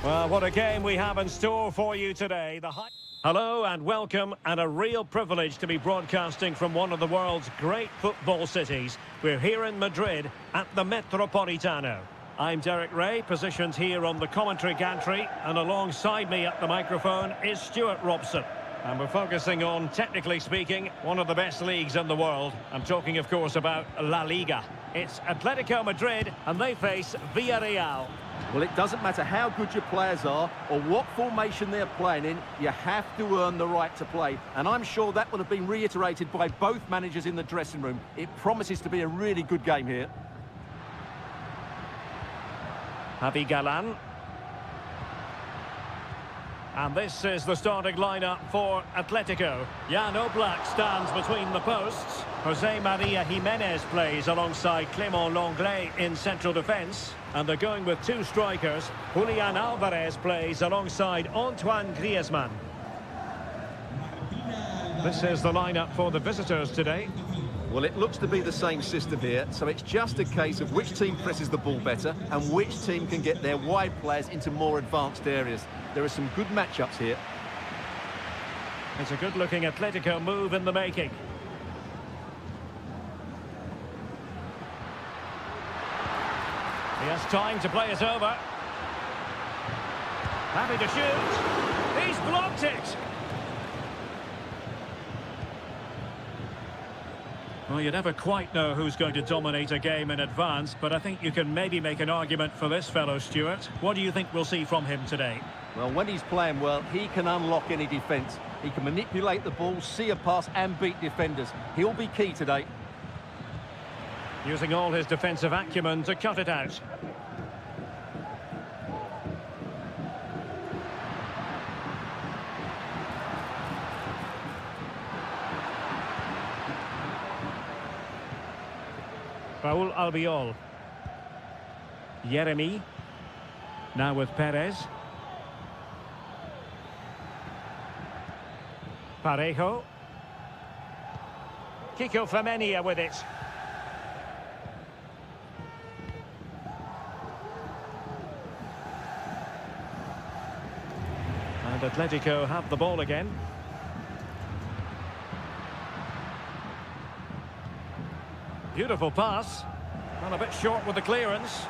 Well, what a game we have in store for you today. Hello and welcome, and a real privilege to be broadcasting from one of the world's great football cities. We're here in Madrid at the Metropolitano. I'm Derek Ray, positioned here on the commentary gantry, and alongside me at the microphone is Stuart Robson. And we're focusing on, technically speaking, one of the best leagues in the world. I'm talking, of course, about La Liga. It's Atletico Madrid, and they face Villarreal. Well, it doesn't matter how good your players are or what formation they're playing in, you have to earn the right to play. And I'm sure that would have been reiterated by both managers in the dressing room. It promises to be a really good game here. Javi Galan. And this is the starting lineup for Atletico. Jan Oblak stands between the posts. Jose Maria Jimenez plays alongside Clément Lenglet in central defence. And they're going with two strikers. Julian Alvarez plays alongside Antoine Griezmann. This is the lineup for the visitors today. Well, it looks to be the same system here, so it's just a case of which team presses the ball better and which team can get their wide players into more advanced areas. There are some good matchups here. It's a good-looking Atletico move in the making. He has time to play it over. Happy to shoot. He's blocked it. Well, you never quite know who's going to dominate a game in advance, but I think you can maybe make an argument for this fellow, Stuart. What do you think we'll see from him today? Well, when he's playing well, he can unlock any defence. He can manipulate the ball, see a pass and beat defenders. He'll be key today. Using all his defensive acumen to cut it out. Raúl Albiol. Yeremy. Now with Perez. Parejo. Kiko Femenia with it. And Atletico have the ball again. Beautiful pass. And a bit short with the clearance.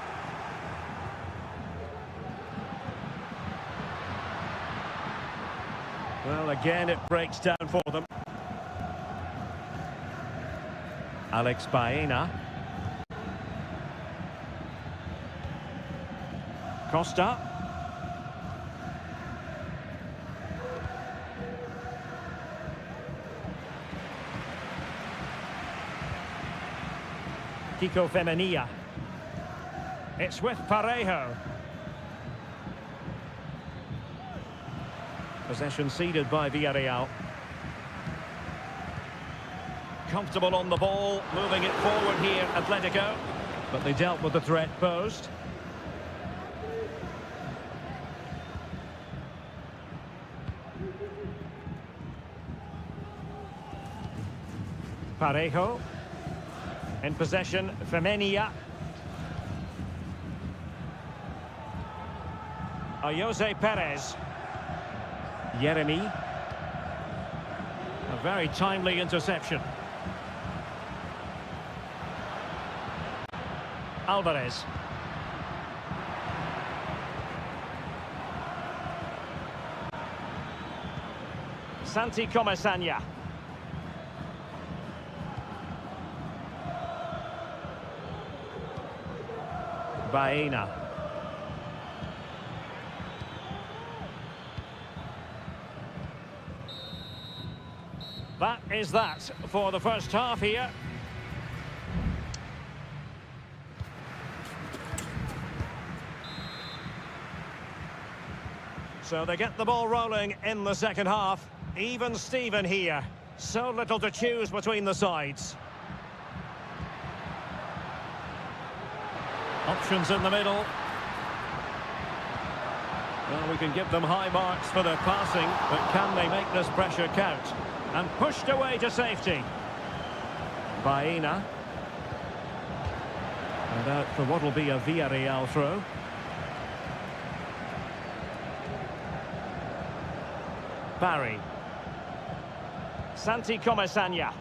Well, again, it breaks down for them. Alex Baena. Costa. Kiko Femenia. It's with Parejo. Possession ceded by Villarreal. Comfortable on the ball, moving it forward here, Atletico. But they dealt with the threat posed. Parejo. In possession, Femenia. Jose Perez. Yeremy. A very timely interception. Alvarez. Santi Comesaña. Baena. That is that for the first half here. So they get the ball rolling in the second half. Even Steven here. So little to choose between the sides. Options in the middle. Well, we can give them high marks for their passing, but can they make this pressure count? And pushed away to safety. Baena. And out for what will be a Villarreal throw. Barry. Santi Comesaña.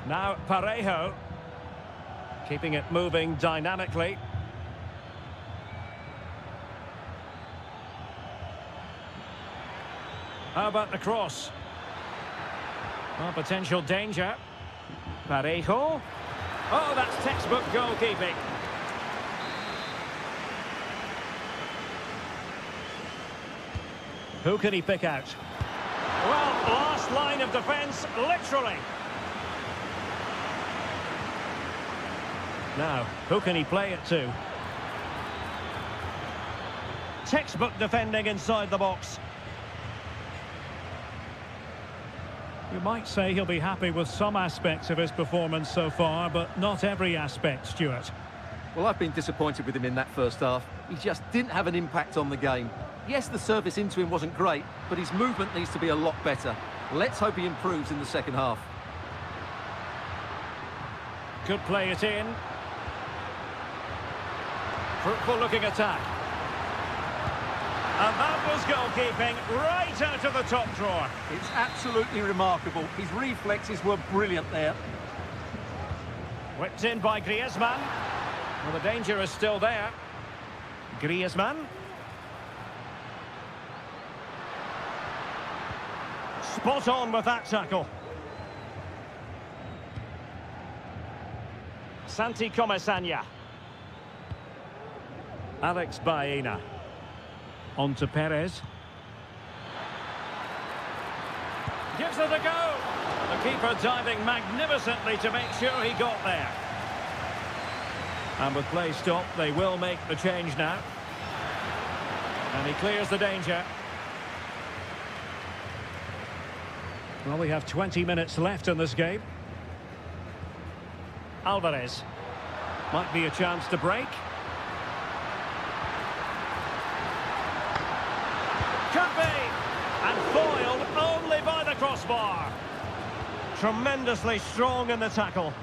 Now Parejo. Keeping it moving dynamically. How about the cross? Well, potential danger. Parejo. Oh, that's textbook goalkeeping. Who can he pick out? Well, last line of defence, literally. Now, who can he play it to? Textbook defending inside the box. You might say he'll be happy with some aspects of his performance so far, but not every aspect, Stuart. Well, I've been disappointed with him in that first half. He just didn't have an impact on the game. Yes, the service into him wasn't great, but his movement needs to be a lot better. Let's hope he improves in the second half. Could play it in. Fruitful looking attack. And that was goalkeeping right out of the top drawer. It's absolutely remarkable. His reflexes were brilliant there. Whipped in by Griezmann. Well, the danger is still there. Griezmann. Spot on with that tackle. Santi Comesaña. Alex Baena. On to Perez. Gives it a go. The keeper diving magnificently to make sure he got there. And with play stopped, they will make the change now. And he clears the danger. Well, we have 20 minutes left in this game. Alvarez. Might be a chance to break. Could be! And foiled only by the crossbar. Tremendously strong in the tackle.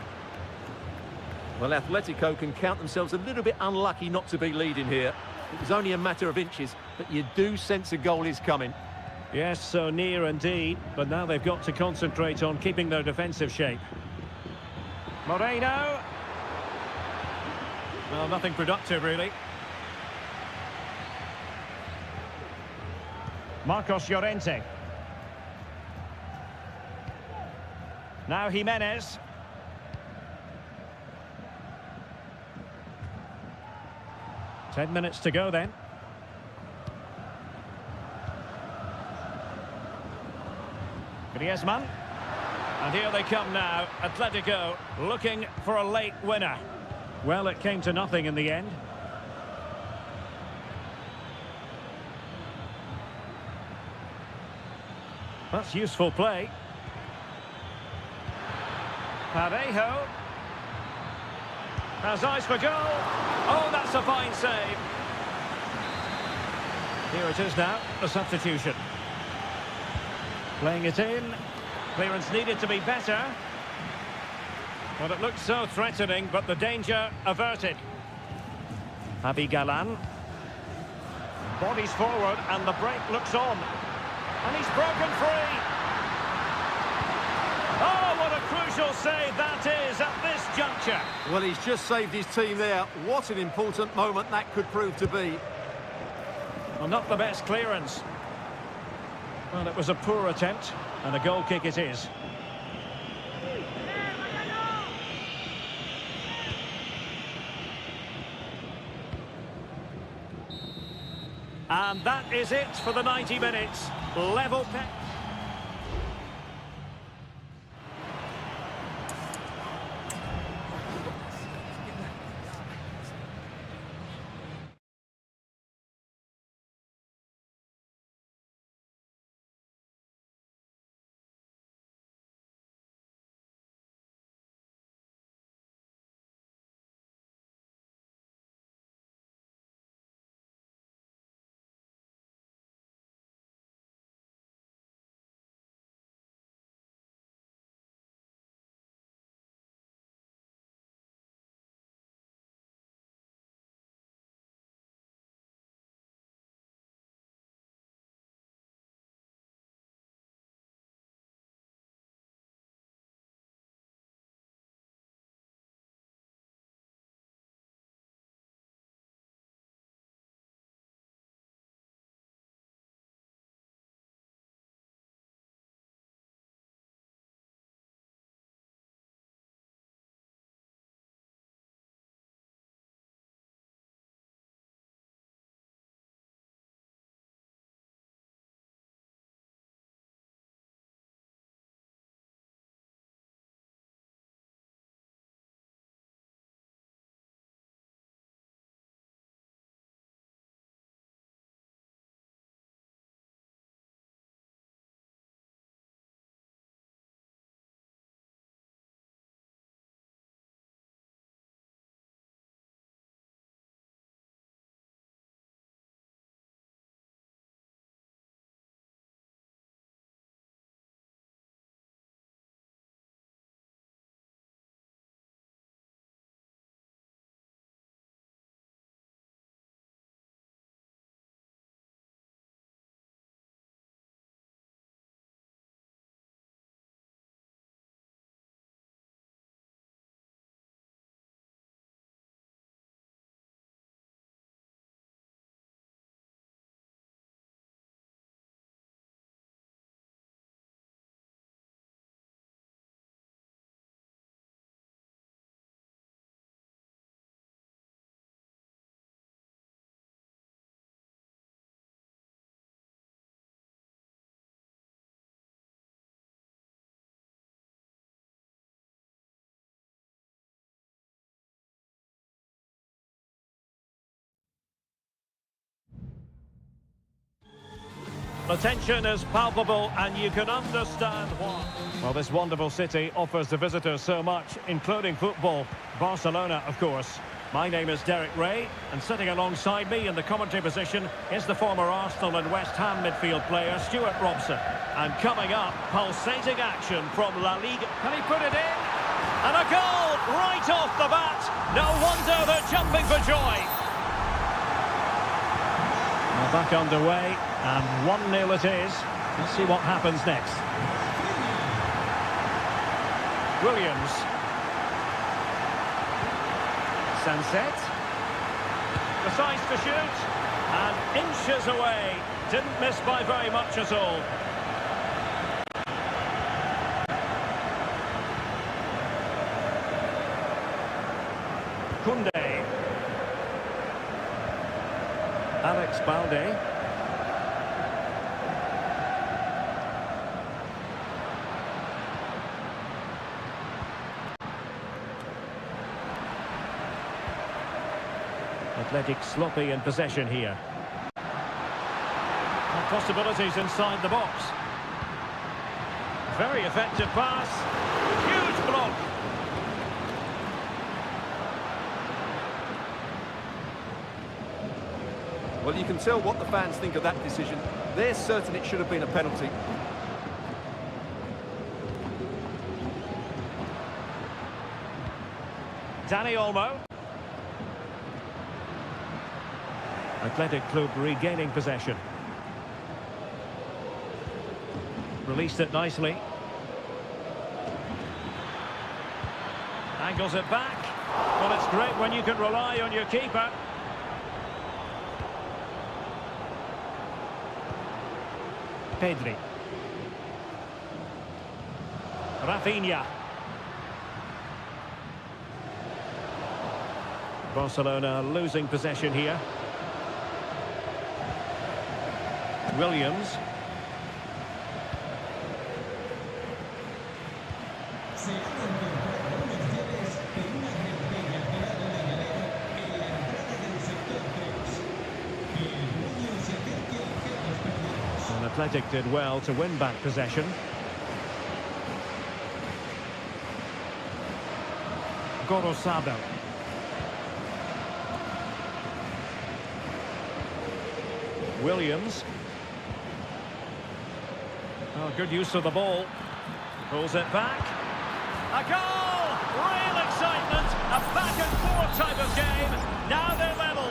Well, Atletico can count themselves a little bit unlucky not to be leading here. It was only a matter of inches, but you do sense a goal is coming. Yes, so near indeed, but now they've got to concentrate on keeping their defensive shape. Moreno. Well, nothing productive, really. Marcos Llorente. Now Jimenez. Ten minutes to go then. Griezmann. And here they come now. Atletico looking for a late winner. Well, it came to nothing in the end. That's useful play. Parejo. Has eyes for goal. Oh, that's a fine save. Here it is now, the substitution. Playing it in. Clearance needed to be better. Well, it looked so threatening, but the danger averted. Javi Galan. Bodies forward, and the break looks on. And he's broken free. Oh, what a crucial save that is at this juncture. Well, he's just saved his team there. What an important moment that could prove to be. Well, not the best clearance. Well, it was a poor attempt, and a goal kick it is. And that is it for the 90 minutes. Level peg. The tension is palpable and you can understand why. Well, this wonderful city offers the visitors so much, including football. Barcelona, of course. My name is Derek Ray, and sitting alongside me in the commentary position is the former Arsenal and West Ham midfield player, Stuart Robson. And coming up, pulsating action from La Liga. Can he put it in? And a goal right off the bat. No wonder they're jumping for joy. Well, back underway, and 1-0 it is. Let's see what happens next. Williams. Sunset. Decides to shoot. And inches away. Didn't miss by very much at all. Kunde. Alex Balde. Athletic sloppy in possession here. And possibilities inside the box. Very effective pass. Huge block. Well, you can tell what the fans think of that decision. They're certain it should have been a penalty. Dani Olmo. Athletic Club regaining possession. Released it nicely. Angles it back. Well, it's great when you can rely on your keeper. Pedri. Rafinha. Barcelona losing possession here. Williams. And Athletic did well to win back possession. Gorosado. Williams. Oh, good use of the ball. Pulls it back. A goal! Real excitement. A back-and-forth type of game. Now they're level.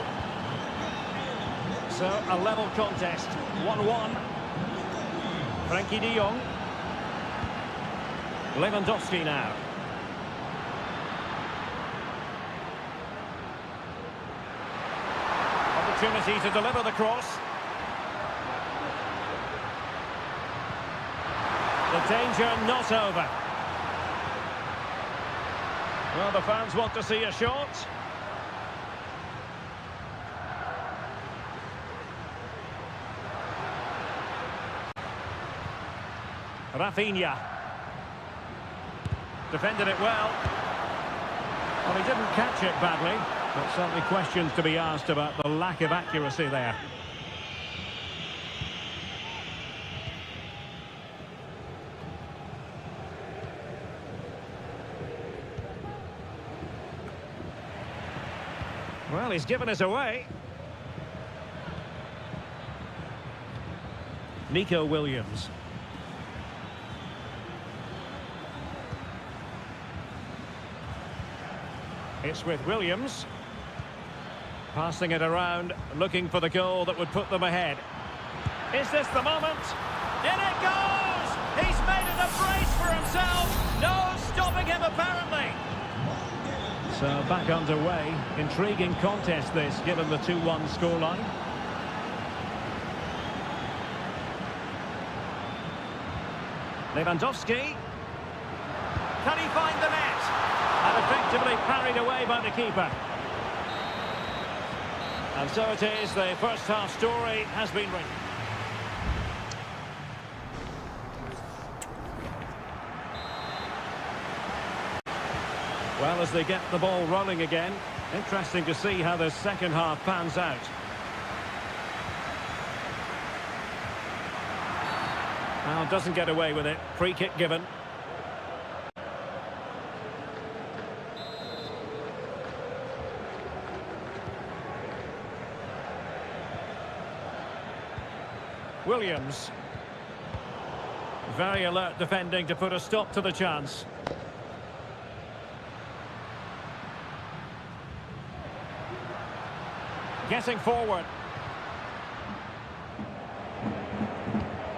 So, a level contest. 1-1. Frankie de Jong. Lewandowski now. Opportunity to deliver the cross. The danger not over. Well, the fans want to see a shot. Rafinha. Defended it well. Well, he didn't catch it badly, but certainly questions to be asked about the lack of accuracy there. Well, he's given us away. Nico Williams. It's with Williams. Passing it around, looking for the goal that would put them ahead. Is this the moment? In it goes! He's made it a brace for himself. No stopping him, apparently. So back underway. Intriguing contest this, given the 2-1 scoreline. Lewandowski. Can he find the net? And effectively parried away by the keeper. And so it is, the first half story has been written. Well, as they get the ball rolling again, interesting to see how the second half pans out. Now doesn't get away with it. Free kick given. Williams. Very alert defending to put a stop to the chance. Getting forward.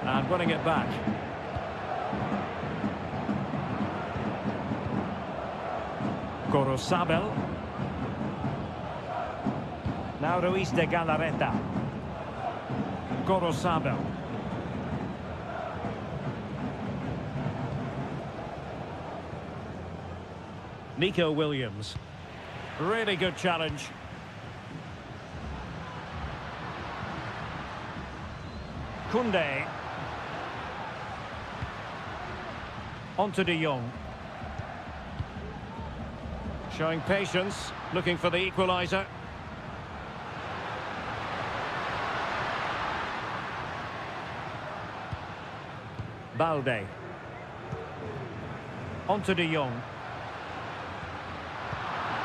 And winning it back. Gorosabel. Now Ruiz de Galarreta. Gorosabel. Nico Williams. Really good challenge. Koundé. Onto de Jong. Showing patience, looking for the equaliser. Balde. Onto de Jong.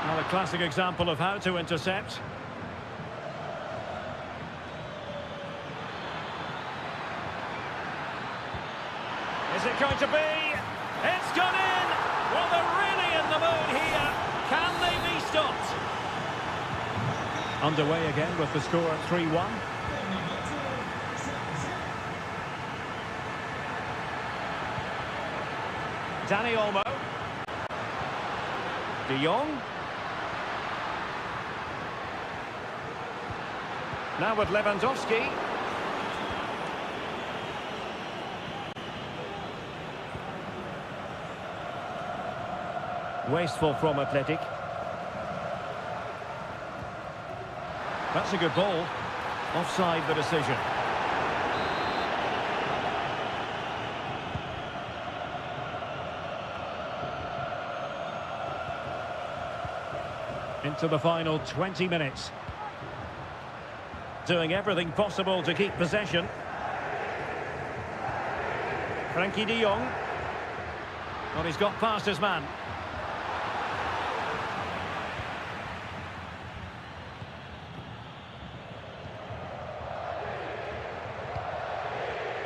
Another classic example of how to intercept. Is it going to be? It's gone in! Well, they're really in the mood here. Can they be stopped? Underway again with the score at 3-1. Dani Olmo. De Jong. Now with Lewandowski. Wasteful from Athletic. That's a good ball. Offside the decision. Into the final 20 minutes. Doing everything possible to keep possession. Frankie de Jong. Well, he's got past his man.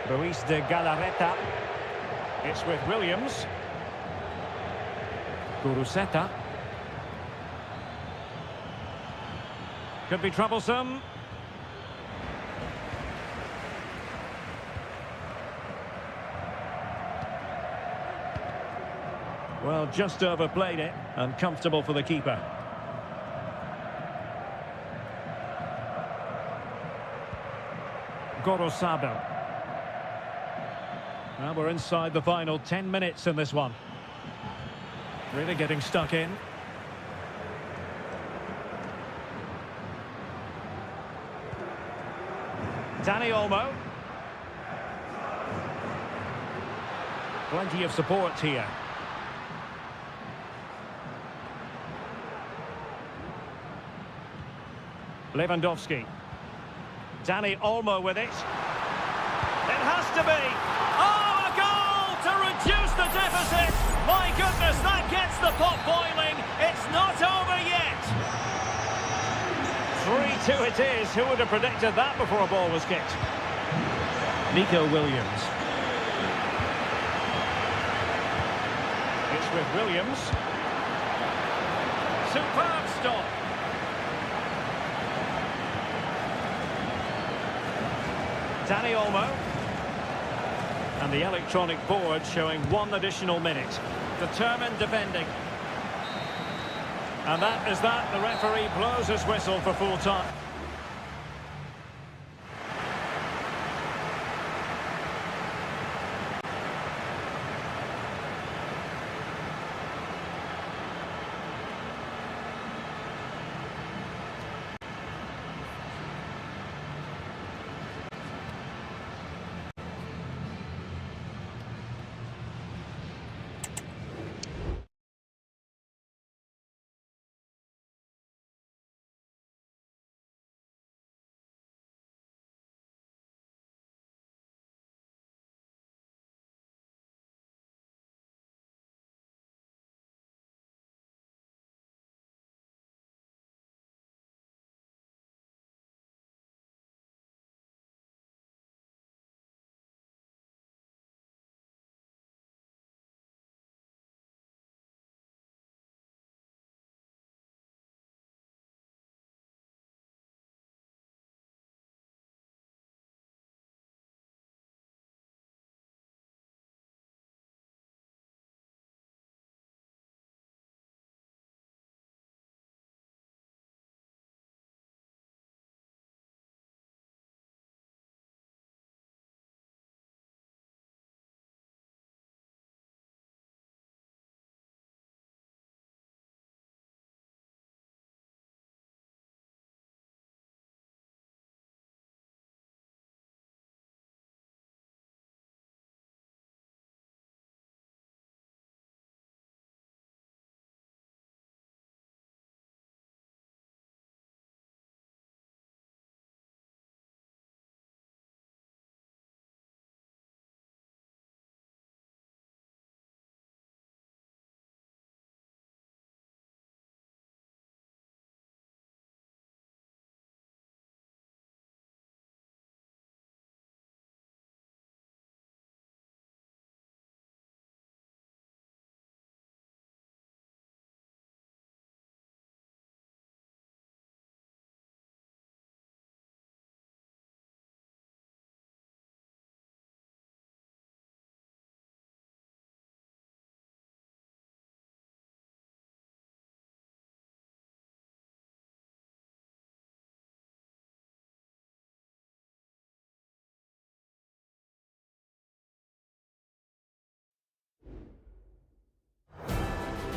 Ruiz de Galarreta. It's with Williams. Guruseta. Could be troublesome. Well, just overplayed it, and comfortable for the keeper. Gorosabel. Now we're inside the final 10 minutes in this one. Really getting stuck in. Dani Olmo. Plenty of support here. Lewandowski. Dani Olmo with it. It has to be. Oh, a goal to reduce the deficit. My goodness, that gets the pot boiling. It's not over yet. 3-2 it is. Who would have predicted that before a ball was kicked? Nico Williams. It's with Williams. Superb stop. Dani Olmo. And the electronic board showing 1 additional minute. Determined defending. And that is that. The referee blows his whistle for full time.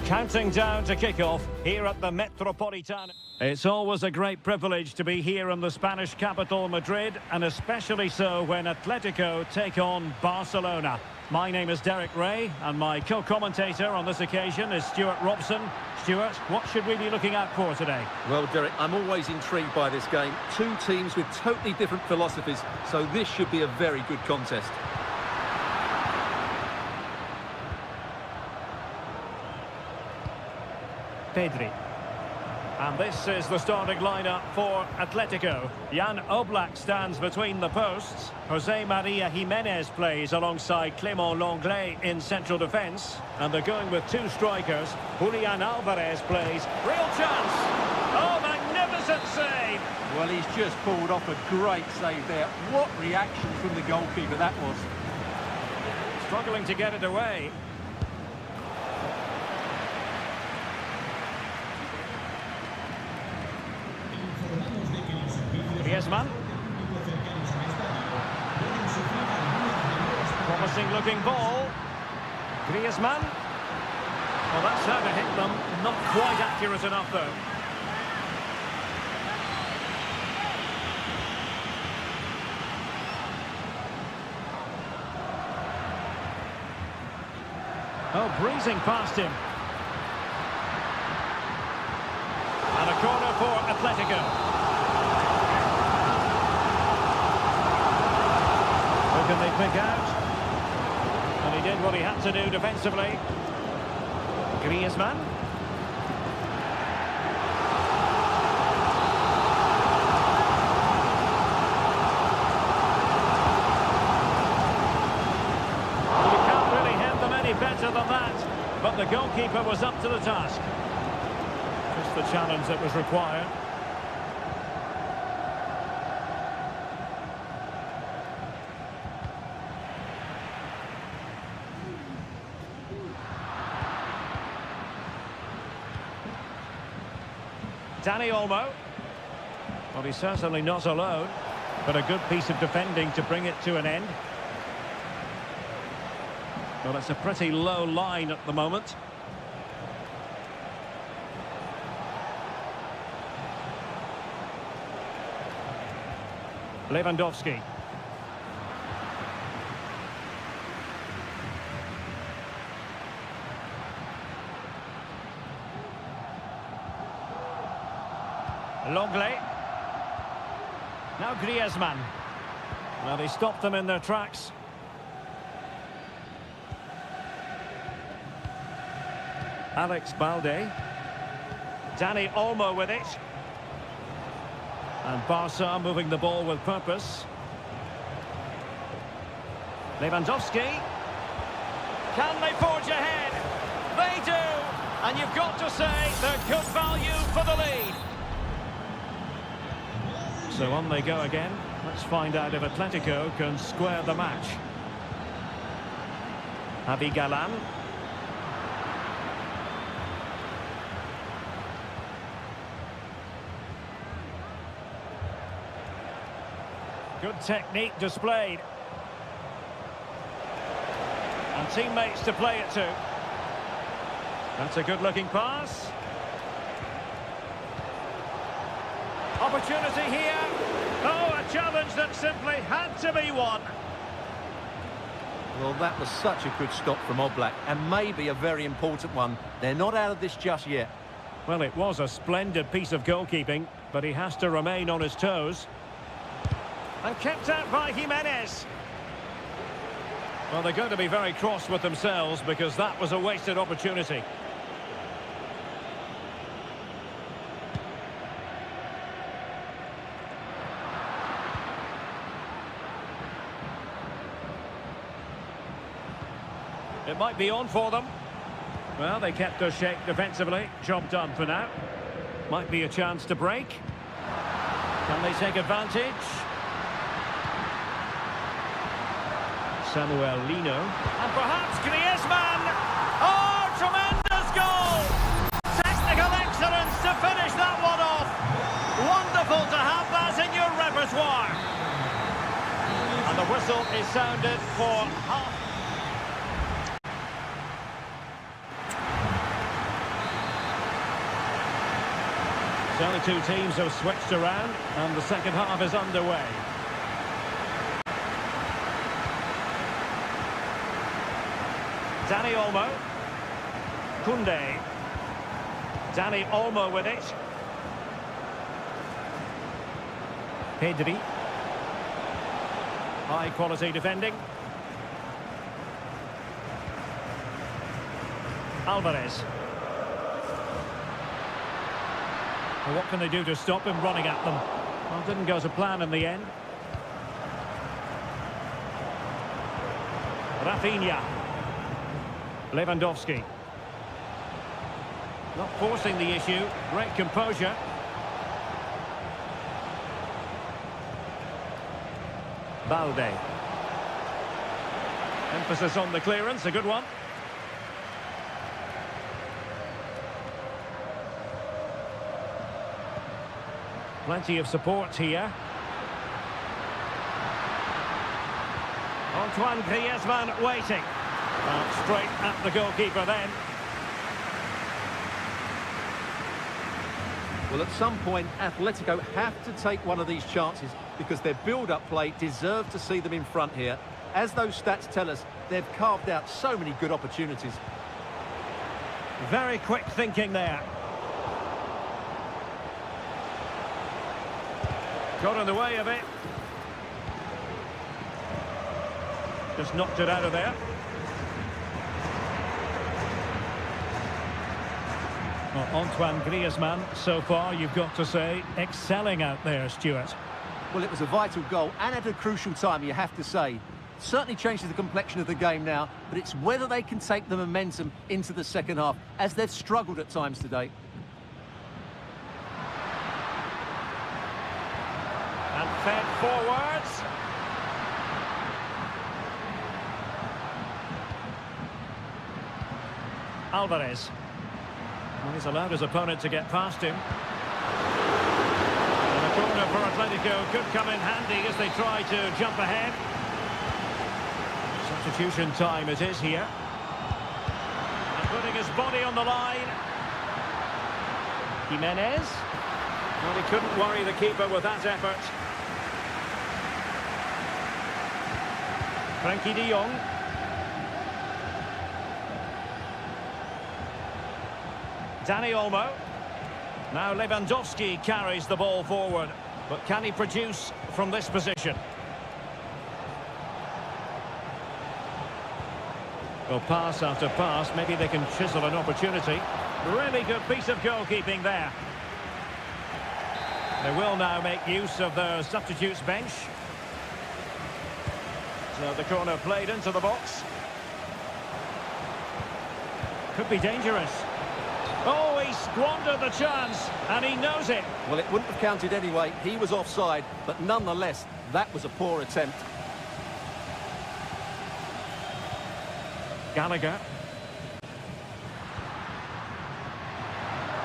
Counting down to kick-off here at the Metropolitano. It's always a great privilege to be here in the Spanish capital, Madrid, and especially so when Atletico take on Barcelona. My name is Derek Ray, and my co-commentator on this occasion is Stuart Robson. Stuart, what should we be looking out for today? Well, Derek, I'm always intrigued by this game. Two teams with totally different philosophies, so this should be a very good contest. Pedri. And this is the starting lineup for Atletico. Jan Oblak stands between the posts. Jose Maria Jimenez plays alongside Clément Lenglet in central defence. And they're going with two strikers. Julian Alvarez plays. Real chance! Oh, magnificent save! Well, he's just pulled off a great save there. What reaction from the goalkeeper that was. Struggling to get it away. Griezmann. Promising looking ball. Griezmann. Well, that's how to hit them. Not quite accurate enough, though. Oh, breezing past him. And a corner for Atletico. Can they pick out? And he did what he had to do defensively. Griezmann. You can't really hit them any better than that, but the goalkeeper was up to the task. Just the challenge that was required. Dani Olmo. Well, he's certainly not alone, but a good piece of defending to bring it to an end. Well, it's a pretty low line at the moment. Lewandowski. Lenglet. Now Griezmann. Well, he stopped them in their tracks. Alex Balde. Dani Olmo with it. And Barca moving the ball with purpose. Lewandowski. Can they forge ahead? They do! And you've got to say they're good value for the lead. So on they go again. Let's find out if Atletico can square the match. Javi Galan. Good technique displayed. And teammates to play it to. That's a good-looking pass. Opportunity here. Oh, a challenge that simply had to be won. Well, that was such a good stop from Oblak, and maybe a very important one. They're not out of this just yet. Well, it was a splendid piece of goalkeeping, but he has to remain on his toes. And kept out by Jimenez. Well, they're going to be very cross with themselves because that was a wasted opportunity. It might be on for them. Well, they kept their shape defensively. Job done for now. Might be a chance to break. Can they take advantage? Samuel Lino. And perhaps Griezmann. Oh, tremendous goal! Technical excellence to finish that one off. Wonderful to have that in your repertoire. And the whistle is sounded for half. So the two teams have switched around and the second half is underway. Dani Olmo. Koundé. Dani Olmo with it. Pedri. High quality defending. Alvarez. Well, what can they do to stop him running at them? Well, it didn't go to plan in the end. Rafinha. Lewandowski. Not forcing the issue. Great composure. Balde. Emphasis on the clearance, a good one. Plenty of support here. Antoine Griezmann waiting. Straight at the goalkeeper then. Well, at some point, Atletico have to take one of these chances because their build-up play deserves to see them in front here. As those stats tell us, they've carved out so many good opportunities. Very quick thinking there. Got in the way of it. Just knocked it out of there. Well, Antoine Griezmann, so far, you've got to say, excelling out there, Stuart. Well, it was a vital goal and at a crucial time, you have to say. Certainly changes the complexion of the game now, but it's whether they can take the momentum into the second half, as they've struggled at times today. And fed forwards. Alvarez. Well, he's allowed his opponent to get past him. And a corner for Atletico could come in handy as they try to jump ahead. Substitution time it is here. And putting his body on the line. Jimenez. Well, he couldn't worry the keeper with that effort. Frankie de Jong. Dani Olmo. Now Lewandowski carries the ball forward. But can he produce from this position? Well, pass after pass. Maybe they can chisel an opportunity. Really good piece of goalkeeping there. They will now make use of their substitutes bench. So the corner played into the box. Could be dangerous. Oh, he squandered the chance, and he knows it. Well, it wouldn't have counted anyway. He was offside, but nonetheless, that was a poor attempt. Gallagher.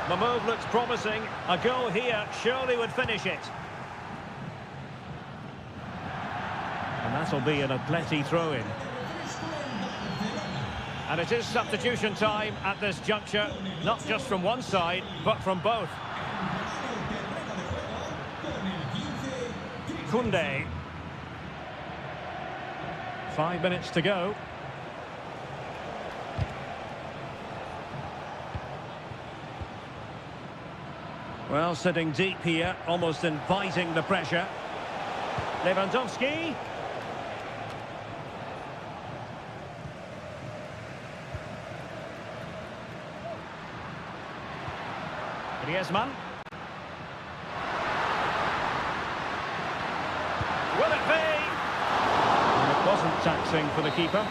The move looks promising. A goal here surely would finish it. And that'll be an Atleti throw-in. And it is substitution time at this juncture, not just from one side, but from both. Koundé. 5 minutes to go. Well, sitting deep here, almost inviting the pressure. Lewandowski. Griezmann. Will it be? And it wasn't taxing for the keeper.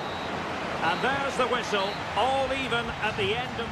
And there's the whistle, all even at the end of...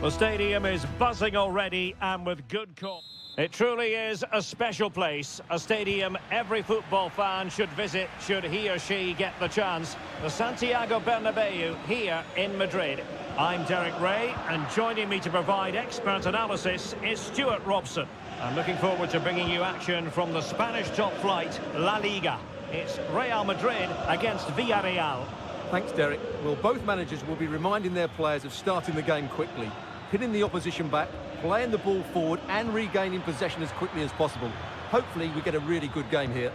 The stadium is buzzing already and with good cause. It truly is a special place, a stadium every football fan should visit should he or she get the chance. The Santiago Bernabeu here in Madrid. I'm Derek Ray, and joining me to provide expert analysis is Stuart Robson. I'm looking forward to bringing you action from the Spanish top flight, La Liga. It's Real Madrid against Villarreal. Thanks, Derek. Well, both managers will be reminding their players of starting the game quickly, hitting the opposition back, playing the ball forward and regaining possession as quickly as possible. Hopefully we get a really good game here.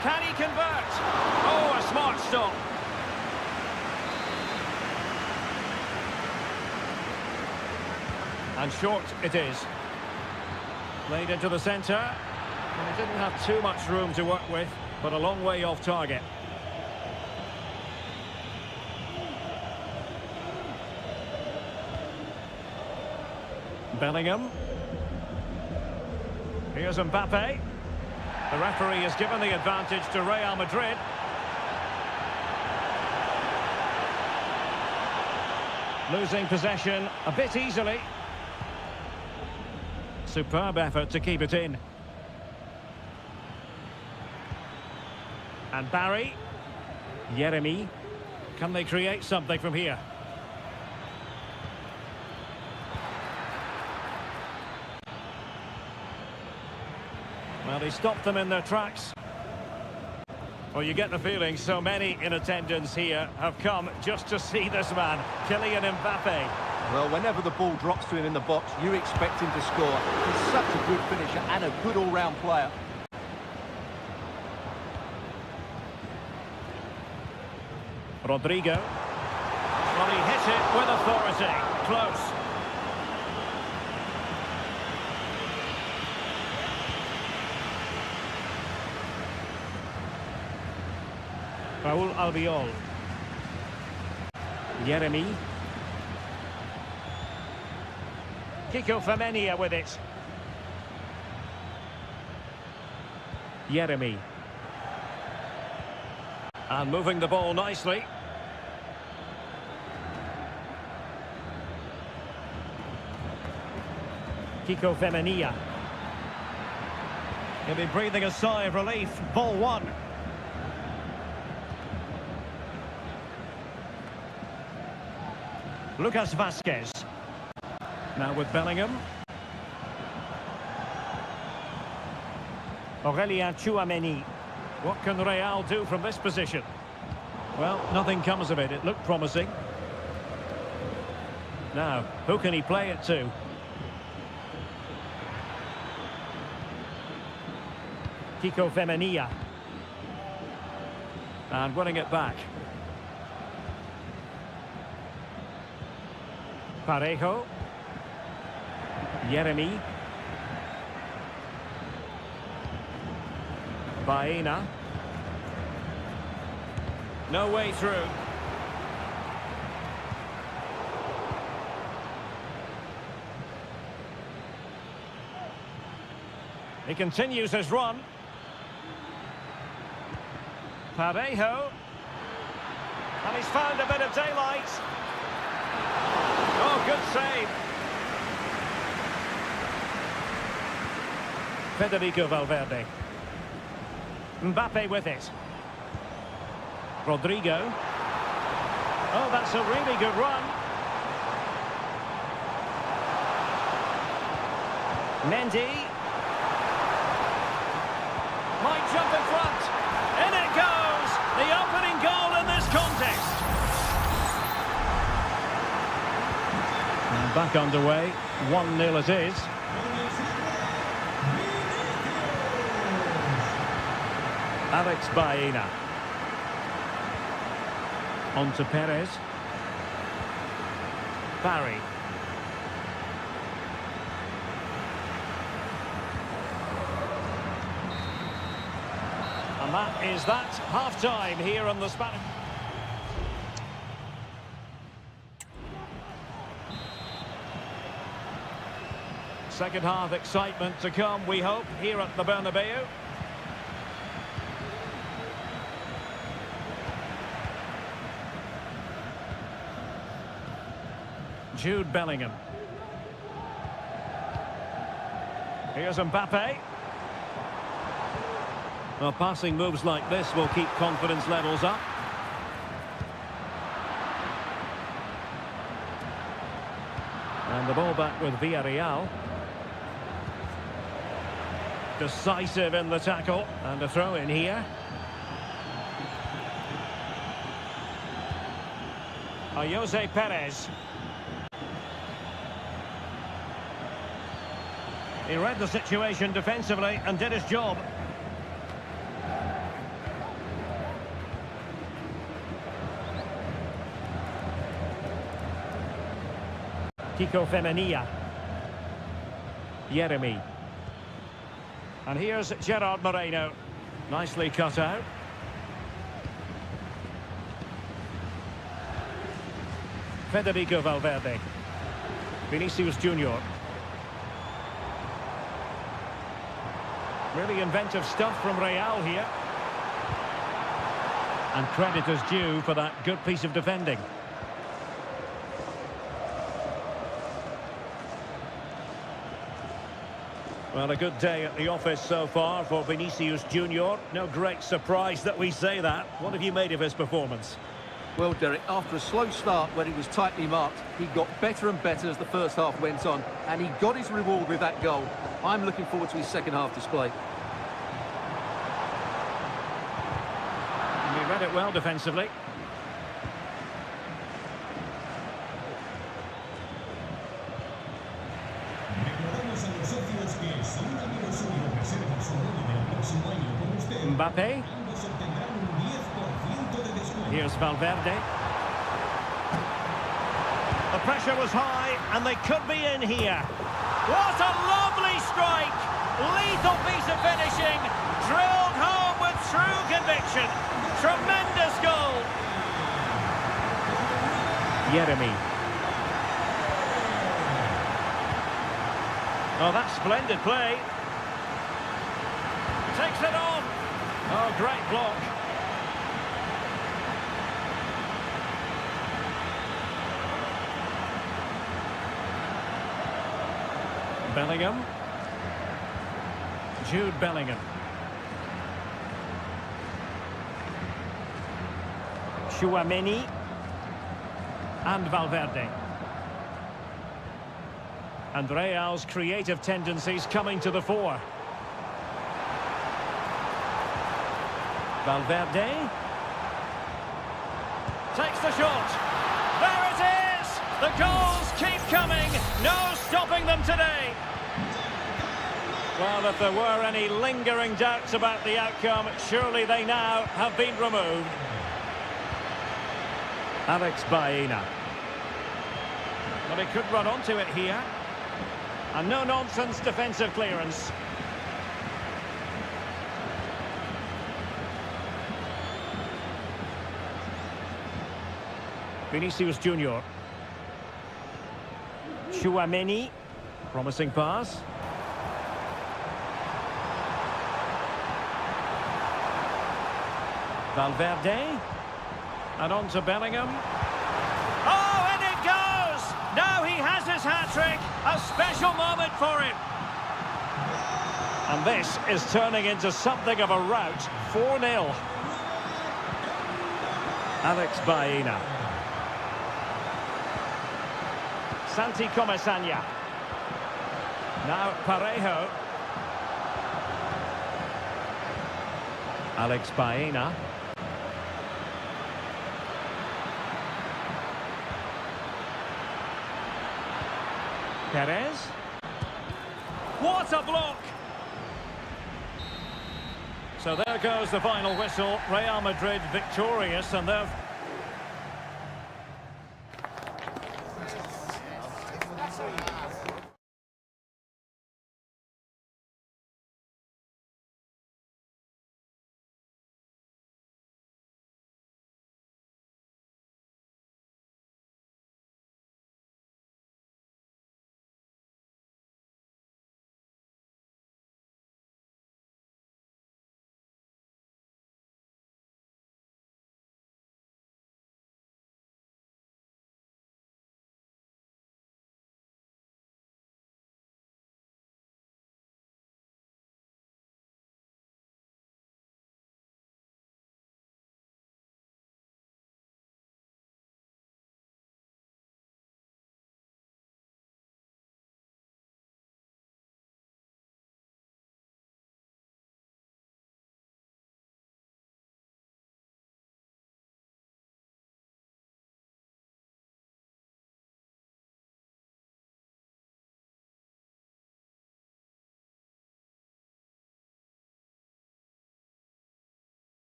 Can he convert? Oh, a smart stop. And short it is. Played into the centre. And it didn't have too much room to work with, but a long way off target. Bellingham. Here's Mbappe. The referee has given the advantage to Real Madrid. Losing possession a bit easily. Superb effort to keep it in. And Barry. Jeremy. Can they create something from here? Well, he stopped them in their tracks. Well, you get the feeling so many in attendance here have come just to see this man, Kylian Mbappe. Well, whenever the ball drops to him in the box, you expect him to score. He's such a good finisher and a good all-round player. Rodrigo. Well, he hit it with authority. Close. Raul Albiol. Jeremy. Kiko Femenia with it. Jeremy. And moving the ball nicely. Kiko Femenia. He'll be breathing a sigh of relief. Ball one. Lucas Vasquez. Now with Bellingham. Aurelien Tchouameni. What can Real do from this position? Well, nothing comes of it. It looked promising. Now, who can he play it to? Kiko Femenia. And winning it back. Parejo. Jeremy. Baena. No way through. He continues his run. Parejo. And he's found a bit of daylight. Oh, good save. Federico Valverde. Mbappe with it. Rodrigo. Oh, that's a really good run. Mendy. Might jump in front. In it goes! The opening goal in this contest. And back underway. 1-0 it is. Alex Baena. On to Perez. Barry. And that is that. Half-time here on the Spanish. Second half excitement to come, we hope, here at the Bernabeu. Jude Bellingham. Here's Mbappe. Well, passing moves like this will keep confidence levels up. And the ball back with Villarreal. Decisive in the tackle. And a throw in here. Jose Perez. He read the situation defensively and did his job. Kiko Femenia. Jeremy. And here's Gerard Moreno. Nicely cut out. Federico Valverde. Vinicius Junior. Really inventive stuff from Real here. And credit is due for that good piece of defending. Well, a good day at the office so far for Vinicius Junior. No great surprise that we say that. What have you made of his performance? Well, Derek, after a slow start when he was tightly marked, he got better and better as the first half went on, and he got his reward with that goal. I'm looking forward to his second half display. And he read it well defensively. Mbappe. Here's Valverde. The pressure was high, and they could be in here. What a lovely strike! Lethal piece of finishing, drilled home with true conviction. Tremendous goal. Jeremy. Oh, that's splendid play. Takes it on. Oh, great block. Bellingham. Jude Bellingham. Tchouaméni. And Valverde. And Real's creative tendencies coming to the fore. Valverde. Takes the shot. There it is! The goals keep coming. No stopping them today. Well, if there were any lingering doubts about the outcome, surely they now have been removed. Alex Baena. But he could run onto it here. And no-nonsense defensive clearance. Vinicius Junior. Tchouaméni. Promising pass. Valverde. And on to Bellingham. Oh, and it goes! Now he has his hat-trick. A special moment for him. And this is turning into something of a rout. 4-0. Alex Baena. Santi Comesaña. Now Parejo. Alex Baena. Perez. What a block! So there goes the final whistle. Real Madrid victorious, and they've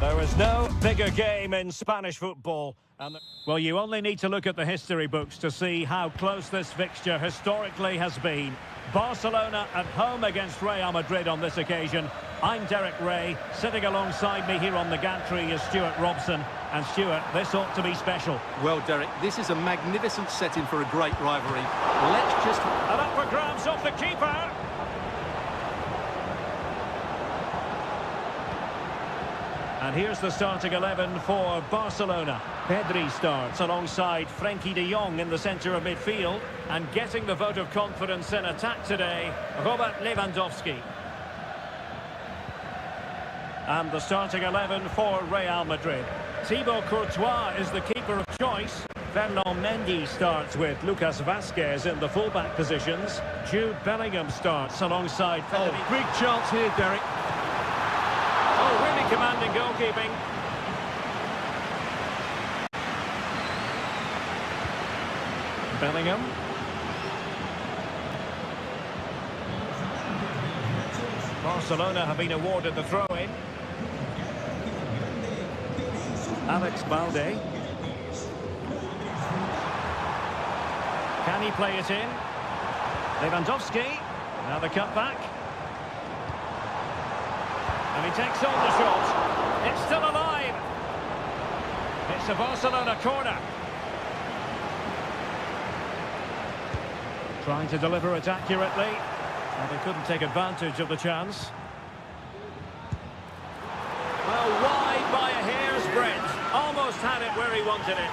There is no bigger game in Spanish football. Well, you only need to look at the history books to see how close this fixture historically has been. Barcelona at home against Real Madrid on this occasion. I'm Derek Ray. Sitting alongside me here on the gantry is Stuart Robson. And Stuart, this ought to be special. Well, Derek, this is a magnificent setting for a great rivalry. Let's just... And up for grabs off the keeper. And here's the starting 11 for Barcelona. Pedri starts alongside Frenkie de Jong in the centre of midfield. And getting the vote of confidence in attack today, Robert Lewandowski. And the starting 11 for Real Madrid. Thibaut Courtois is the keeper of choice. Fernand Mendy starts with Lucas Vazquez in the fullback positions. Jude Bellingham starts alongside... Oh, big chance here, Derek. Oh, really commanding goalkeeping. Bellingham. Barcelona have been awarded the throw-in. Alex Balde. Can he play it in? Lewandowski. Now the cutback. And he takes on the shot. It's still alive. It's a Barcelona corner. Trying to deliver it accurately. And they couldn't take advantage of the chance. Well, wide by a hair's breadth. Almost had it where he wanted it.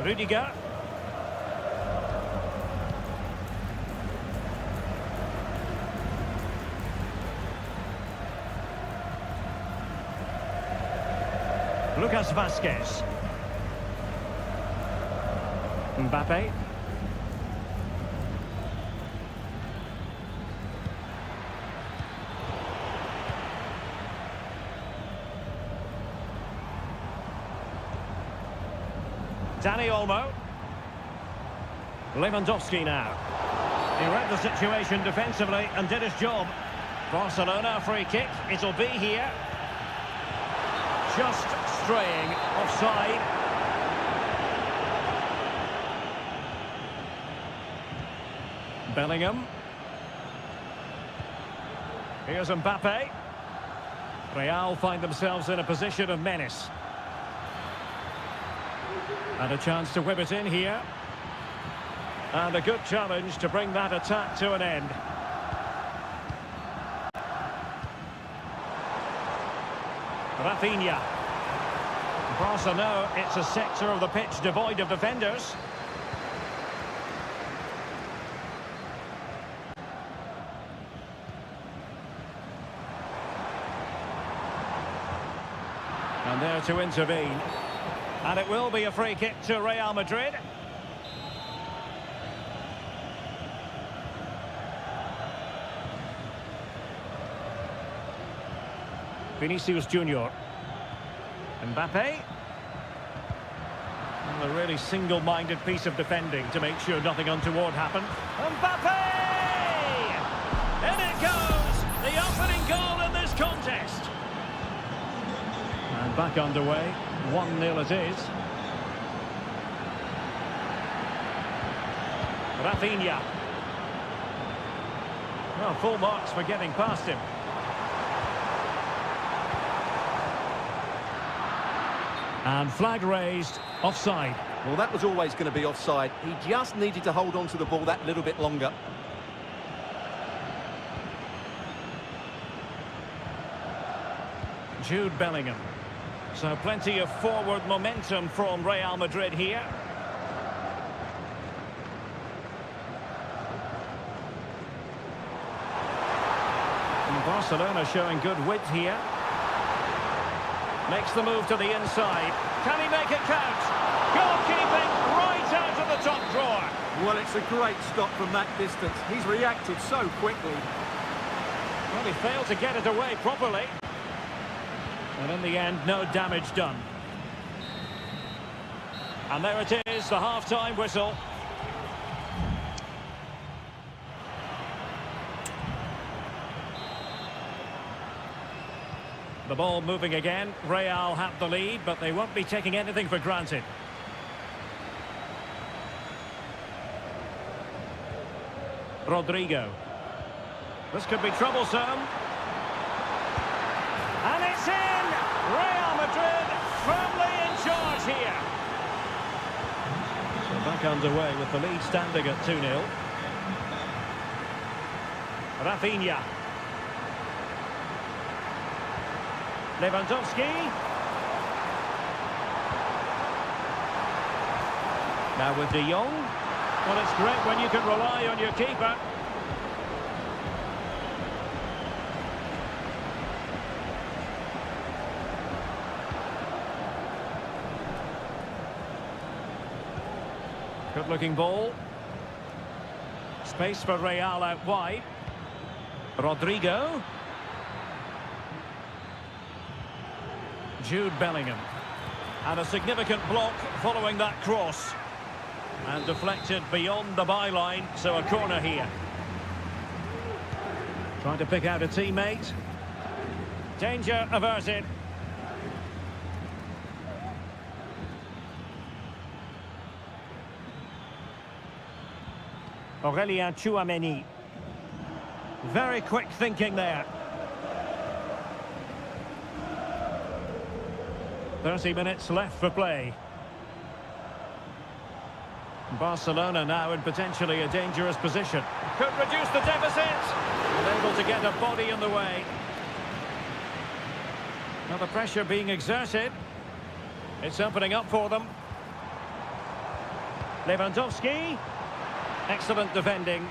Rudiger. Lucas Vazquez. Mbappe. Dani Olmo. Lewandowski now. He read the situation defensively and did his job. Barcelona free kick. It'll be here. Just straying offside. Bellingham. Here's Mbappe. Real find themselves in a position of menace. And a chance to whip it in here. And a good challenge to bring that attack to an end. Rafinha. Barca know it's a sector of the pitch devoid of defenders. And there to intervene. And it will be a free kick to Real Madrid. Vinicius Junior. Mbappe. And a really single-minded piece of defending to make sure nothing untoward happened. Mbappe! In it goes! The opening goal in this contest. And back underway. 1-0 it is. Rafinha. Well, full marks for getting past him. And flag raised, offside. Well, that was always going to be offside. He just needed to hold on to the ball that little bit longer. Jude Bellingham. So plenty of forward momentum from Real Madrid here. And Barcelona showing good width here. Makes the move to the inside. Can he make it count? Goalkeeping right out of the top drawer. Well, it's a great stop from that distance. He's reacted so quickly. Well, he failed to get it away properly. And in the end, no damage done. And there it is, the half-time whistle. The ball moving again. Real have the lead, but they won't be taking anything for granted. Rodrigo. This could be troublesome. And it's in! Real Madrid firmly in charge here. So back underway with the lead standing at 2-0. Rafinha. Lewandowski. Now with De Jong. Well, it's great when you can rely on your keeper. Good-looking ball. Space for Real out wide. Rodrigo. Jude Bellingham. And a significant block following that cross. And deflected beyond the byline, so a corner here. Trying to pick out a teammate. Danger averted. Aurelien Tchouameni. Very quick thinking there. 30 minutes left for play. Barcelona now in potentially a dangerous position. Could reduce the deficit. And able to get a body in the way. Now the pressure being exerted. It's opening up for them. Lewandowski. Excellent defending.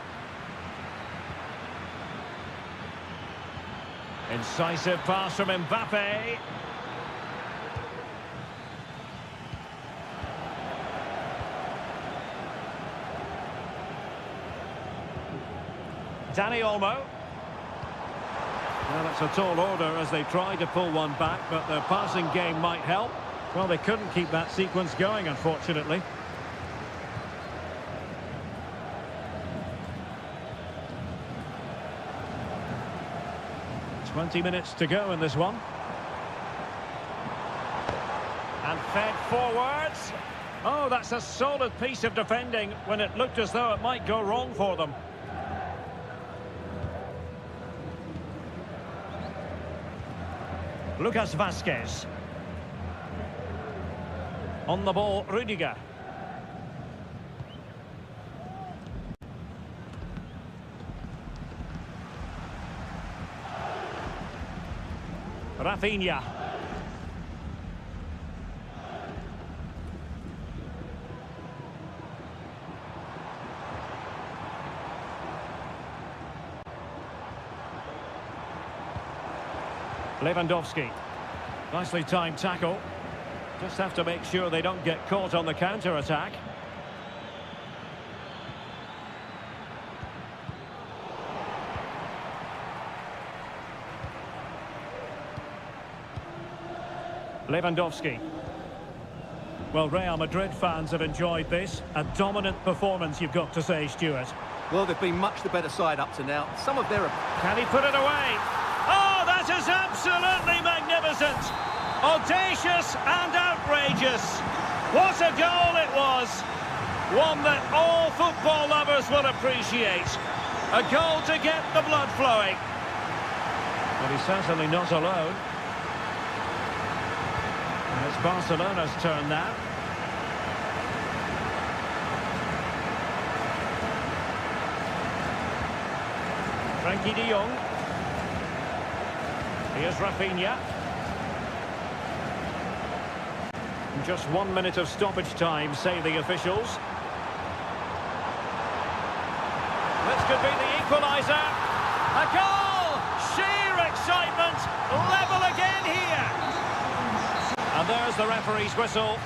Incisive pass from Mbappe. Dani Olmo. Well, that's a tall order as they try to pull one back, but their passing game might help. Well, they couldn't keep that sequence going, unfortunately. "20 minutes to go in this one. And fed forwards. Oh, that's a solid piece of defending when it looked as though it might go wrong for them. Lucas Vazquez. On the ball, Rudiger. Rafinha. Lewandowski. Nicely timed tackle. Just have to make sure they don't get caught on the counter-attack. Lewandowski. Well, Real Madrid fans have enjoyed this. A dominant performance, you've got to say, Stuart. Well, they've been much the better side up to now. Some of their... Can he put it away? Oh, that is absolutely magnificent. Audacious and outrageous. What a goal it was. One that all football lovers will appreciate. A goal to get the blood flowing. But he's certainly not alone. And it's Barcelona's turn now. Frankie de Jong. Here's Rafinha. Just 1 minute of stoppage time, say the officials. This could be the equaliser. A goal! Sheer excitement! Level again here! And there's the referee's whistle.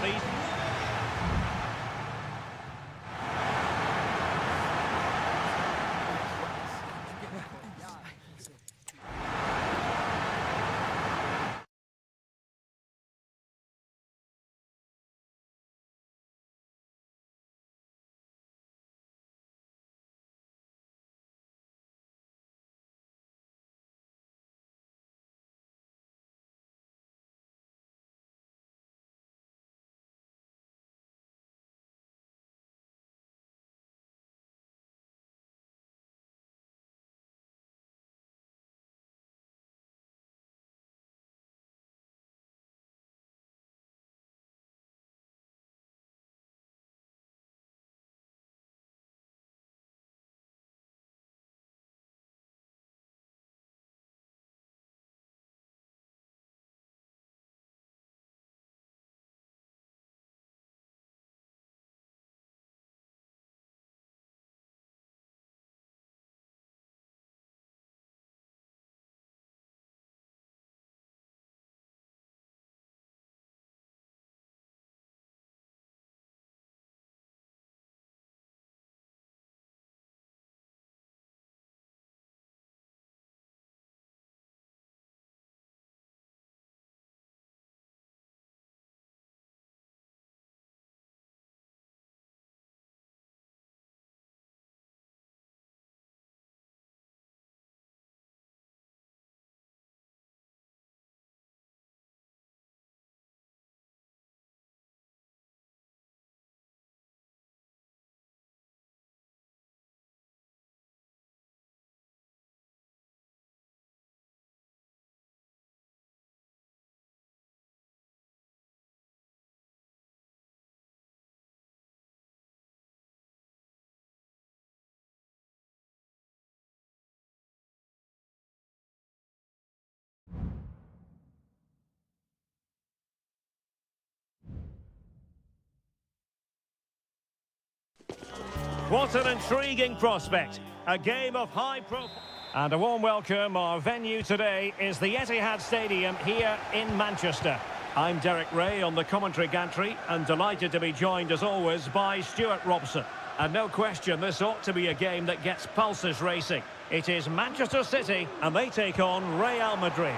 What an intriguing prospect. A game of high profile. And a warm welcome. Our venue today is the Etihad Stadium here in Manchester. I'm Derek Ray on the commentary gantry and delighted to be joined as always by Stuart Robson. And no question, this ought to be a game that gets pulses racing. It is Manchester City and they take on Real Madrid.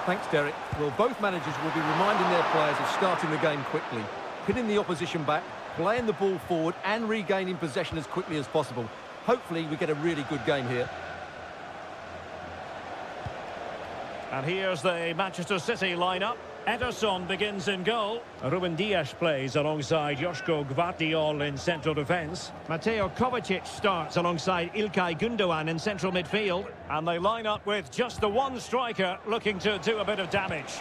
Thanks, Derek. Well, both managers will be reminding their players of starting the game quickly, pinning the opposition back, playing the ball forward and regaining possession as quickly as possible. Hopefully we get a really good game here. And here's the Manchester City lineup. Ederson begins in goal. Ruben Dias plays alongside Joško Gvardiol in central defence. Mateo Kovacic starts alongside Ilkay Gundogan in central midfield. And they line up with just the one striker looking to do a bit of damage.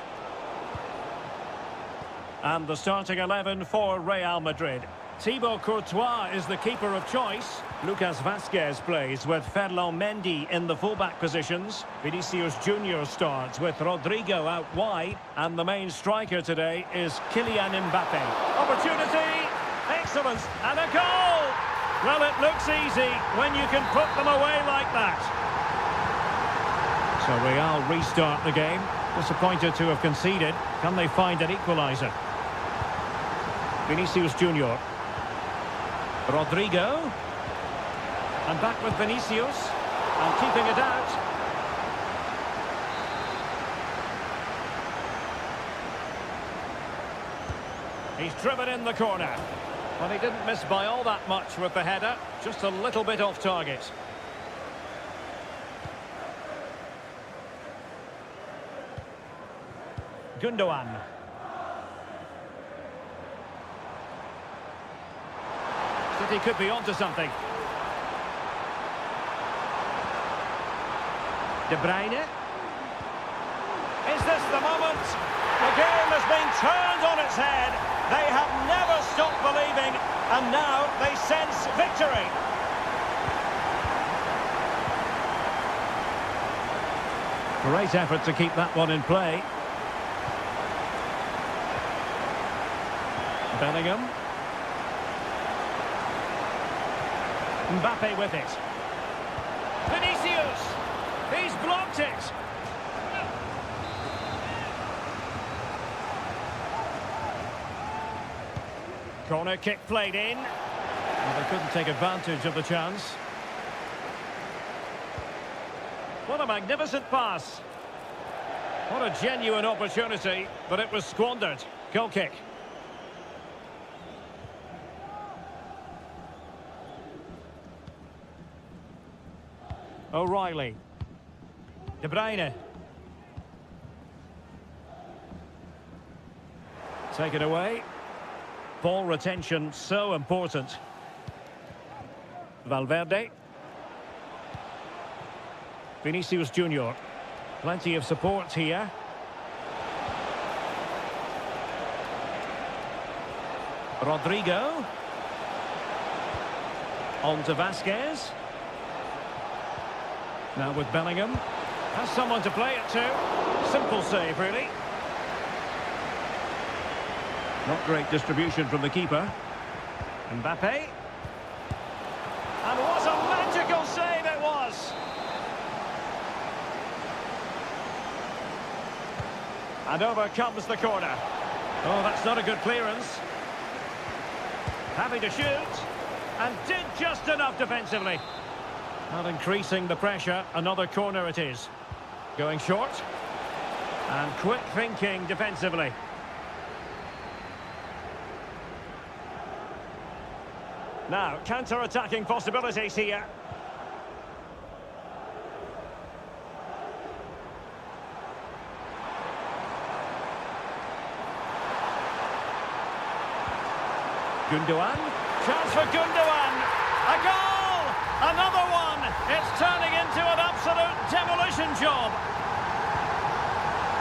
And the starting 11 for Real Madrid. Thibaut Courtois is the keeper of choice. Lucas Vazquez plays with Ferland Mendy in the fullback positions. Vinicius Junior starts with Rodrigo out wide. And the main striker today is Kylian Mbappe. Opportunity! Excellent! And a goal! Well, it looks easy when you can put them away like that. So Real restart the game. Disappointed to have conceded. Can they find an equaliser? Vinicius Junior. Rodrigo. And back with Vinicius. And keeping it out. He's driven in the corner. But he didn't miss by all that much with the header. Just a little bit off target. Gundogan. City could be onto something. De Bruyne. Is this the moment? The game has been turned on its head. They have never stopped believing, and now they sense victory. Great effort to keep that one in play. Bellingham. Mbappe with it. Vinicius! He's blocked it! Corner kick played in. Well, they couldn't take advantage of the chance. What a magnificent pass. What a genuine opportunity, but it was squandered. Goal kick. O'Reilly. De Bruyne. Take it away. Ball retention so important. Valverde. Vinicius Junior. Plenty of support here. Rodrigo. On to Vazquez. Now with Bellingham. Has someone to play it to. Simple save, really. Not great distribution from the keeper. Mbappe. And what a magical save it was! And over comes the corner. Oh, that's not a good clearance. Happy to shoot. And did just enough defensively. Not increasing the pressure. Another corner it is. Going short. And quick thinking defensively. Now, counter-attacking possibilities here. Gundogan. Chance for Gundogan. A goal! Another one! It's turning into an absolute demolition job.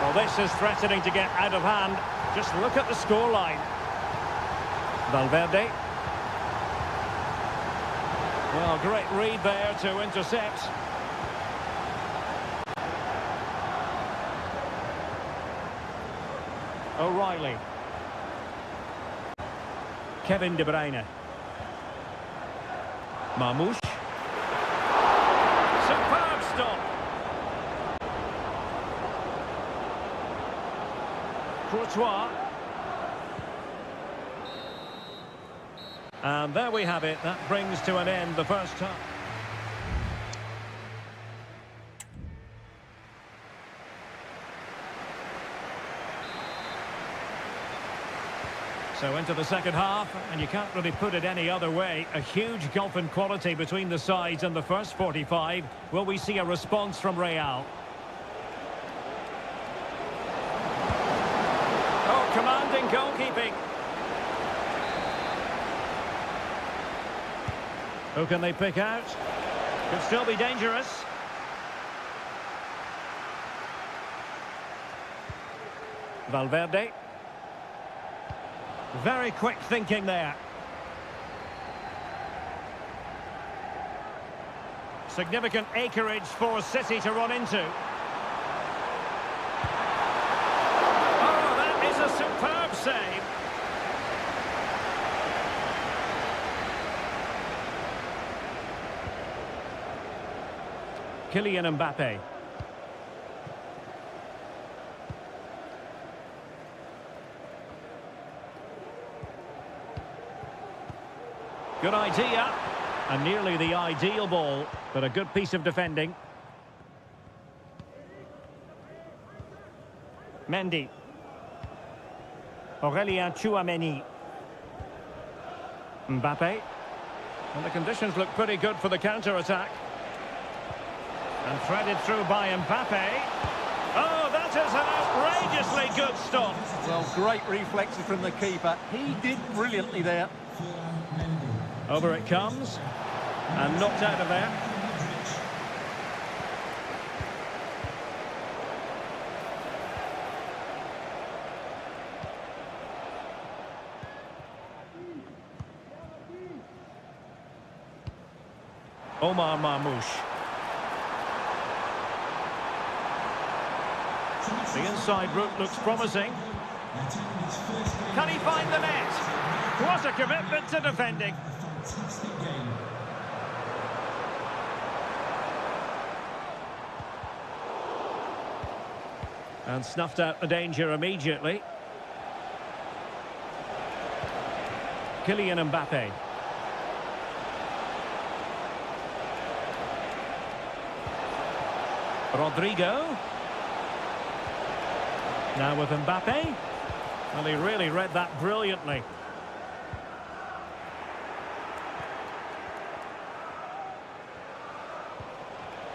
Well, this is threatening to get out of hand. Just look at the scoreline. Valverde. Well, great read there to intercept. O'Reilly. Marmoush. Superb stop. Courtois. And there we have it. That brings to an end the first half. So into the second half, and you can't really put it any other way. A huge gulf in quality between the sides in the first 45. Will we see a response from Real? Oh, commanding goalkeeping. Who can they pick out? Could still be dangerous. Valverde. Very quick thinking there. Significant acreage for City to run into. Oh, that is a superb save. Kylian Mbappe. Good idea, and nearly the ideal ball, but a good piece of defending. Mendy. Aurélien Tchouameni. Mbappe. And the conditions look pretty good for the counter-attack. And threaded through by Mbappe. Oh, that is an outrageously good stop. Well, great reflexes from the keeper. He did brilliantly there. Over it comes, and knocked out of there. Omar Marmoush. The inside route looks promising. Can he find the net? What a commitment to defending. And snuffed out the danger immediately. Kylian Mbappe. Rodrigo. Now with Mbappe. Well, he really read that brilliantly.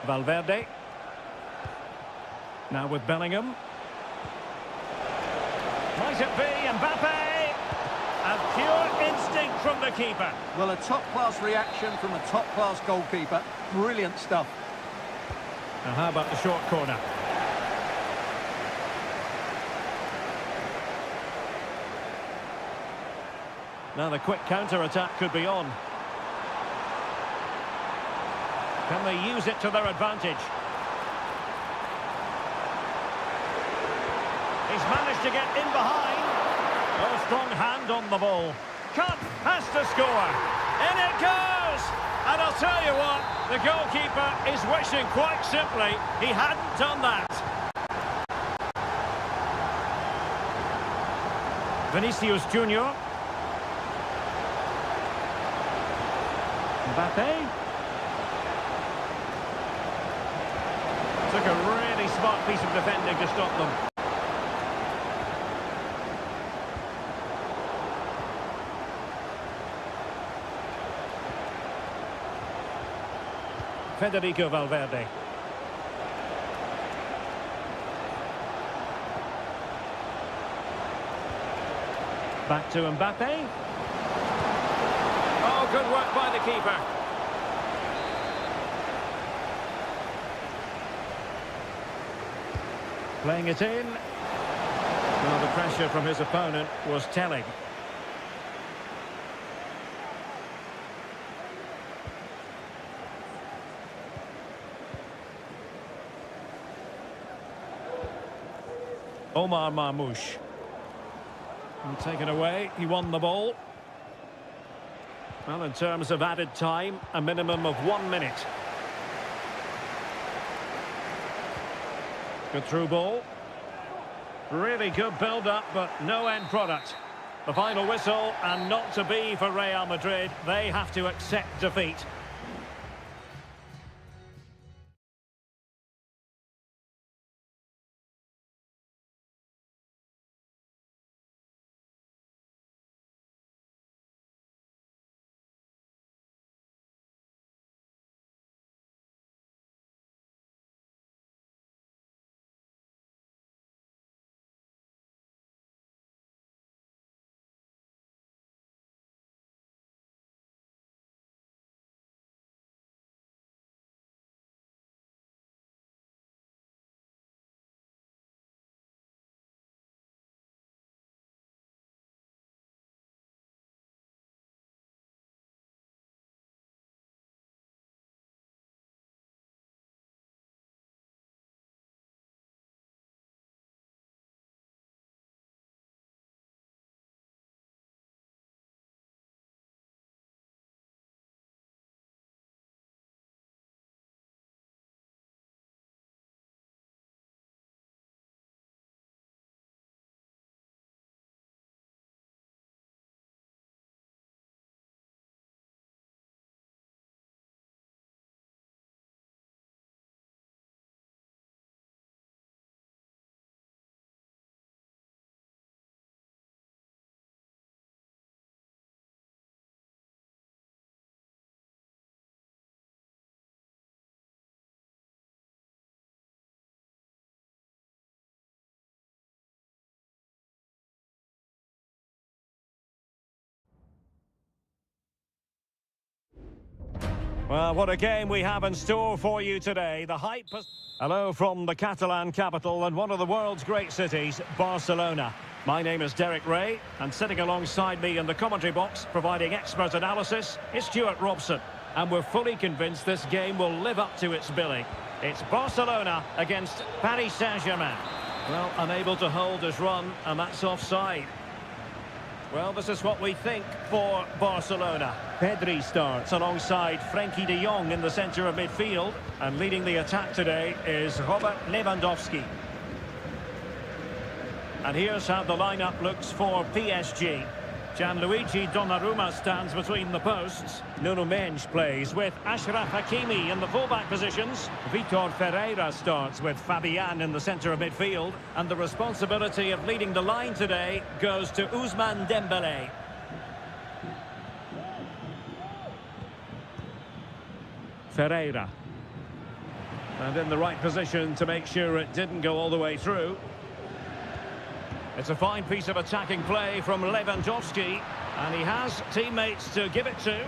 Valverde. Now with Bellingham. Might it be Mbappe? A pure instinct from the keeper. Well, a top-class reaction from a top-class goalkeeper. Brilliant stuff. And how about the short corner? Now the quick counter-attack could be on. Can they use it to their advantage? He's managed to get in behind. Oh, strong hand on the ball. Cut, has to score. In it goes! And I'll tell you what, the goalkeeper is wishing quite simply he hadn't done that. Vinicius Junior. Mbappe. Took a really smart piece of defending to stop them. Federico Valverde. Back to Mbappe. Oh, good work by the keeper. Playing it in. Well, the pressure from his opponent was telling. Omar Marmoush. And taken away, he won the ball. Well, in terms of added time, a minimum of 1 minute. Good through ball. Really good build-up, but no end product. The final whistle, and not to be for Real Madrid. They have to accept defeat. Well, what a game we have in store for you today. The hype... Hello from the Catalan capital and one of the world's great cities, Barcelona. My name is Derek Ray, and sitting alongside me in the commentary box, providing expert analysis, is Stuart Robson. And we're fully convinced this game will live up to its billing. It's Barcelona against Paris Saint-Germain. Well, unable to hold his run, and that's offside. Well, this is what we think for Barcelona. Pedri starts alongside Frenkie de Jong in the centre of midfield. And leading the attack today is Robert Lewandowski. And here's how the lineup looks for PSG. Gianluigi Donnarumma stands between the posts. Nuno Mendes plays with Achraf Hakimi in the fullback positions. Vitor Ferreira starts with Fabian in the centre of midfield. And the responsibility of leading the line today goes to Ousmane Dembélé. Ferreira. And in the right position to make sure it didn't go all the way through. It's a fine piece of attacking play from Lewandowski, and he has teammates to give it to.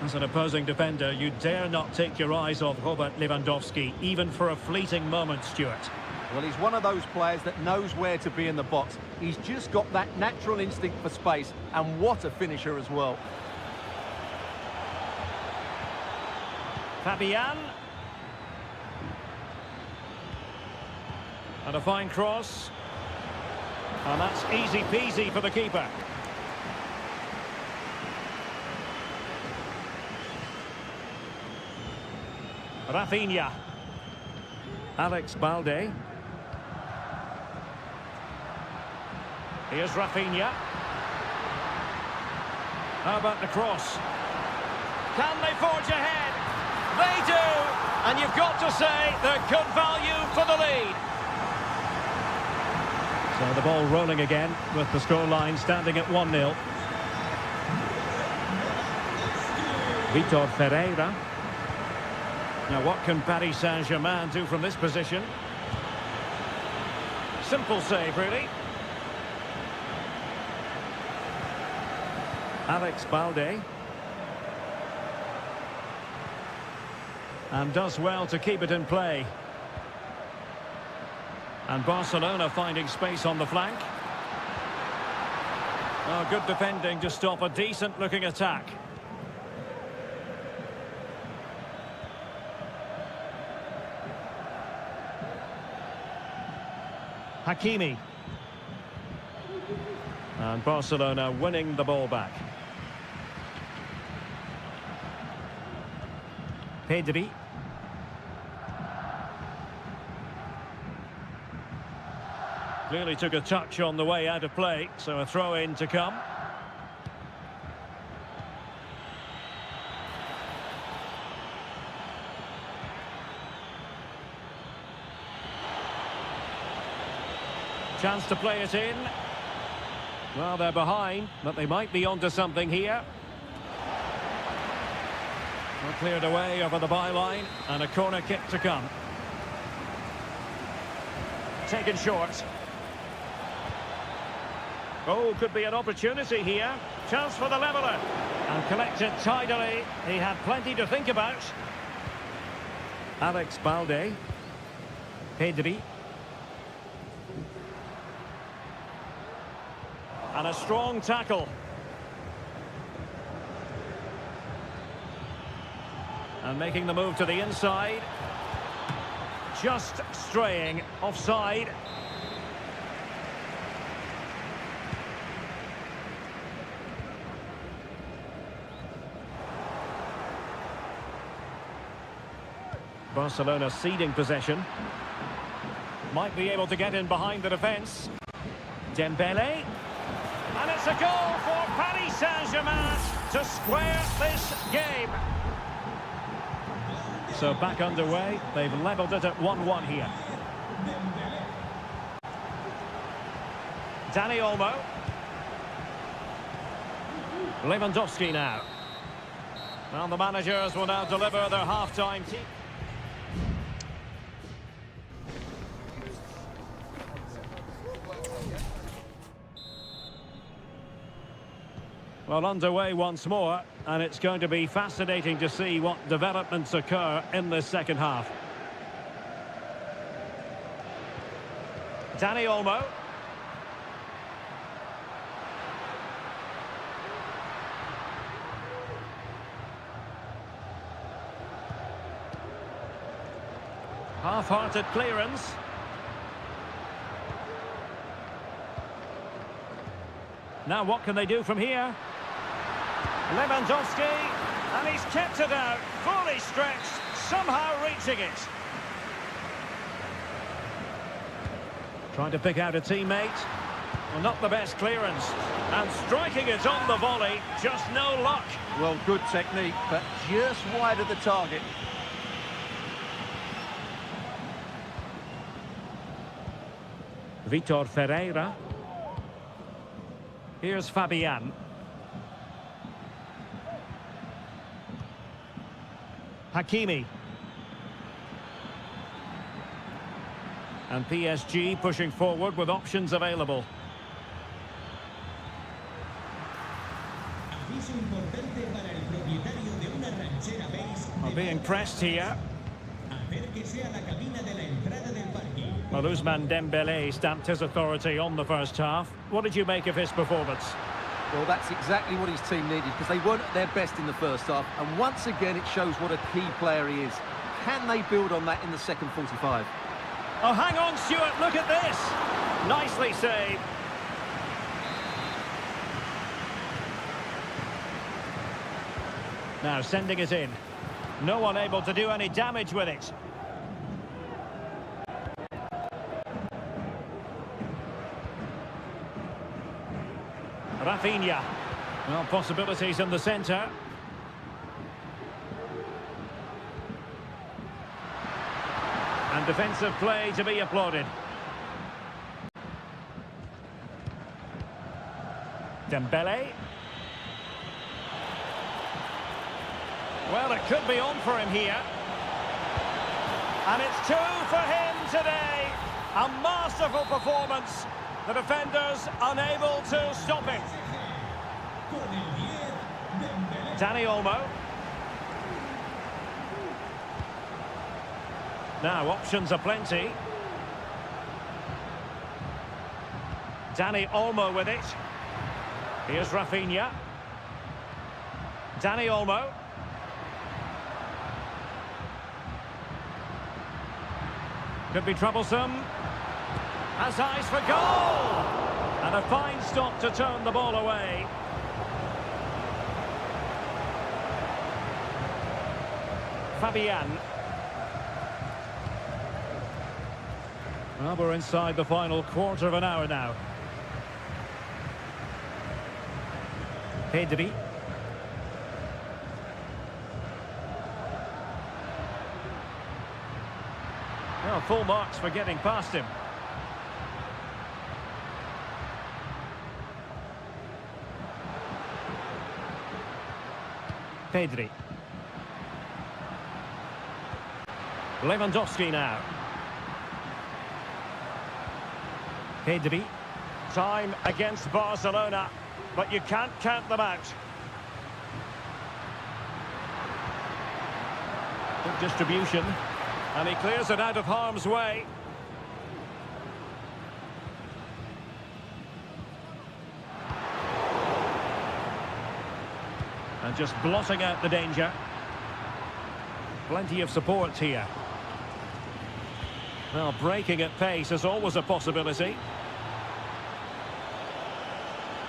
As an opposing defender, you dare not take your eyes off Robert Lewandowski, even for a fleeting moment, Stuart. Well, he's one of those players that knows where to be in the box. He's just got that natural instinct for space, and what a finisher as well. Fabian. And a fine cross. And that's easy peasy for the keeper. Rafinha. Alex Balde. Here's Rafinha. How about the cross? Can they forge ahead? They do! And you've got to say they're good value for the lead. So the ball rolling again with the scoreline standing at 1-0. Vitor Ferreira. Now what can Paris Saint-Germain do from this position? Simple save, really. Alex Balde. And does well to keep it in play. And Barcelona finding space on the flank. Oh, good defending to stop a decent-looking attack. Hakimi. And Barcelona winning the ball back. Pedri. Clearly took a touch on the way out of play, so a throw-in to come. Chance to play it in. Well, they're behind, but they might be onto something here. Well, cleared away over the byline, and a corner kick to come. Taken short. Oh, could be an opportunity here. Chance for the leveller. And collected tidily. He had plenty to think about. Alex Balde. Pedri. And a strong tackle. And making the move to the inside. Just straying offside. Barcelona ceding possession. Might be able to get in behind the defence. Dembele. And it's a goal for Paris Saint-Germain to square this game. So back underway. They've levelled it at 1-1 here. Dani Olmo. Lewandowski now. Well, the managers will now deliver their half-time team. Well, underway once more, and it's going to be fascinating to see what developments occur in this second half. Dani Olmo. Half-hearted clearance. Now what can they do from here? Lewandowski, and he's kept it out, fully stretched, somehow reaching it. Trying to pick out a teammate. Well, not the best clearance. And striking it on the volley, just no luck. Well, good technique, but just wide of the target. Vitor Ferreira. Here's Fabian. Hakimi. And PSG pushing forward with options available. Are being pressed here. Well, Ousmane Dembele stamped his authority on the first half. What did you make of his performance? Well, that's exactly what his team needed, because they weren't at their best in the first half. And once again, it shows what a key player he is. Can they build on that in the second 45? Oh, hang on, Stuart, look at this. Nicely saved. Now sending it in. No one able to do any damage with it. Rafinha. Well, possibilities in the centre. And defensive play to be applauded. Dembele. Well, it could be on for him here. And it's 2 for him today. A masterful performance. The defenders unable to stop him. Dani Olmo. Now, options are plenty. Dani Olmo with it. Here's Rafinha. Dani Olmo. Could be troublesome. Has eyes for goal! And a fine stop to turn the ball away. Fabian. Well, we're inside the final quarter of an hour now. Pedri. Well, full marks for getting past him. Pedri. Lewandowski now. Pedri. Time against Barcelona, but you can't count them out. Good distribution, and he clears it out of harm's way. And just blotting out the danger. Plenty of support here. Well, breaking at pace is always a possibility.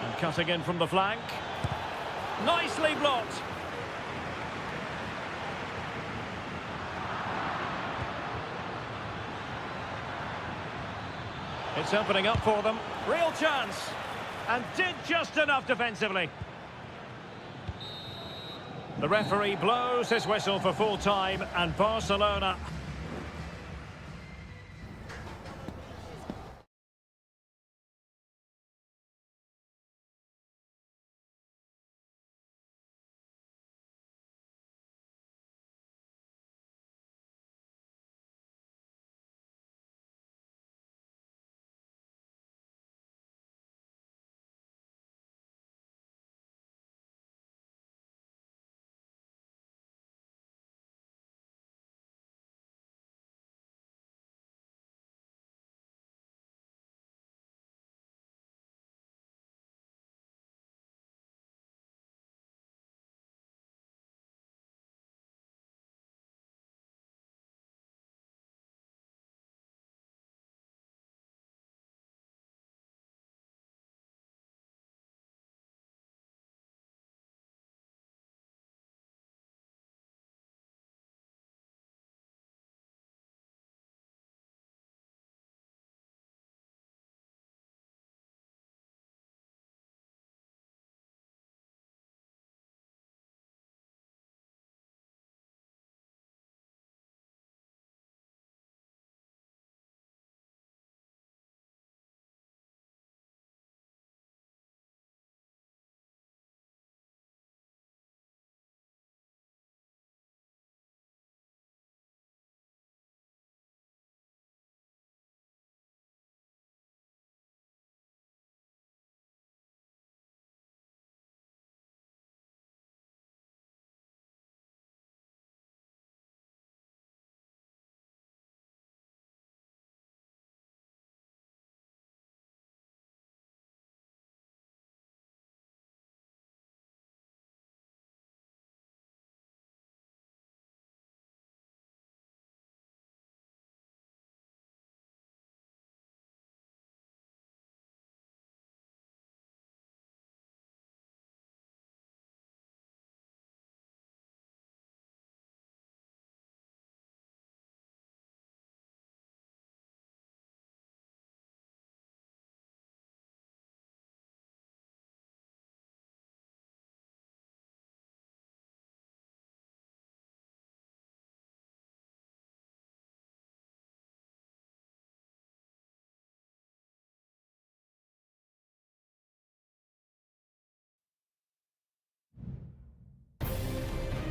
And cutting in from the flank. Nicely blocked. It's opening up for them. Real chance. And did just enough defensively. The referee blows his whistle for full time, and Barcelona...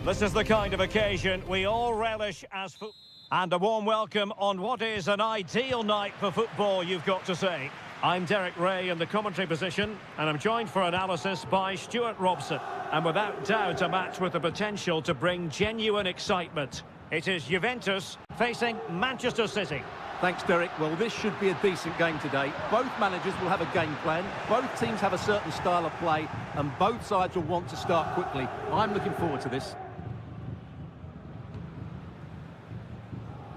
This is the kind of occasion we all relish as football. And a warm welcome on what is an ideal night for football, you've got to say. I'm Derek Ray in the commentary position, and I'm joined for analysis by Stuart Robson. And without doubt, a match with the potential to bring genuine excitement. It is Juventus facing Manchester City. Thanks, Derek. Well, this should be a decent game today. Both managers will have a game plan. Both teams have a certain style of play, and both sides will want to start quickly. I'm looking forward to this.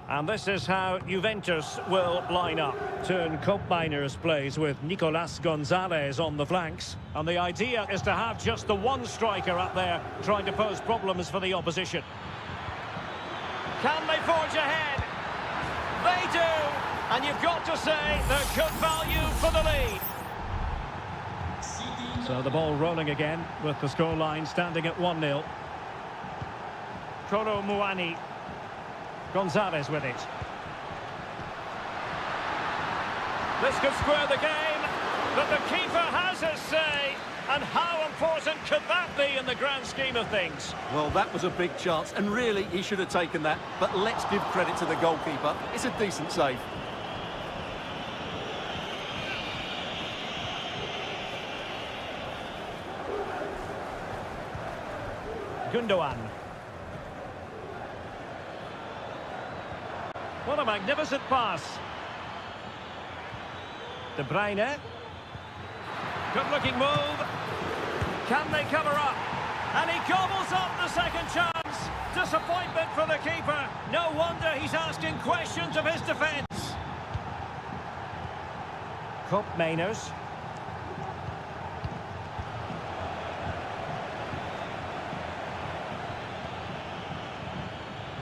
And this is how Juventus will line up. Turn Koopmeiners plays with Nicolas Gonzalez on the flanks. And the idea is to have just the one striker up there trying to pose problems for the opposition. Can they forge ahead? They do! And you've got to say they're good value for the lead. So the ball rolling again with the scoreline standing at 1-0. Kolo Muani. Gonzalez with it. This could square the game, but the keeper has his say. And how important could that be in the grand scheme of things? Well, that was a big chance, and really, he should have taken that. But let's give credit to the goalkeeper. It's a decent save. Gundogan. What a magnificent pass. De Bruyne. Good-looking move. Can they cover up? And he gobbles up the second chance. Disappointment for the keeper. No wonder he's asking questions of his defence. Cup Mainers.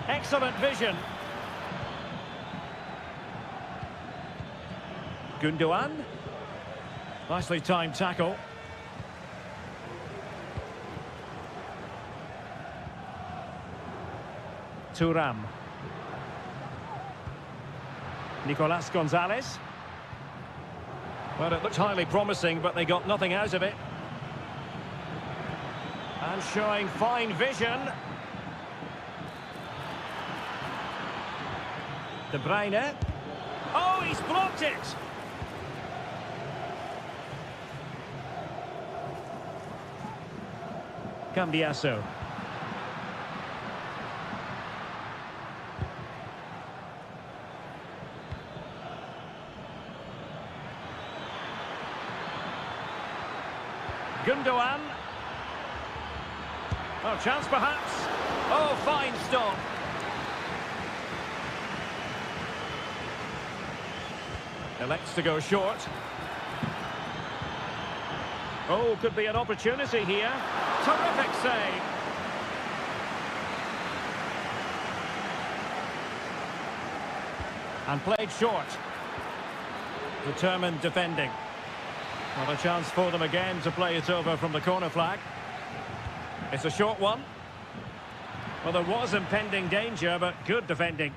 Excellent vision. Gundogan. Nicely timed tackle. Thuram. Nicolas Gonzalez. Well, it looked highly promising, but they got nothing out of it. And showing fine vision. De Bruyne. Oh, he's blocked it! Cambiasso. Gundogan. Oh, chance perhaps. Oh, fine stop. Elects to go short. Oh, could be an opportunity here. Terrific save. And played short. Determined defending. Not a chance for them again to play it over from the corner flag. It's a short one. Well, there was impending danger, but good defending.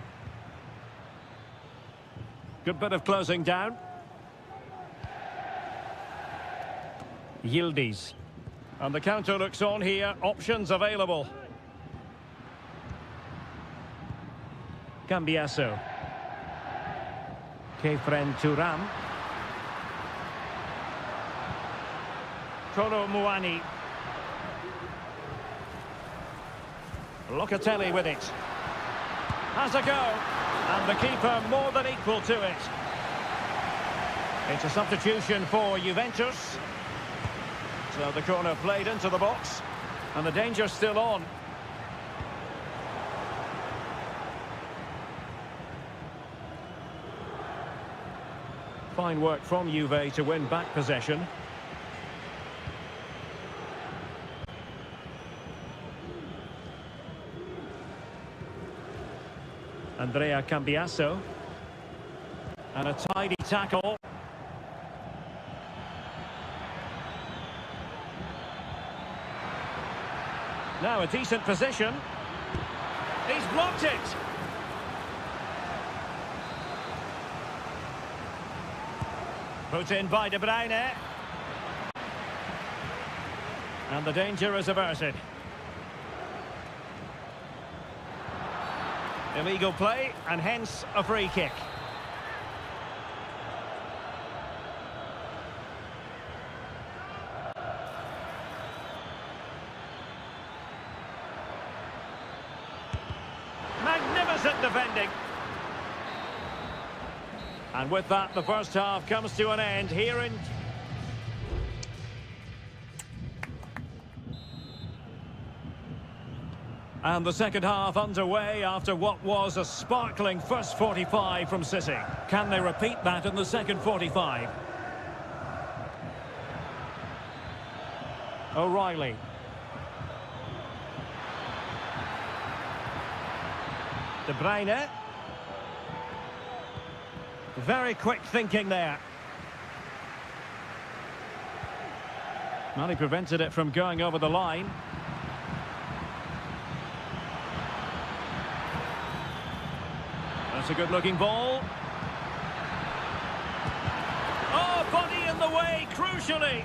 Good bit of closing down. Yildiz. And the counter looks on here. Options available. Cambiasso. Kefren Thuram. Kolo Muani. Locatelli with it. Has a go. And the keeper more than equal to it. It's a substitution for Juventus. So the corner played into the box. And the danger's still on. Fine work from Juve to win back possession. Andrea Cambiasso. And a tidy tackle. Now a decent position. He's blocked it. Put in by De Bruyne. And the danger is averted. Illegal play, and hence a free kick. Magnificent defending. And with that, the first half comes to an end here in... And the second half underway after what was a sparkling first 45 from City. Can they repeat that in the second 45? O'Reilly. De Bruyne. Very quick thinking there. Well, he prevented it from going over the line. That's a good-looking ball. Oh, body in the way, crucially.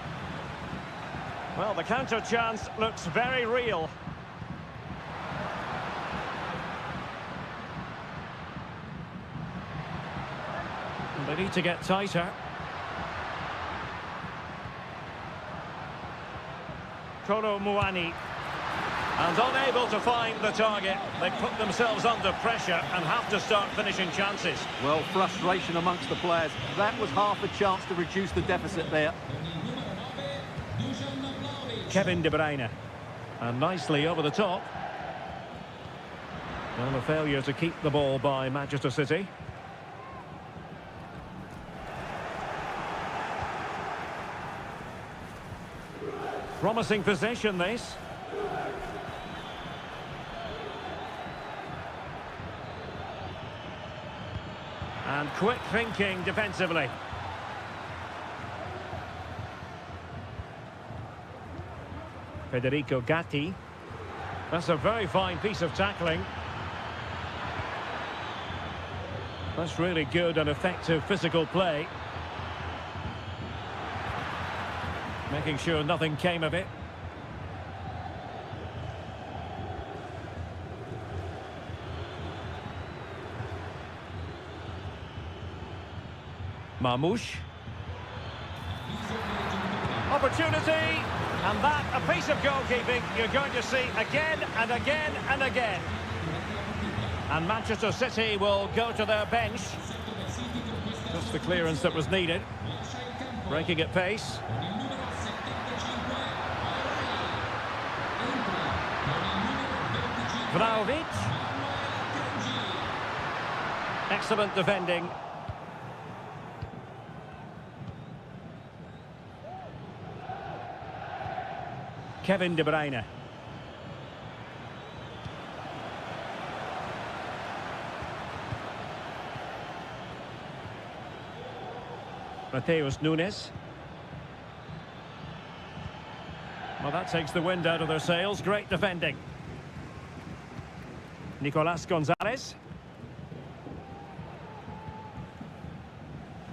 Well, the counter chance looks very real. They need to get tighter. Kolo Muani. And unable to find the target. They put themselves under pressure and have to start finishing chances. Well, frustration amongst the players. That was half a chance to reduce the deficit there. Kevin De Bruyne. And nicely over the top. Well, a failure to keep the ball by Manchester City. Promising possession, this. And quick thinking defensively. Federico Gatti. That's a very fine piece of tackling. That's really good and effective physical play. Making sure nothing came of it. Marmoush. Opportunity. And that, a piece of goalkeeping you're going to see again and again and again. And Manchester City will go to their bench. Just the clearance that was needed. Breaking at pace. Vlahovic. Excellent defending. Kevin De Bruyne. Mateus Nunes. Well, that takes the wind out of their sails. Great defending. Nicolas Gonzalez.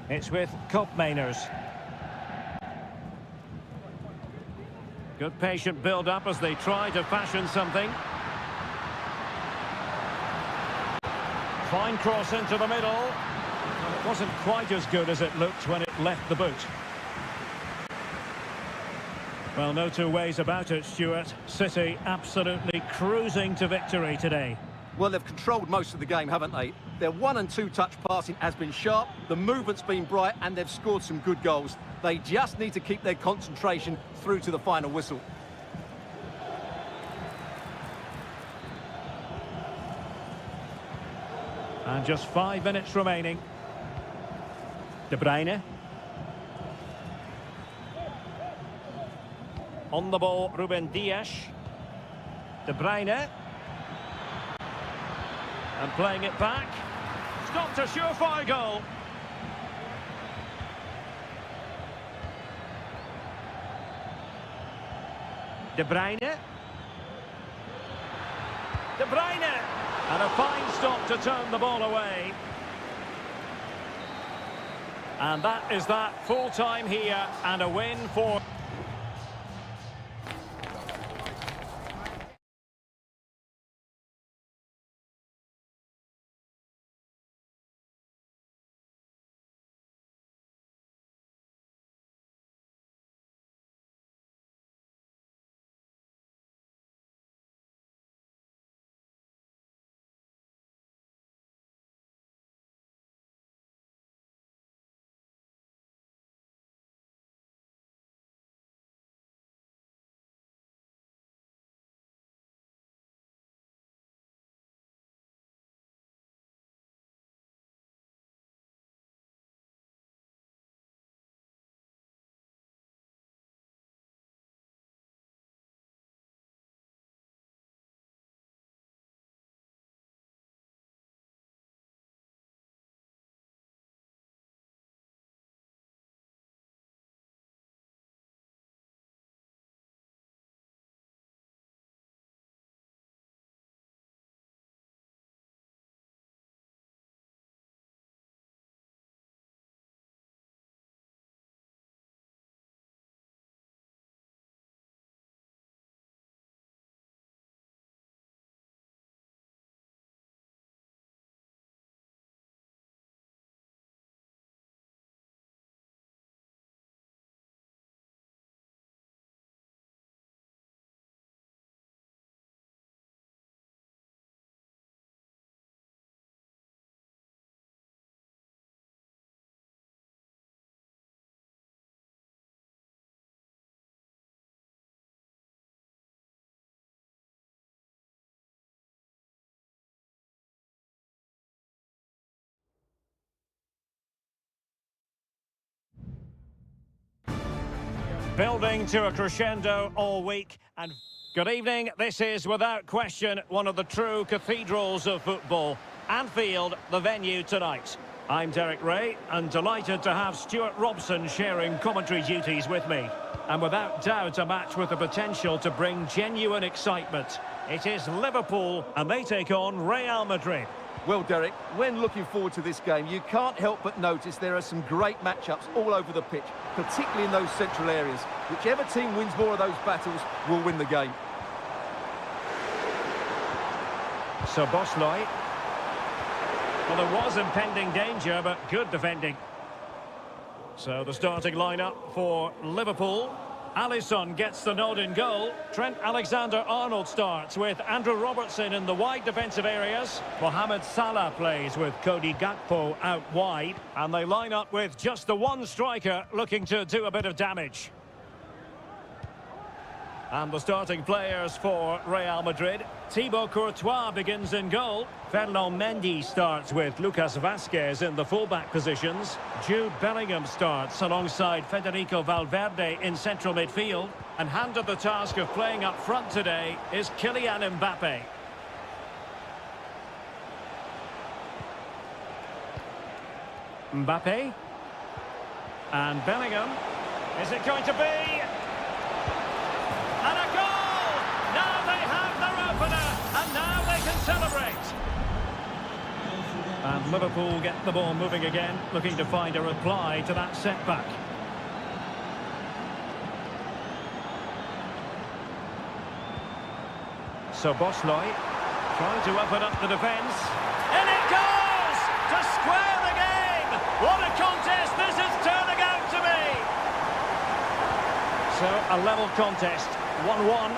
It's with Koopmeiners. Good patient build-up as they try to fashion something. Fine cross into the middle. Well, it wasn't quite as good as it looked when it left the boot. Well, no two ways about it, Stuart. City absolutely cruising to victory today. Well, they've controlled most of the game, haven't they? Their 1- and 2-touch passing has been sharp, the movement's been bright, and they've scored some good goals. They just need to keep their concentration through to the final whistle. And just 5 minutes remaining. De Bruyne. On the ball, Ruben Dias. De Bruyne. And playing it back. Stopped a surefire goal. De Bruyne. De Bruyne. And a fine stop to turn the ball away. And that is that, full time here and a win for... Building to a crescendo all week. And good evening. This is, without question, one of the true cathedrals of football. Anfield, the venue tonight. I'm Derek Ray, and delighted to have Stuart Robson sharing commentary duties with me. And without doubt, a match with the potential to bring genuine excitement. It is Liverpool, and they take on Real Madrid. Well, Derek, when looking forward to this game, you can't help but notice there are some great matchups all over the pitch, particularly in those central areas. Whichever team wins more of those battles will win the game. So Bosley. Well, there was impending danger, but good defending. So the starting lineup for Liverpool. Alisson gets the nod in goal. Trent Alexander-Arnold starts with Andrew Robertson in the wide defensive areas. Mohamed Salah plays with Cody Gakpo out wide. And they line up with just the one striker looking to do a bit of damage. And the starting players for Real Madrid. Thibaut Courtois begins in goal. Ferland Mendy starts with Lucas Vazquez in the fullback positions. Jude Bellingham starts alongside Federico Valverde in central midfield. And handed the task of playing up front today is Kylian Mbappe. Mbappe. And Bellingham. Is it going to be? And a goal! Now they have their opener, and now they can celebrate. And Liverpool get the ball moving again, looking to find a reply to that setback. So Bosley trying to open up the defence. And it goes! To square the game! What a contest this is turning out to be! So a level contest. 1-1.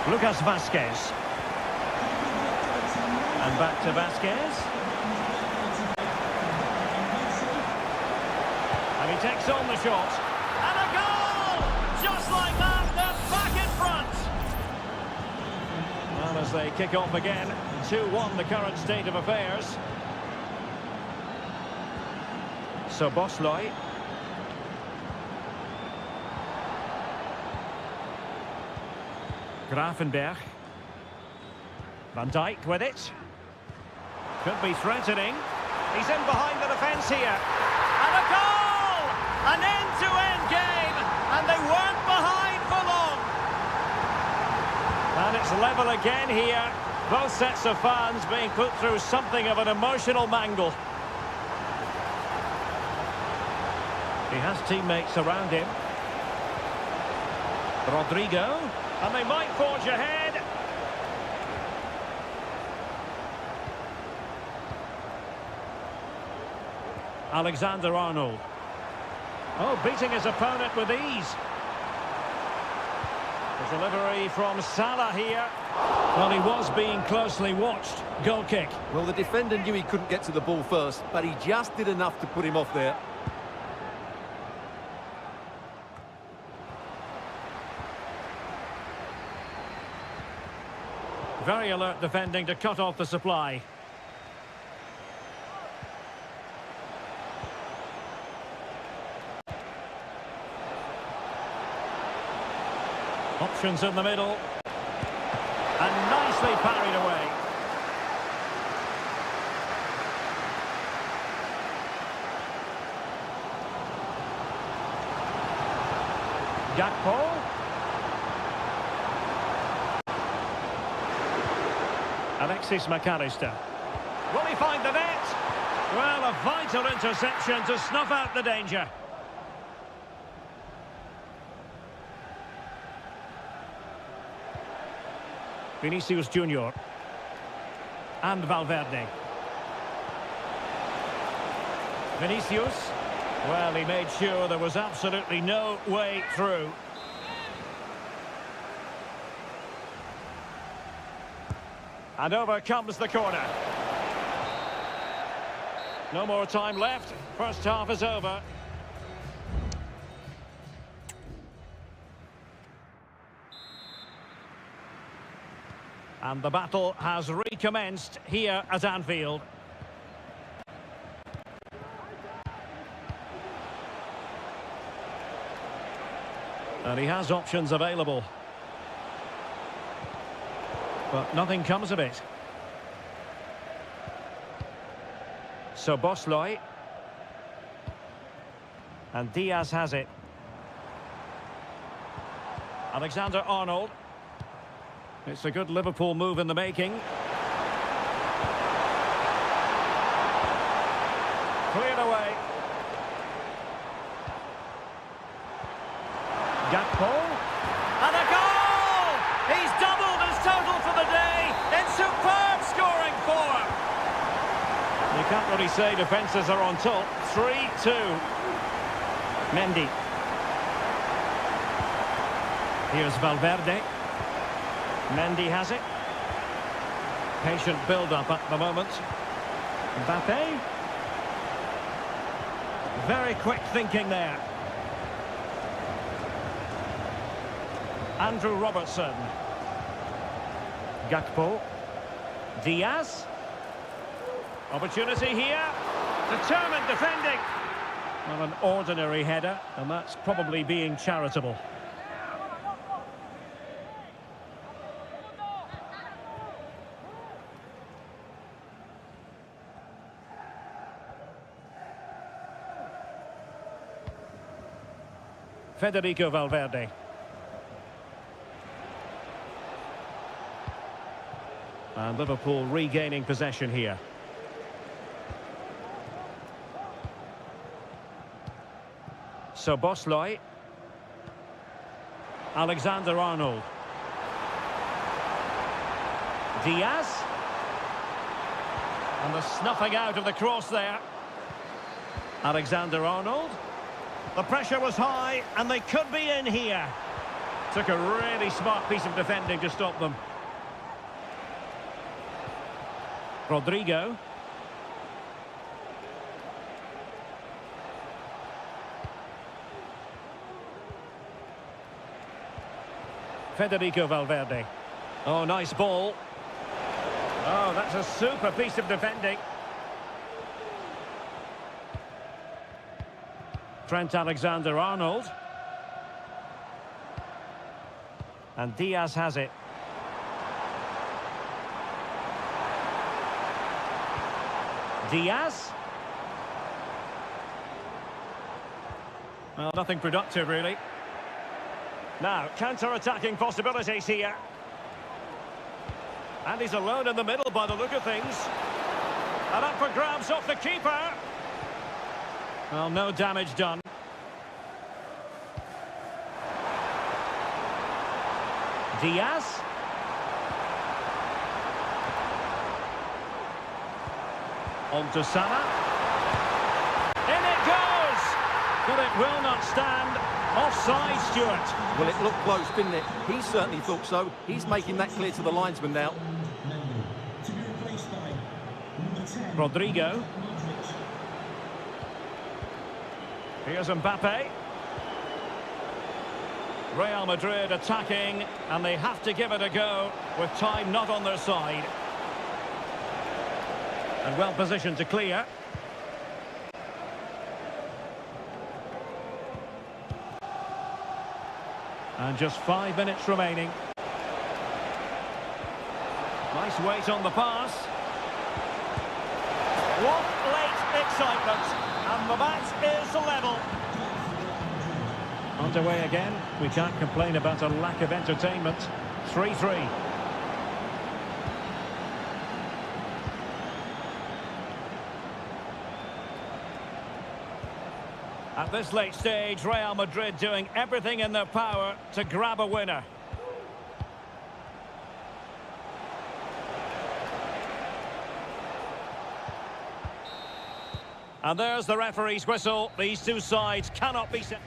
Lucas Vazquez. And back to Vazquez. And he takes on the shot. And a goal! Just like that, they're back in front. Well, as they kick off again, 2-1 the current state of affairs. So Bosley. Grafenberg. Van Dijk with it. Could be threatening. He's in behind the defence here. And a goal! An end-to-end game. And they weren't behind for long. And it's level again here. Both sets of fans being put through something of an emotional mangle. He has teammates around him. Rodrigo. And they might forge ahead. Alexander-Arnold. Oh, beating his opponent with ease. The delivery from Salah here. Well, he was being closely watched. Goal kick. Well, the defender knew he couldn't get to the ball first, but he just did enough to put him off there. Very alert defending to cut off the supply. Options in the middle. And nicely parried away. Gakpo. Alexis McAllister. Will he find the net? Well, a vital interception to snuff out the danger. Vinicius Junior. And Valverde. Vinicius. Well, he made sure there was absolutely no way through. And over comes the corner. No more time left. First half is over. And the battle has recommenced here at Anfield. And he has options available. But nothing comes of it. So Bosley. And Diaz has it. Alexander-Arnold. It's a good Liverpool move in the making. Cleared away. Gakpo. And a goal! He's doubled his total for the day in superb scoring form. You can't really say defences are on top. 3-2. Mendy. Here's Valverde. Mendy has it. Patient build-up at the moment. Mbappe. Very quick thinking there. Andrew Robertson. Gakpo. Diaz. Opportunity here. Determined defending. Well, an ordinary header, and that's probably being charitable. Federico Valverde. And Liverpool regaining possession here. So Bosley. Alexander-Arnold. Diaz. And the snuffing out of the cross there. Alexander-Arnold. The pressure was high, and they could be in here. Took a really smart piece of defending to stop them. Rodrigo. Federico Valverde. Oh, nice ball. Oh, that's a super piece of defending. Trent Alexander-Arnold. And Diaz has it. Diaz. Well, nothing productive, really. Now, counter-attacking possibilities here. And he's alone in the middle by the look of things. And up for grabs off the keeper. Well, no damage done. Diaz. On to Salah. In it goes! But it will not stand. Offside, Stuart. Well, it looked close, didn't it? He certainly thought so. He's making that clear to the linesman now. Rodrigo. Here's Mbappe. Real Madrid attacking, and they have to give it a go with time not on their side. And well positioned to clear. And just 5 minutes remaining. Nice weight on the pass. What late excitement. And the match is level. Underway again. We can't complain about a lack of entertainment. 3-3. At this late stage, Real Madrid doing everything in their power to grab a winner. And there's the referee's whistle. These two sides cannot be set.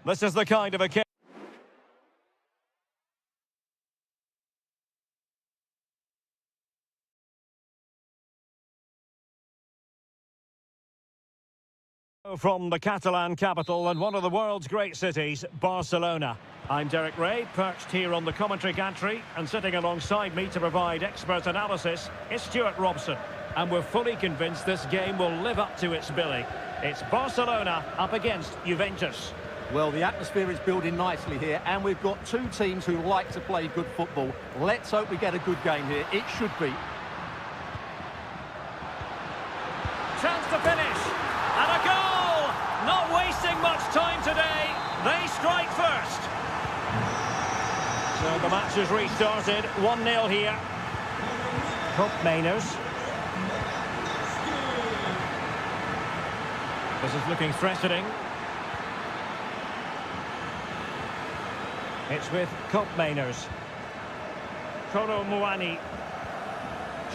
This is the kind of occasion from the Catalan capital and one of the world's great cities, Barcelona. I'm Derek Ray, perched here on the commentary gantry, and sitting alongside me to provide expert analysis is Stuart Robson. And we're fully convinced this game will live up to its billing. It's Barcelona up against Juventus. Well, the atmosphere is building nicely here, and we've got two teams who like to play good football. Let's hope we get a good game here. It should be. Chance to finish. And a goal! Not wasting much time today. They strike first. So the match has restarted. 1-0 here. Mainers. This is looking threatening. It's with Mainers. Koro Muani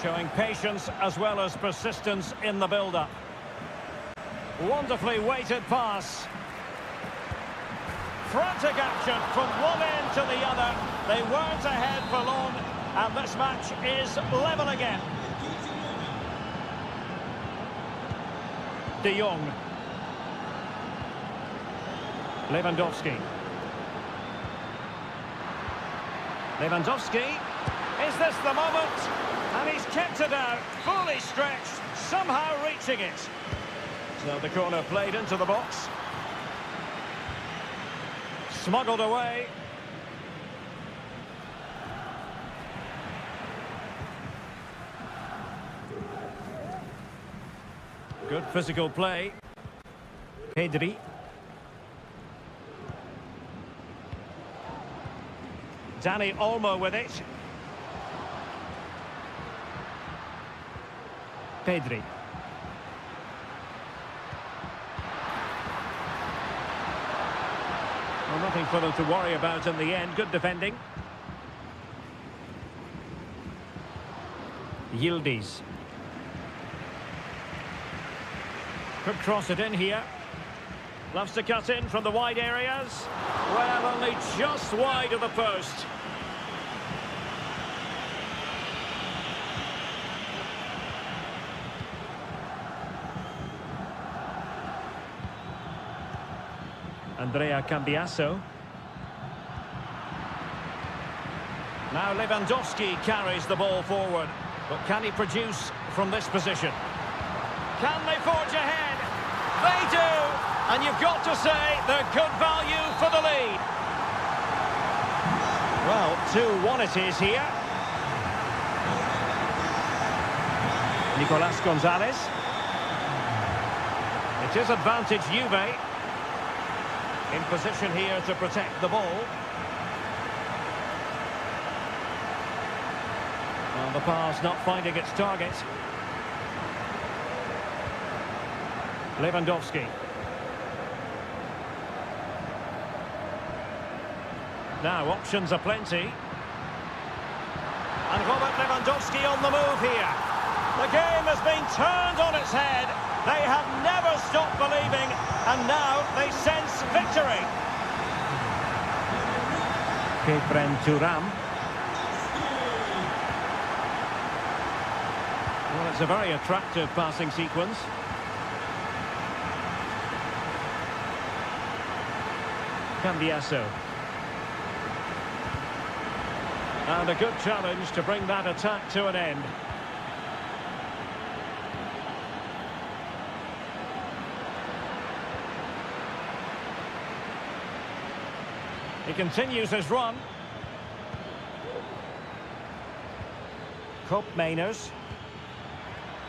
showing patience as well as persistence in the build-up. Wonderfully weighted pass. Frantic action from one end to the other. They weren't ahead for long, and this match is level again. De Jong. Lewandowski. Lewandowski. Is this the moment? And he's kept it out, fully stretched, somehow reaching it. So the corner played into the box. Smuggled away. Good physical play. Pedri. Dani Olmo with it. Pedri. Well, nothing for them to worry about in the end. Good defending. Yildiz. Could cross it in here. Loves to cut in from the wide areas. Well, only just wide of the post. Andrea Cambiasso. Now Lewandowski carries the ball forward. But can he produce from this position? Can they forge ahead? They do! And you've got to say they're good value for the lead. Well, 2-1 it is here. Nicolas Gonzalez. It is advantage Juve. In position here to protect the ball. Well, the pass not finding its target. Lewandowski. Now options are plenty. And Robert Lewandowski on the move here. The game has been turned on its head. They have never stopped believing, and now they sense victory. Kefren Turam. Well, it's a very attractive passing sequence. Cambiasso. And a good challenge to bring that attack to an end. He continues his run. Mainers.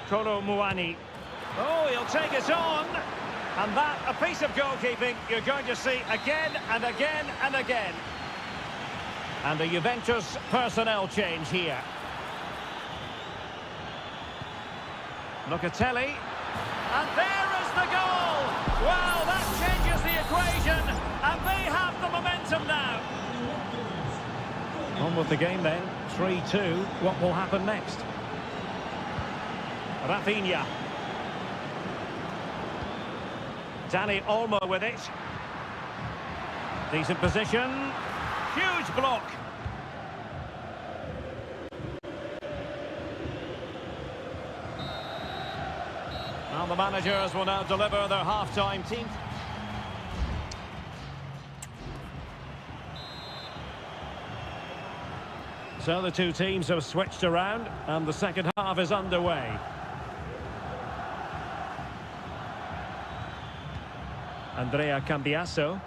Koro Muani. Oh, he'll take it on. And that, a piece of goalkeeping you're going to see again and again and again. And a Juventus personnel change here. Locatelli. And there is the goal! Well, that changes the equation, and they have the momentum now. On with the game then, 3-2. What will happen next? Rafinha. Dani Olmo with it. Decent position. Huge block. Well, the managers will now deliver their half-time team. So the two teams have switched around and the second half is underway. Andrea Cambiasso.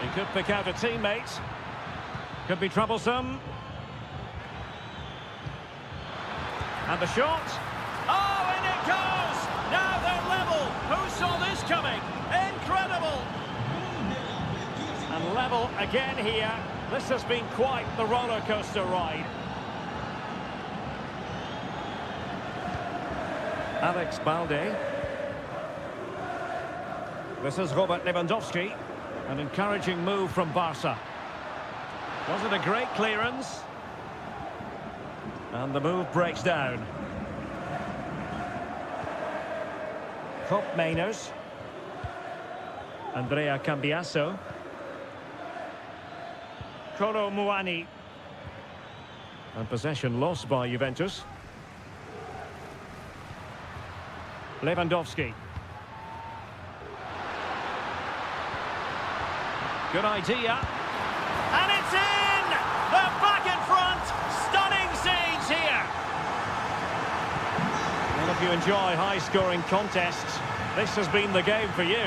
He could pick out a teammate. Could be troublesome. And the shot. Oh, in it goes! Now they're level. Who saw this coming? Incredible! And level again here. This has been quite the roller coaster ride. Alex Balde. This is Robert Lewandowski. An encouraging move from Barca. Was it a great clearance? And the move breaks down. Top Mainers. Andrea Cambiasso. Kolo Muani. And possession lost by Juventus. Lewandowski. Good idea. And it's in! They're back in front! Stunning scenes here! Well, if you enjoy high-scoring contests, this has been the game for you.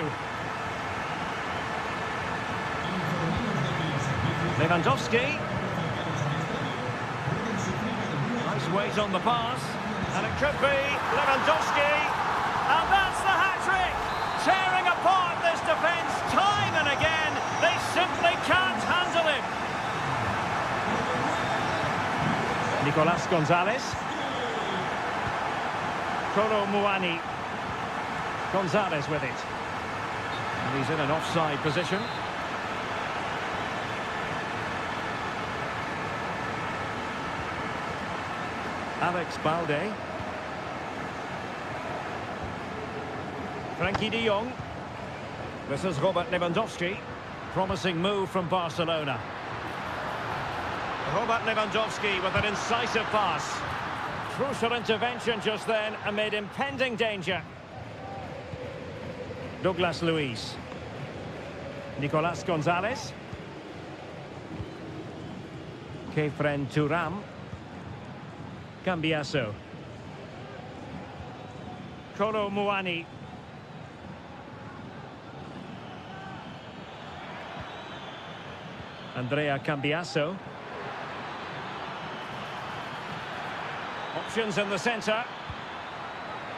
Lewandowski. Nice weight on the pass. And it could be Lewandowski. And that's the hat-trick! Tearing apart this defence time and again. They simply can't handle him. Nicolas Gonzalez. Kolo Muani. Gonzalez with it. And he's in an offside position. Alex Balde. Frankie de Jong. This is Robert Lewandowski. Promising move from Barcelona. Robert Lewandowski with an incisive pass. Crucial intervention just then amid impending danger. Douglas Luiz. Nicolas Gonzalez. Kefren Turam. Cambiasso. Kolo Muani. Andrea Cambiasso. Options in the centre.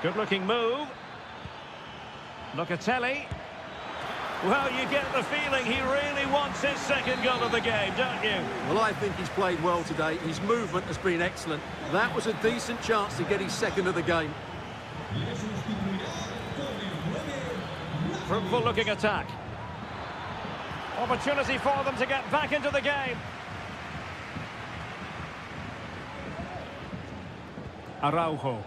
Good-looking move. Locatelli. Well, you get the feeling he really wants his second goal of the game, don't you? Well, I think he's played well today. His movement has been excellent. That was a decent chance to get his second of the game. Fruitful-looking attack. Opportunity for them to get back into the game. Araujo.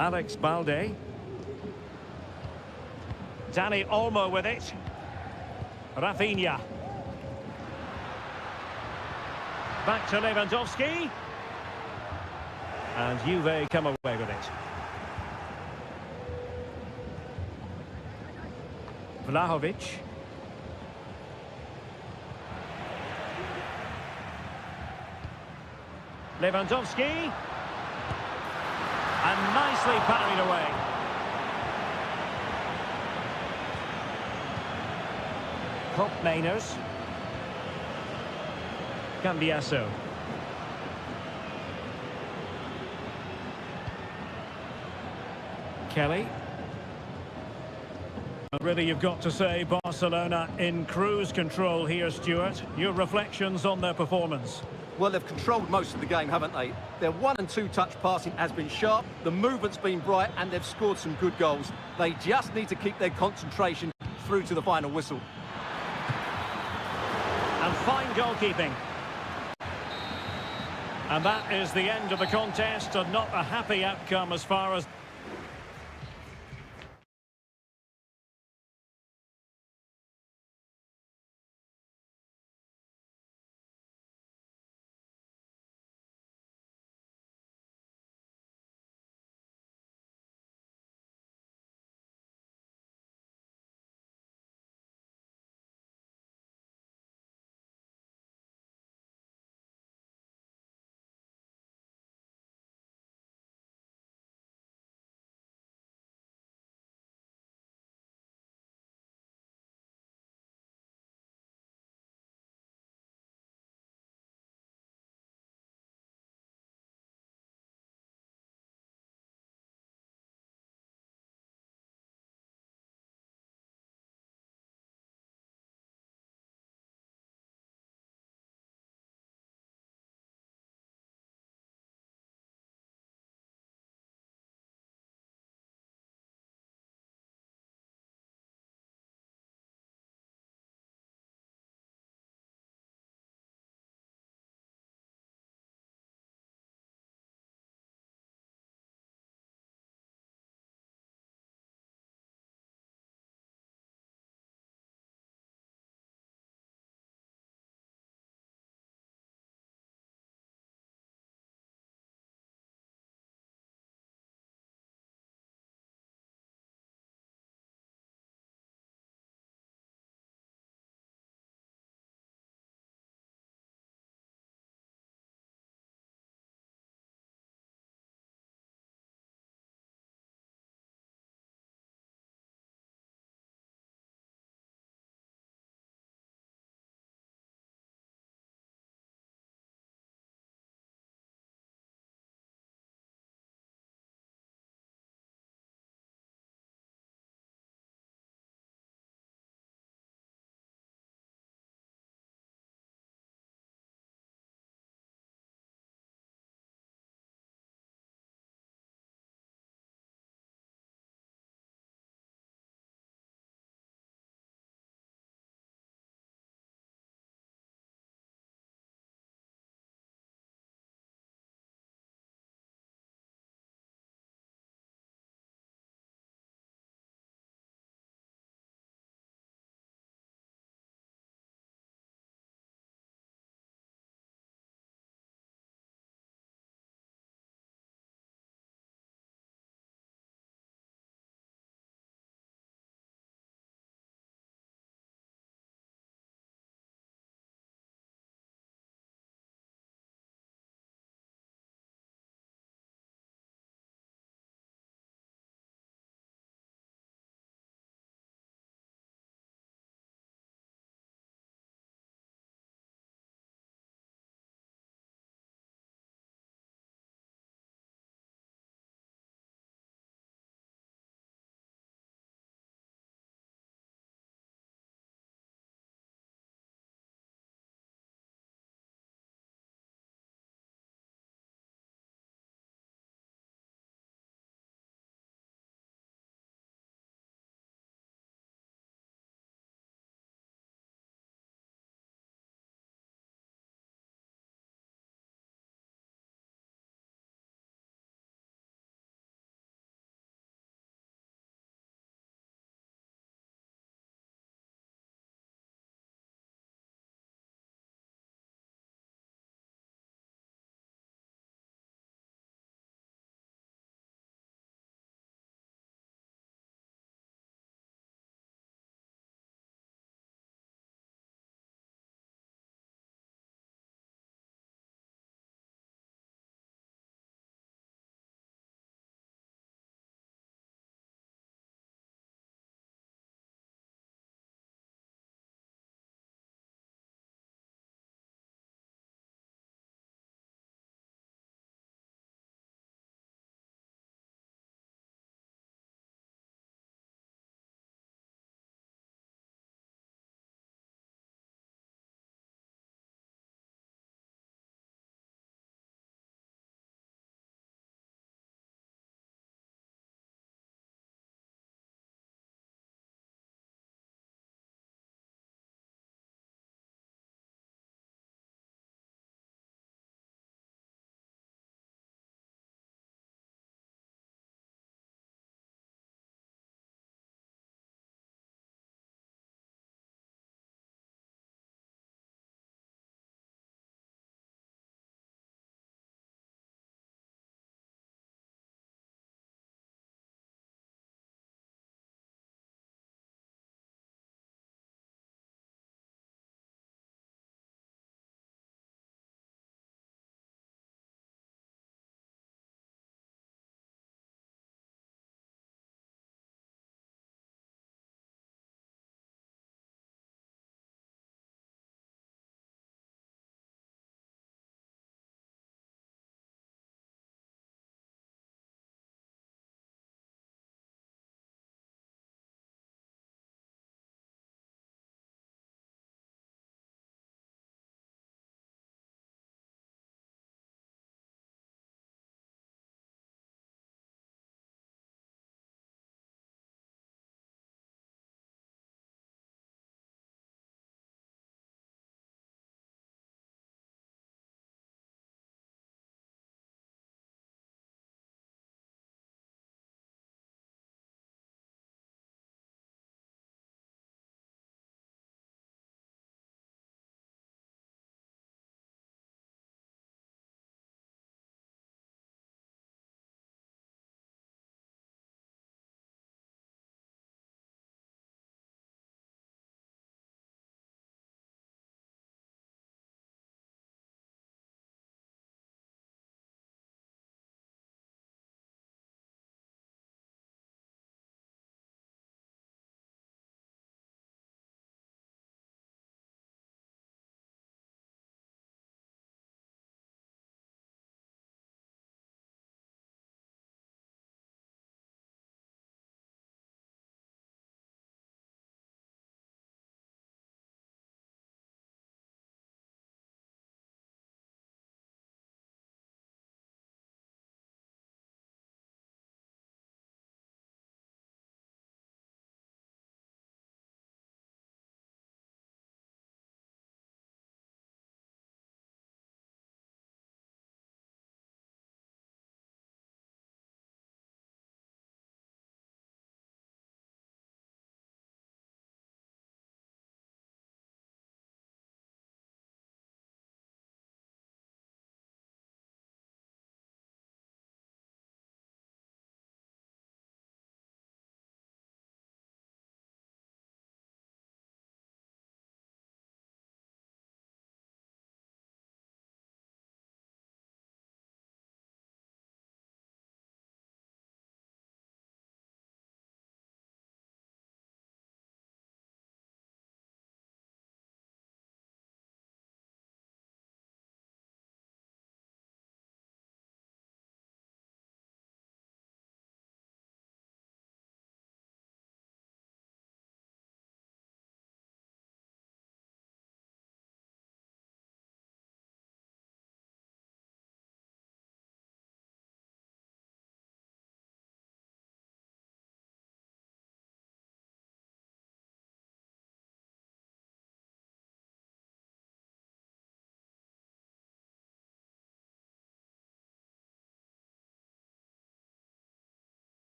Alex Balde. Dani Olmo with it. Rafinha. Back to Lewandowski. And Juve come away with it. Vlahovic. Lewandowski. And nicely parried away. Top Mainers. Cambiasso. Kelly. Really, you've got to say Barcelona in cruise control here, Stuart. Your reflections on their performance? Well, they've controlled most of the game, haven't they? Their 1- and 2-touch passing has been sharp, the movement's been bright, and they've scored some good goals. They just need to keep their concentration through to the final whistle. And fine goalkeeping. And that is the end of the contest, and not a happy outcome as far as...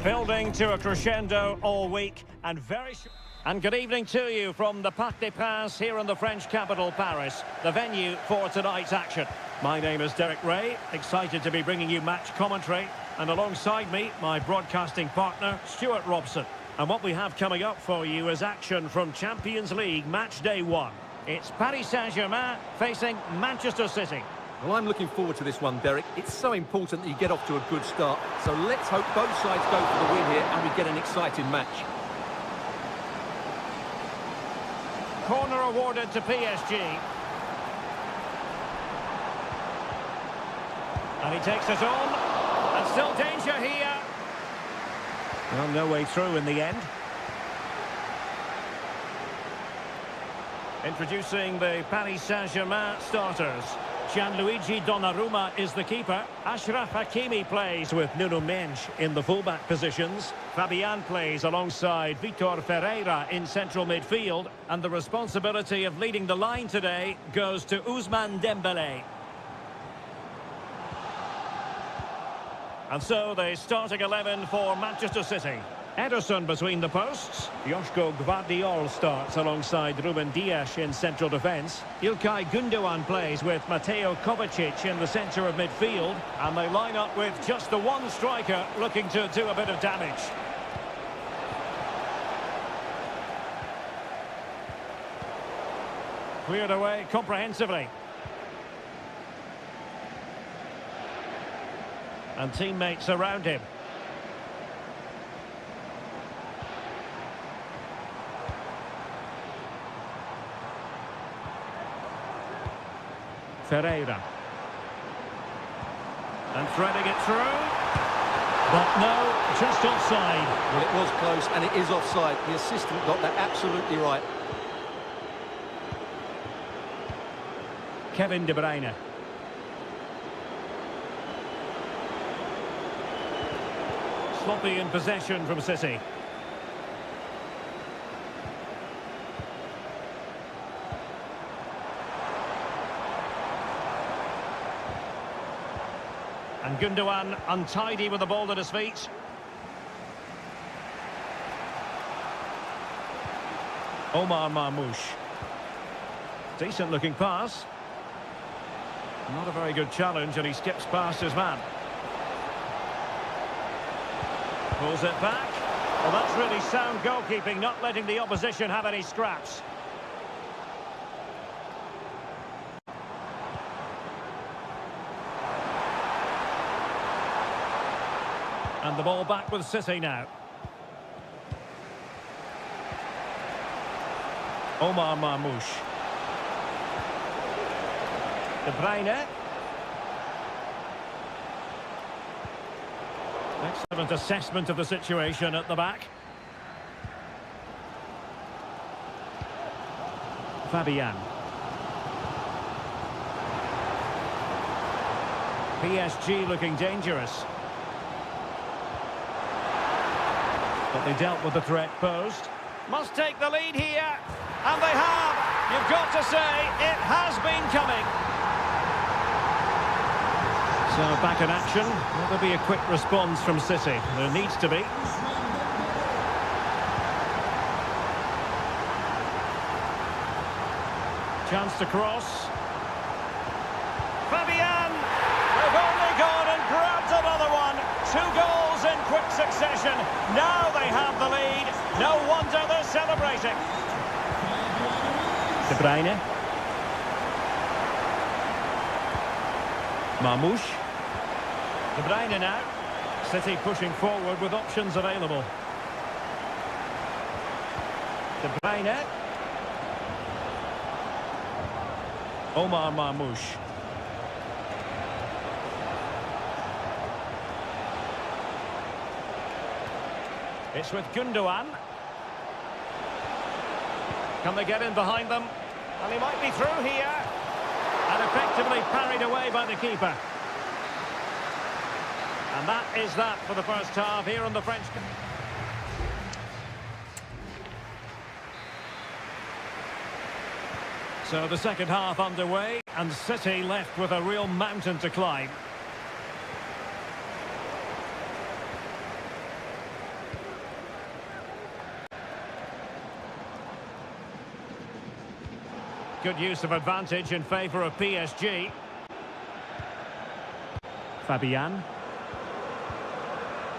Building to a crescendo all week and And good evening to you from the Parc des Princes here in the French capital, Paris, the venue for tonight's action. My name is Derek Ray, excited to be bringing you match commentary, and alongside me, my broadcasting partner, Stuart Robson. And what we have coming up for you is action from Champions League match day 1. It's Paris Saint-Germain facing Manchester City. Well, I'm looking forward to this one, Derek. It's so important that you get off to a good start. So let's hope both sides go for the win here and we get an exciting match. Corner awarded to PSG. And he takes it on. And still danger here. Well, no way through in the end. Introducing the Paris Saint-Germain starters. Gianluigi Donnarumma is the keeper. Achraf Hakimi plays with Nuno Mendes in the fullback positions. Fabian plays alongside Vitor Ferreira in central midfield. And the responsibility of leading the line today goes to Ousmane Dembélé. And so the starting 11 for Manchester City. Ederson between the posts. Joško Gvardiol starts alongside Ruben Dias in central defence. Ilkay Gundogan plays with Mateo Kovacic in the centre of midfield. And they line up with just the one striker looking to do a bit of damage. Cleared away comprehensively. And teammates around him. Ferreira. And threading it through. But no, just offside. Well, it was close and it is offside. The assistant got that absolutely right. Kevin De Bruyne. Sloppy in possession from City. And Gundogan untidy with the ball at his feet. Omar Marmoush. Decent looking pass. Not a very good challenge, and he skips past his man. Pulls it back. Well, that's really sound goalkeeping, not letting the opposition have any scraps. And the ball back with City now. Omar Marmoush. De Bruyne. Excellent assessment of the situation at the back. Fabian. PSG looking dangerous. But they dealt with the threat posed. Must take the lead here. And they have. You've got to say, it has been coming. So back in action. Will there be a quick response from City? There needs to be. Chance to cross. Fabian! They've only gone and grabbed another one. 2 goals in quick succession. Now they have the lead. No wonder they're celebrating. De Bruyne. Marmoush. De Bruyne now. City pushing forward with options available. De Bruyne. Omar Marmoush. It's with Gundogan. Can they get in behind them? And he might be through here. And effectively parried away by the keeper. And that is that for the first half here on the French. So the second half underway, and City left with a real mountain to climb. Good use of advantage in favour of PSG. Fabian.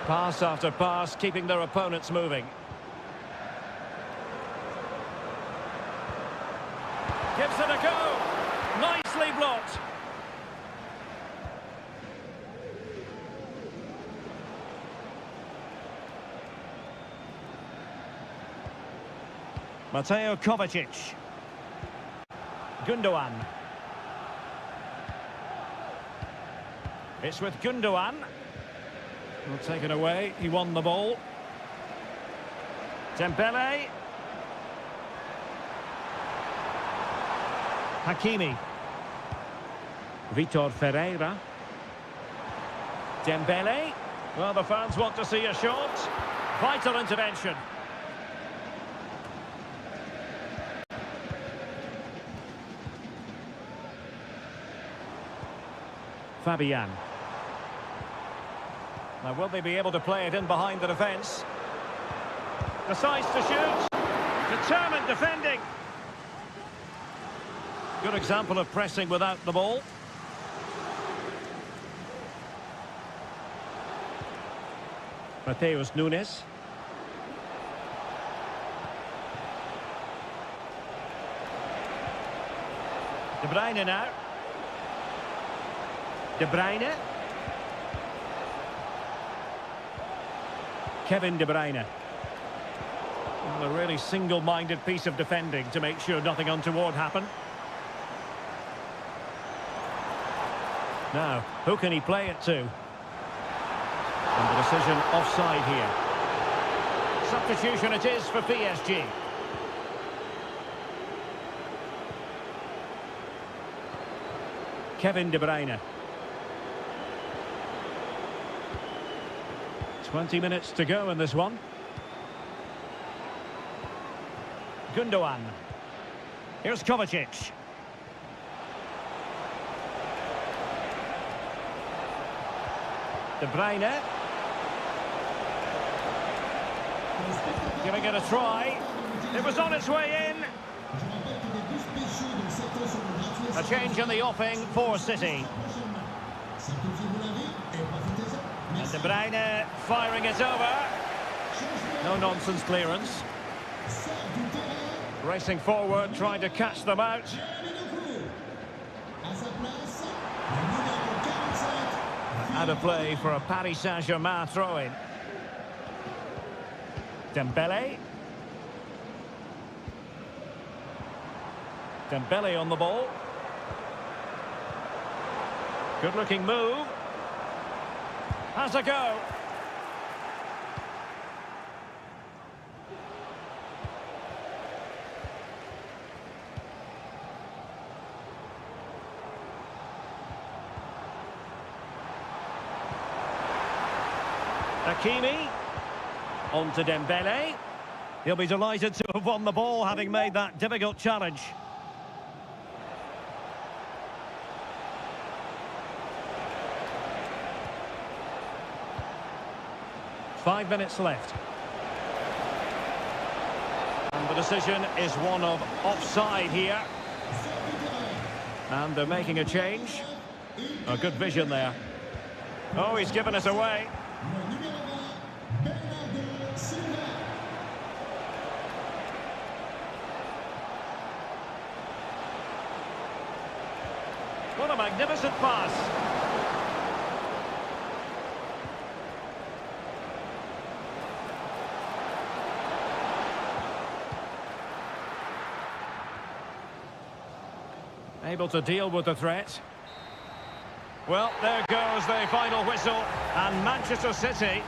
Pass after pass, keeping their opponents moving. Gives it a go. Nicely blocked. Mateo Kovacic. Gundogan. It's with Gundogan. Well, taken away. He won the ball. Dembele. Hakimi. Vitor Ferreira. Dembele. Well, the fans want to see a shot. Vital intervention. Fabian. Now, will they be able to play it in behind the defence? Decides to shoot. Determined defending. Good example of pressing without the ball. Mateus Nunes. De Bruyne now. De Bruyne. Kevin De Bruyne. Well, a really single-minded piece of defending to make sure nothing untoward happened. Now, who can he play it to? And the decision offside here. Substitution it is for PSG. Kevin De Bruyne. 20 minutes to go in this one. Gundogan. Here's Kovacic. De Bruyne. Giving it a try. It was on its way in. A change in the offing for City. And De Bruyne firing it over. No nonsense clearance. Racing forward, trying to catch them out. Out of play for a Paris Saint-Germain throw-in. Dembele. Dembele on the ball. Good-looking move. Has a go. Hakimi. On to Dembele. He'll be delighted to have won the ball, having made that difficult challenge. Five minutes left. And the decision is one of offside here. And they're making a change. A good vision there. Oh, he's given us away. What a magnificent pass. Able to deal with the threat. Well, there goes the final whistle, and Manchester City...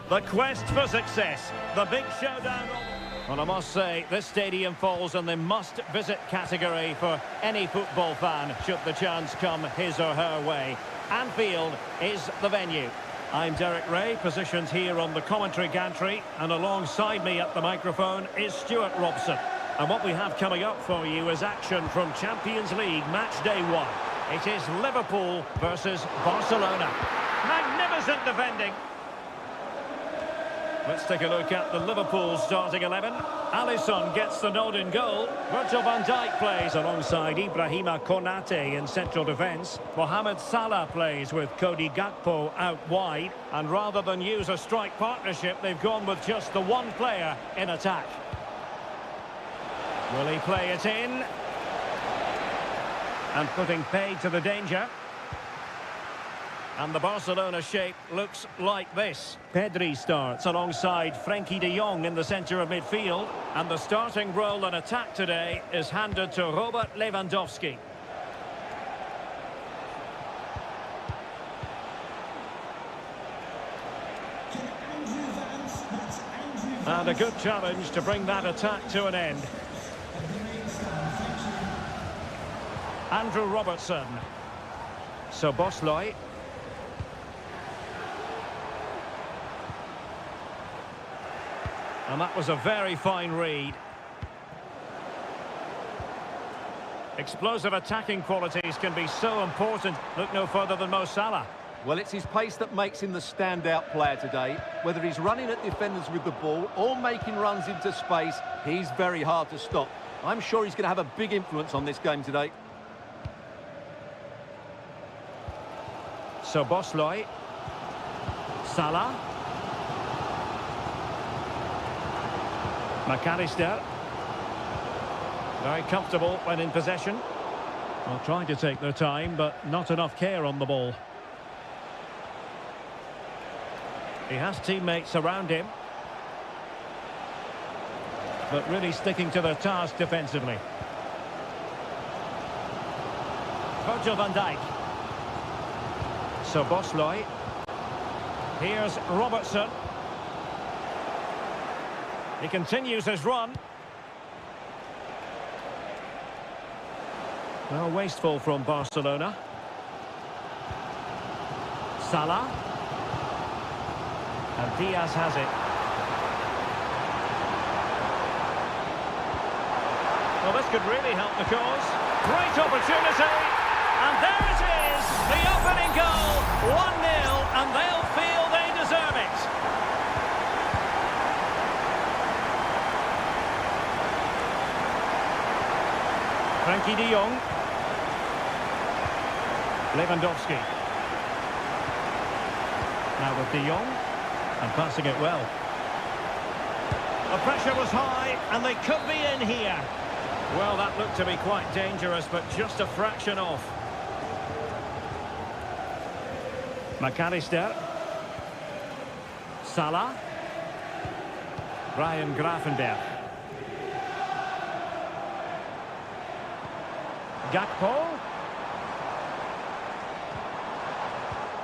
The quest for success. The big showdown. Well, I must say, this stadium falls in the must-visit category for any football fan, should the chance come his or her way. Anfield is the venue. I'm Derek Ray, positioned here on the commentary gantry, and alongside me at the microphone is Stuart Robson. And what we have coming up for you is action from Champions League match day 1. It is Liverpool versus Barcelona. Magnificent defending. Let's take a look at the Liverpool starting 11. Alisson gets the nod in goal. Virgil van Dijk plays alongside Ibrahima Konate in central defence. Mohamed Salah plays with Cody Gakpo out wide. And rather than use a strike partnership, they've gone with just the one player in attack. Will he play it in? And putting paid to the danger. And the Barcelona shape looks like this. Pedri starts alongside Frenkie de Jong in the centre of midfield. And the starting role in attack today is handed to Robert Lewandowski. And a good challenge to bring that attack to an end. Andrew Robertson. So Bosley. And that was a very fine read. Explosive attacking qualities can be so important. Look no further than Mo Salah. Well, it's his pace that makes him the standout player today. Whether he's running at defenders with the ball or making runs into space, he's very hard to stop. I'm sure he's going to have a big influence on this game today. So Bosley. Salah. McAllister. Very comfortable when in possession. Well, trying to take their time, but not enough care on the ball. He has teammates around him, but really sticking to their task defensively. Virgil van Dijk. So Bosley. Here's Robertson. He continues his run. Well, wasteful from Barcelona. Salah. And Diaz has it. Well, this could really help the cause. Great opportunity. And there it is. The opening goal. 1-0. And they'll feel they deserve it. Frenkie de Jong. Lewandowski. Now with de Jong. And passing it well. The pressure was high, and they could be in here. Well, that looked to be quite dangerous, but just a fraction off. McAllister. Salah. Ryan Gravenberch. Gakpo.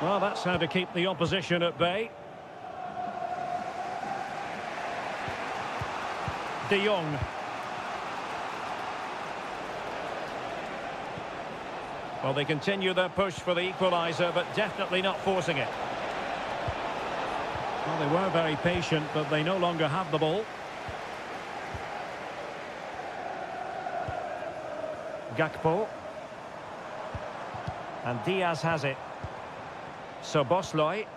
Well, that's how to keep the opposition at bay. De Jong. Well, they continue their push for the equaliser, but definitely not forcing it. Well, they were very patient, but they no longer have the ball. Gakpo. And Diaz has it. So Bosley.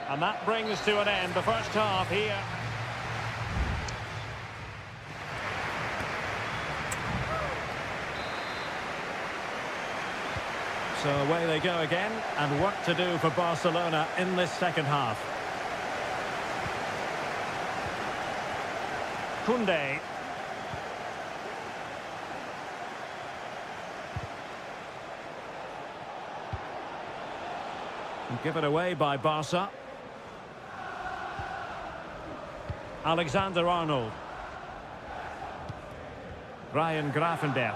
And that brings to an end the first half here. So away they go again, and work to do for Barcelona in this second half. Koundé. And given away by Barca. Alexander-Arnold. Ryan Grafenberg.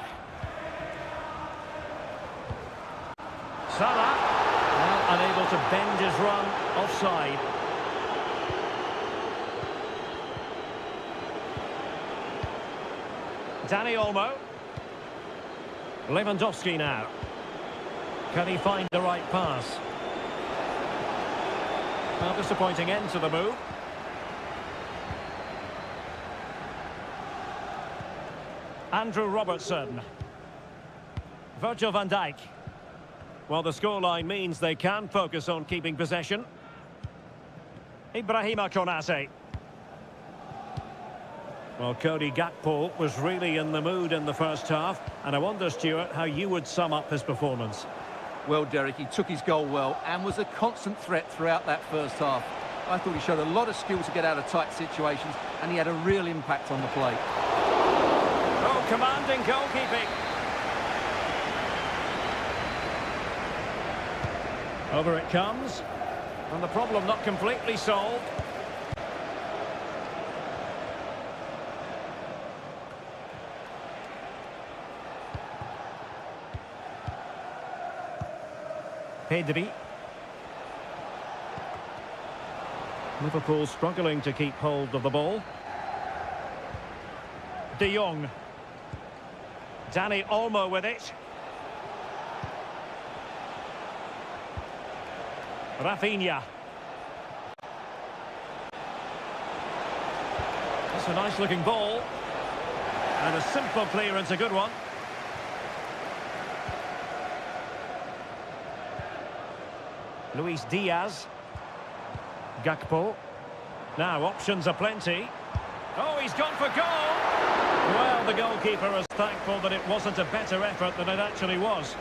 Salah, well, unable to bend his run, offside. Dani Olmo. Lewandowski now. Can he find the right pass? Well, disappointing end to the move. Andrew Robertson. Virgil van Dijk. Well, the scoreline means they can focus on keeping possession. Ibrahima Konate. Well, Cody Gakpo was really in the mood in the first half, and I wonder, Stuart, how you would sum up his performance. Well, Derek, he took his goal well and was a constant threat throughout that first half. I thought he showed a lot of skill to get out of tight situations, and he had a real impact on the play. Oh, commanding goalkeeping. Over it comes, and the problem not completely solved. Pedri. Liverpool struggling to keep hold of the ball. De Jong. Dani Olmo with it. Rafinha. That's a nice looking ball. And a simple clearance, a good one. Luis Diaz. Gakpo. Now options are plenty. Oh, he's gone for goal! Well, the goalkeeper is thankful that it wasn't a better effort than it actually was.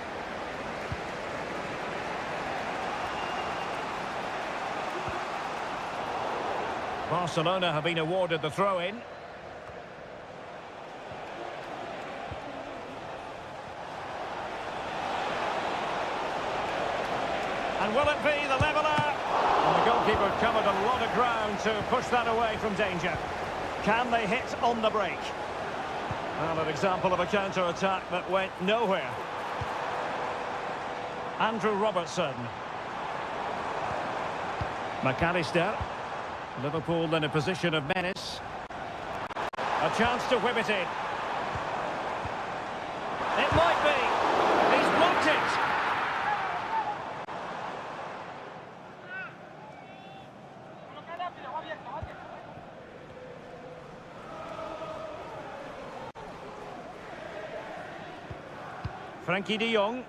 Barcelona have been awarded the throw-in. And will it be the leveller? And the goalkeeper covered a lot of ground to push that away from danger. Can they hit on the break? Well, an example of a counter-attack that went nowhere. Andrew Robertson. McAllister. Liverpool in a position of menace. A chance to whip it in. It might be. He's blocked it. Frankie de Jong.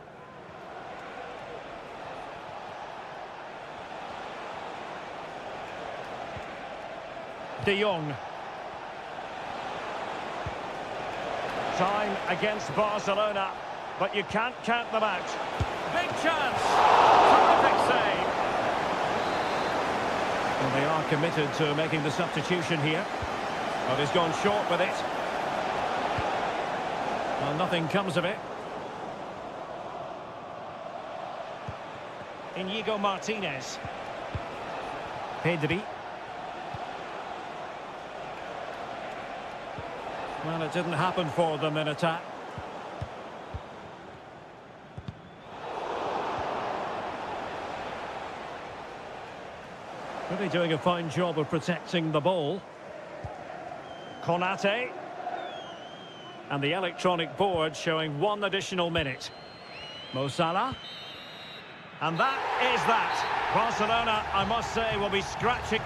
De Jong. Time against Barcelona, but you can't count them out. Big chance. Terrific save. Well, they are committed to making the substitution here. But he's gone short with it. Well, nothing comes of it. Inigo Martinez. Pedri. Well, it didn't happen for them in attack. Really doing a fine job of protecting the ball. Konate. And the electronic board showing 1 additional minute. Mo Salah. And that is that. Barcelona, I must say, will be scratching.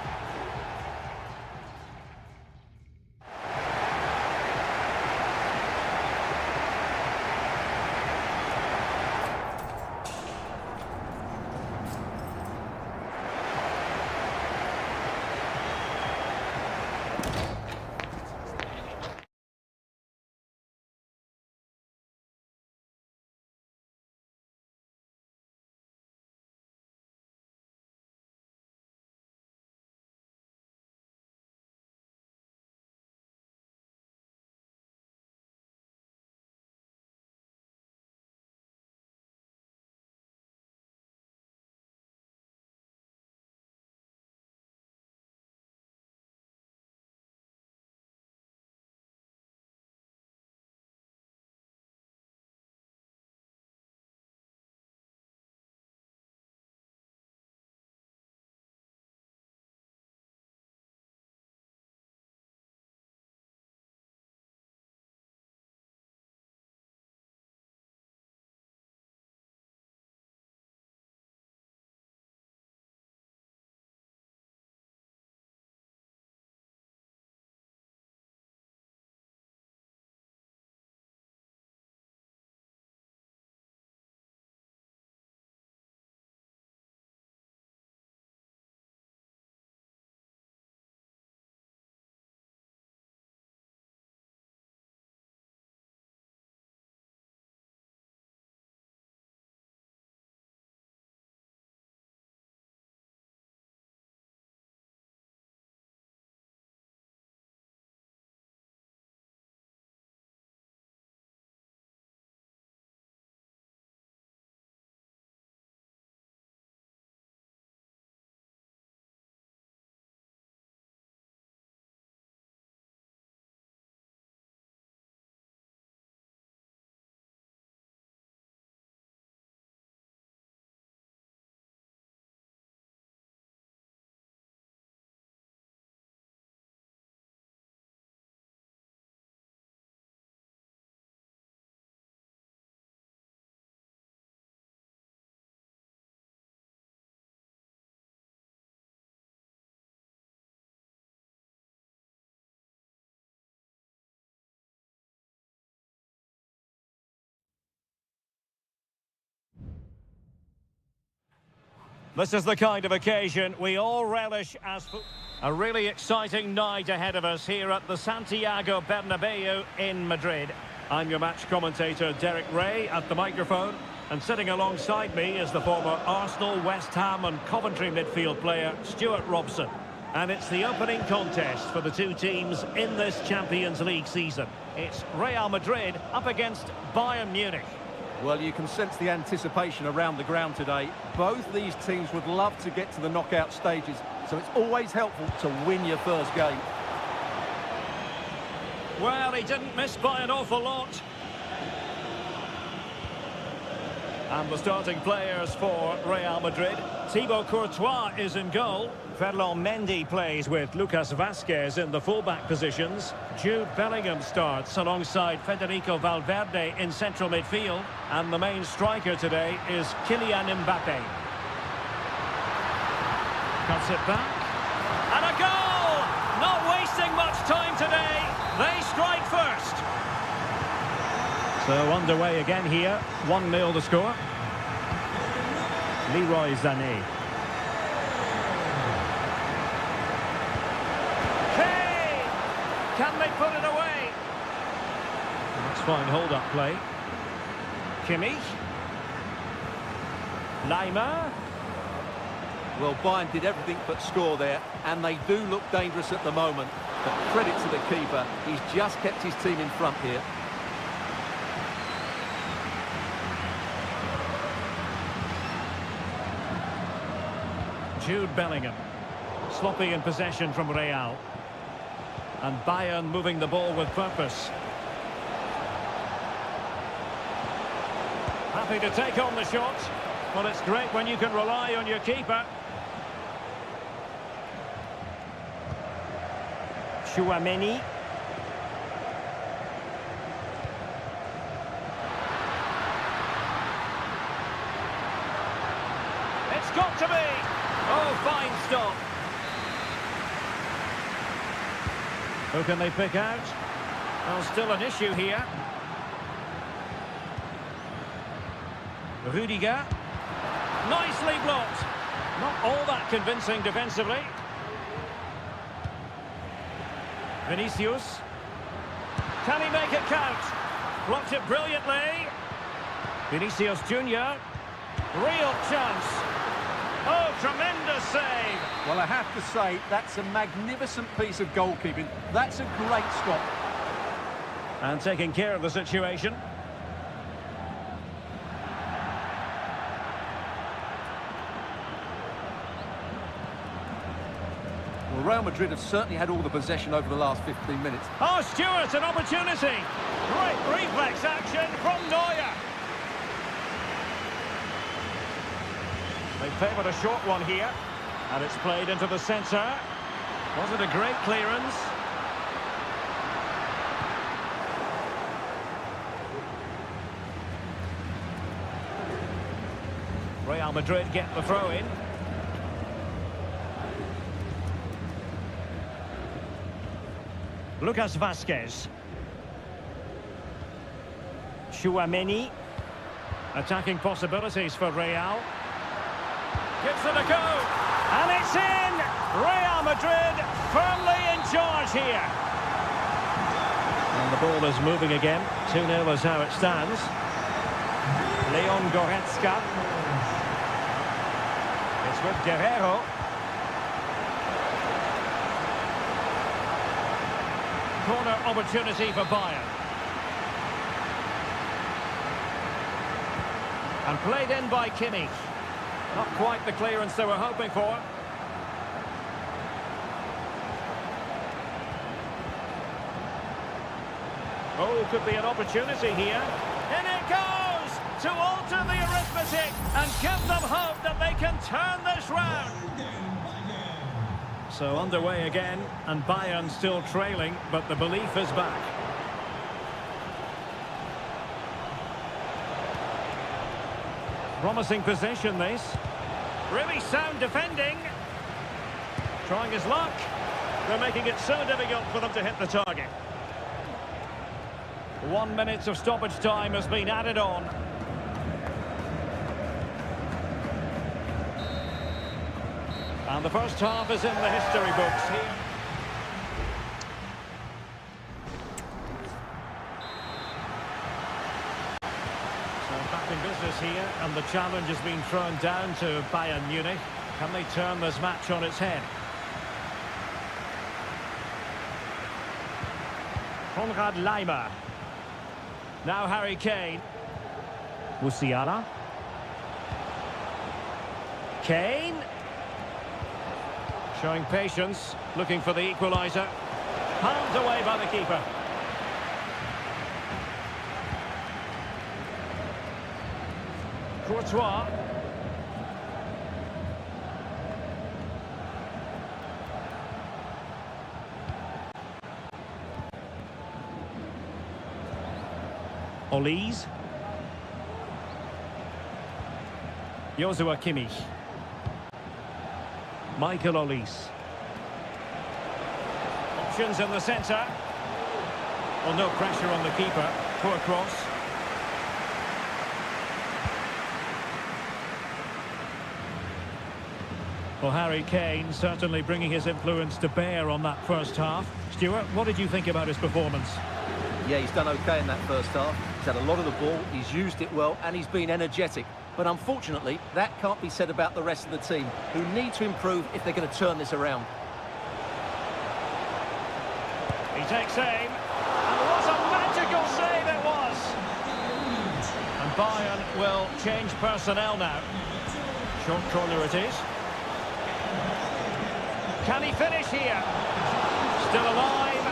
This is the kind of occasion we all relish as a really exciting night ahead of us here at the Santiago Bernabeu in Madrid. I'm your match commentator Derek Ray at the microphone, and sitting alongside me is the former Arsenal, West Ham and Coventry midfield player Stuart Robson. And it's the opening contest for the two teams in this Champions League season. It's Real Madrid up against Bayern Munich. Well, you can sense the anticipation around the ground today. Both these teams would love to get to the knockout stages, so it's always helpful to win your first game. Well, he didn't miss by an awful lot. And the starting players for Real Madrid. Thibaut Courtois is in goal. Ferland Mendy plays with Lucas Vazquez in the fullback positions. Jude Bellingham starts alongside Federico Valverde in central midfield. And the main striker today is Kylian Mbappe. Cuts it back. And a goal! Not wasting much time today. They strike first. So underway again here. 1-0 the score. Leroy Sané. Hey! Can they put it away? That's fine hold-up play. Kimmich. Lima. Well, Bayern did everything but score there, and they do look dangerous at the moment. But credit to the keeper, he's just kept his team in front here. Jude Bellingham. Sloppy in possession from Real. And Bayern moving the ball with purpose. Happy to take on the shot. Well, it's great when you can rely on your keeper. Chouameni. It's got to be. Oh, fine stop. Who can they pick out? Well, still an issue here. Rudiger. Nicely blocked. Not all that convincing defensively. Vinicius. Can he make it count? Blocked it brilliantly. Vinicius Junior. Real chance. Oh, tremendous save. Well, I have to say, that's a magnificent piece of goalkeeping. That's a great stop. And taking care of the situation. Well, Real Madrid have certainly had all the possession over the last 15 minutes. Oh, Stuart, an opportunity. Great reflex action from Neuer. They favoured a short one here. And it's played into the centre. Was it a great clearance? Real Madrid get the throw in. Lucas Vazquez. Chouameni. Attacking possibilities for Real. Gives it a go. And it's in! Real Madrid firmly in charge here. And the ball is moving again. 2-0 is how it stands. Leon Goretzka. It's with Guerrero. Corner opportunity for Bayern. And played in by Kimmich. Not quite the clearance they were hoping for. Oh, could be an opportunity here. In it goes to alter the arithmetic and give them hope that they can turn this round. So underway again, and Bayern still trailing, but the belief is back. Promising possession, this. Really sound defending. Trying his luck. They're making it so difficult for them to hit the target. 1 minute of stoppage time has been added on. And the first half is in the history books here. So back in business here, and the challenge has been thrown down to Bayern Munich. Can they turn this match on its head? Konrad Laimer. Now Harry Kane. Musiala. Kane. Showing patience, looking for the equaliser. Palmed away by the keeper. Courtois. Olise. Joshua Kimmich. Michael Olise. Options in the centre. Well, no pressure on the keeper. Poor cross. Well, Harry Kane certainly bringing his influence to bear on that first half. Stuart, what did you think about his performance? Yeah, he's done okay in that first half. He's had a lot of the ball, he's used it well, and he's been energetic. But unfortunately, that can't be said about the rest of the team, who need to improve if they're going to turn this around. He takes aim, and what a magical save it was! And Bayern will change personnel now. Short corner it is. Can he finish here? Still alive.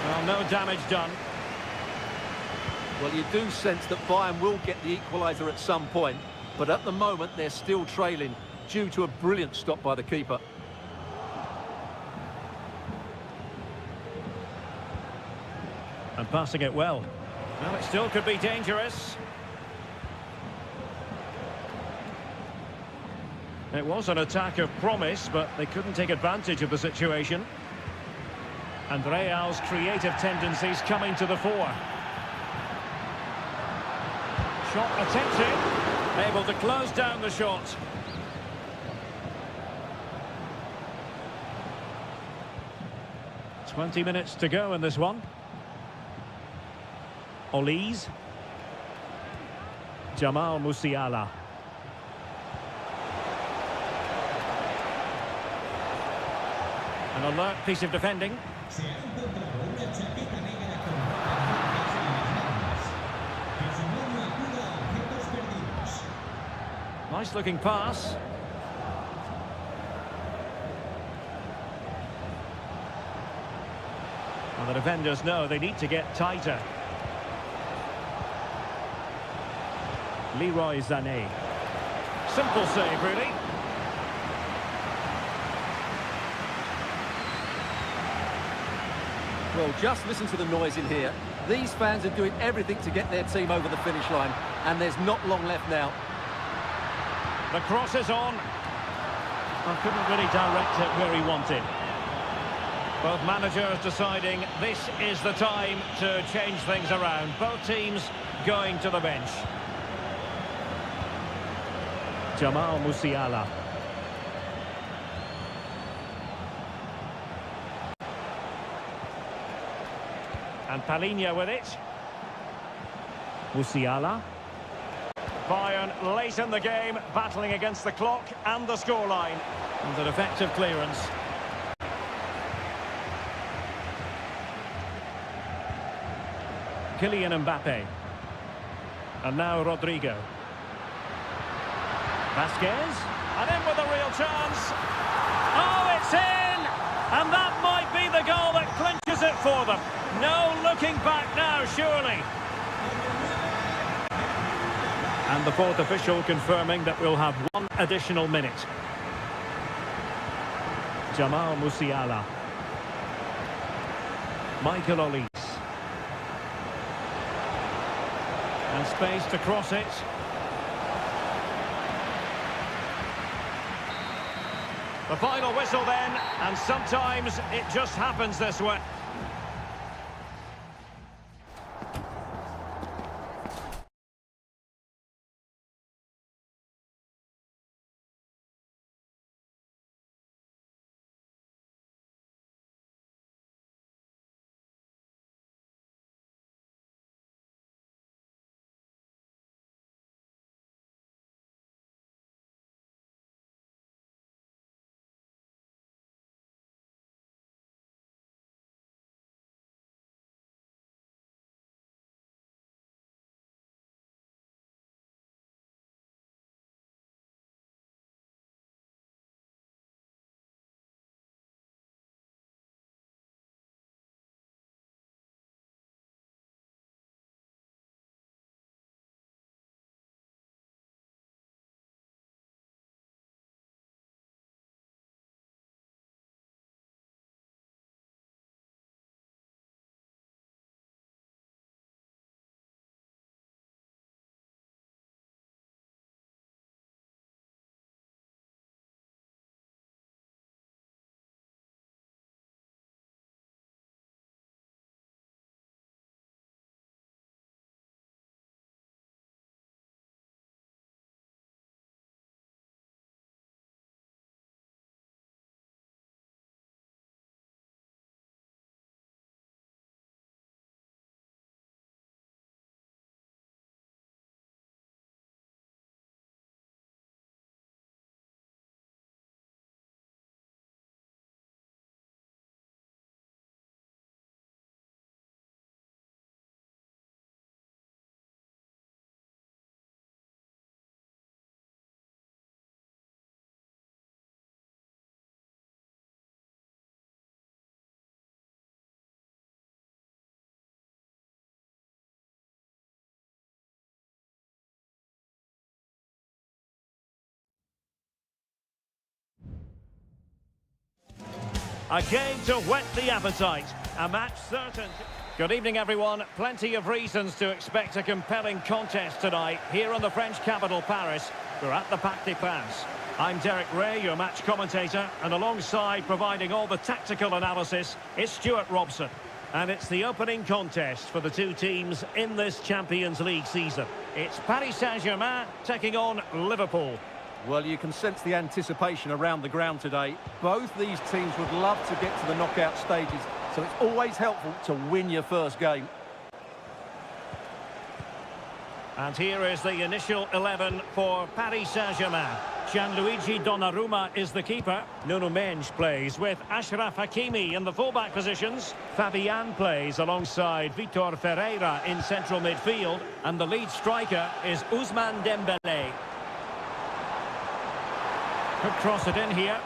Well, no damage done. Well, you do sense that Bayern will get the equaliser at some point, but at the moment they're still trailing due to a brilliant stop by the keeper. And passing it well. Well, it still could be dangerous. It was an attack of promise, but they couldn't take advantage of the situation. And Real's creative tendencies coming to the fore. Shot attempted, able to close down the shot. "20 minutes to go in this one. Olise. Jamal Musiala. An alert piece of defending. Nice looking pass. Well, the defenders know they need to get tighter. Leroy Sané. Simple save, really. Well, just listen to the noise in here. These fans are doing everything to get their team over the finish line, and there's not long left now. The cross is on. Well, couldn't really direct it where he wanted. Both managers deciding this is the time to change things around. Both teams going to the bench. Jamal Musiala. And Palinha with it. Musiala. Bayern late in the game, battling against the clock and the scoreline. And an effective clearance. Kylian Mbappe. And now Rodrigo. Vasquez. And in with a real chance. Oh, it's in! And that might be the goal that clinches it for them. No looking back now, surely. And the fourth official confirming that we'll have one additional minute. Jamal Musiala. Michael Olise. And space to cross it. The final whistle then, and sometimes it just happens this way. A game to whet the appetite. A match certain. Good evening, everyone. Plenty of reasons to expect a compelling contest tonight here in the French capital, Paris. We're at the Parc des Princes. I'm Derek Ray, your match commentator, and alongside providing all the tactical analysis is Stuart Robson. And it's the opening contest for the two teams in this Champions League season. It's Paris Saint-Germain taking on Liverpool. Well, you can sense the anticipation around the ground today. Both these teams would love to get to the knockout stages, so it's always helpful to win your first game. And here is the initial 11 for Paris Saint-Germain. Gianluigi Donnarumma is the keeper. Nuno Mendes plays with Achraf Hakimi in the fullback positions. Fabian plays alongside Vitor Ferreira in central midfield. And the lead striker is Ousmane Dembélé. Could cross it in here.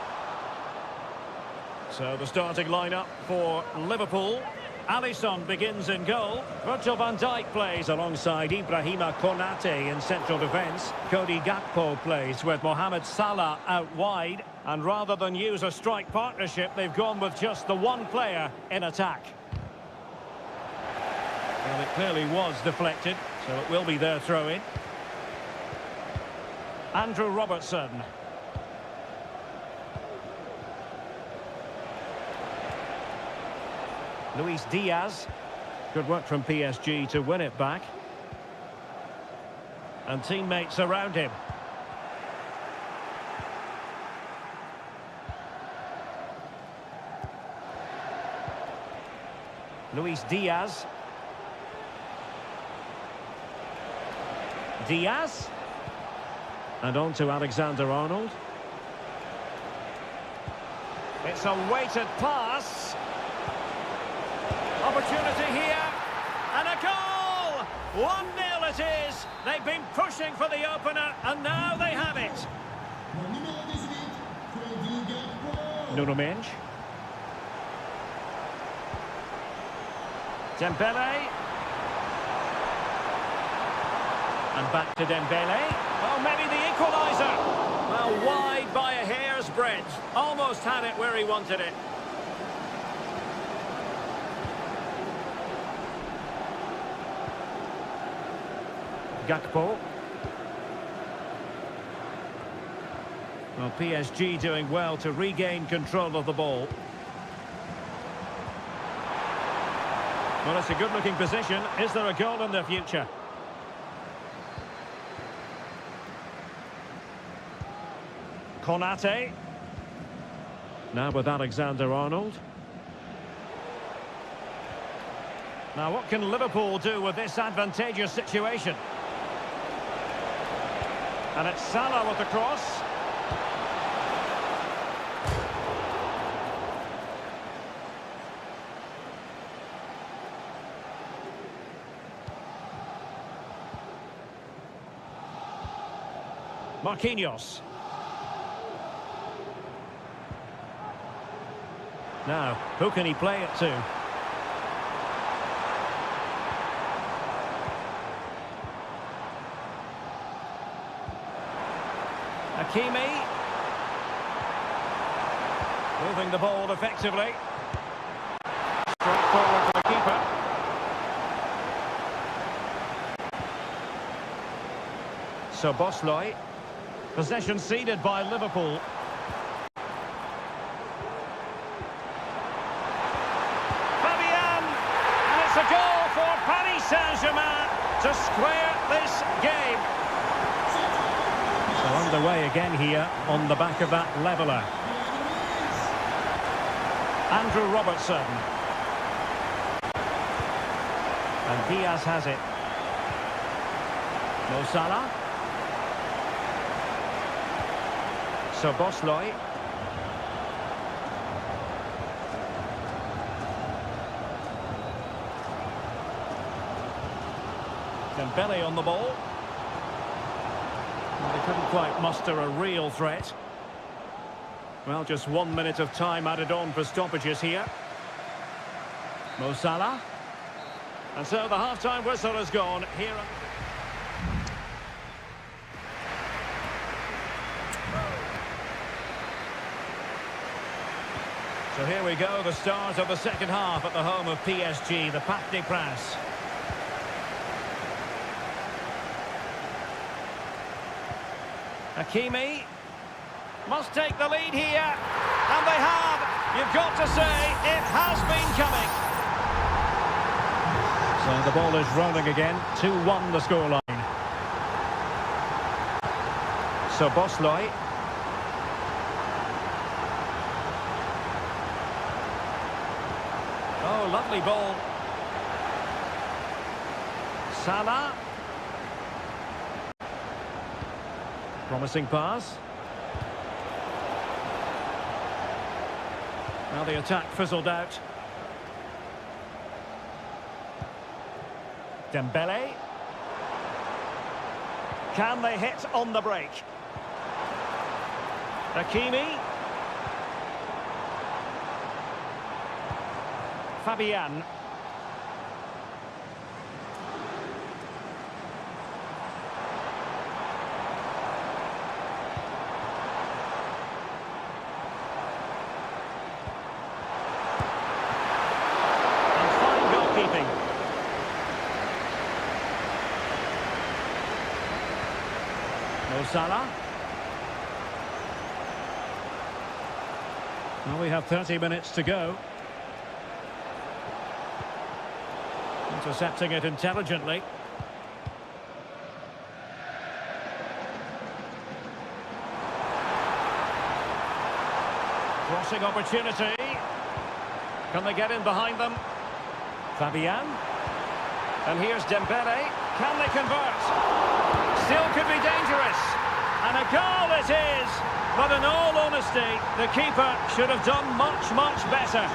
So the starting lineup for Liverpool. Alisson begins in goal. Virgil van Dijk plays alongside Ibrahima Konate in central defence. Cody Gakpo plays with Mohamed Salah out wide. And rather than use a strike partnership, they've gone with just the one player in attack. Well, it clearly was deflected, so it will be their throw-in. Andrew Robertson. Luis Diaz. Good work from PSG to win it back. And teammates around him. Luis Diaz. Diaz. And on to Alexander-Arnold. It's a weighted pass. Opportunity here, and a goal! 1-0 it is. They've been pushing for the opener, and now they have it. Nuno Mendes. Dembélé. And back to Dembélé. Oh, maybe the equaliser. Well, wide by a hair's breadth. Almost had it where he wanted it. Gakpo. Well, PSG doing well to regain control of the ball. Well, it's a good-looking position. Is there a goal in the future? Konate. Now with Alexander-Arnold. Now, what can Liverpool do with this advantageous situation? And it's Salah with the cross. Marquinhos. Now, who can he play it to? Hakimi. Moving the ball effectively. Straight forward for the keeper. So Bosley. Possession ceded by Liverpool. Fabian! And it's a goal for Paris Saint-Germain to square this game. So underway again here on the back of that leveller. Andrew Robertson. And Diaz has it. Mo Salah. So Bosley. Dembélé on the ball. Well, they couldn't quite muster a real threat. Well, just 1 minute of time added on for stoppages here. Mo Salah. And so the half-time whistle has gone here. So here we go, the start of the second half at the home of PSG, the Parc des Princes. Hakimi must take the lead here, and they have. You've got to say, it has been coming. So the ball is rolling again, 2-1 the scoreline. So Bosloy. Oh, lovely ball. Salah. Promising pass. Now the attack fizzled out. Dembele. Can they hit on the break? Hakimi. Fabian. And fine goalkeeping. Mo Salah. Well, we have 30 minutes to go. Intercepting it intelligently. Crossing opportunity. Can they get in behind them? Fabian. And here's Dembele. Can they convert? Still could be dangerous. And a goal it is. But in all honesty, the keeper should have done much, much better.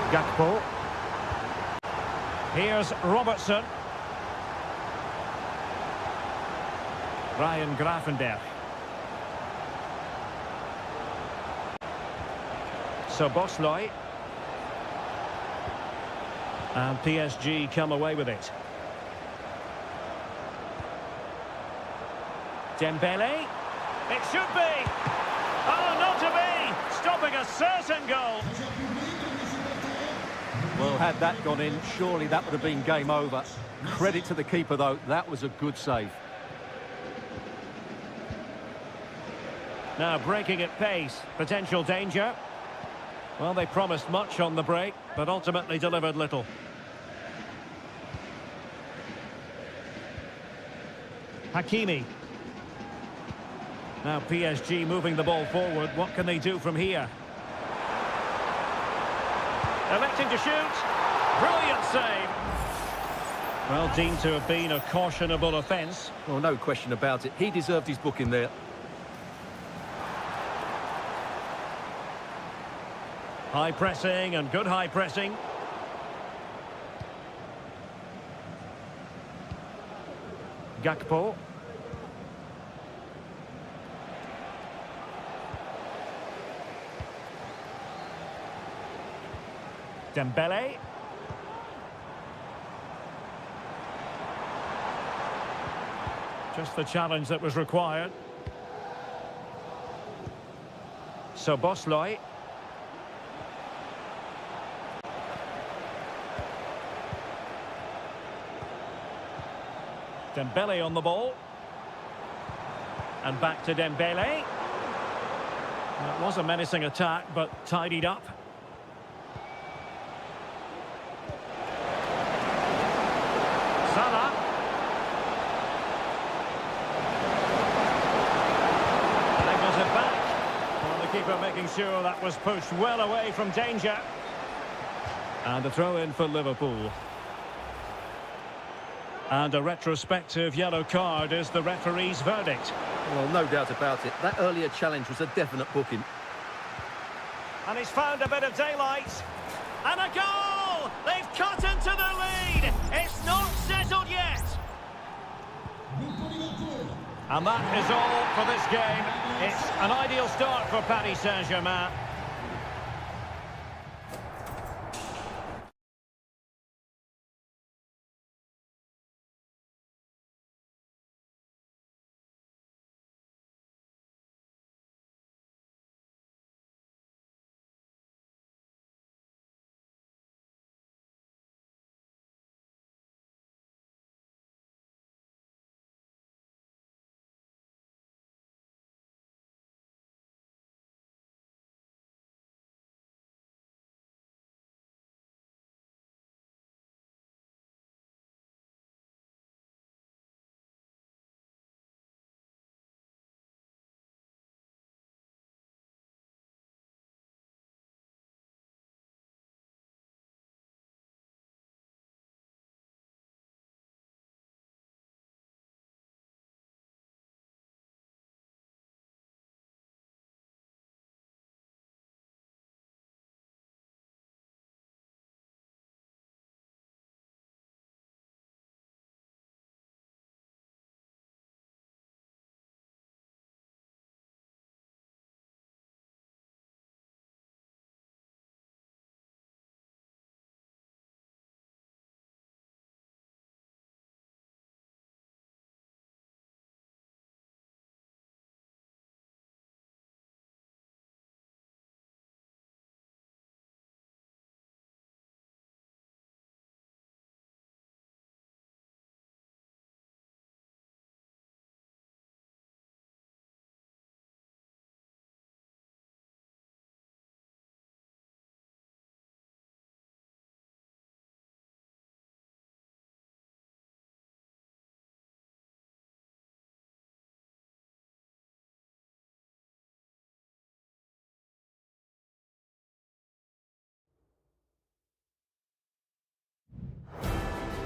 Gakpo. Here's Robertson. Ryan Gravenberch. So Bosloy. And PSG come away with it. Dembele. It should be. Oh, not to be. Stopping a certain goal. Well, had that gone in, surely that would have been game over. Credit to the keeper, though. That was a good save. Now breaking at pace. Potential danger. Well, they promised much on the break, but ultimately delivered little. Hakimi. Now PSG moving the ball forward. What can they do from here? Electing to shoot. Brilliant save. Well, deemed to have been a cautionable offence. Well, no question about it. He deserved his booking there. High pressing and good high pressing. Gakpo. Dembele. Just the challenge that was required. So Bosloy. Dembele on the ball. And back to Dembele. It was a menacing attack, but tidied up. Salah. Angles it back. Well, the keeper making sure that was pushed well away from danger. And a throw-in for Liverpool. And a retrospective yellow card is the referee's verdict. Well, no doubt about it. That earlier challenge was a definite booking. And he's found a bit of daylight. And a goal! They've cut into the lead! It's not settled yet! And that is all for this game. It's an ideal start for Paris Saint-Germain.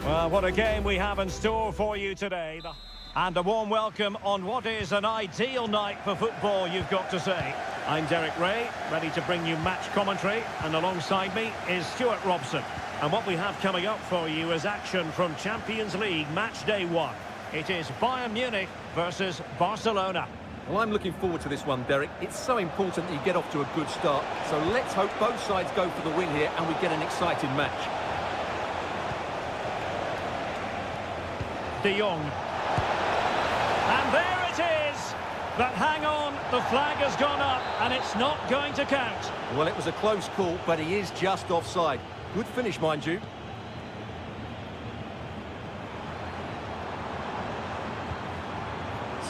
Well, what a game we have in store for you today. And a warm welcome on what is an ideal night for football, you've got to say. I'm Derek Ray, ready to bring you match commentary, and alongside me is Stuart Robson. And what we have coming up for you is action from Champions League match day 1. It is Bayern Munich versus Barcelona. Well, I'm looking forward to this one, Derek. It's so important that you get off to a good start. So let's hope both sides go for the win here and we get an exciting match. De Jong. And there it is! But hang on, the flag has gone up and it's not going to count. Well, it was a close call, but he is just offside. Good finish, mind you.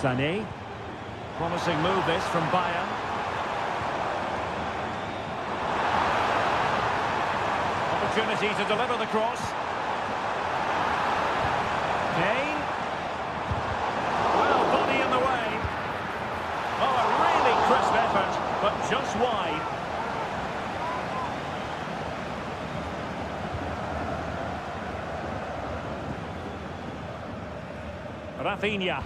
Sané. Promising move this from Bayern. Opportunity to deliver the cross. Kane. Well, body in the way. Oh, a really crisp effort, but just wide. Rafinha.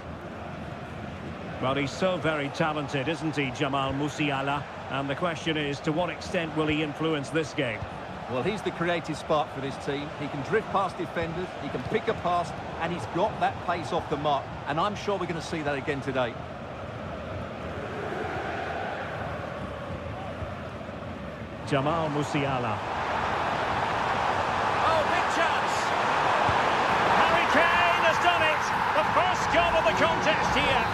Well, he's so very talented, isn't he, Jamal Musiala? And the question is, to what extent will he influence this game? Well, he's the creative spark for this team. He can drift past defenders, he can pick a pass, and he's got that pace off the mark. And I'm sure we're going to see that again today. Jamal Musiala. Oh, big chance! Harry Kane has done it! The first goal of the contest here.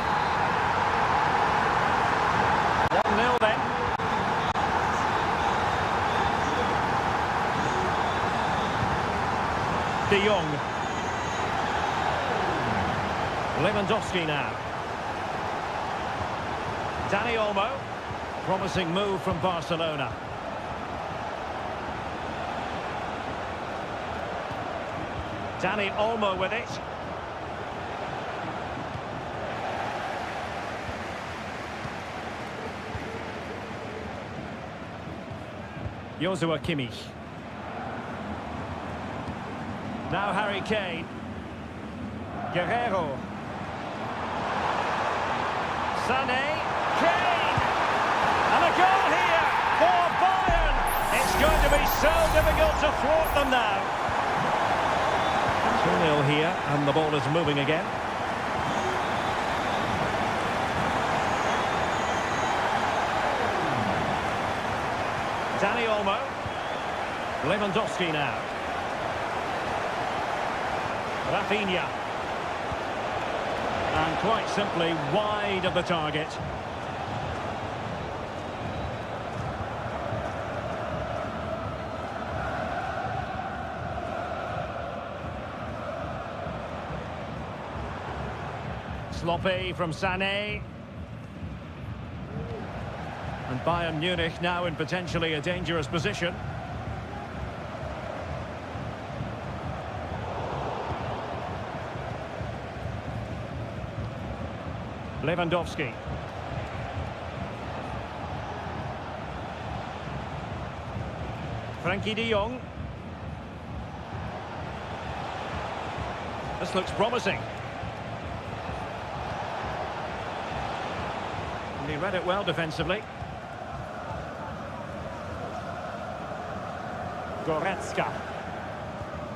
1-0 then. De Jong. Lewandowski now. Dani Olmo. Promising move from Barcelona. Dani Olmo with it. Joshua Kimmich. Now Harry Kane. Guerrero. Sané. Kane. And a goal here for Bayern. It's going to be so difficult to thwart them now. 2-0 here, and the ball is moving again. Dani Olmo. Lewandowski now. Rafinha. And quite simply wide of the target. Sloppy from Sané. And Bayern Munich now in potentially a dangerous position. Lewandowski. Frankie de Jong. This looks promising. And he read it well defensively. Goretzka.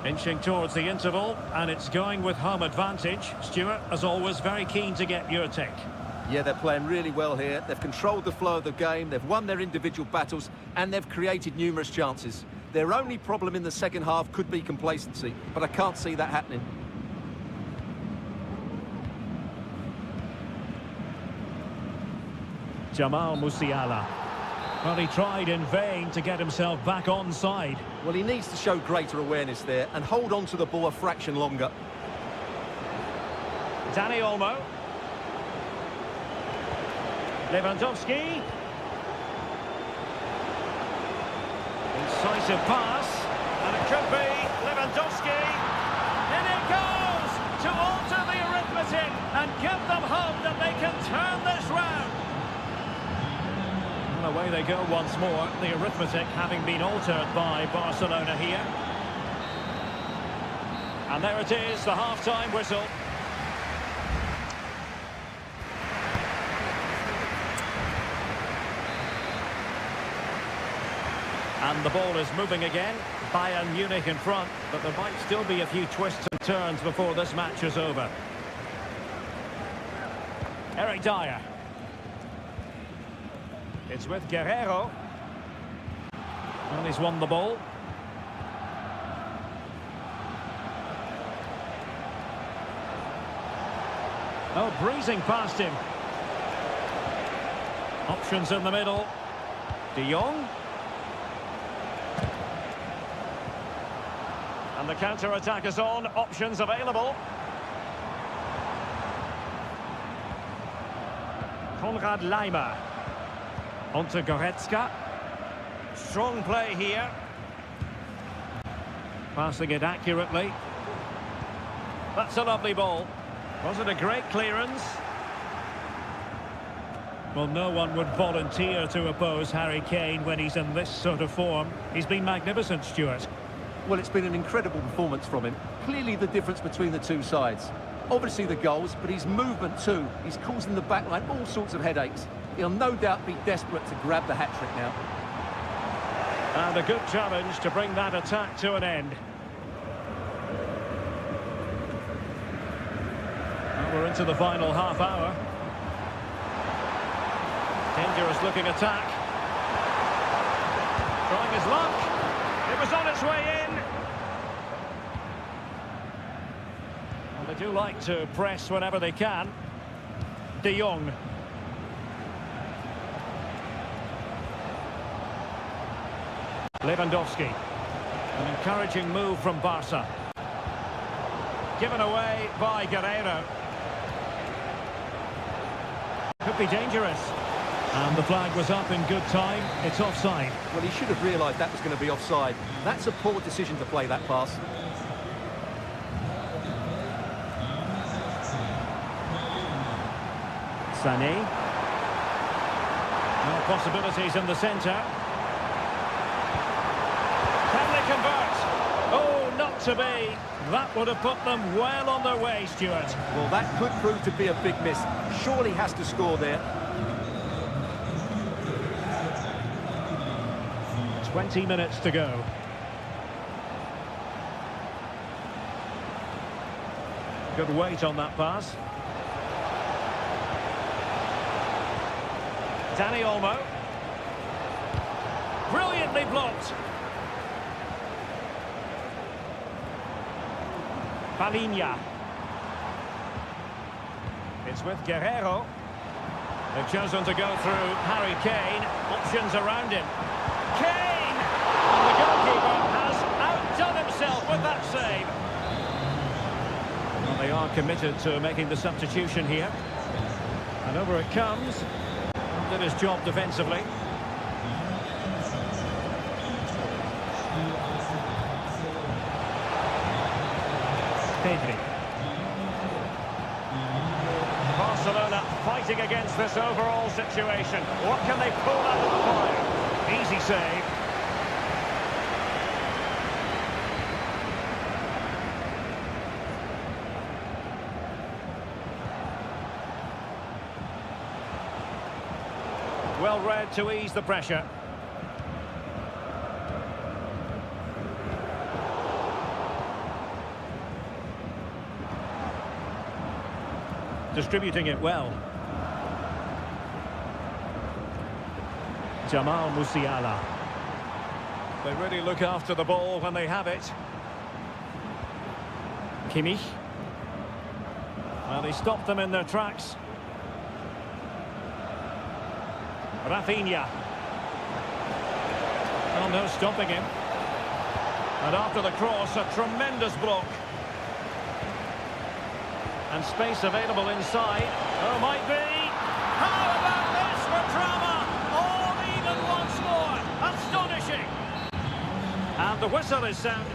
Inching towards the interval, and it's going with home advantage. Stuart, as always, very keen to get your take. Yeah, they're playing really well here. They've controlled the flow of the game, they've won their individual battles, and they've created numerous chances. Their only problem in the second half could be complacency, but I can't see that happening. Jamal Musiala. Well, he tried in vain to get himself back on side. Well, he needs to show greater awareness there and hold on to the ball a fraction longer. Dani Olmo. Lewandowski. Incisive pass. And it could be Lewandowski. In it goes to alter the arithmetic and give them hope that they can turn this round. And away they go once more, the arithmetic having been altered by Barcelona here. And there it is, the half-time whistle. And the ball is moving again. Bayern Munich in front, but there might still be a few twists and turns before this match is over. Eric Dyer. It's with Guerrero. And he's won the ball. Oh, breezing past him. Options in the middle. De Jong. And the counter-attack is on. Options available. Konrad Laimer. Onto Goretzka. Strong play here. Passing it accurately. That's a lovely ball. Was it a great clearance? Well, no one would volunteer to oppose Harry Kane when he's in this sort of form. He's been magnificent, Stuart. Well, it's been an incredible performance from him. Clearly the difference between the two sides. Obviously the goals, but his movement too. He's causing the backline all sorts of headaches. He'll no doubt be desperate to grab the hat-trick now. And a good challenge to bring that attack to an end. Well, we're into the final half hour. Dangerous looking attack. Trying his luck. It was on its way in. Well, they do like to press whenever they can. De Jong. Lewandowski. An encouraging move from Barca. Given away by Guerrero. Could be dangerous. And the flag was up in good time. It's offside. Well, he should have realised that was going to be offside. That's a poor decision to play that pass. Sané. No possibilities in the centre. Can they convert? Oh, not to be. That would have put them well on their way, Stuart. Well, that could prove to be a big miss. Surely has to score there. 20 minutes to go. Good weight on that pass. Dani Olmo. Brilliantly blocked. Palinha. It's with Guerrero. They've chosen to go through Harry Kane. Options around him. Kane! And the goalkeeper has outdone himself with that save. Well, they are committed to making the substitution here. And over it comes. Did his job defensively. Pedri. Barcelona fighting against this overall situation. What can they pull out of the fire? Easy save. Well read to ease the pressure. Distributing it well. Jamal Musiala. They really look after the ball when they have it. Kimmich. Well, he stopped them in their tracks. Rafinha. Oh, no stopping him. And after the cross, a tremendous block. And space available inside. Oh, might be. How about this for drama? All even once more. Astonishing. And the whistle is sounded.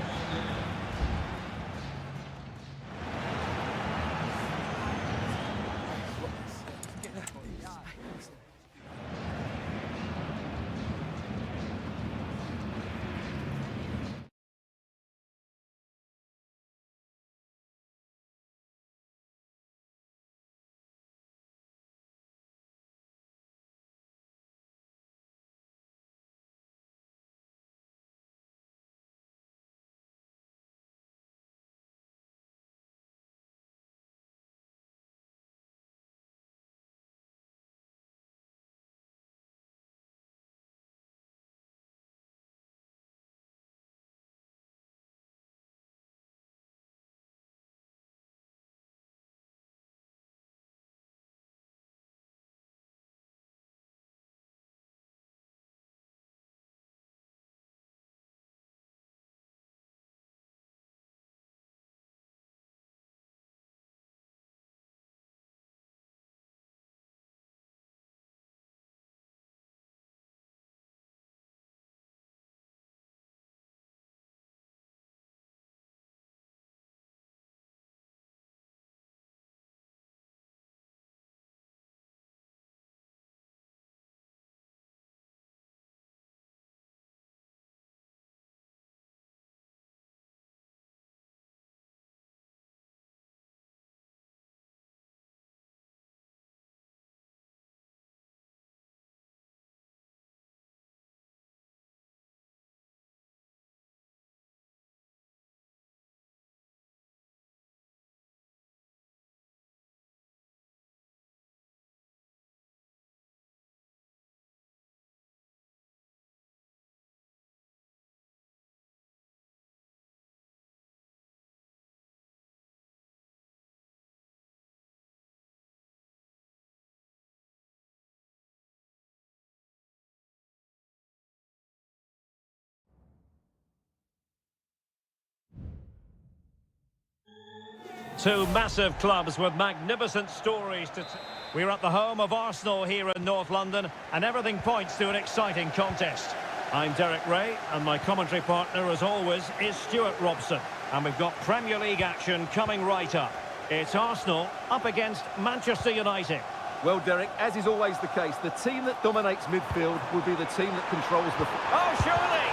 Two massive clubs with magnificent stories to tell. We're at the home of Arsenal here in North London, and everything points to an exciting contest. I'm Derek Ray, and my commentary partner, as always, is Stuart Robson. And we've got Premier League action coming right up. It's Arsenal up against Manchester United. Well, Derek, as is always the case, the team that dominates midfield will be the team that controls the... Oh, surely!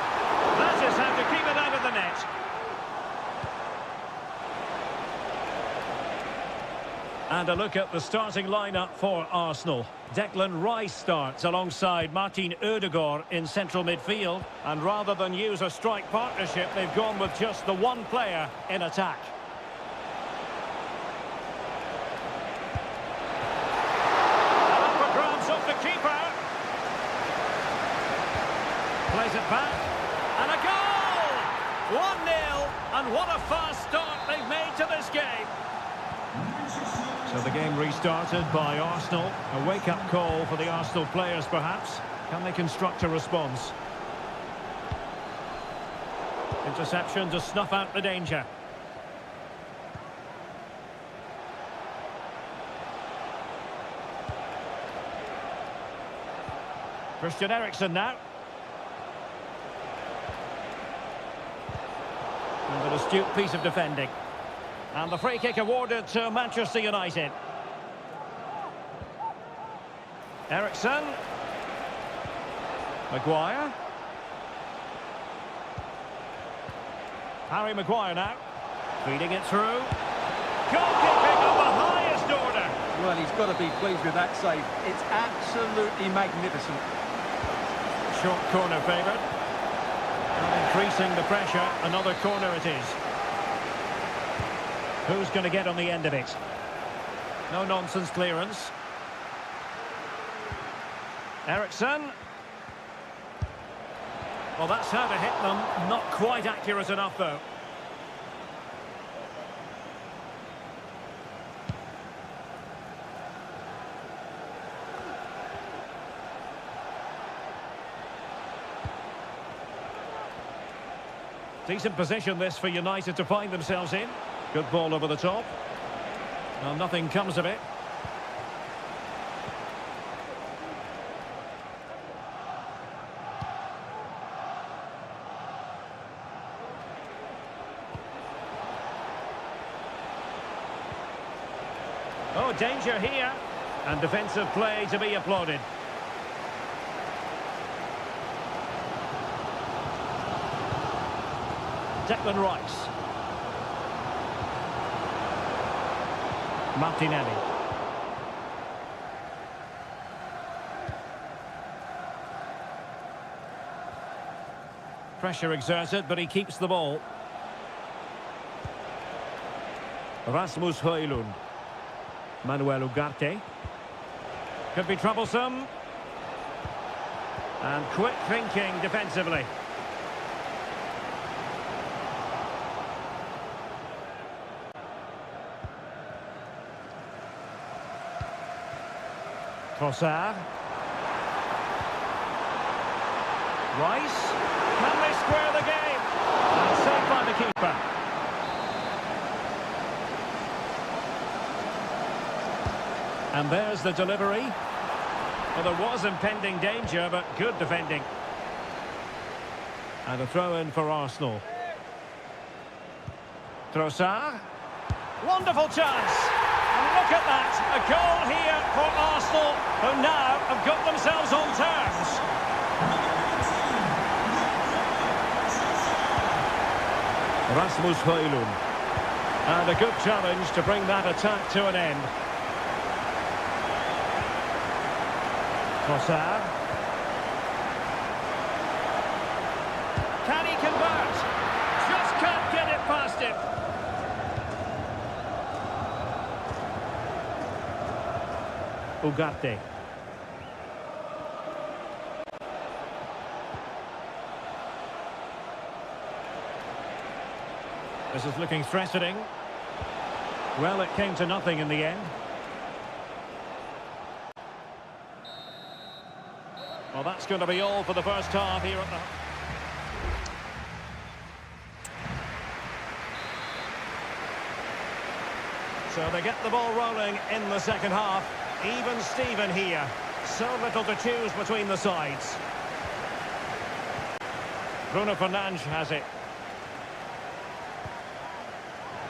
That is how to keep it out of the net. And a look at the starting lineup for Arsenal. Declan Rice starts alongside Martin Ødegaard in central midfield. And rather than use a strike partnership, they've gone with just the one player in attack. And up for grabs off the keeper. Plays it back. And a goal! 1-0. And what a fast start they've made to this game. So the game restarted by Arsenal. A wake-up call for the Arsenal players, perhaps. Can they construct a response? Interception to snuff out the danger. Christian Eriksen now. And an astute piece of defending. And the free kick awarded to Manchester United. Eriksen. Maguire. Harry Maguire now. Feeding it through. Goalkeeping of the highest order. Well, he's got to be pleased with that save. It's absolutely magnificent. Short corner favoured. And increasing the pressure. Another corner it is. Who's going to get on the end of it? No-nonsense clearance. Eriksen. Well, that's how to hit them. Not quite accurate enough, though. Decent position, this, for United to find themselves in. Good ball over the top. Well, nothing comes of it. Oh, danger here. And defensive play to be applauded. Declan Rice. Martinelli. Pressure exerted, but he keeps the ball. Rasmus Højlund. Manuel Ugarte. Could be troublesome. And quick thinking defensively. Trossard. Rice. Can they square the game? And saved by the keeper. And there's the delivery. Well, there was impending danger, but good defending. And a throw-in for Arsenal. Trossard. Wonderful chance. And look at that. A goal here for Arsenal, who now have got themselves on terms. Rasmus Højlund. And a good challenge to bring that attack to an end. Trossard. Can he convert? Just can't get it past him. Ugarte. This is looking threatening. Well, it came to nothing in the end. Well, that's going to be all for the first half here at the... So they get the ball rolling in the second half. Even Steven here. So little to choose between the sides. Bruno Fernandes has it.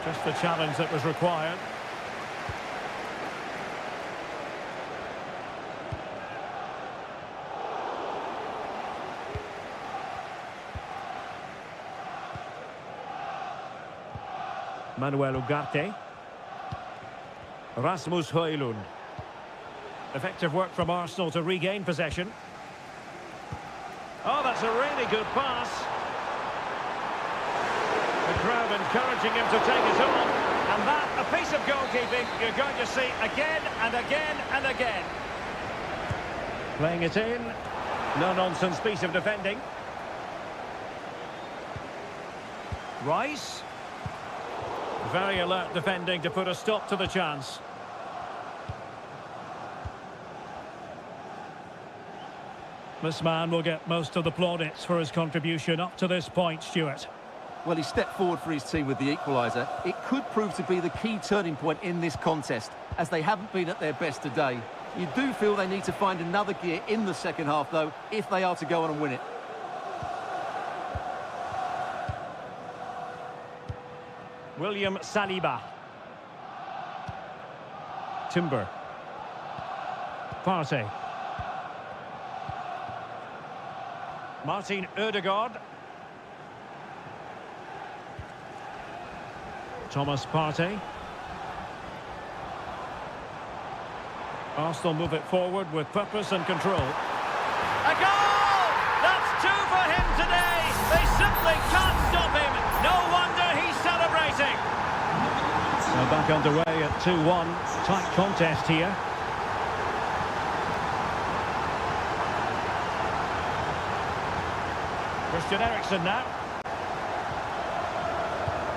Just the challenge that was required. Manuel Ugarte. Rasmus Højlund. Effective work from Arsenal to regain possession. Oh, that's a really good pass. The crowd encouraging him to take it on. And that, a piece of goalkeeping you're going to see again and again and again. Playing it in. No-nonsense piece of defending. Rice. Very alert defending to put a stop to the chance. This man will get most of the plaudits for his contribution up to this point, Stuart. Well, he stepped forward for his team with the equaliser. It could prove to be the key turning point in this contest, as they haven't been at their best today. You do feel they need to find another gear in the second half, though, if they are to go on and win it. William Saliba. Timber. Partey. Martin Ødegaard. Thomas Partey. Arsenal move it forward with purpose and control. A goal! That's two for him today! They simply can't stop him! No wonder he's celebrating! So back underway at 2-1. Tight contest here. Christian Eriksen now.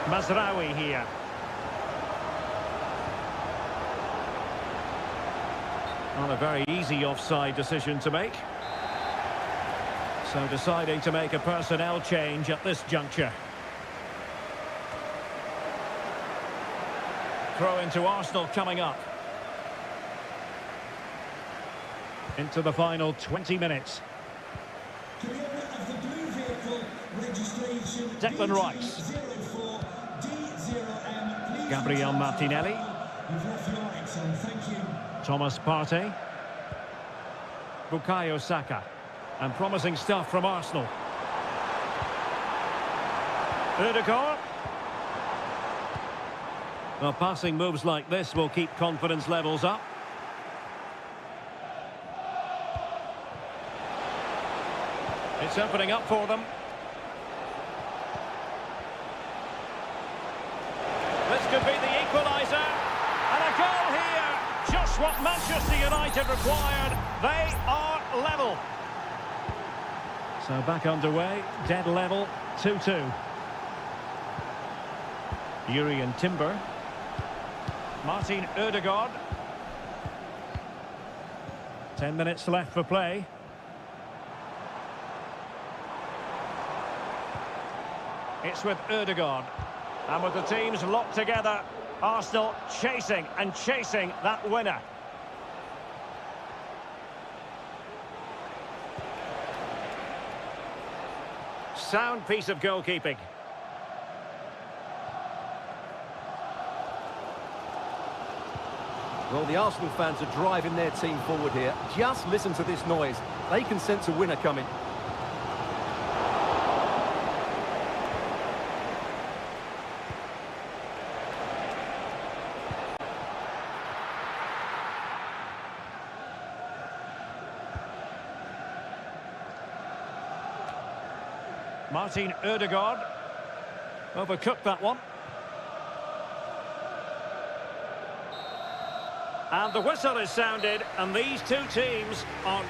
Mazraoui here. Not a very easy offside decision to make. So deciding to make a personnel change at this juncture. Throw into Arsenal coming up. Into the final 20 minutes. Declan Rice. Gabriel Martinelli. Thomas Partey. Bukayo Saka. And promising stuff from Arsenal. Ødegaard. Well, passing moves like this will keep confidence levels up. It's opening up for them. This could be the equaliser. And a goal here. Just what Manchester United required. They are level. So back underway. Dead level. 2-2. Jurriën Timber. Martin Ødegaard. 10 minutes left for play. It's with Ødegaard. And with the teams locked together, Arsenal chasing and chasing that winner. Sound piece of goalkeeping. Well, the Arsenal fans are driving their team forward here. Just listen to this noise. They can sense a winner coming. Martin Ødegaard. Overcooked that one. And the whistle is sounded, and these two teams are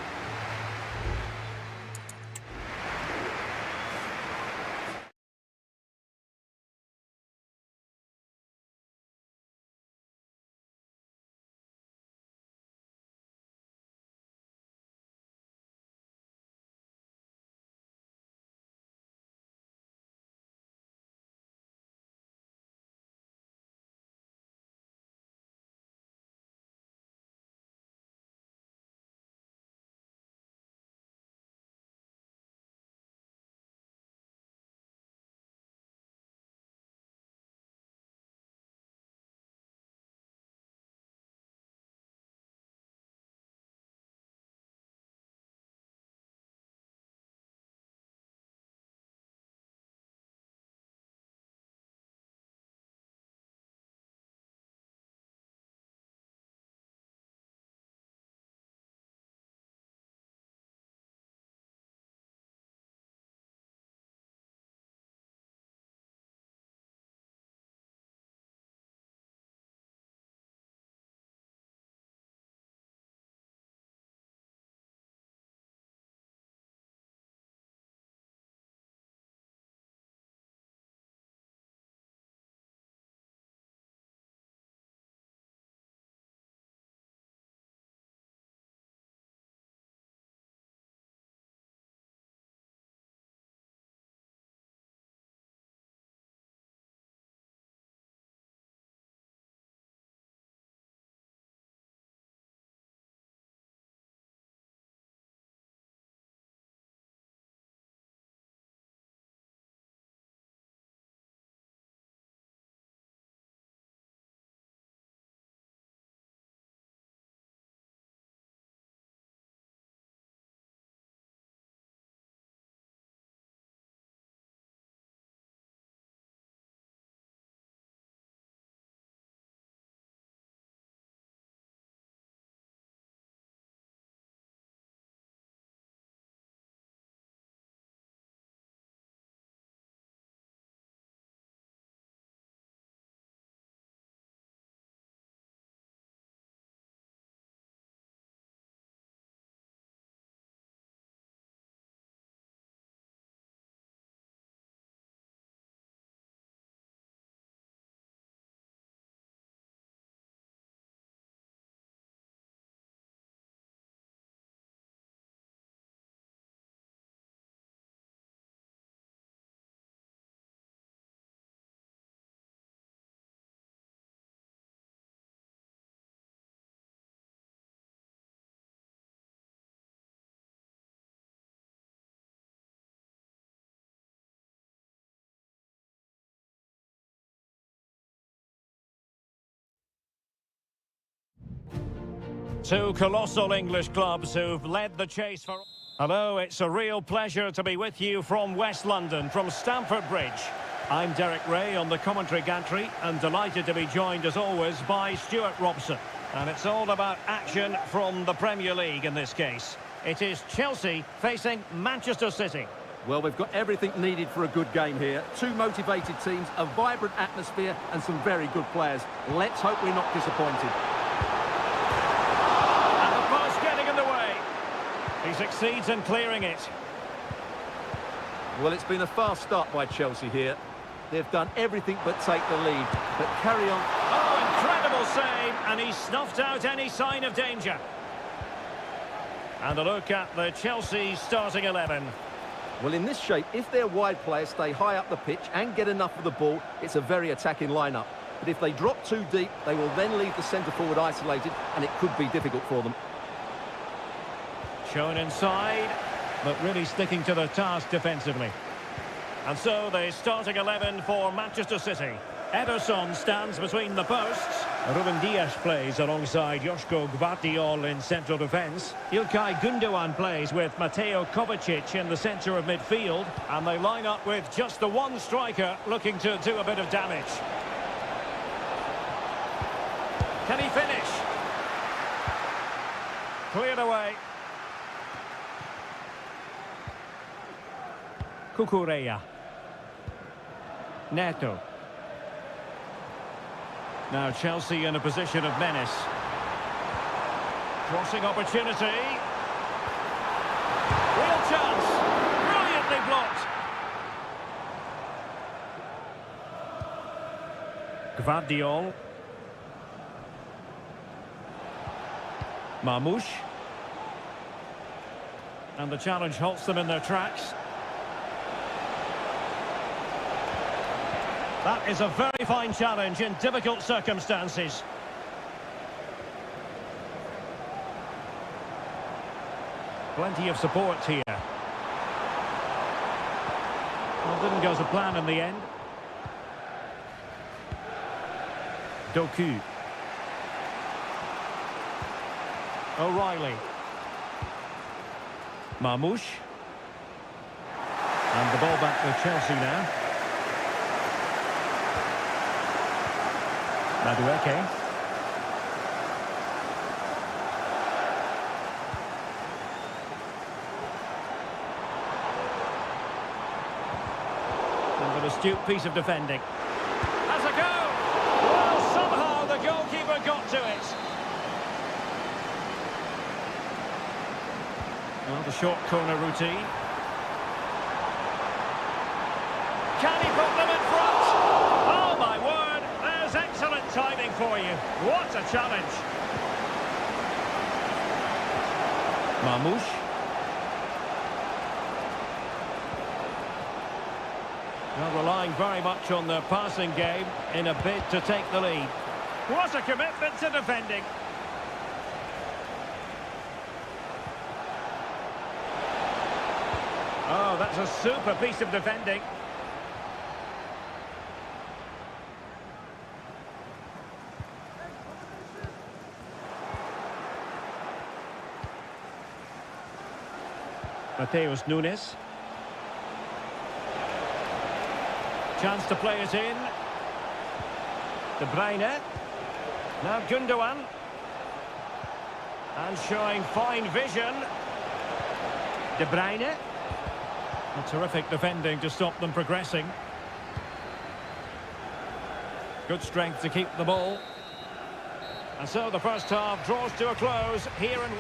Two colossal English clubs who've led the chase for... Hello, it's a real pleasure to be with you from West London, from Stamford Bridge. I'm Derek Ray on the commentary gantry and delighted to be joined as always by Stuart Robson. And it's all about action from the Premier League in this case. It is Chelsea facing Manchester City. Well, we've got everything needed for a good game here. Two motivated teams, a vibrant atmosphere and some very good players. Let's hope we're not disappointed. And the pass getting in the way. He succeeds in clearing it. Well, it's been a fast start by Chelsea here. They've done everything but take the lead. But carry on. Oh, incredible save, and he snuffed out any sign of danger. And a look at the Chelsea starting 11. Well, in this shape, if their wide players stay high up the pitch and get enough of the ball, it's a very attacking lineup. But if they drop too deep, they will then leave the centre-forward isolated, and it could be difficult for them. Shown inside, but really sticking to the task defensively. And so the starting 11 for Manchester City. Ederson stands between the posts. Ruben Dias plays alongside Joško Gvardiol in central defence. Ilkay Gundogan plays with Mateo Kovacic in the centre of midfield. And they line up with just the one striker looking to do a bit of damage. Can he finish? Cleared away. Cucurella. Neto. Now Chelsea in a position of menace. Crossing opportunity. Real chance. Brilliantly blocked. Gvardiol. Marmoush. And the challenge halts them in their tracks. That is a very fine challenge in difficult circumstances. Plenty of support here. Well, didn't go to plan in the end. Doku. O'Reilly. Marmoush. And the ball back with Chelsea now. Madueke. And an astute piece of defending. Has a go! Well, somehow the goalkeeper got to it. Well, the short corner routine. Can he put them in front? Oh, my word! There's excellent timing for you. What a challenge. Marmoush. Well, relying very much on their passing game in a bid to take the lead. What a commitment to defending. Oh, that's a super piece of defending. Mateus Nunes. Chance to play it in. De Bruyne. Now Gundogan. And showing fine vision. De Bruyne. A terrific defending to stop them progressing. Good strength to keep the ball. And so the first half draws to a close here in...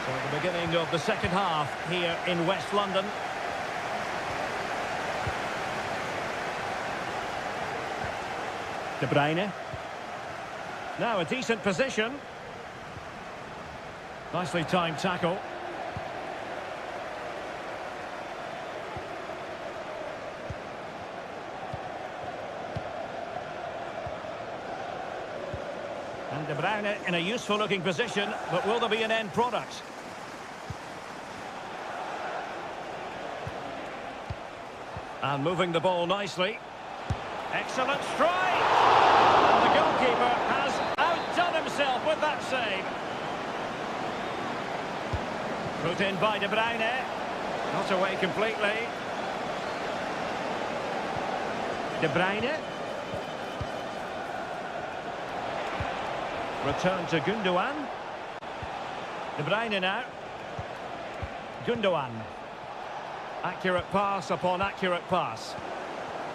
So the beginning of the second half here in West London. De Bruyne. Now a decent position. Nicely timed tackle. And De Bruyne in a useful looking position, but will there be an end product? And moving the ball nicely. Excellent strike! And the goalkeeper has outdone himself with that save. Put in by De Bruyne. Not away completely. De Bruyne. Return to Gundogan. De Bruyne now. Gundogan. Accurate pass upon accurate pass.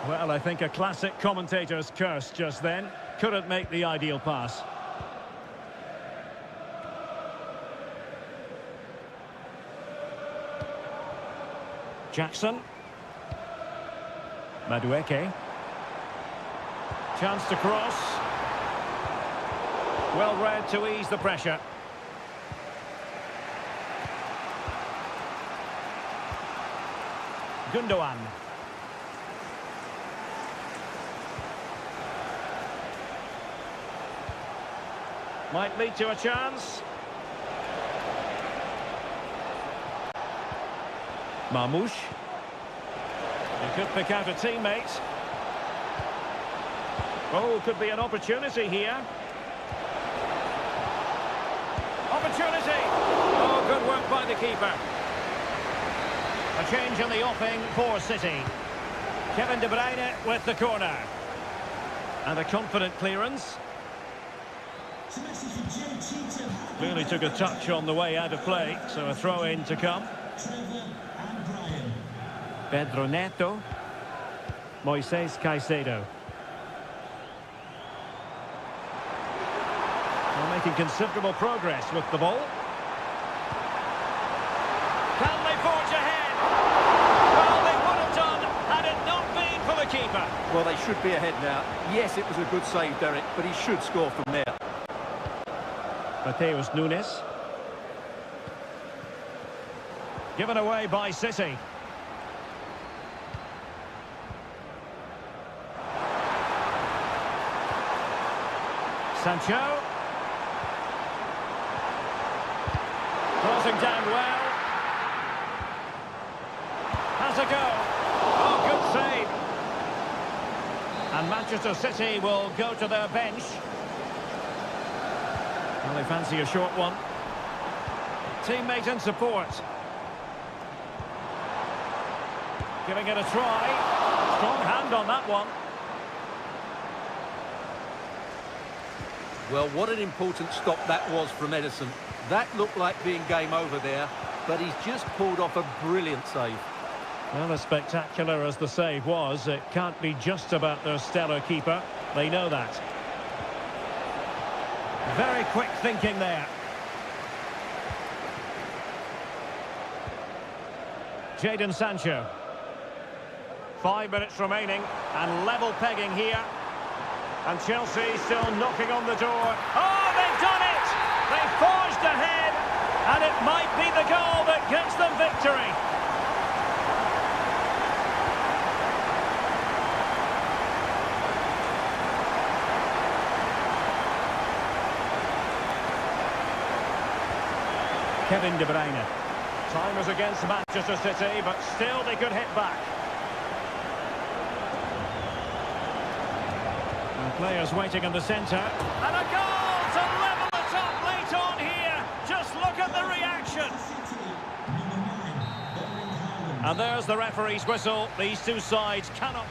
Well, I think a classic commentator's curse just then. Couldn't make the ideal pass. Jackson. Madueke. Chance to cross. Well read to ease the pressure. Gundogan. Might lead to a chance. Marmoush. He could pick out a teammate. Oh, could be an opportunity here. Opportunity! Oh, good work by the keeper. A change in the offing for City. Kevin De Bruyne with the corner. And a confident clearance. Clearly took a touch on the way out of play, so a throw-in to come. Pedro Neto. Moises Caicedo. They're making considerable progress with the ball. Can they forge ahead? Well, they would have done had it not been for the keeper. Well, they should be ahead now. Yes, it was a good save, Derek, but he should score from there. Mateus Nunes. Given away by City. Sancho. Crossing down well. Has a go. Oh, good save. And Manchester City will go to their bench. Well, they fancy a short one. Teammate in support. Giving it a try. Strong hand on that one. Well, what an important stop that was from Edison. That looked like being game over there, but he's just pulled off a brilliant save. Well, as spectacular as the save was, it can't be just about their stellar keeper. They know that. Very quick thinking there. Jadon Sancho. 5 minutes remaining, and level pegging here. And Chelsea still knocking on the door. Oh, they've done it! They forged ahead, and it might be the goal that gets them victory. Kevin De Bruyne. Time is against Manchester City, but still they could hit back. And players waiting in the centre. And a goal to level it up late on here. Just look at the reaction. And there's the referee's whistle. These two sides cannot...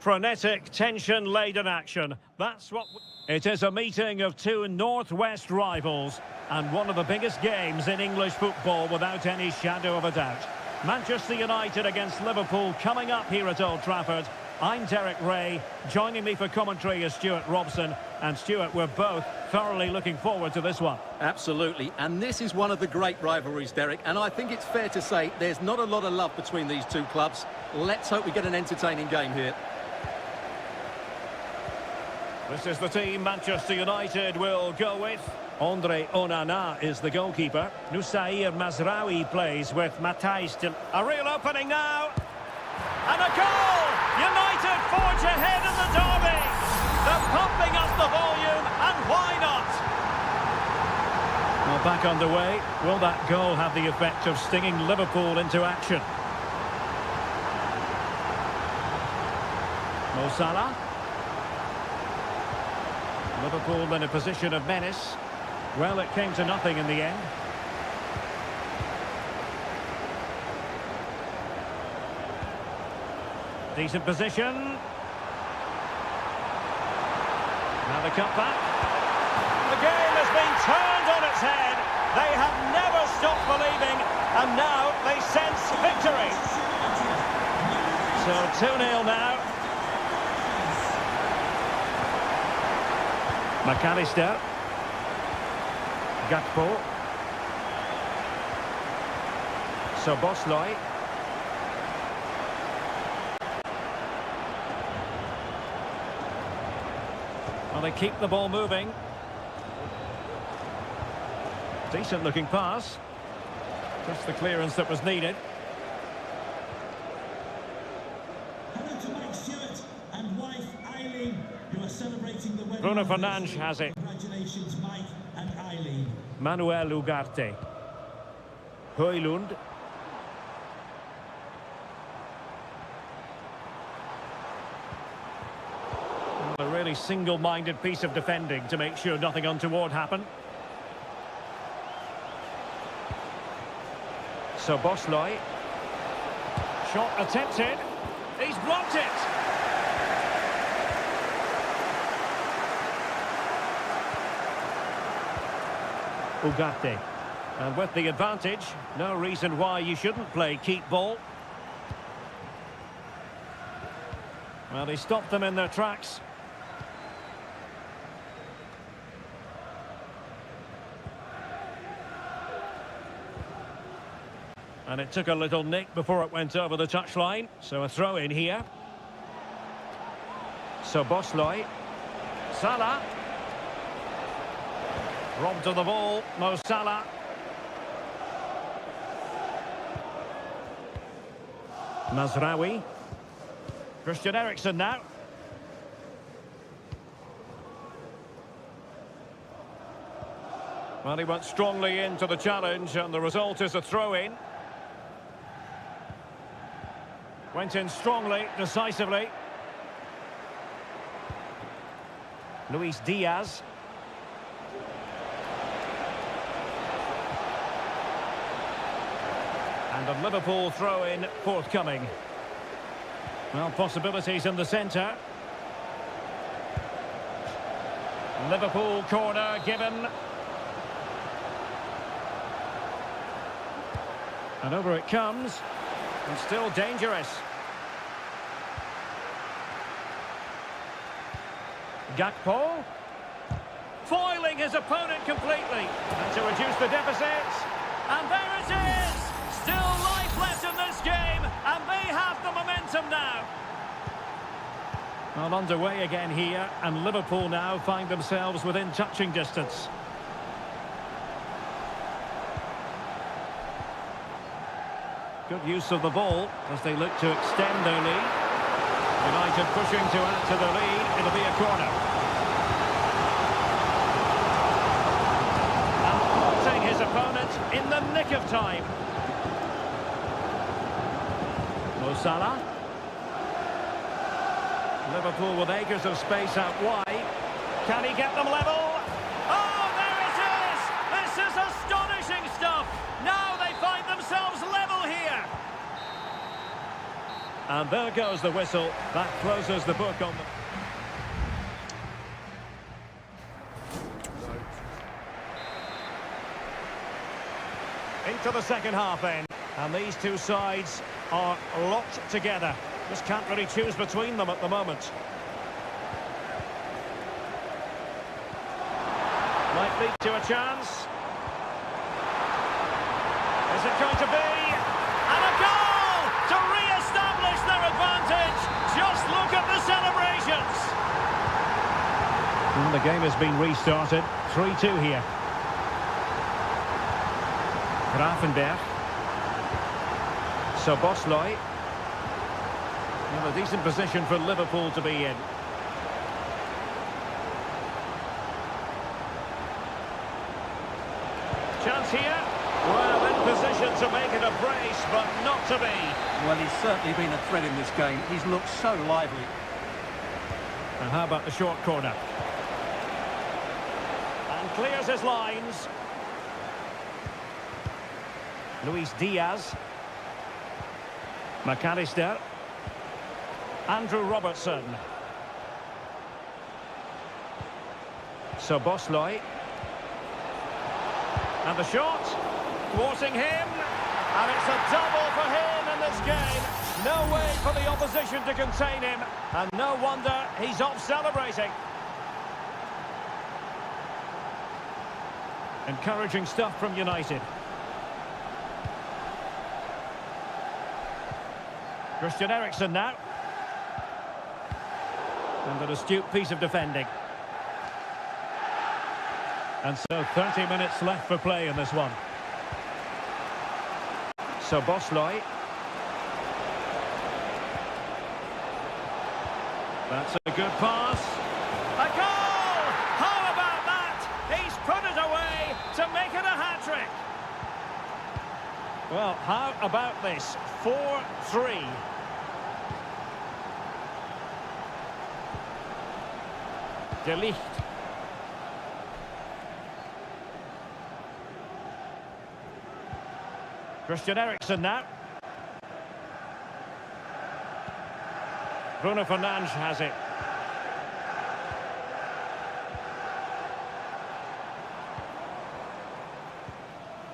Frenetic, tension-laden action. That's what... It is a meeting of two northwest rivals and one of the biggest games in English football without any shadow of a doubt. Manchester United against Liverpool coming up here at Old Trafford. I'm Derek Ray. Joining me for commentary is Stuart Robson. And Stuart, we're both thoroughly looking forward to this one. Absolutely, and this is one of the great rivalries, Derek, and I think it's fair to say there's not a lot of love between these two clubs. Let's hope we get an entertaining game here. This is the team Manchester United will go with. Andre Onana is the goalkeeper. Nusair Mazraoui plays with Matthijs de... A real opening now. And a goal! United forge ahead in the derby. They're pumping up the volume, and why not? Well, back underway. Will that goal have the effect of stinging Liverpool into action? Mo Salah. Liverpool in a position of menace. Well, it came to nothing in the end. Decent position. Now the cutback. The game has been turned on its head. They have never stopped believing, and now they sense victory. So 2-0 now. McAllister. Gakpo. Soboslai. Well, they keep the ball moving. Decent looking pass. Just the clearance that was needed. Hello to Mike Stewart and wife Eileen, who are celebrating the wedding. Bruno Fernandes has it. Congratulations, Mike and Eileen. Manuel Ugarte. Højlund. A really single-minded piece of defending to make sure nothing untoward happened. Soboslai. Shot attempted. He's blocked it. Ugarte. And with the advantage, no reason why you shouldn't play keep ball. Well, he stopped them in their tracks. And it took a little nick before it went over the touchline. So a throw in here. Soboslai. Salah. Robbed of the ball, Mo Salah. Mazraoui. Christian Eriksen now. Well, he went strongly into the challenge, and the result is a throw-in. Went in strongly, decisively. Luis Diaz. And a Liverpool throw-in forthcoming. Well, possibilities in the centre. Liverpool corner given. And over it comes. And still dangerous. Gakpo. Foiling his opponent completely. And to reduce the deficit. And there it is! Still life left in this game, and they have the momentum now. Well, underway again here, and Liverpool now find themselves within touching distance. Good use of the ball as they look to extend their lead. United pushing to add to the lead. It'll be a corner. And spotting his opponent in the nick of time. Mo Salah. Liverpool with acres of space out wide. Can he get them level? Oh, there it is! This is astonishing stuff! Now they find themselves level here! And there goes the whistle. That closes the book on the... Into the second half then. And these two sides are locked together. Just can't really choose between them at the moment. Might lead to a chance. Is it going to be? And a goal to re-establish their advantage. Just look at the celebrations. And the game has been restarted. 3-2 here. Grafenberg. Sobosloy. Well, a decent position for Liverpool to be in. Chance here. Well, in position to make it a brace, but not to be. Well, he's certainly been a threat in this game. He's looked so lively. And how about the short corner? And clears his lines. Luis Diaz. McAllister. Andrew Robertson. Sobosloy. And the shot. Thwarting him. And it's a double for him in this game. No way for the opposition to contain him. And no wonder he's off celebrating. Encouraging stuff from United. Christian Eriksen now. And an astute piece of defending. And so 30 minutes left for play in this one. Sobosloy. That's a good pass. A goal! How about that? He's put it away to make it a hat-trick. Well, how about this? 4-3. De Ligt. Christian Eriksen now. Bruno Fernandes has it.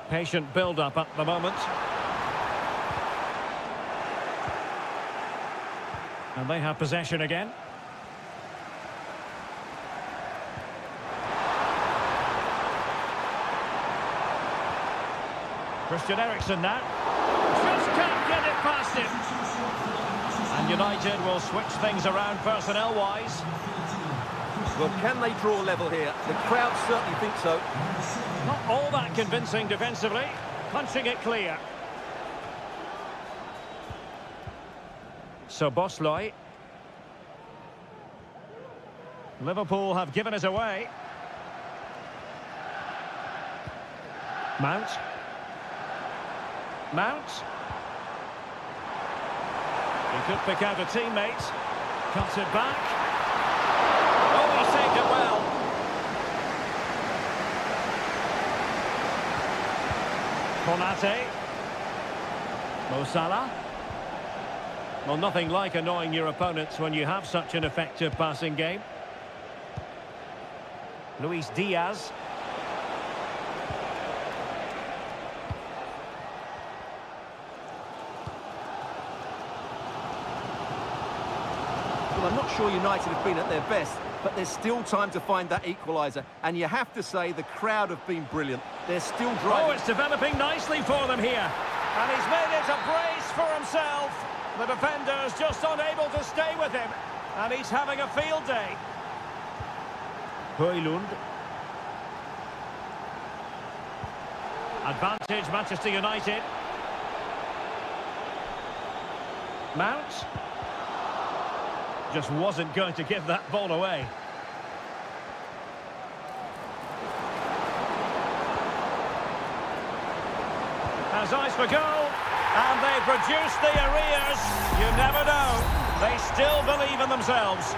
Patient build-up at the moment. And they have possession again. Christian Eriksen now. Just can't get it past him. And United will switch things around personnel-wise. Well, can they draw level here? The crowd certainly think so. Not all that convincing defensively. Punching it clear. Sobosloy. Liverpool have given it away. Mount. Mount. He could pick out a teammate. Cuts it back. Oh, he saved it well. Konate. Mo Salah. Well, nothing like annoying your opponents when you have such an effective passing game. Luis Diaz. Well, I'm not sure United have been at their best, but there's still time to find that equaliser. And you have to say the crowd have been brilliant. They're still driving. Oh, it's developing nicely for them here. And he's made it a brace for himself. The defender's just unable to stay with him. And he's having a field day. Højlund. Advantage Manchester United. Mount. Just wasn't going to give that ball away. Has eyes for goal, and they produce the arrears. You never know. They still believe in themselves.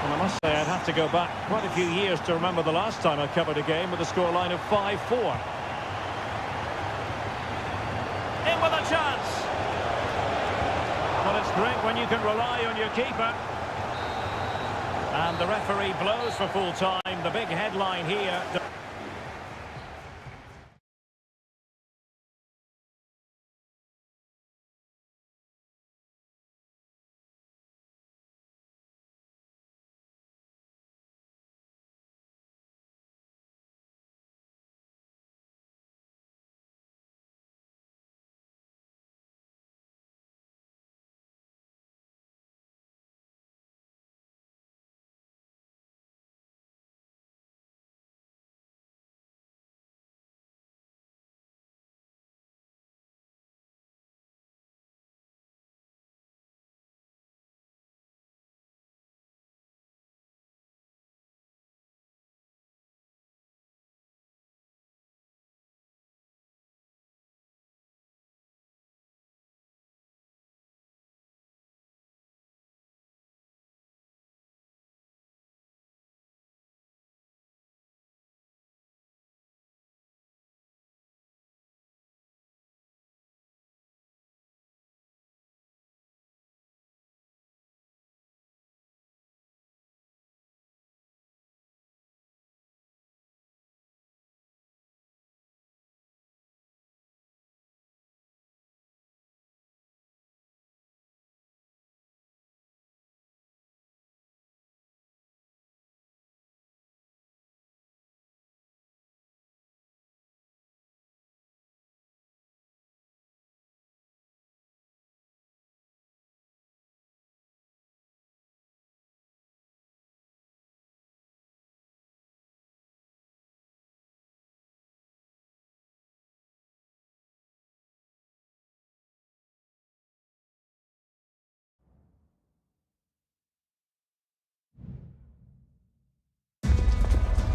Well, I must say I'd have to go back quite a few years to remember the last time I covered a game with a scoreline of 5-4. In with a chance. drink when you can rely on your keeper. And the referee blows for full time. The big headline here.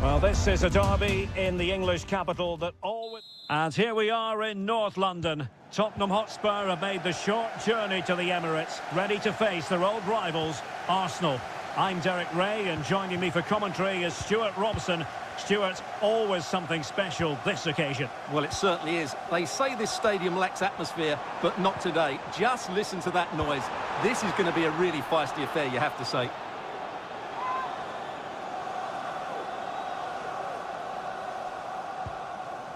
Well, this is a derby in the English capital that always... And here we are in North London. Tottenham Hotspur have made the short journey to the Emirates, ready to face their old rivals, Arsenal. I'm Derek Ray, and joining me for commentary is Stuart Robson. Stuart, always something special this occasion. Well, it certainly is. They say this stadium lacks atmosphere, but not today. Just listen to that noise. This is going to be a really feisty affair, you have to say.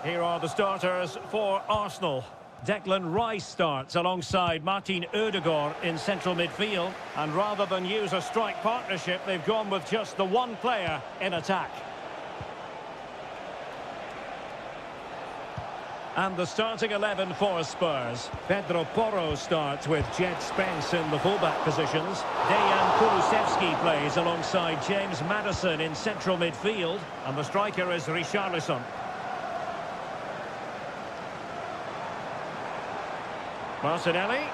Here are the starters for Arsenal. Declan Rice starts alongside Martin Ødegaard in central midfield. And rather than use a strike partnership, they've gone with just the one player in attack. And the starting 11 for Spurs. Pedro Porro starts with Jed Spence in the fullback positions. Dejan Kulusevski plays alongside James Maddison in central midfield. And the striker is Richarlison. Martinelli.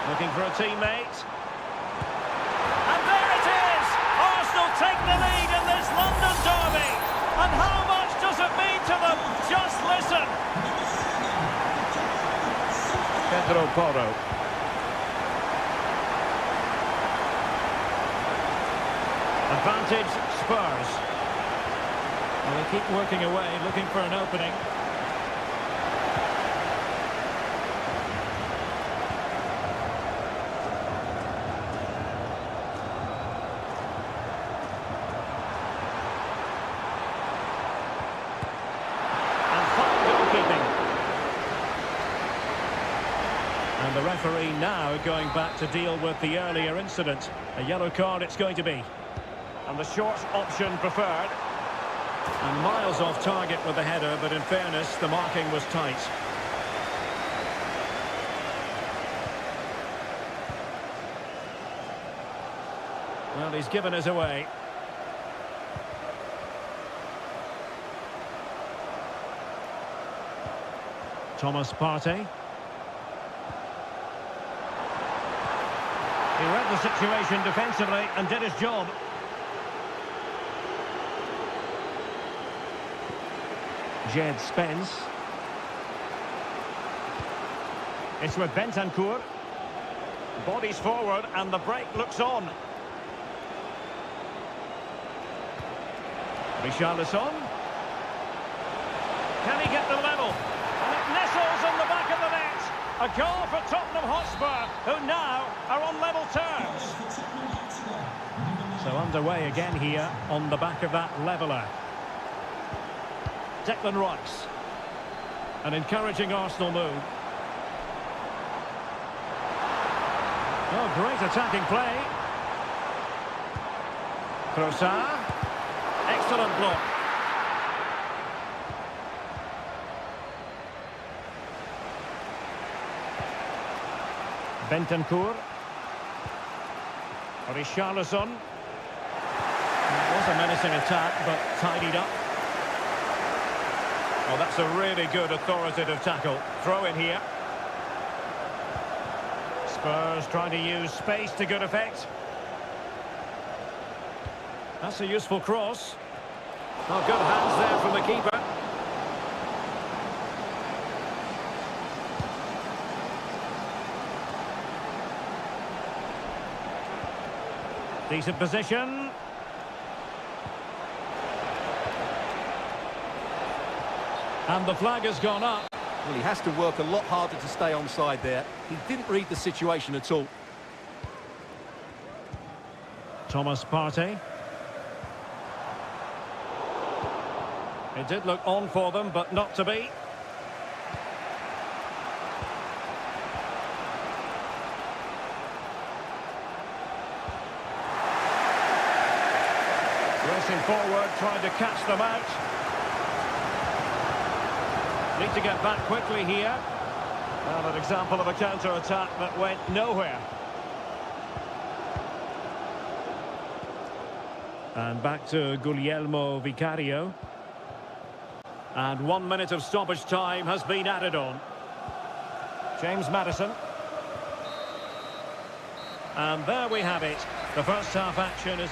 Looking for a teammate. And there it is! Arsenal take the lead in this London derby. And how much does it mean to them? Just listen. Pedro Porro. Advantage Spurs. Well, they keep working away, looking for an opening. And the referee now going back to deal with the earlier incident. A yellow card it's going to be. And the short option preferred. And miles off target with the header, but in fairness, the marking was tight. Well, he's given us away. Thomas Partey. He read the situation defensively and did his job. Jed Spence. It's with Bentancur. Bodies forward and the break looks on. Richarlison. Can he get the level? And it nestles on the back of the net. A A goal for Tottenham Hotspur, who now are on level terms. So underway again here on the back of that leveller. Declan Rice. An encouraging Arsenal move. Oh, great attacking play. Trossard. Excellent block. Bentancur. Richarlison. It was a menacing attack, but tidied up. Well, that's a really good authoritative tackle. Throw in here. Spurs trying to use space to good effect. That's a useful cross. Oh, good hands there from the keeper. Decent position. And the flag has gone up. Well, he has to work a lot harder to stay onside there. He didn't read the situation at all. Thomas Partey. It did look on for them, but not to be. Racing forward, trying to catch them out. Need to get back quickly here. Well, an example of a counter-attack that went nowhere. And back to Guglielmo Vicario. And 1 minute of stoppage time has been added on. James Maddison. And there we have it. The first half action is...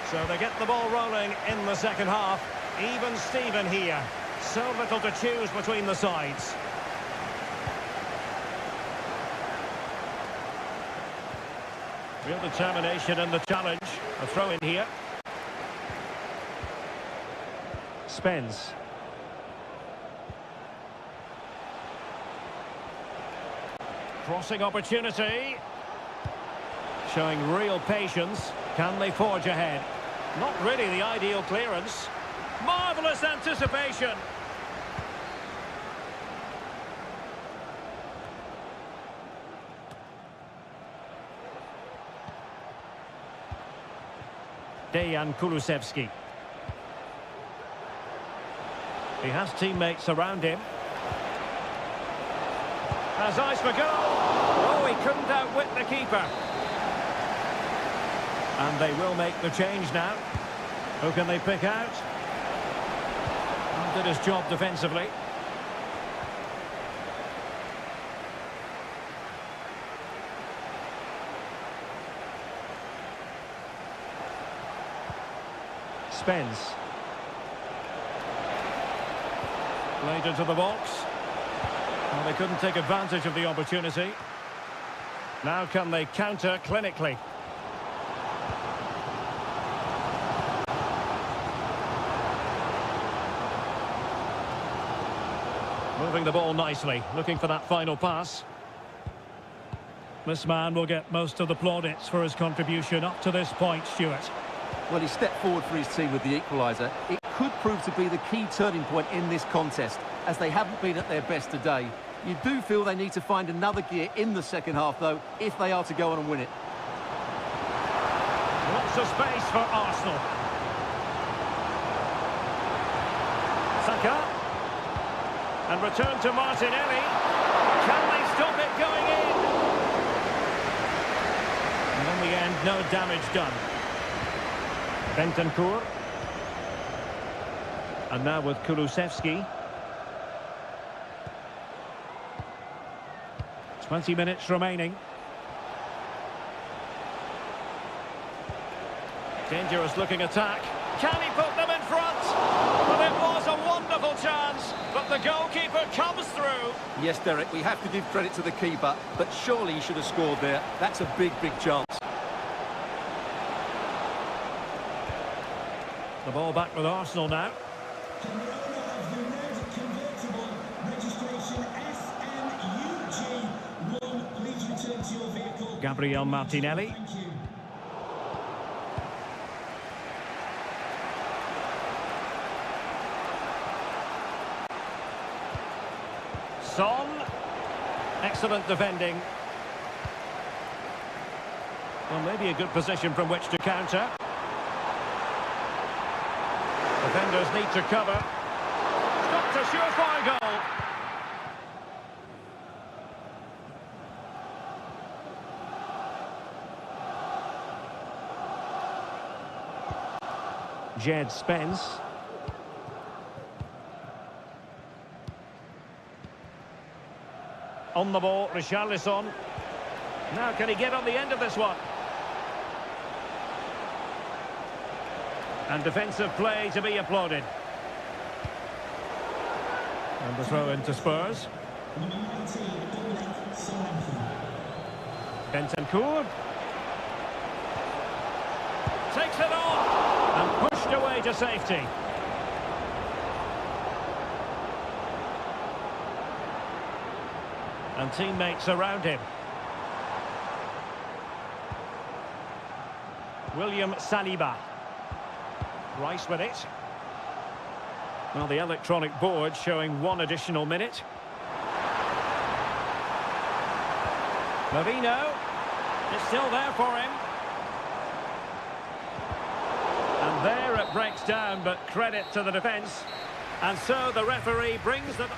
So they get the ball rolling in the second half. Even Steven here. So little to choose between the sides. Real determination in the challenge. A throw in here. Spence. Crossing opportunity. Showing real patience. Can they forge ahead? Not really the ideal clearance. Marvellous anticipation. Dejan Kulusevski. He has teammates around him. Has eyes for goal. Oh, he couldn't outwit the keeper. And they will make the change now. Who can they pick out? Did his job defensively. Spence. Played into the box. Well, they couldn't take advantage of the opportunity. Now can they counter clinically? Moving the ball nicely, looking for that final pass. This man will get most of the plaudits for his contribution up to this point, Stuart. Well, he stepped forward for his team with the equaliser. It could prove to be the key turning point in this contest, as they haven't been at their best today. You do feel they need to find another gear in the second half, though, if they are to go on and win it. Lots of space for Arsenal. Saka. And return to Martinelli. Can they stop it going in? And in the end, no damage done. Bentancur. And now with Kulusevski. 20 minutes remaining. Dangerous looking attack. Can he put them in front? Well, it was a wonderful chance, but the goalkeeper comes through. Yes, Derek, we have to give credit to the keeper, but surely he should have scored there. That's a big, big chance. The ball back with Arsenal now. Can the owner of the red convertible registration SNUG1 please return to your vehicle? Gabriel Martinelli. Thank you. Son. Excellent defending. Well, maybe a good position from which to counter. Defenders need to cover. Stopped a surefire goal. Jed Spence. On the ball, Richarlison. Now can he get on the end of this one? And defensive play to be applauded. And the throw into Spurs. Number 19, Bentancur. Takes it on. And pushed away to safety. And teammates around him. William Saliba. Rice with it. Well, the electronic board showing 1 additional minute. Marino. It's still there for him. And there it breaks down, but credit to the defence. And so the referee brings them...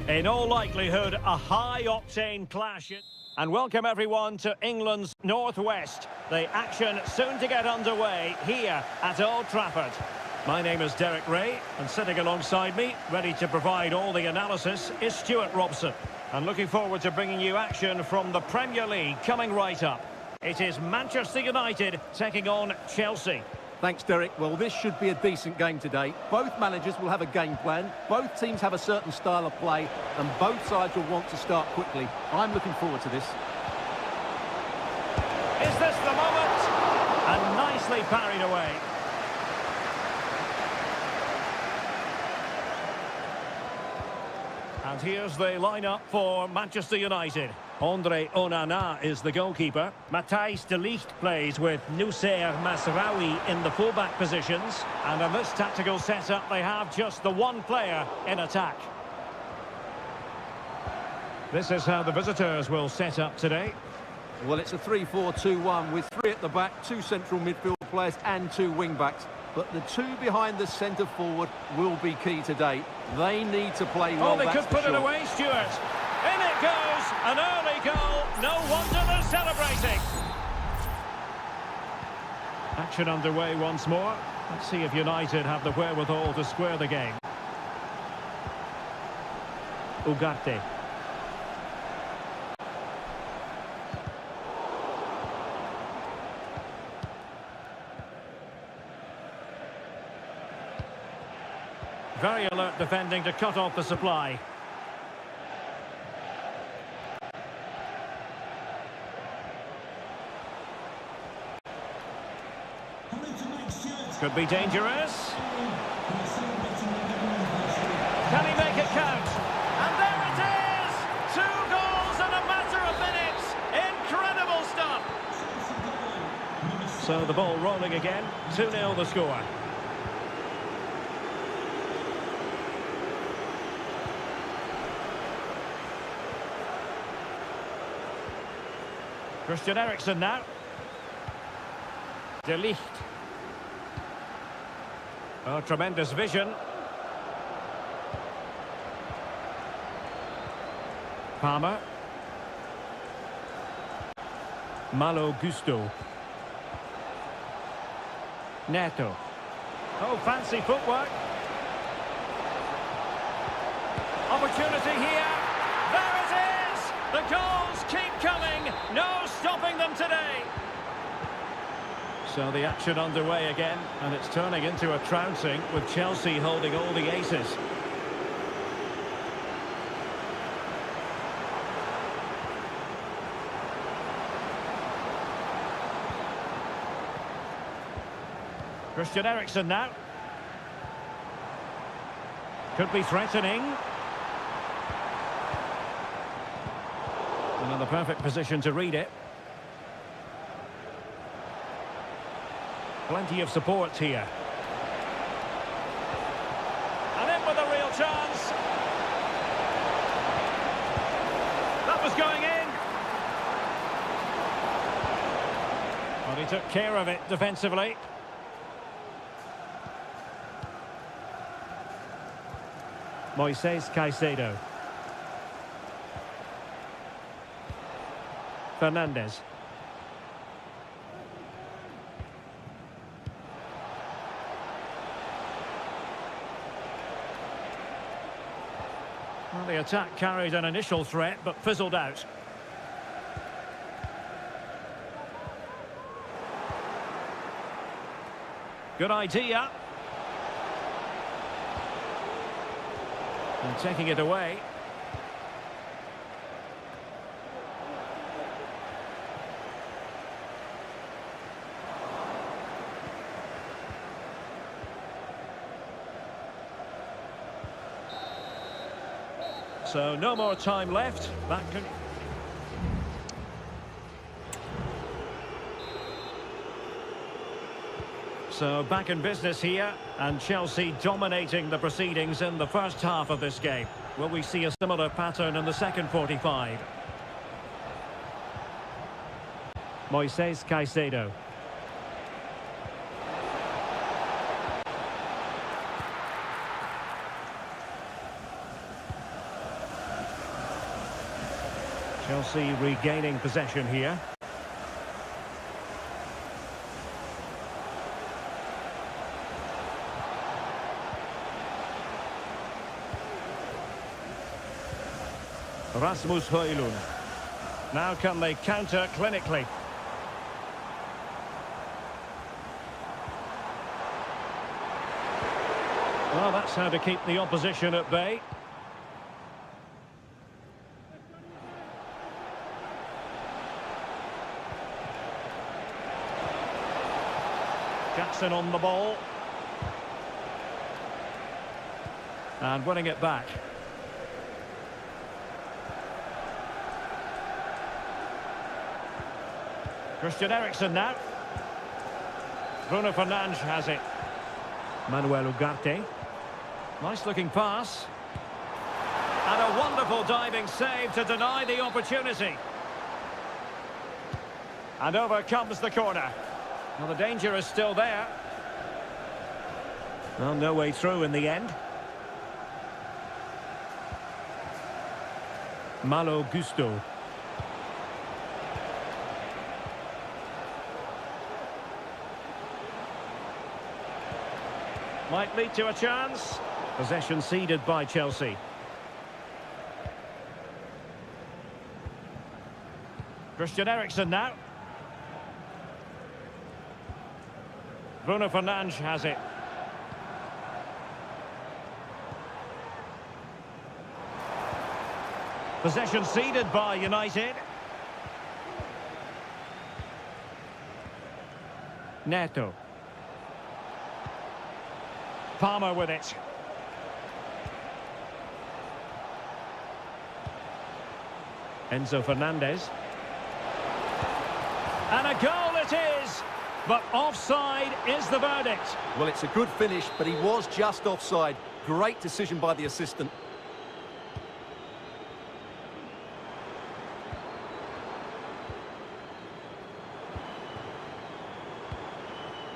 In all likelihood, a high-octane clash. And welcome everyone to England's Northwest. The action soon to get underway here at Old Trafford. My name is Derek Ray, and sitting alongside me, ready to provide all the analysis, is Stuart Robson. And looking forward to bringing you action from the Premier League coming right up. It is Manchester United taking on Chelsea. Thanks, Derek. Well, this should be a decent game today. Both managers will have a game plan. Both teams have a certain style of play, and both sides will want to start quickly. I'm looking forward to this. Is this the moment? And nicely parried away. And here's the lineup for Manchester United. Andre Onana is the goalkeeper. Matthijs de Ligt plays with Nusser Masraoui in the fullback positions. And in this tactical setup, they have just the one player in attack. This is how the visitors will set up today. Well, it's a 3-4-2-1 with three at the back, two central midfield players and two wing-backs. But the two behind the centre forward will be key today. They need to play well, they could put it away, Stuart. In it goes, an early goal. No wonder they're celebrating. Action underway once more. Let's see if United have the wherewithal to square the game. Ugarte. Very alert defending to cut off the supply. Could be dangerous. Can he make it count? And there it is! 2 goals in a matter of minutes. Incredible stuff. So the ball rolling again. 2-0 the score. Christian Eriksen now. De Ligt. Oh, tremendous vision. Palmer. Malo Gusto. Neto. Oh, fancy footwork. Opportunity here. There it is! The goals keep coming. No stopping them today. So the action underway again, and it's turning into a trouncing with Chelsea holding all the aces. Christian Eriksen now. Could be threatening. And in the perfect position to read it. Plenty of support here. And in with a real chance. That was going in. Well, he took care of it defensively. Moises Caicedo. Fernandes. Well, the attack carried an initial threat, but fizzled out. Good idea. And taking it away. So no more time left. That can... So back in business here, and Chelsea dominating the proceedings in the first half of this game. Will we see a similar pattern in the second 45? Moises Caicedo. Chelsea regaining possession here. Rasmus Højlund. Now can they counter clinically? Well, that's how to keep the opposition at bay. Jackson on the ball. And winning it back. Christian Eriksen now. Bruno Fernandes has it. Manuel Ugarte. Nice looking pass. And a wonderful diving save to deny the opportunity. And over comes the corner. Well, the danger is still there. Well, no way through in the end. Malo Gusto. Might lead to a chance. Possession ceded by Chelsea. Christian Eriksen now. Bruno Fernandes has it. Possession ceded by United. Neto. Palmer with it. Enzo Fernandez. And a goal it is! But offside is the verdict. Well, it's a good finish, but he was just offside. Great decision by the assistant.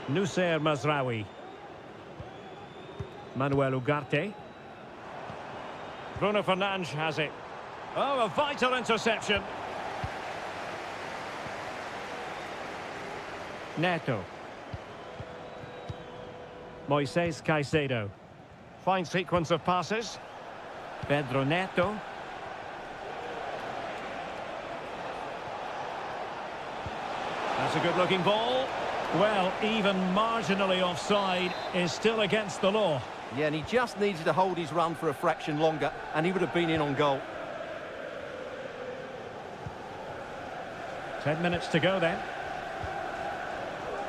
Nusayr Mazraoui. Manuel Ugarte. Bruno Fernandes has it. Oh, a vital interception. Neto. Moises Caicedo. Fine sequence of passes. Pedro Neto. That's a good-looking ball. Well, even marginally offside is still against the law. Yeah, and he just needed to hold his run for a fraction longer, and he would have been in on goal. 10 minutes to go then.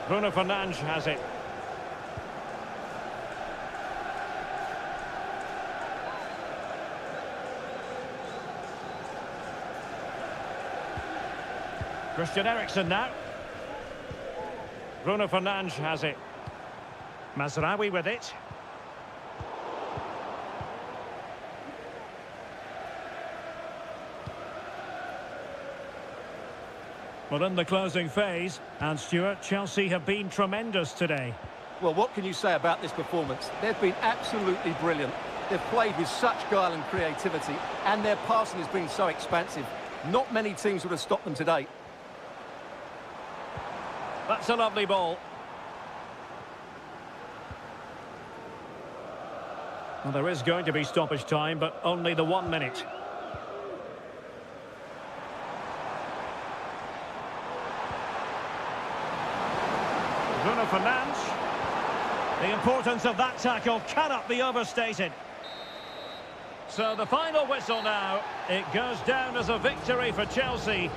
Bruno Fernandes has it. Christian Eriksen now. Bruno Fernandes has it. Mazraoui with it. Well, in the closing phase, and Stuart, Chelsea have been tremendous today. Well, what can you say about this performance? They've been absolutely brilliant. They've played with such guile and creativity, and their passing has been so expansive. Not many teams would have stopped them today. That's a lovely ball. Well, there is going to be stoppage time, but only the 1 minute. Bruno Fernandes. The importance of that tackle cannot be overstated. So the final whistle now. It goes down as a victory for Chelsea.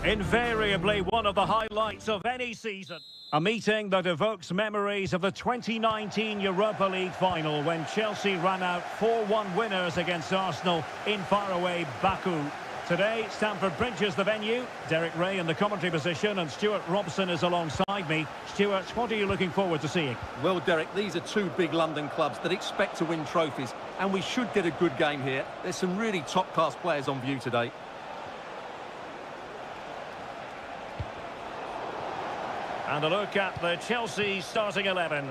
Invariably one of the highlights of any season. A meeting that evokes memories of the 2019 Europa League final when Chelsea ran out 4-1 winners against Arsenal in faraway Baku. Today, Stamford Bridge is the venue. Derek Ray in the commentary position and Stuart Robson is alongside me. Stuart, what are you looking forward to seeing? Well, Derek, these are two big London clubs that expect to win trophies, and we should get a good game here. There's some really top-class players on view today. And a look at the Chelsea starting 11.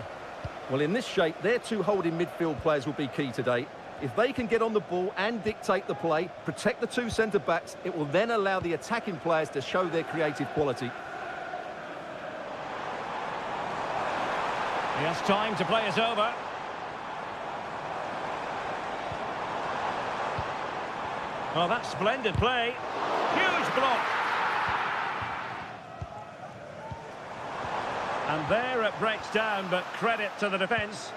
Well, in this shape, their two holding midfield players will be key today. If they can get on the ball and dictate the play, protect the two centre-backs, it will then allow the attacking players to show their creative quality. He has time to play it over. Oh, that's splendid play. Huge block. And there it breaks down, but credit to the defence.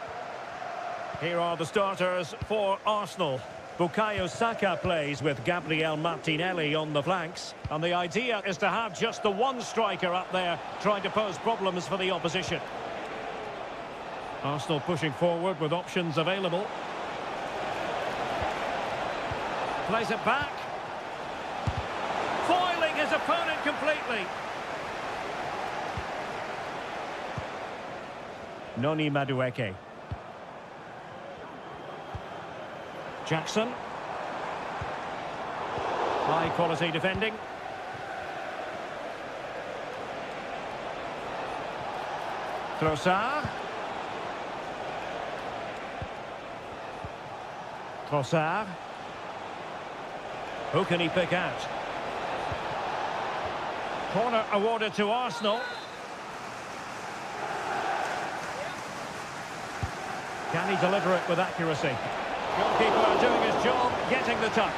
Here are the starters for Arsenal. Bukayo Saka plays with Gabriel Martinelli on the flanks. And the idea is to have just the one striker up there trying to pose problems for the opposition. Arsenal pushing forward with options available. Plays it back. Foiling his opponent completely. Noni Madueke. Jackson. High quality defending. Trossard. Trossard. Who can he pick out? Corner awarded to Arsenal. Can he deliver it with accuracy? Goalkeeper doing his job, getting the touch.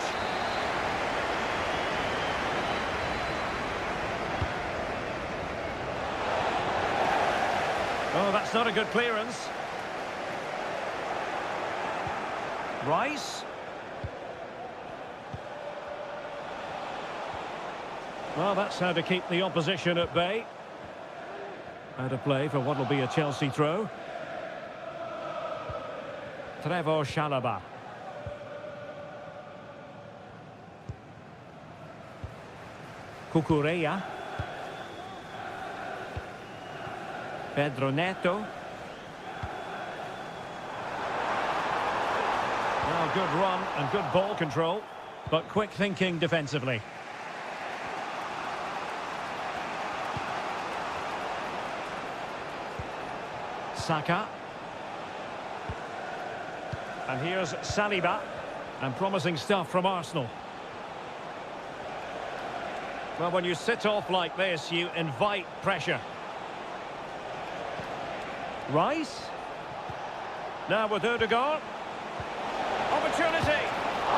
Oh, that's not a good clearance. Rice. Well, that's how to keep the opposition at bay. Out of play for what will be a Chelsea throw. Trevor Chalobah. Cucurella. Pedro Neto. Well, good run and good ball control, but quick thinking defensively. Saka. And here's Saliba. And promising stuff from Arsenal. Well, when you sit off like this, you invite pressure. Rice. Now with Odegaard. Opportunity.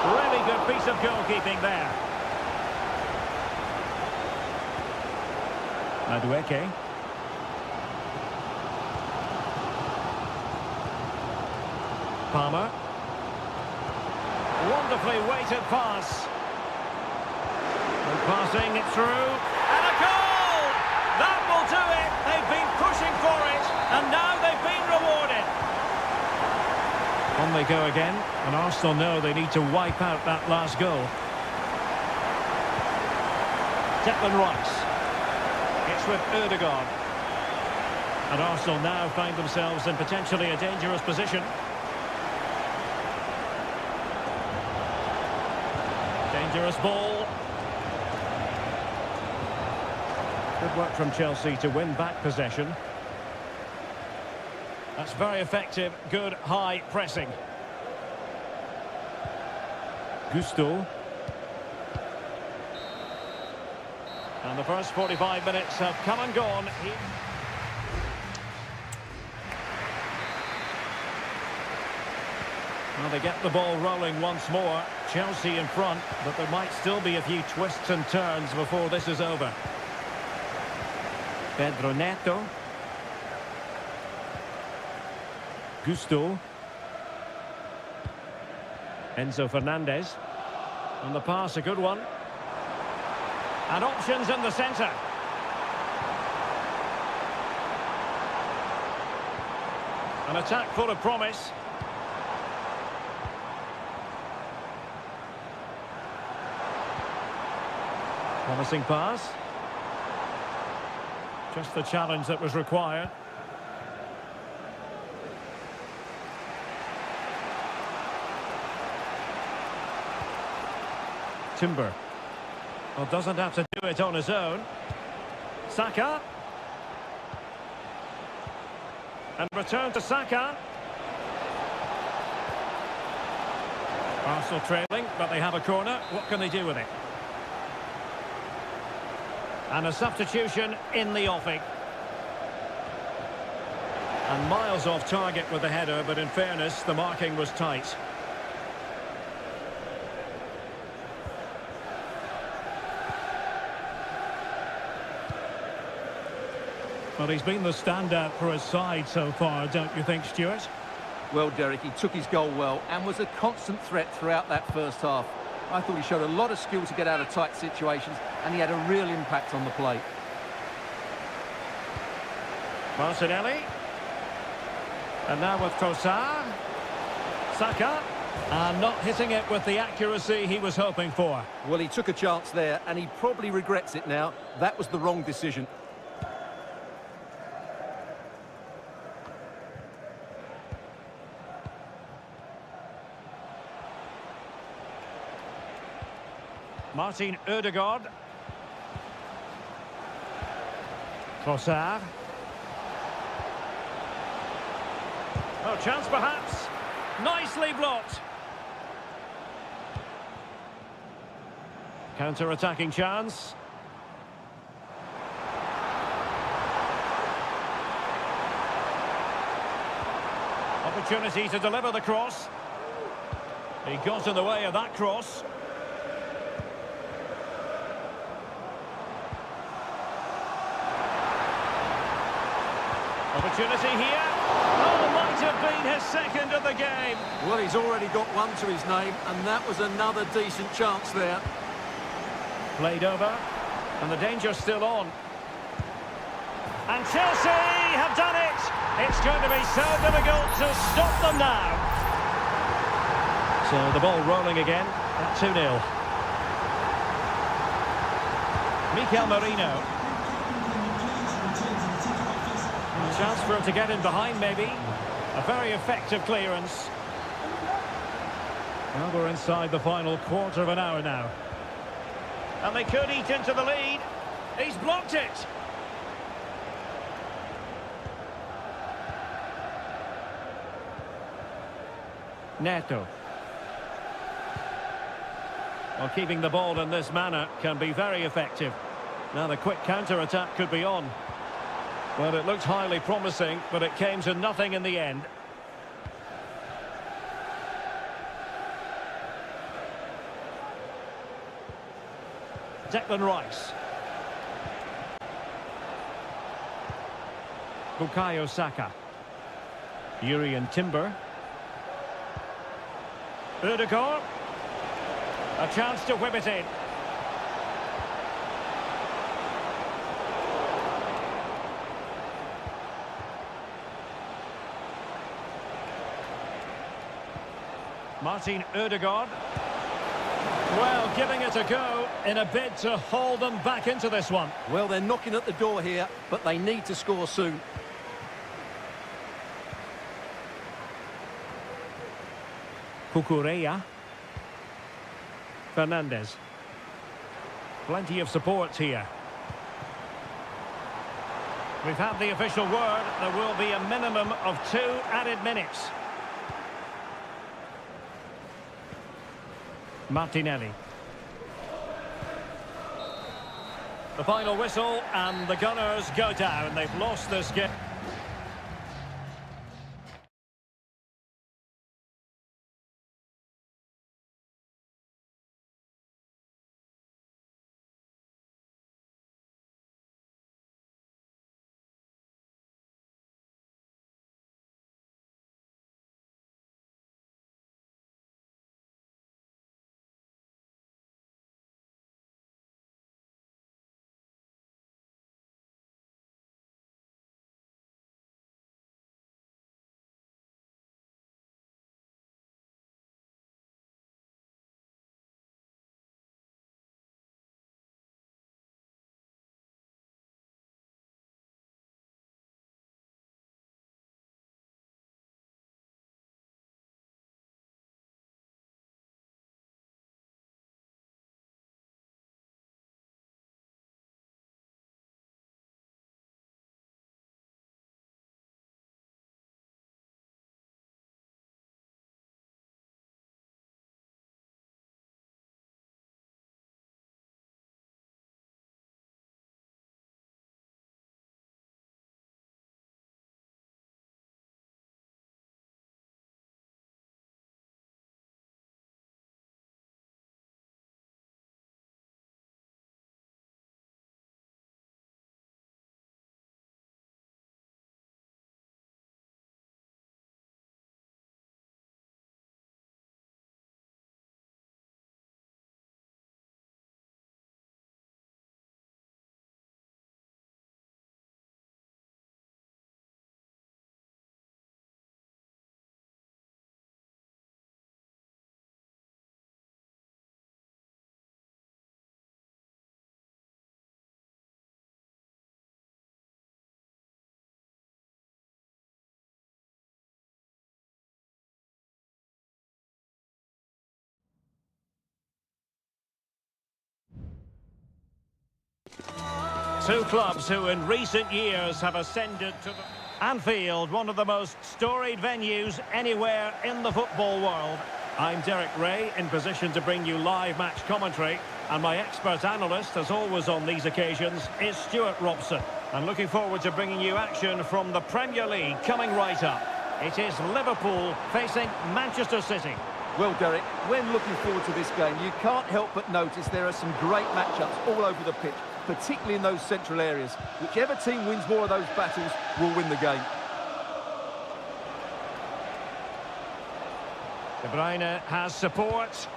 Really good piece of goalkeeping there. Madueke. Palmer. Wonderfully weighted pass. And passing it through. And a goal! That will do it. They've been pushing for it. And now they've been rewarded. On they go again. And Arsenal know they need to wipe out that last goal. Declan Rice. It's with Odegaard. And Arsenal now find themselves in potentially a dangerous position. Dangerous ball. Good work from Chelsea to win back possession. That's very effective, good high pressing. Gusto. And the first 45 minutes have come and gone. Well, they get the ball rolling once more. Chelsea in front, but there might still be a few twists and turns before this is over. Pedro Neto. Gusto. Enzo Fernandez. And the pass, a good one. And options in the centre. An attack full of promise. Promising pass. Just the challenge that was required. Timber. Well, doesn't have to do it on his own. Saka. And return to Saka. Arsenal trailing, but they have a corner. What can they do with it? And a substitution in the offing. And miles off target with the header, but in fairness, the marking was tight. Well, he's been the standout for his side so far, don't you think, Stuart? Well, Derek, he took his goal well and was a constant threat throughout that first half. I thought he showed a lot of skill to get out of tight situations, and he had a real impact on the play. Martinelli. And now with Trossard. Saka. And not hitting it with the accuracy he was hoping for. Well, he took a chance there, and he probably regrets it now. That was the wrong decision. Martin Ødegaard. Trossard. Oh, chance perhaps. Nicely blocked. Counter-attacking chance. Opportunity to deliver the cross. He got in the way of that cross. Opportunity here. Oh, might have been his second of the game. Well, he's already got one to his name, and that was another decent chance there. Played over, and the danger's still on. And Chelsea have done it. It's going to be so difficult to stop them now. So the ball rolling again at 2-0. Mikel Merino. A chance for him to get in behind, maybe. A very effective clearance. Well, we're inside the final quarter of an hour now. And they could eat into the lead. He's blocked it. Neto. Well, keeping the ball in this manner can be very effective. Now the quick counter-attack could be on. Well, it looked highly promising, but it came to nothing in the end. Declan Rice. Bukayo Saka. Urian Timber. Ødegaard. A chance to whip it in. Martin Ødegaard. Well, giving it a go in a bid to haul them back into this one. Well, they're knocking at the door here, but they need to score soon. Cucurella. Fernandez. Plenty of support here. We've had the official word. There will be a minimum of 2 added minutes. Martinelli. The final whistle, and the Gunners go down. They've lost this game. Two clubs who in recent years have ascended to the... Anfield, one of the most storied venues anywhere in the football world. I'm Derek Ray, in position to bring you live match commentary, and my expert analyst, as always on these occasions, is Stuart Robson. And looking forward to bringing you action from the Premier League coming right up. It is Liverpool facing Manchester City. Well, Derek, when looking forward to this game, you can't help but notice there are some great matchups all over the pitch, particularly in those central areas. Whichever team wins more of those battles will win the game. De Bruyne has support.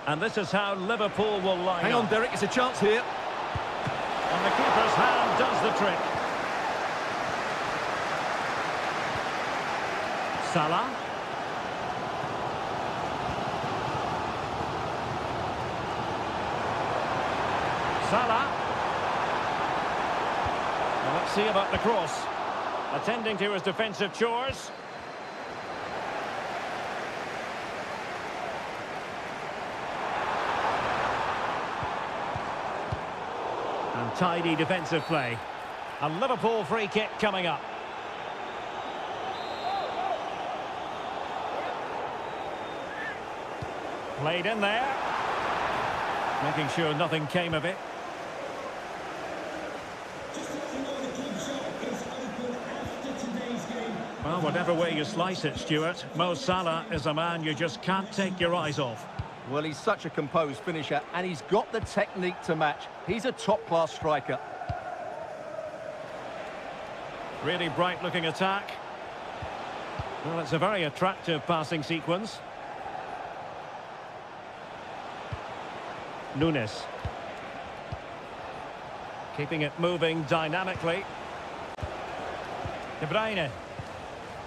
And this is how Liverpool will line Hang up. on, Derek, it's a chance here. And the keeper's hand does the trick. Salah. Salah. Well, let's see about the cross. Attending to his defensive chores. And tidy defensive play. A Liverpool free kick coming up. Played in there. Making sure nothing came of it. Well, whatever way you slice it, Stuart, Mo Salah is a man you just can't take your eyes off. Well, he's such a composed finisher, and he's got the technique to match. He's a top-class striker. Really bright-looking attack. Well, it's a very attractive passing sequence. Nunes. Keeping it moving dynamically. De Bruyne.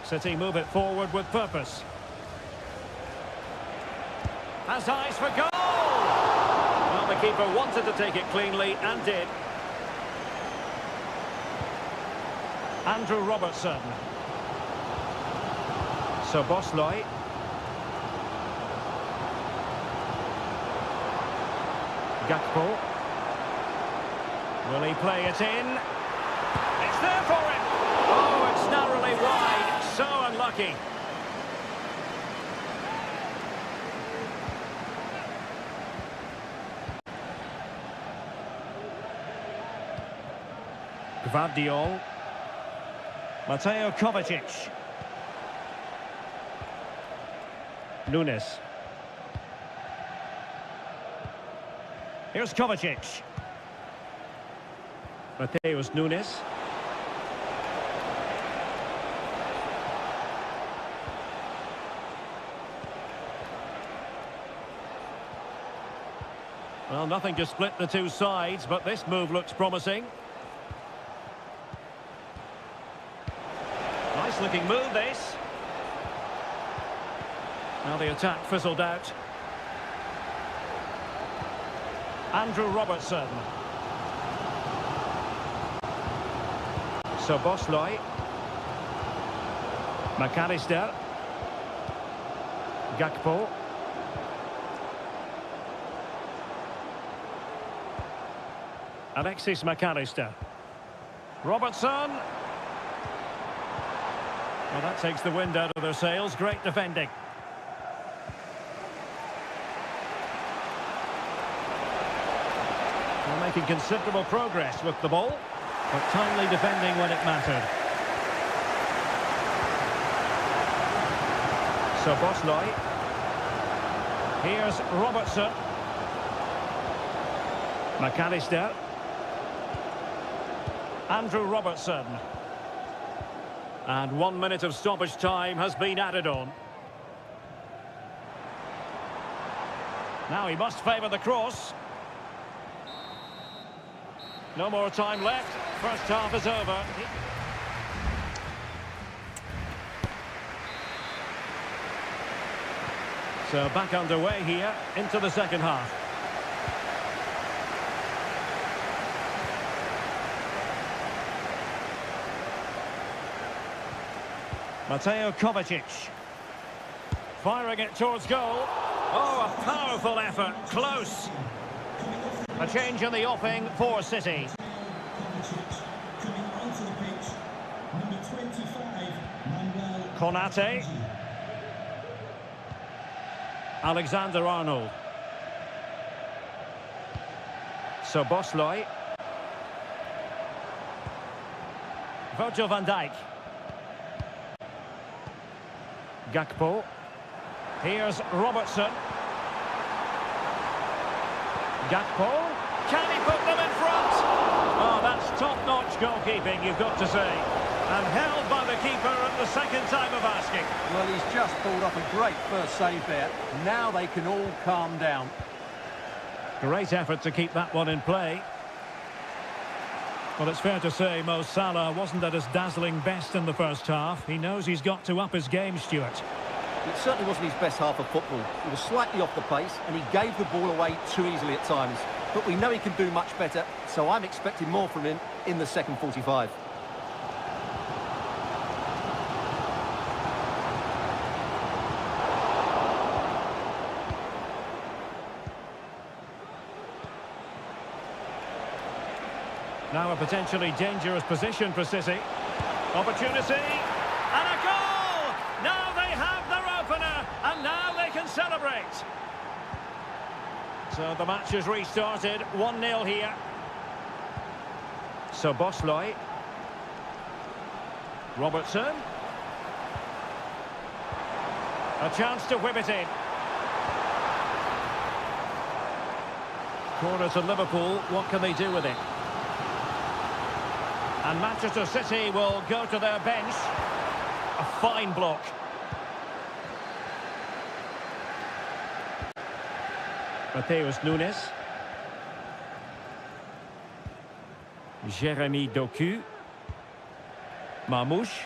City move it forward with purpose. Has eyes for goal! Well, the keeper wanted to take it cleanly and did. Andrew Robertson. Szoboszlai. Gakpo. Will he play it in? It's there for him! Oh, it's narrowly wide. So unlucky. Gvardiol. Mateo Kovacic. Nunes. Here's Kovacic. Mateus Nunes. Well, nothing to split the two sides, but this move looks promising. Nice looking move, this. Now the attack fizzled out. Andrew Robertson. Szoboszlai. McAllister. Gakpo. Alexis McAllister. Robertson. Well, that takes the wind out of their sails. Great defending. They're making considerable progress with the ball, but timely defending when it mattered. Szoboszlai. Here's Robertson. McAllister. Andrew Robertson. And 1 minute of stoppage time has been added on. Now he must favour the cross. No more time left. First half is over. So back underway here into the second half. Mateo Kovacic. Firing it towards goal. Oh, a powerful effort. Close. A change in the offing for City. Konate. Alexander-Arnold. Szoboszlai. Virgil van Dijk. Gakpo. Here's Robertson. Gakpo. Can he put them in front? Oh, that's top-notch goalkeeping, you've got to say. And held by the keeper at the second time of asking. Well, he's just pulled off a great first save there. Now they can all calm down. Great effort to keep that one in play. Well, it's fair to say Mo Salah wasn't at his dazzling best in the first half. He knows he's got to up his game, Stuart. It certainly wasn't his best half of football. He was slightly off the pace and he gave the ball away too easily at times. But we know he can do much better, so I'm expecting more from him in the second 45. Now a potentially dangerous position for City. Opportunity, and a goal! Now they have their opener, and now they can celebrate. So the match has restarted, 1-0 here. Szoboszlai. Robertson. A chance to whip it in. Corner to Liverpool, what can they do with it? And Manchester City will go to their bench. A fine block. Mateus Nunes. Jeremy Doku. Marmoush.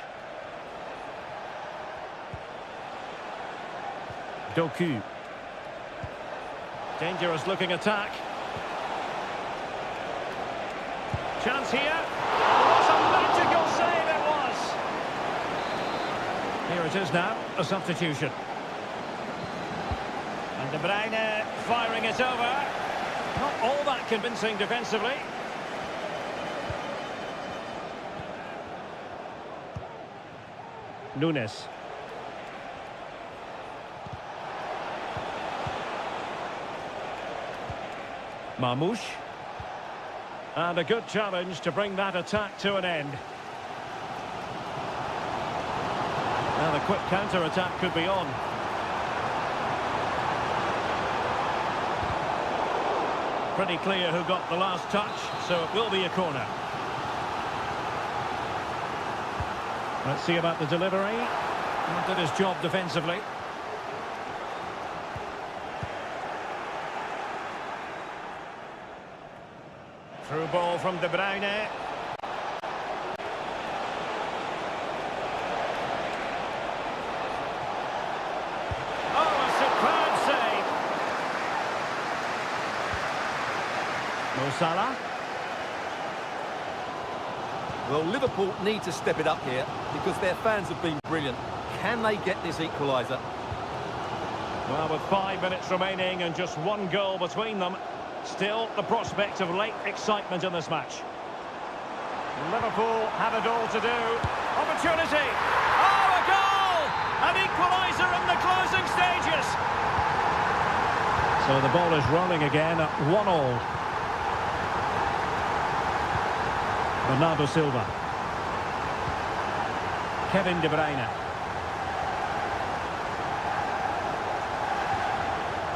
Doku. Dangerous looking attack. Chance here. What a magical save it was. Here it is now, a substitution. And De Bruyne firing it over. Not all that convincing defensively. Nunes. Marmoush. And a good challenge to bring that attack to an end. Now the quick counter-attack could be on. Pretty clear who got the last touch, so it will be a corner. Let's see about the delivery. Did his job defensively. Through ball from De Bruyne. Oh, a superb save. Mo Salah. Well, Liverpool need to step it up here because their fans have been brilliant. Can they get this equaliser? Well, with 5 minutes remaining and just one goal between them, still the prospect of late excitement in this match. Liverpool have it all to do. Opportunity! Oh, a goal! An equaliser in the closing stages! So the ball is rolling again at 1-1. Bernardo Silva. Kevin De Bruyne.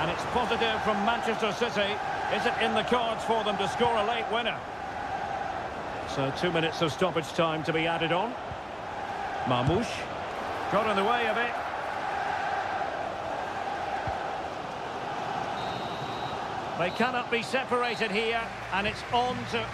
And it's positive from Manchester City. Is it in the cards for them to score a late winner? So 2 minutes of stoppage time to be added on. Marmoush got in the way of it. They cannot be separated here, and it's on to...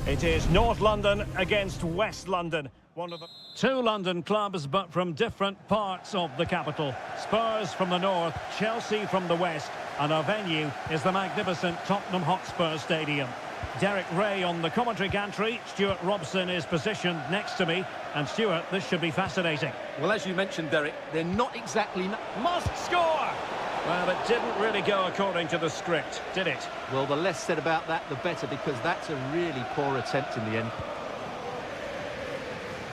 It is North London against West London. One of the two London clubs, but from different parts of the capital. Spurs from the north, Chelsea from the west, and our venue is the magnificent Tottenham Hotspur Stadium. Derek Ray on the commentary gantry. Stuart Robson is positioned next to me. And Stuart, this should be fascinating. Well, as you mentioned, Derek, they're not exactly... Must score! Well, it didn't really go according to the script, did it? Well, the less said about that, the better, because that's a really poor attempt in the end.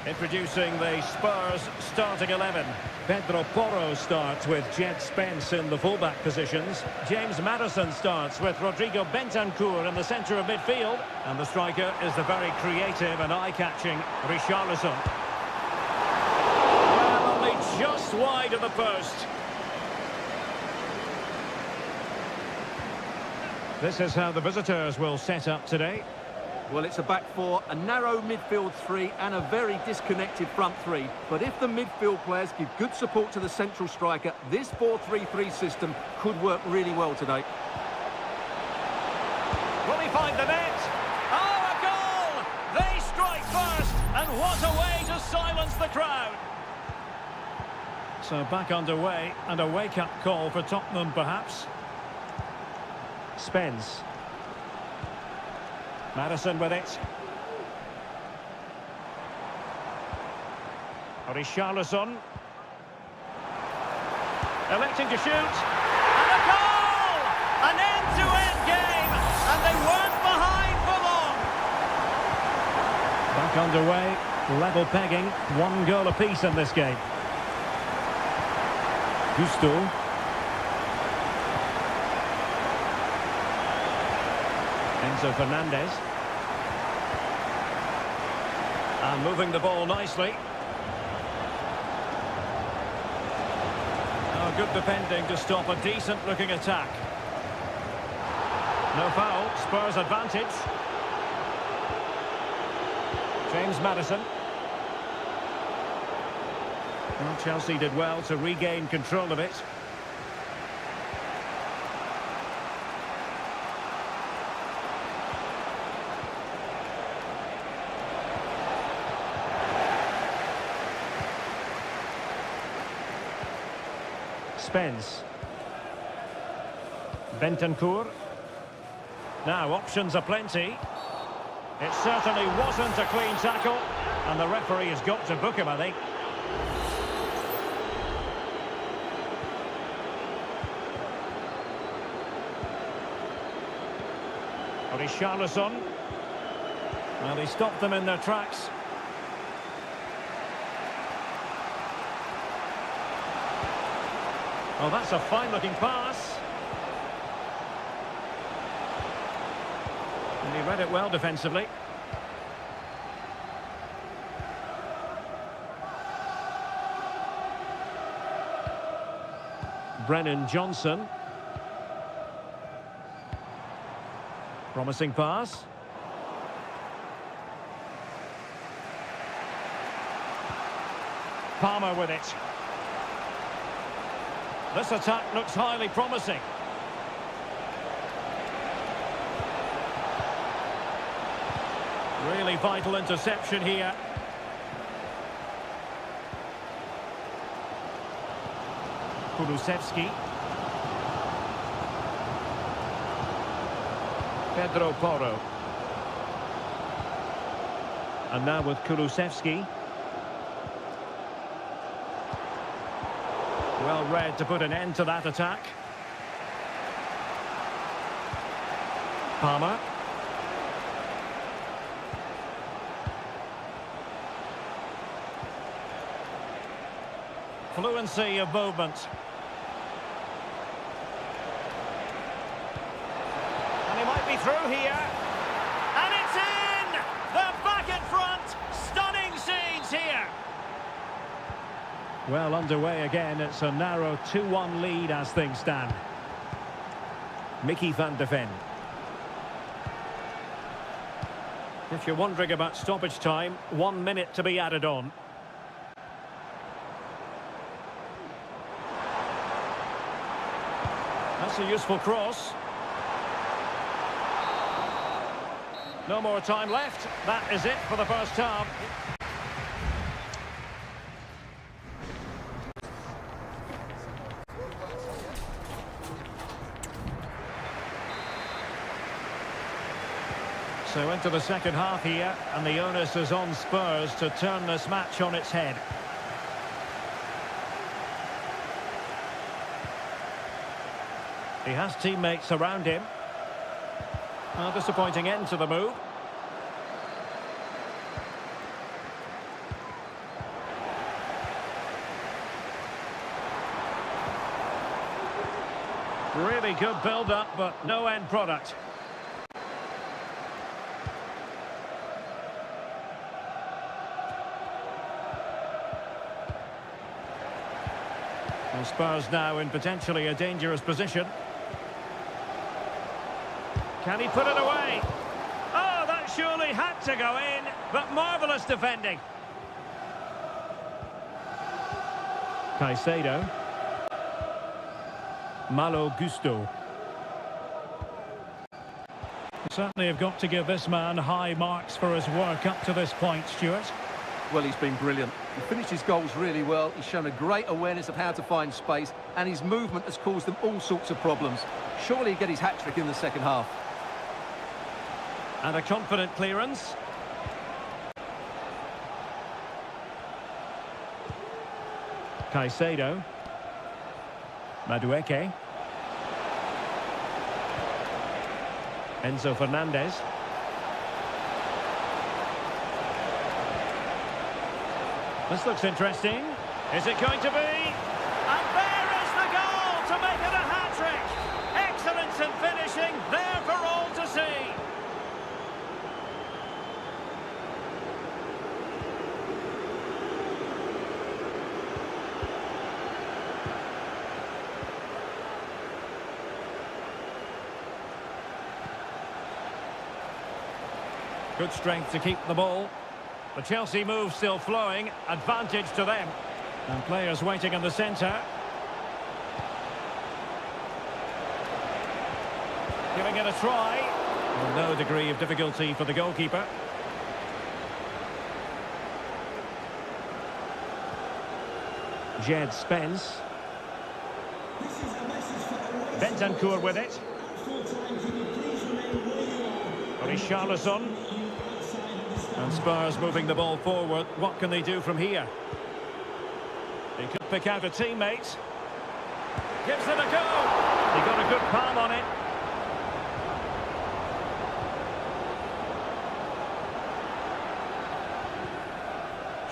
Introducing the Spurs starting 11. Pedro Porro starts with Jed Spence in the fullback positions. James Maddison starts with Rodrigo Bentancur in the centre of midfield. And the striker is the very creative and eye-catching Richarlison. Well, only just wide of the post. This is how the visitors will set up today. Well, it's a back four, a narrow midfield three and a very disconnected front three. But if the midfield players give good support to the central striker, this 4-3-3 system could work really well today. Will he find the net? Oh, a goal! They strike first, and what a way to silence the crowd. So back underway, and a wake-up call for Tottenham, perhaps. Spence. Maddison with it. Richarlison. Electing to shoot. And a goal! An end-to-end game. And they weren't behind for long. Back underway. Level pegging. 1 goal apiece in this game. Gusto. Enzo Fernandez. And moving the ball nicely. Oh, good defending to stop a decent-looking attack. No foul. Spurs advantage. James Maddison. Well, Chelsea did well to regain control of it. Spence. Bentancur. Now options are plenty. It certainly wasn't a clean tackle, and the referee has got to book him, I think. Richarlison. Well, he stopped them in their tracks. Oh, that's a fine-looking pass. And he read it well defensively. Brennan Johnson. Promising pass. Palmer with it. This attack looks highly promising. Really vital interception here. Kulusevski. Pedro Porro. And now with Kulusevski. Well read to put an end to that attack. Palmer. Fluency of movement. And he might be through here. And it's in! They're back in front! Stunning scenes here! Well underway again. It's a narrow 2-1 lead as things stand. Mickey van de Ven. If you're wondering about stoppage time, 1 minute to be added on. That's a useful cross. No more time left. That is it for the first half. So into the second half here, and the onus is on Spurs to turn this match on its head. He has teammates around him. A disappointing end to the move. Really good build-up, but no end product. Well, Spurs now in potentially a dangerous position. Can he put it away? Oh, that surely had to go in, but marvellous defending. Caicedo. Malo Gusto. Certainly have got to give this man high marks for his work up to this point, Stuart. Well, he's been brilliant. He finished his goals really well. He's shown a great awareness of how to find space, and his movement has caused them all sorts of problems. Surely he'll get his hat-trick in the second half. And a confident clearance. Caicedo. Madueke. Enzo Fernandez. This looks interesting. Is it going to be? And there is the goal to make it a hat-trick. Excellence in finishing, there for all to see. Good strength to keep the ball. The Chelsea move still flowing, advantage to them. And players waiting in the centre. Giving it a try. Well, no degree of difficulty for the goalkeeper. Jed Spence. Bentancur with it. Richarlison. And Spurs moving the ball forward. What can they do from here? He could pick out a teammate. Gives it a go. He got a good palm on it.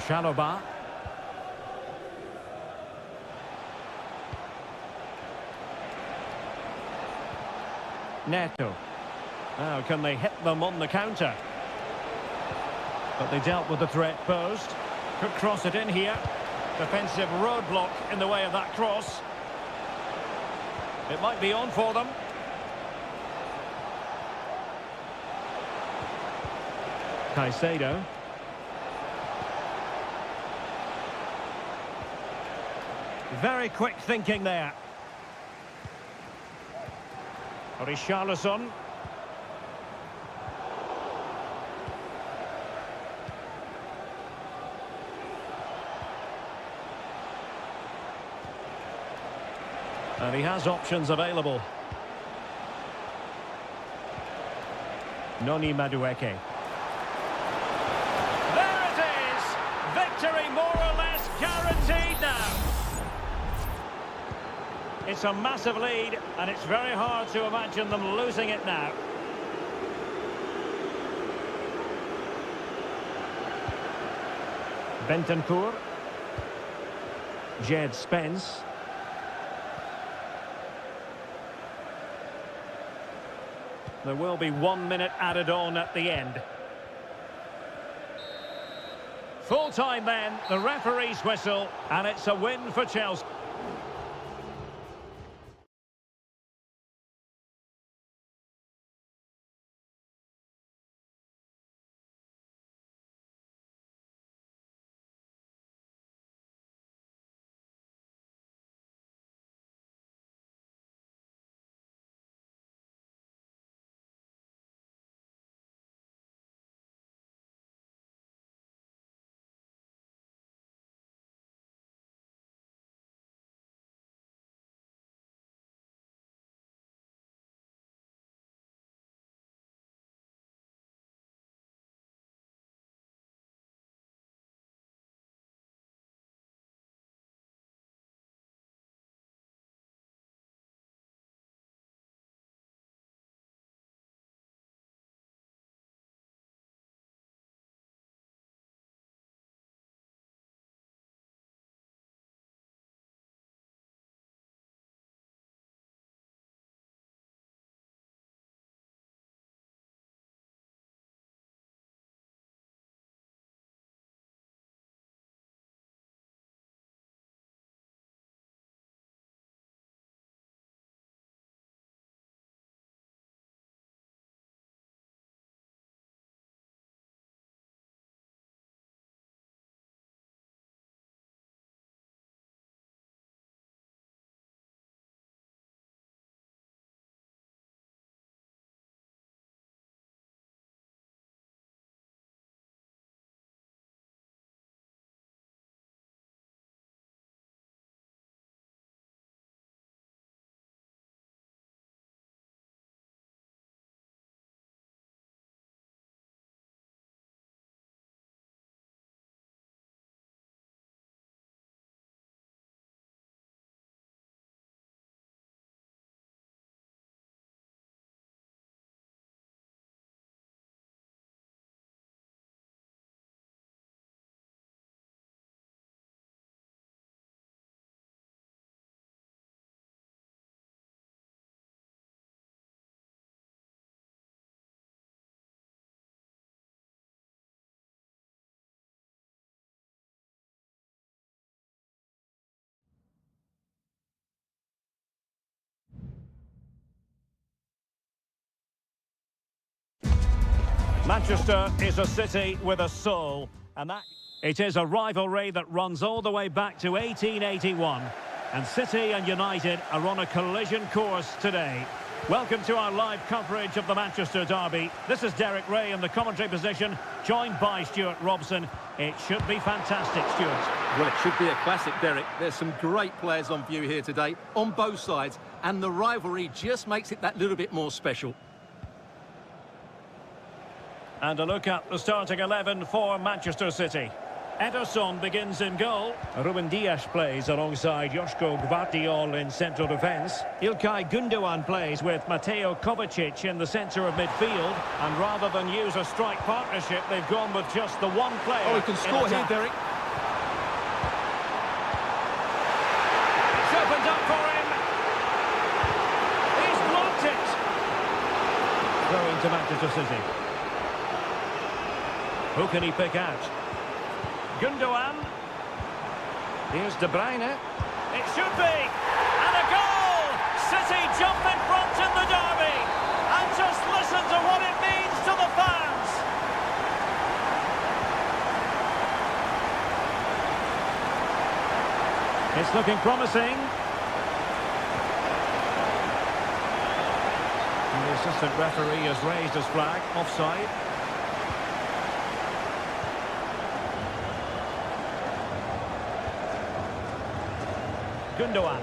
Chalobah. Neto. Now can they hit them on the counter? But they dealt with the threat posed. Could cross it in here. Defensive roadblock in the way of that cross. It might be on for them. Caicedo. Very quick thinking there. Richarlison. And he has options available. Noni Madueke. There it is! Victory more or less guaranteed now. It's a massive lead, and it's very hard to imagine them losing it now. Bentancur. Jed Spence. There will be 1 minute added on at the end. Full time then, the referee's whistle, and it's a win for Chelsea. Manchester is a city with a soul, and that it is a rivalry that runs all the way back to 1881. And City and United are on a collision course today. Welcome to our live coverage of the Manchester derby. This is Derek Ray in the commentary position, joined by Stuart Robson. It should be fantastic, Stuart. Well, it should be a classic, Derek. There's some great players on view here today, on both sides, and the rivalry just makes it that little bit more special. And a look at the starting 11 for Manchester City. Ederson begins in goal. Ruben Dias plays alongside Joško Gvardiol in central defence. Ilkay Gundogan plays with Mateo Kovacic in the centre of midfield. And rather than use a strike partnership, they've gone with just the one player. Oh, he can score here, Derek. It's opened up for him. He's blocked it. Throw into Manchester City. Who can he pick out? Gundogan. Here's De Bruyne. It should be. And a goal! City jump in front in the derby. And just listen to what it means to the fans. It's looking promising. And the assistant referee has raised his flag. Offside. Gundogan.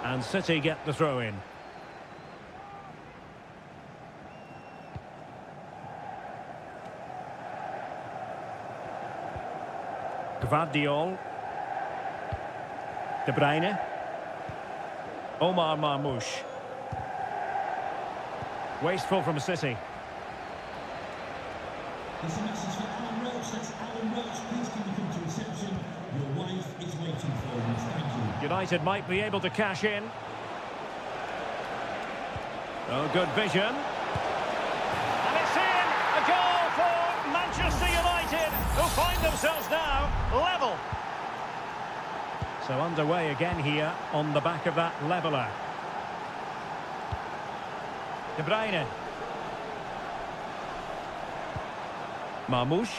And City get the throw in. Gvardiol. De Bruyne. Omar Marmoush. Wasteful from City. There's a message for Alan Roach. That's Alan Roach. Please can you come to reception? Your wife is waiting for you. Thank you. United might be able to cash in. Oh, good vision. And it's in! A goal for Manchester United, who find themselves now level. So underway again here on the back of that leveller. De Bruyne. Marmoush.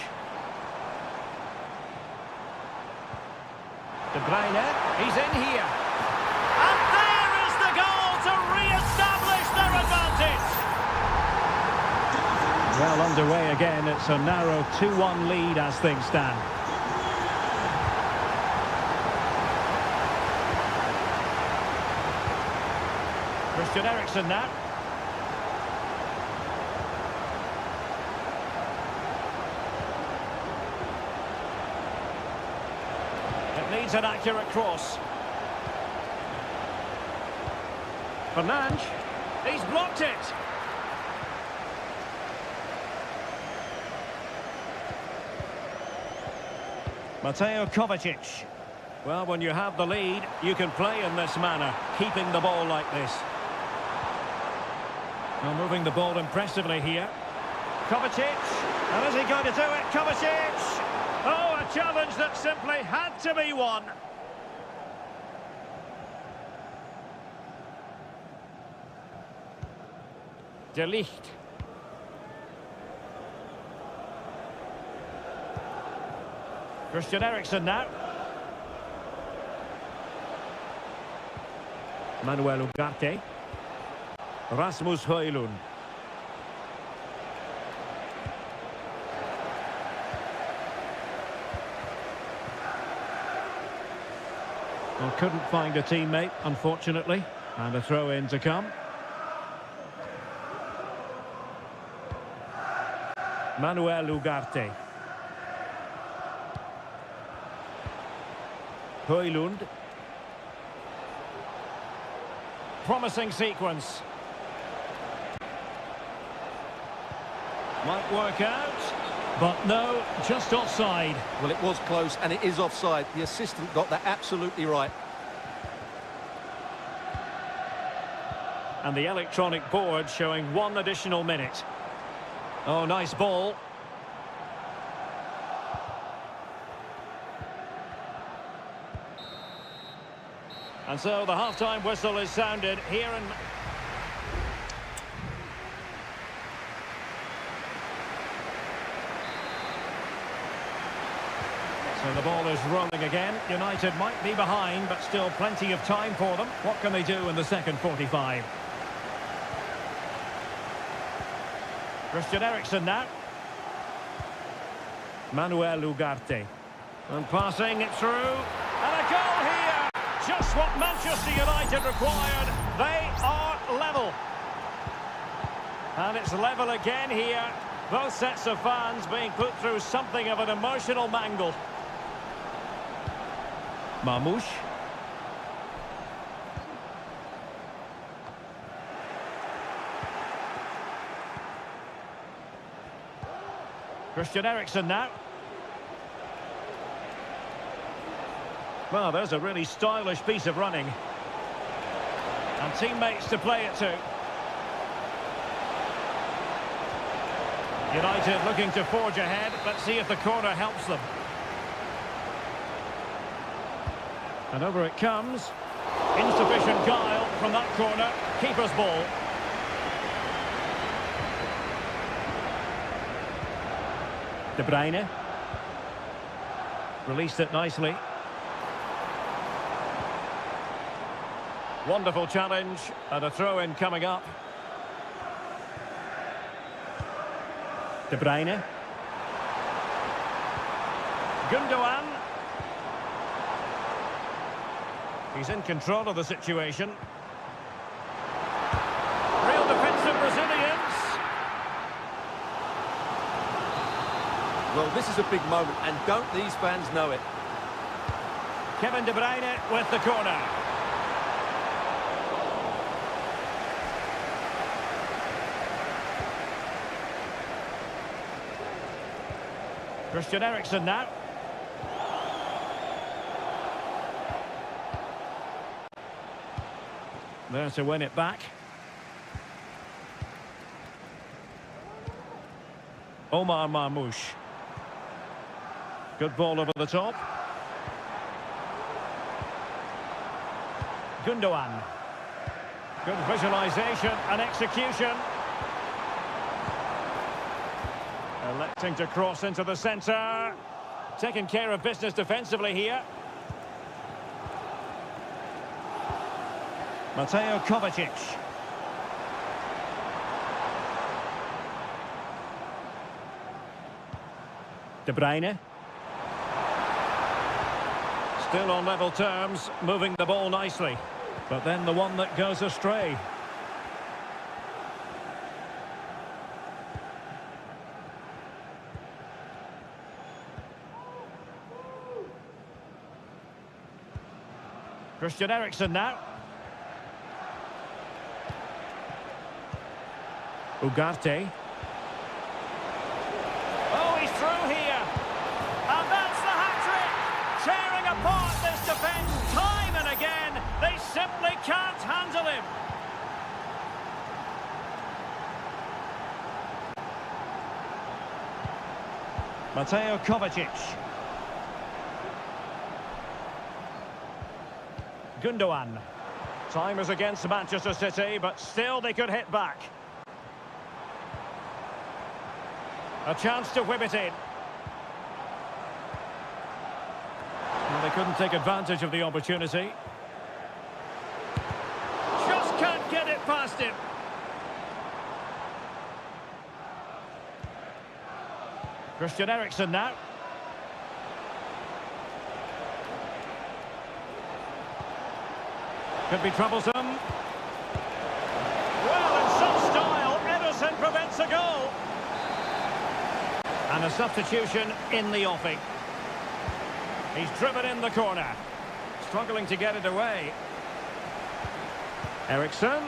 De Bruyne, he's in here. And there is the goal to re-establish their advantage. Well underway again, it's a narrow 2-1 lead as things stand. Christian Eriksen now. Needs an accurate cross. Fernandes, he's blocked it. Mateo Kovacic. Well, when you have the lead, you can play in this manner, keeping the ball like this. Well, moving the ball impressively here. Kovacic, and is he going to do it? Kovacic! Oh, a challenge that simply had to be won. De Ligt. Christian Eriksen now. Manuel Ugarte. Rasmus Højlund. Well, couldn't find a teammate, unfortunately, and a throw-in to come. Manuel Ugarte. Højlund. Promising sequence. Might work out, but no, just offside. Well, it was close, and it is offside. The assistant got that absolutely right. And the electronic board showing 1 additional minute. Oh, nice ball. And so the half-time whistle is sounded here in... So the ball is rolling again. United might be behind, but still plenty of time for them. What can they do in the second 45? Christian Eriksen now. Manuel Ugarte. And passing it through. And a goal here! Just what Manchester United required. They are level. And it's level again here. Both sets of fans being put through something of an emotional mangle. Marmoush. Christian Eriksen now. Well, there's a really stylish piece of running. And teammates to play it to. United looking to forge ahead. Let's see if the corner helps them. And over it comes. Insufficient guile from that corner. Keeper's ball. De Bruyne. Released it nicely. Wonderful challenge, and a throw-in coming up. De Bruyne. Gundogan. He's in control of the situation. Real defensive resilience. Well, this is a big moment, and don't these fans know it? Kevin De Bruyne with the corner. Christian Eriksen now. There to win it back. Omar Marmoush. Good ball over the top. Gundogan. Good visualisation and execution. Electing to cross into the centre. Taking care of business defensively here. Mateo Kovacic. De Bruyne. Still on level terms, moving the ball nicely. But then the one that goes astray. Christian Eriksen now. Ugarte. Oh, he's through here. And that's the hat-trick. Tearing apart this defence time and again. They simply can't handle him. Mateo Kovacic. Gundogan. Time is against Manchester City, but still they could hit back. A chance to whip it in. Well, they couldn't take advantage of the opportunity. Just can't get it past him. Christian Eriksen now. Could be troublesome. Well, in some style, Ederson prevents a goal. And a substitution in the offing. He's driven in the corner. Struggling to get it away. Eriksen.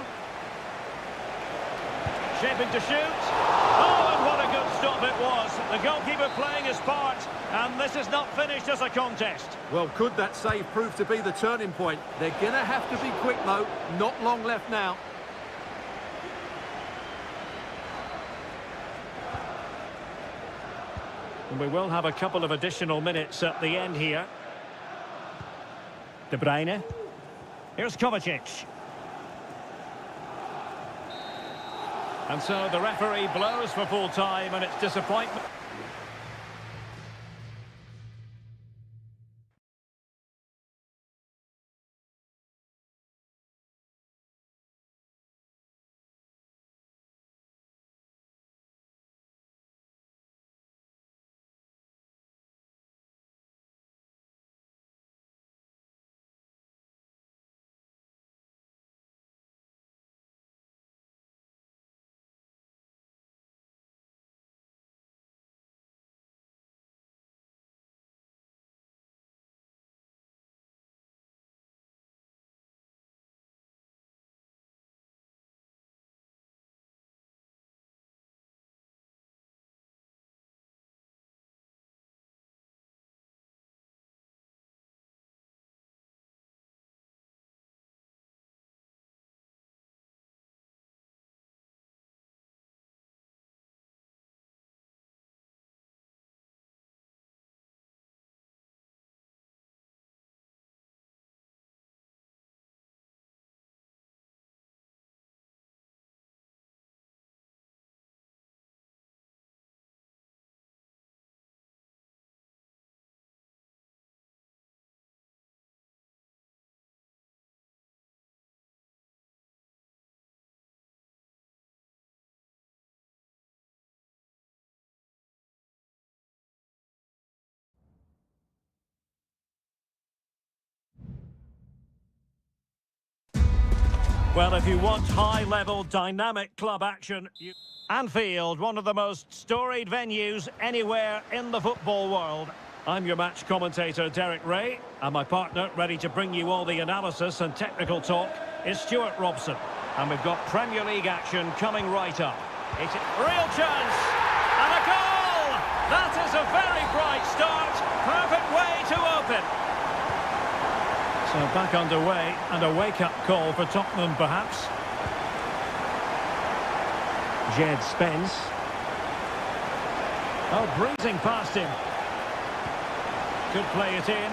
Shaping to shoot. Oh, and what a good stop it was. The goalkeeper playing his part. And this is not finished as a contest. Well, could that save prove to be the turning point? They're going to have to be quick, though. Not long left now. And we will have a couple of additional minutes at the end here. De Bruyne. Here's Kovacic. And so the referee blows for full time, and it's disappointment. Well, if you want high-level, dynamic club action, Anfield, one of the most storied venues anywhere in the football world. I'm your match commentator, Derek Ray, and my partner, ready to bring you all the analysis and technical talk, is Stuart Robson. And we've got Premier League action coming right up. It's a real chance, and a goal! That is a very bright start. Perfect way to open. So back underway, and a wake-up call for Tottenham, perhaps. Jed Spence. Oh, breezing past him. Could play it in.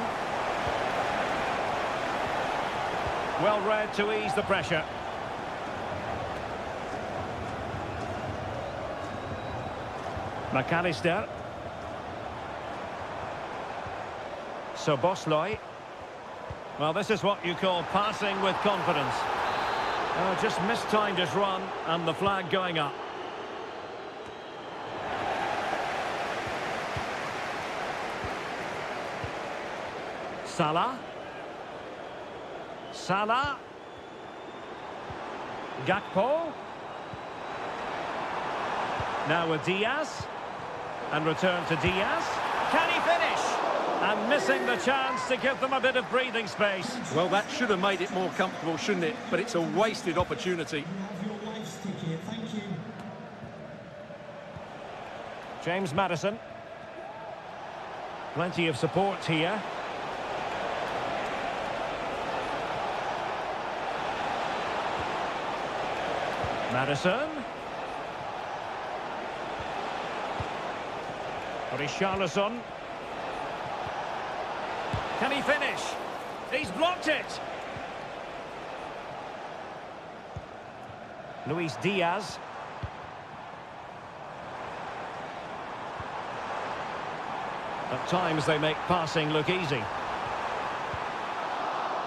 Well read to ease the pressure. McAllister. Sobosloy. Well, this is what you call passing with confidence. Just mistimed his run, and the flag going up. Salah. Salah. Gakpo. Now with Diaz. And return to Diaz. Can he finish? And missing the chance to give them a bit of breathing space. Well, that should have made it more comfortable, shouldn't it? But it's a wasted opportunity. You have your wife's ticket. Thank you. James Maddison. Plenty of support here. Maddison. Richarlison. Can he finish? He's blocked it. Luis Diaz. At times they make passing look easy.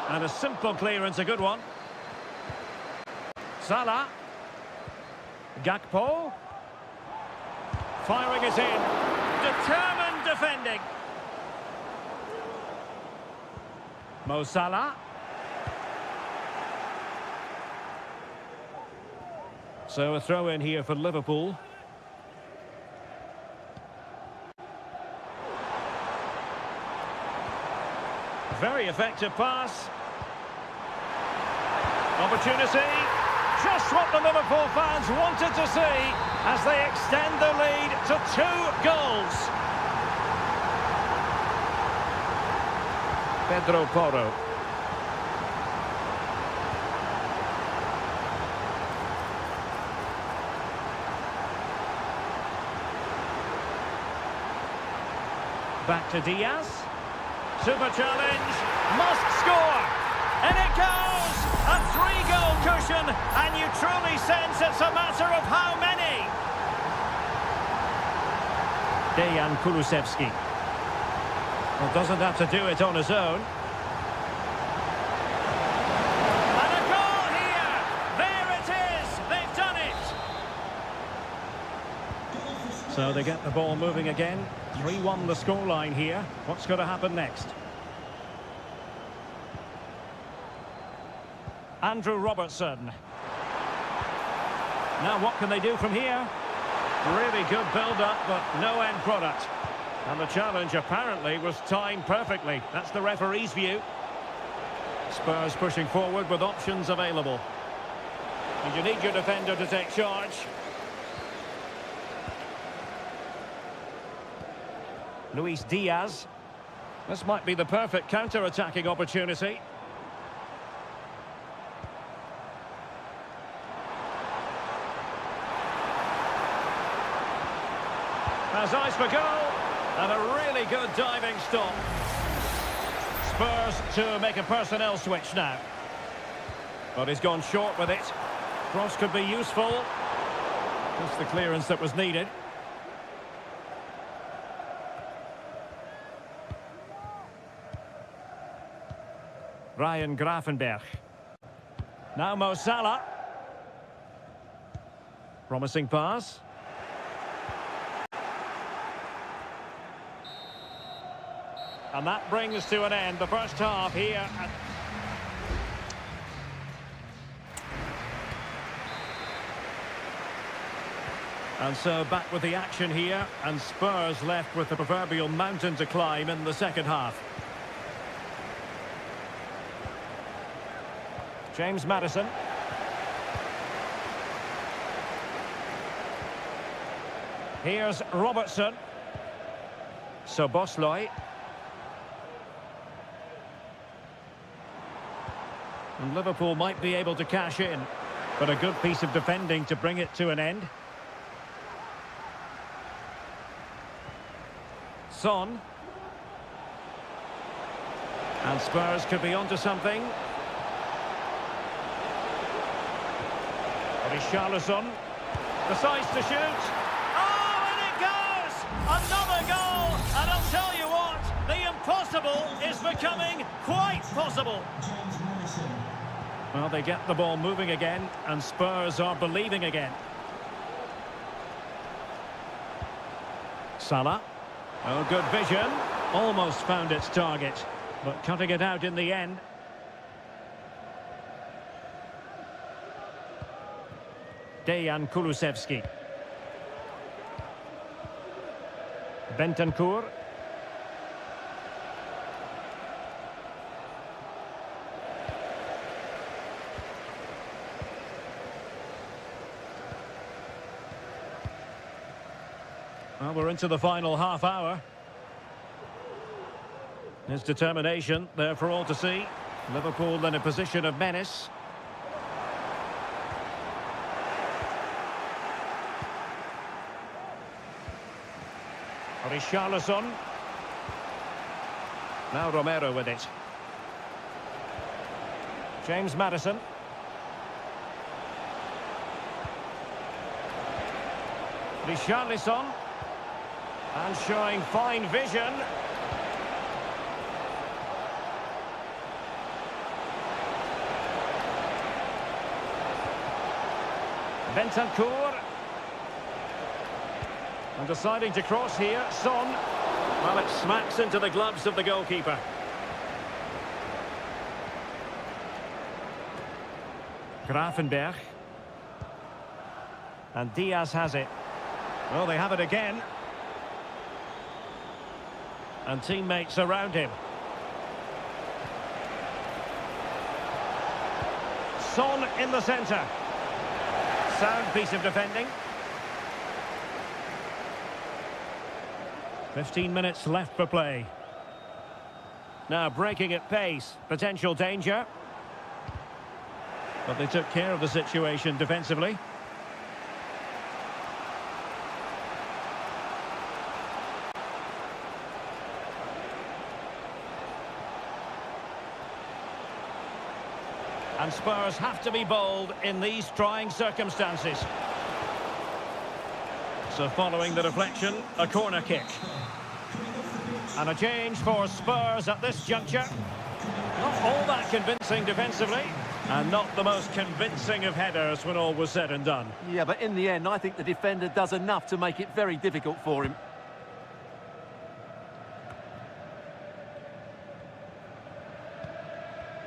And a simple clearance, a good one. Salah. Gakpo. Firing it in. Determined defending. Mo Salah. So a throw in here for Liverpool. Very effective pass. Opportunity. Just what the Liverpool fans wanted to see as they extend the lead to 2 goals. Pedro Porro. Back to Diaz. Super challenge. Must score. And it goes! A 3-goal cushion, and you truly sense it's a matter of how many. Dejan Kulusevski. Well, doesn't have to do it on his own. And a goal here! There it is! They've done it! So they get the ball moving again. 3-1 the scoreline here. What's going to happen next? Andrew Robertson. Now what can they do from here? Really good build-up, but no end product. And the challenge apparently was timed perfectly. That's the referee's view. Spurs pushing forward with options available. And you need your defender to take charge. Luis Diaz. This might be the perfect counter-attacking opportunity. Has eyes for goal, and a really good diving stop. Spurs to make a personnel switch now. But he's gone short with it. Cross could be useful. Just the clearance that was needed. Ryan Gravenberch. Now Mo Salah. Promising pass. And that brings to an end the first half here. And so back with the action here, and Spurs left with the proverbial mountain to climb in the second half. James Maddison. Here's Robertson. Szoboszlai. And Liverpool might be able to cash in, but a good piece of defending to bring it to an end. Son. And Spurs could be onto something. Richarlison decides to shoot. Oh, and it goes! Another goal! And I'll tell you what, the impossible is becoming quite possible. Well, they get the ball moving again, and Spurs are believing again. Salah. Oh, good vision. Almost found its target, but cutting it out in the end. Dejan Kulusevski. Bentancur. Well, we're into the final half hour. His determination there for all to see. Liverpool in a position of menace. Richarlison. Now Romero with it. James Maddison. Richarlison. And showing fine vision. Bentancur. And deciding to cross here, Son. Well, it smacks into the gloves of the goalkeeper. Grafenberg. And Diaz has it. Well, they have it again. And teammates around him. Son in the centre. Sound piece of defending. 15 minutes left for play. Now breaking at pace, potential danger. But they took care of the situation defensively. And Spurs have to be bold in these trying circumstances. So following the deflection, a corner kick. And a change for Spurs at this juncture. Not all that convincing defensively, and not the most convincing of headers when all was said and done. Yeah, but in the end, I think the defender does enough to make it very difficult for him.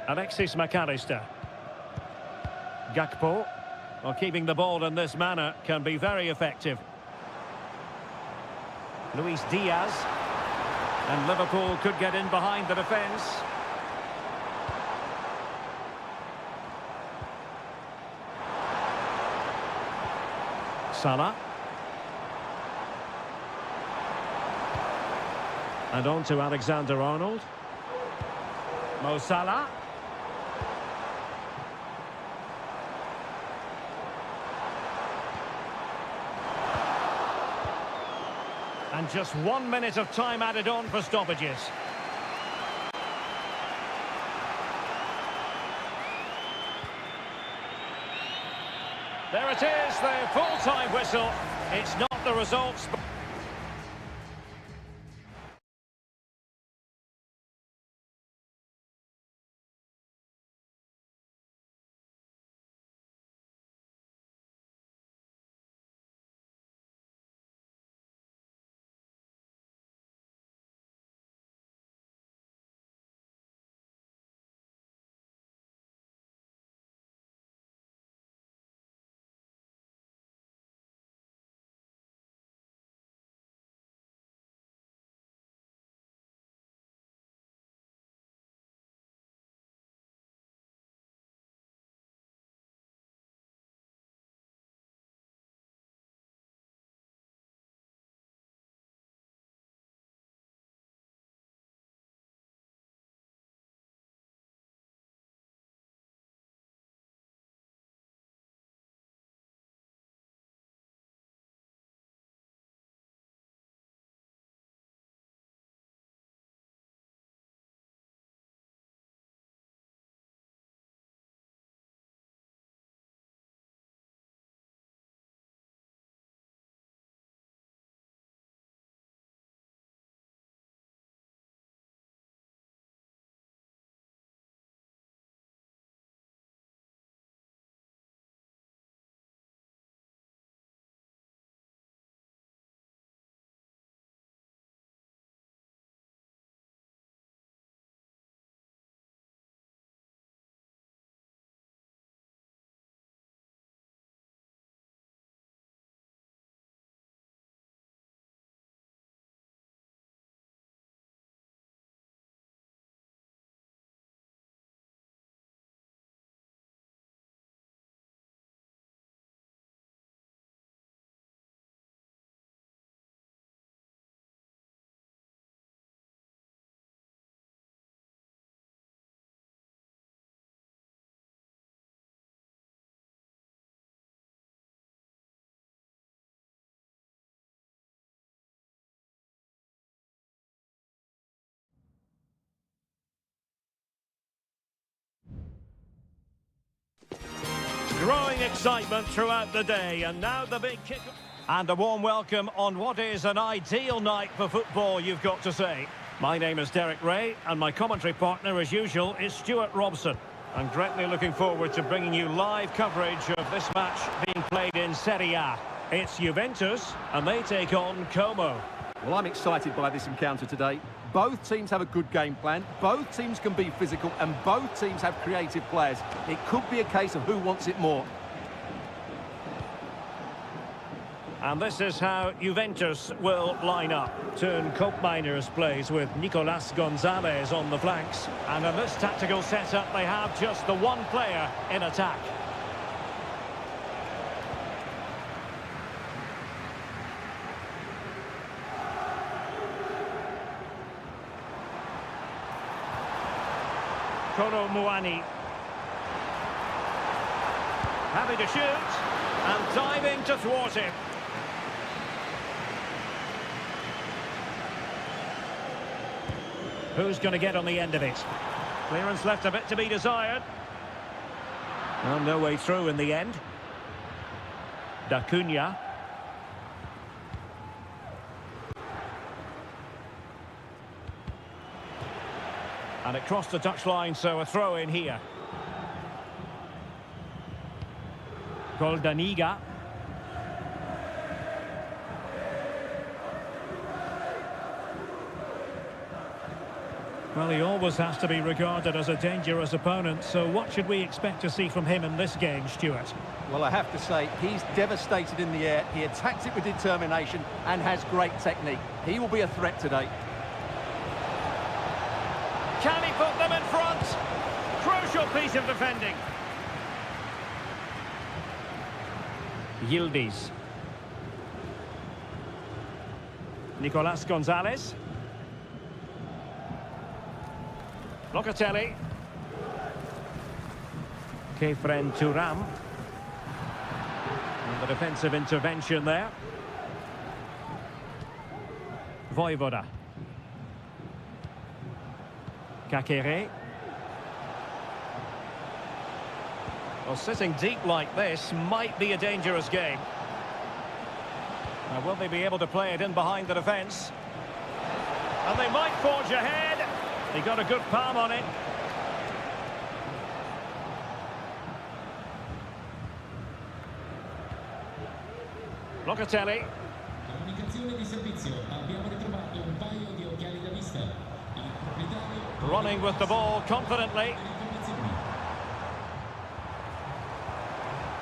Alexis McAllister. Gakpo. Well, keeping the ball in this manner can be very effective. Luis Diaz. And Liverpool could get in behind the defence. Salah. And on to Alexander-Arnold. Mo Salah. And just 1 minute of time added on for stoppages. There it is, the full-time whistle. It's not the results. Growing excitement throughout the day, and now the big kick. And a warm welcome on what is an ideal night for football, you've got to say. My name is Derek Ray, and my commentary partner, as usual, is Stuart Robson. I'm greatly looking forward to bringing you live coverage of this match being played in Seria. It's Juventus, and they take on Como. Well, I'm excited by this encounter today. Both teams have a good game plan, both teams can be physical, and both teams have creative players. It could be a case of who wants it more. And this is how Juventus will line up. Turn Koopmeiners plays with Nicolas Gonzalez on the flanks. And in this tactical setup, they have just the one player in attack. Koro Muani. Happy to shoot. And diving to thwart him. Who's going to get on the end of it? Clearance left a bit to be desired. Well, no way through in the end. Da Cunha. And it crossed the touchline, so a throw in here. Goldaniga. Well, he always has to be regarded as a dangerous opponent, so what should we expect to see from him in this game, Stuart? Well, I have to say, he's devastated in the air. He attacks it with determination and has great technique. He will be a threat today. Can he put them in front? Crucial piece of defending. Yildiz. Nicolas Gonzalez. Locatelli. Kefren Turam. And the defensive intervention there. Voivoda. Kakere. Well, sitting deep like this might be a dangerous game. Now, will they be able to play it in behind the defence? And they might forge ahead. He got a good palm on it. Locatelli. Comunicazione di servizio. Abbiamo ritrovato un paio di occhiali da vista. Il proprietario Running with the ball confidently.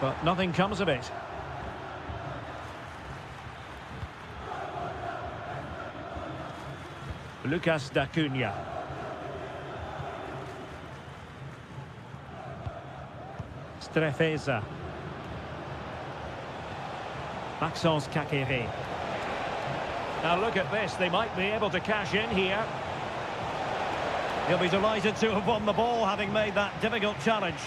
But nothing comes of it. Lucas da Cunha. Strefeza. Maxence Kakere. Now look at this, they might be able to cash in here. He'll be delighted to have won the ball, having made that difficult challenge.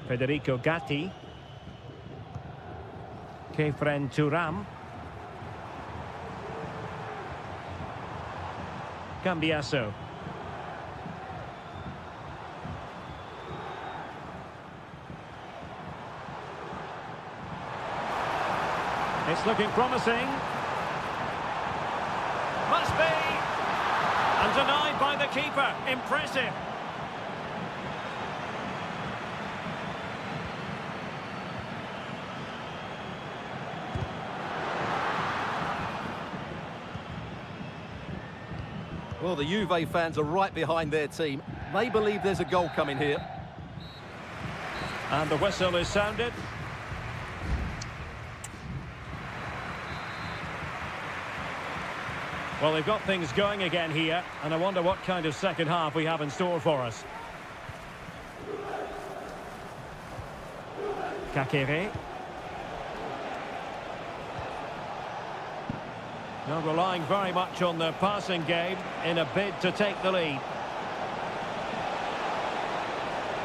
Federico Gatti. Kefren Turam. Cambiasso. It's looking promising. Must be. And denied by the keeper. Impressive. Well, the Juve fans are right behind their team. They believe there's a goal coming here. And the whistle is sounded. Well, they've got things going again here, and I wonder what kind of second half we have in store for us. Kakere. Now relying very much on their passing game in a bid to take the lead.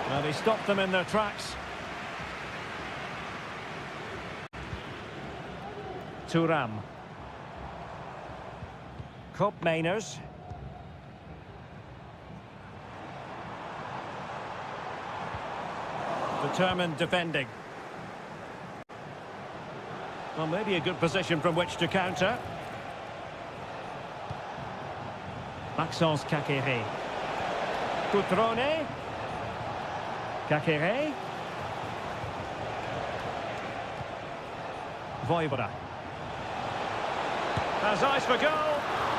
Now they stopped them in their tracks. Turam. Koopmeiners. Determined defending. Well, maybe a good position from which to counter. Maxence Kakere. Cutrone. Kakere. Voivoda. Has eyes for goal.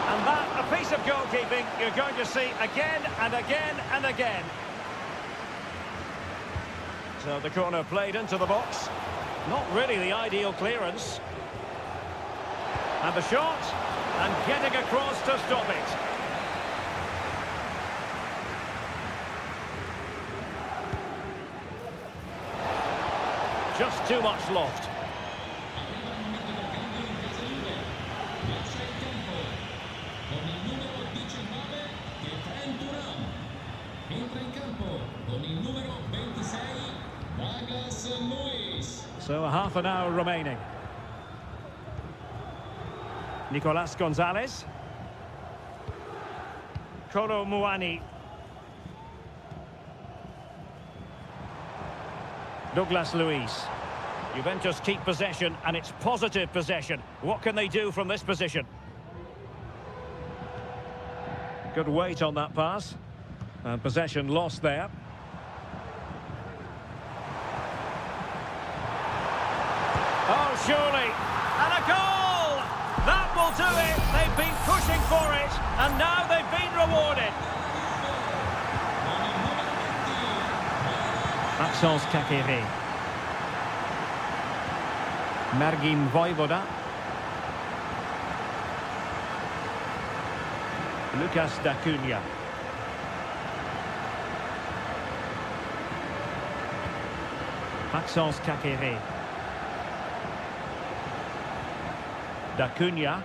And that, a piece of goalkeeping you're going to see again and again and again. So the corner played into the box. Not really the ideal clearance. And the shot. And getting across to stop it. Just too much loft. So a half an hour remaining. Nicolas Gonzalez. Kolo Muani. Douglas Luiz. Juventus keep possession, and it's positive possession. What can they do from this position? Good weight on that pass. And possession lost there. Oh, surely. And a goal! That will do it. They've been pushing for it, and now they've been rewarded. Maxence Kakere. Mergim Voivoda. Lucas D'Acunha. Maxence Kakere. D'Acunha.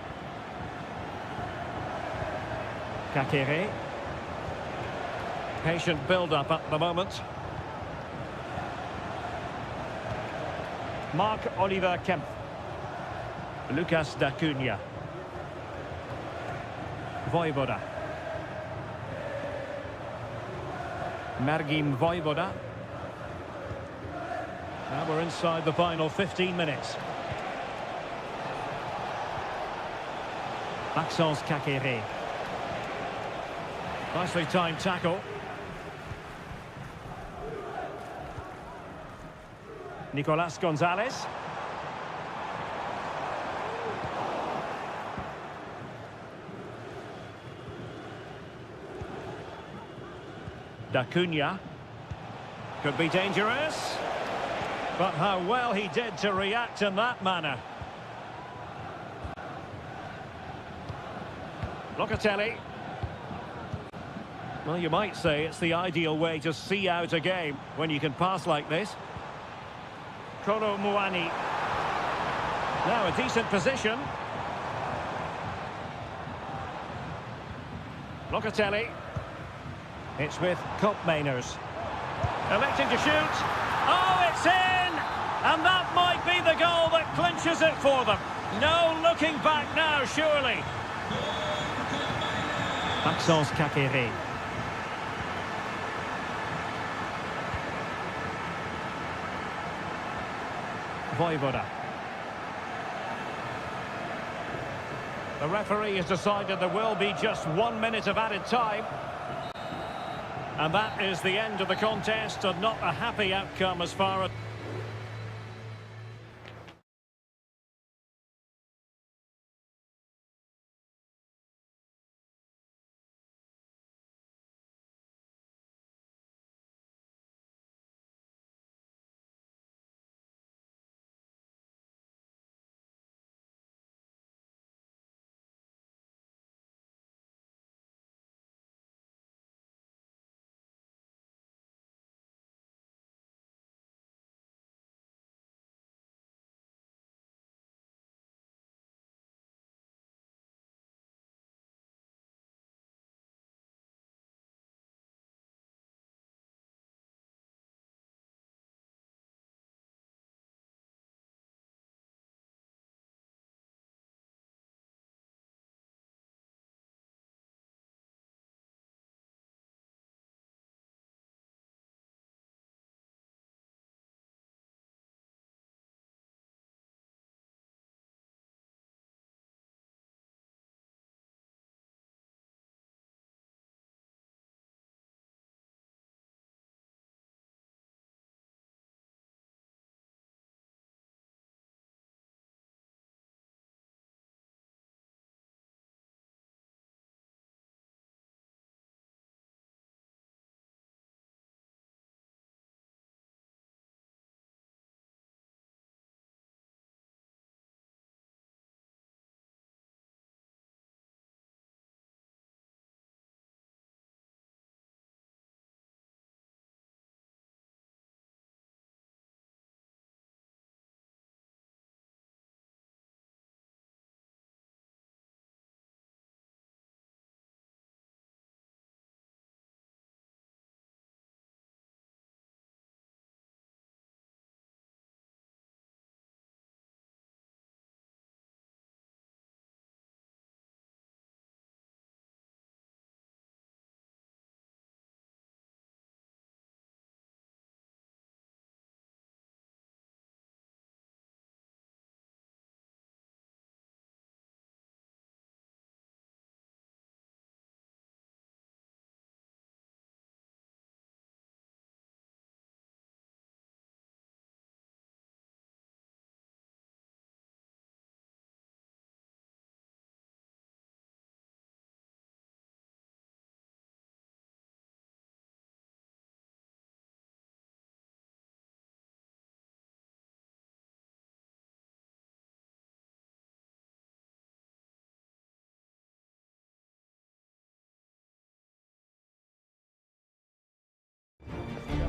Kakere. Patient build-up at the moment. Marc-Oliver Kemp. Lucas D'Acunha. Voivoda. Mergim Voivoda. Now we're inside the final 15 minutes. Maxence Kakere. Nicely timed tackle. Nicolas Gonzalez. D'Acunha. Could be dangerous. But how well he did to react in that manner. Locatelli. Well, you might say it's the ideal way to see out a game when you can pass like this. Kolo Muani. Now a decent position. Locatelli. It's with Koopmeiners. Electing to shoot. Oh, it's in! And that might be the goal that clinches it for them. No looking back now, surely. Maxence Kakere. Voivoda. The referee has decided there will be just 1 minute of added time. And that is the end of the contest, and not a happy outcome as far as...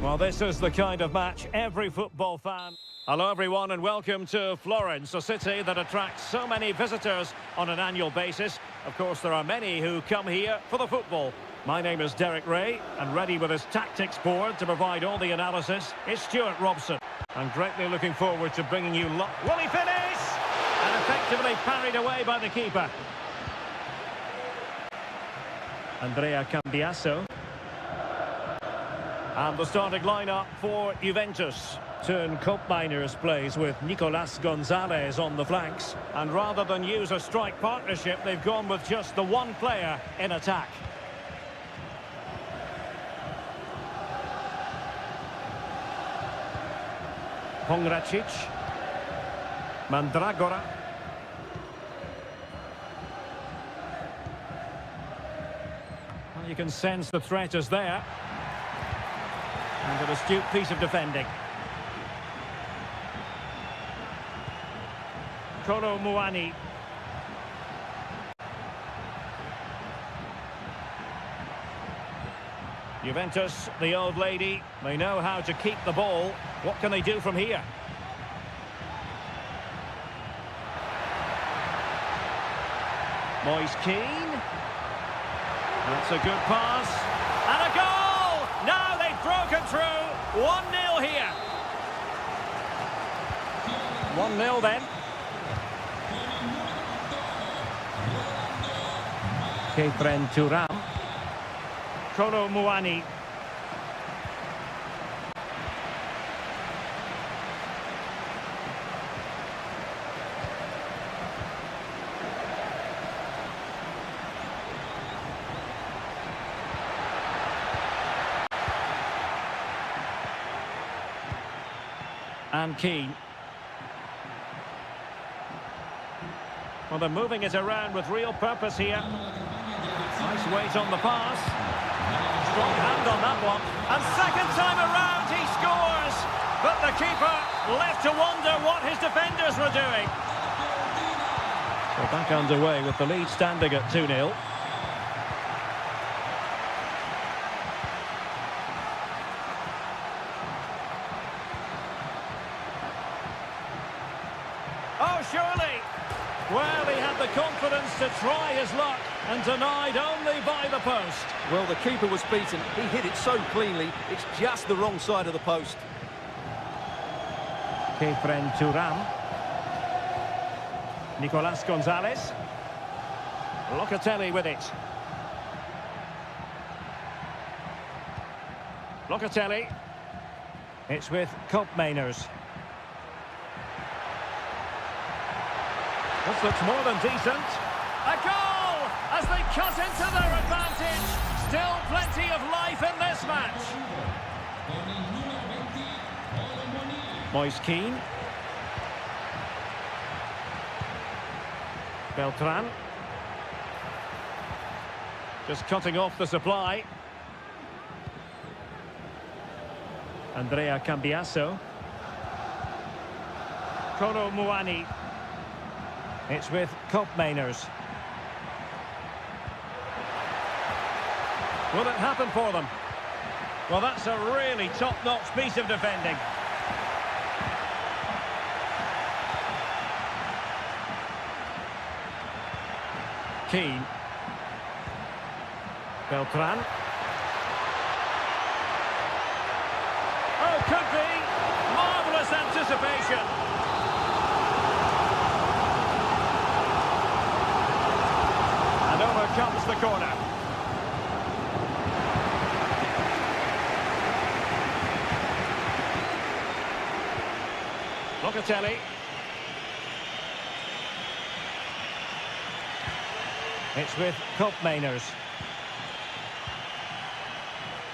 Well, this is the kind of match every football fan... Hello everyone and welcome to Florence, a city that attracts so many visitors on an annual basis. Of course, there are many who come here for the football. My name is Derek Ray, and ready with his tactics board to provide all the analysis is Stuart Robson. I'm greatly looking forward to bringing you... Will he finish? And effectively parried away by the keeper. Andrea Cambiasso. And the starting lineup for Juventus. Turn Koopmeiners plays with Nicolas Gonzalez on the flanks. And rather than use a strike partnership, they've gone with just the one player in attack. Pongracic. Mandragora. Well, you can sense the threat is there. And an astute piece of defending. Kolo Muani. Juventus, the old lady, they know how to keep the ball. What can they do from here? Moise Keane. That's a good pass. And a goal! Now they've broken through. 1-0 here. 1-0 then. Kefren Turam. Kolo Muani. And Keane. Well, they're moving it around with real purpose here. Nice weight on the pass. Strong hand on that one. And second time around he scores. But the keeper left to wonder what his defenders were doing. We're back underway with the lead standing at 2-0. Oh, surely. Well, he had the confidence to try his luck and denied only by the post. Well, the keeper was beaten. He hit it so cleanly, it's just the wrong side of the post. Kefren Turam. Nicolas Gonzalez. Locatelli with it. Locatelli. It's with Koopmeiners. This looks more than decent. A goal as they cut into their advantage. Still plenty of life in this match. Moise Keane. Beltran. Just cutting off the supply. Andrea Cambiasso. Kolo Muani. It's with Koopmeiners. Will it happen for them? Well, that's a really top-notch piece of defending. Keane. Beltran. Oh, could be. Marvellous anticipation. And over comes the corner. Locatelli. It's with Koopmeiners.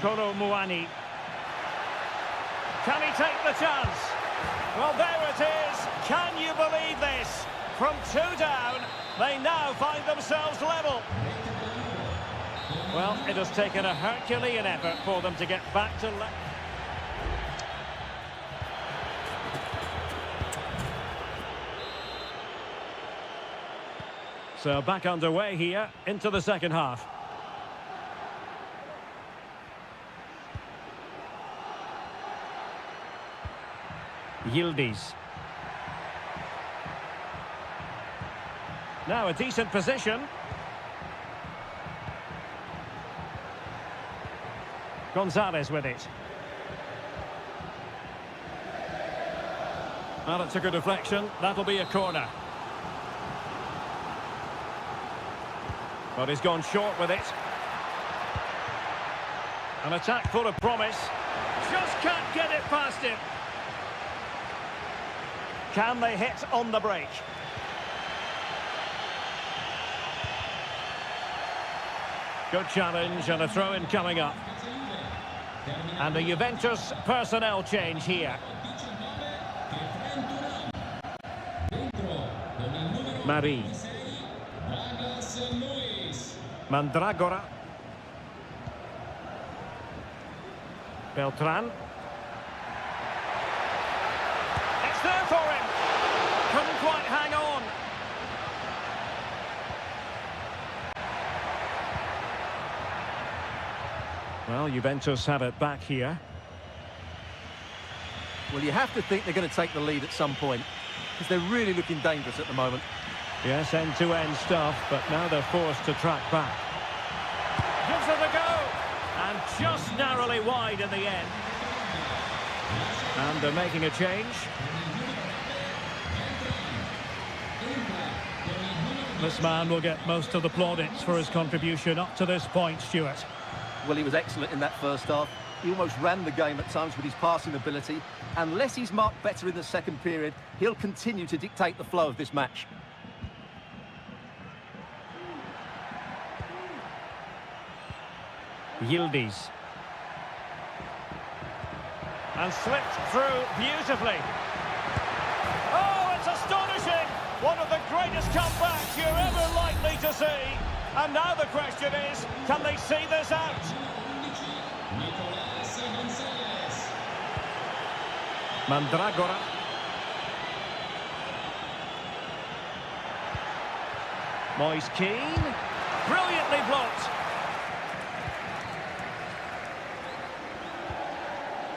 Kolo Muani. Can he take the chance? Well, there it is. Can you believe this? From 2 down, they now find themselves level. Well, it has taken a Herculean effort for them to get back to level. So back underway here into the second half. Yildiz. Now a decent position. Gonzalez with it. Well, it took a deflection. That'll be a corner. But he's gone short with it. An attack full of promise. Just can't get it past him. Can they hit on the break? Good challenge and a throw-in coming up. And a Juventus personnel change here. Marie. Mandragora. Beltran. It's there for him. Couldn't quite hang on. Well, Juventus have it back here. Well, you have to think they're going to take the lead at some point, because they're really looking dangerous at the moment. Yes, end-to-end stuff, but now they're forced to track back. Gives it a go! And just narrowly wide in the end. And they're making a change. This man will get most of the plaudits for his contribution up to this point, Stuart. Well, he was excellent in that first half. He almost ran the game at times with his passing ability. Unless he's marked better in the second period, he'll continue to dictate the flow of this match. Yildiz. And slipped through beautifully. Oh, it's astonishing! One of the greatest comebacks you're ever likely to see. And now the question is, can they see this out? Mandragora. Moise Keane. Brilliantly blocked.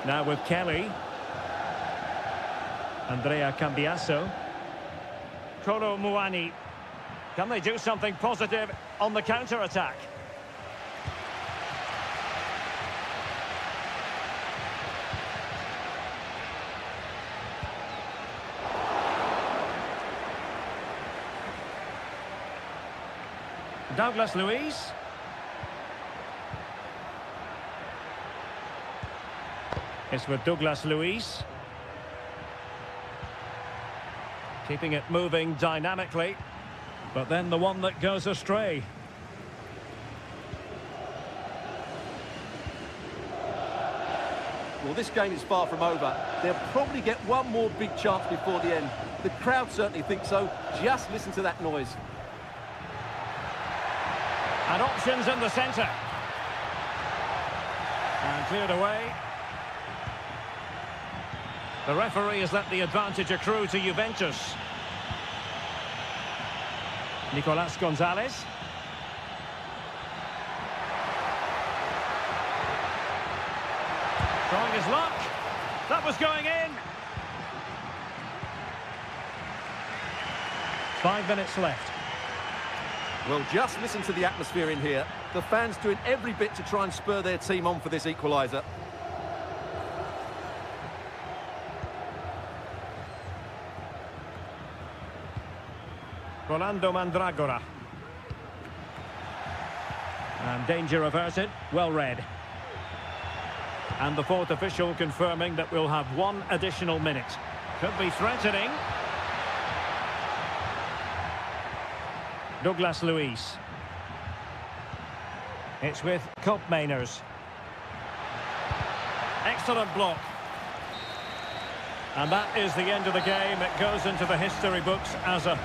Now with Kelly. Andrea Cambiaso. Kolo Muani. Can they do something positive on the counter-attack? Douglas Luiz. It's with Douglas Luiz. Keeping it moving dynamically. But then the one that goes astray. Well, this game is far from over. They'll probably get one more big chance before the end. The crowd certainly think so. Just listen to that noise. And options in the centre. And cleared away. The referee has let the advantage accrue to Juventus. Nicolas Gonzalez. Trying his luck. That was going in. 5 minutes left. Well, just listen to the atmosphere in here. The fans doing every bit to try and spur their team on for this equaliser. Rolando Mandragora. And danger averted. Well read. And the fourth official confirming that we'll have one additional minute. Could be threatening. Douglas Luiz. It's with Koopmeiners. Excellent block. And that is the end of the game. It goes into the history books as a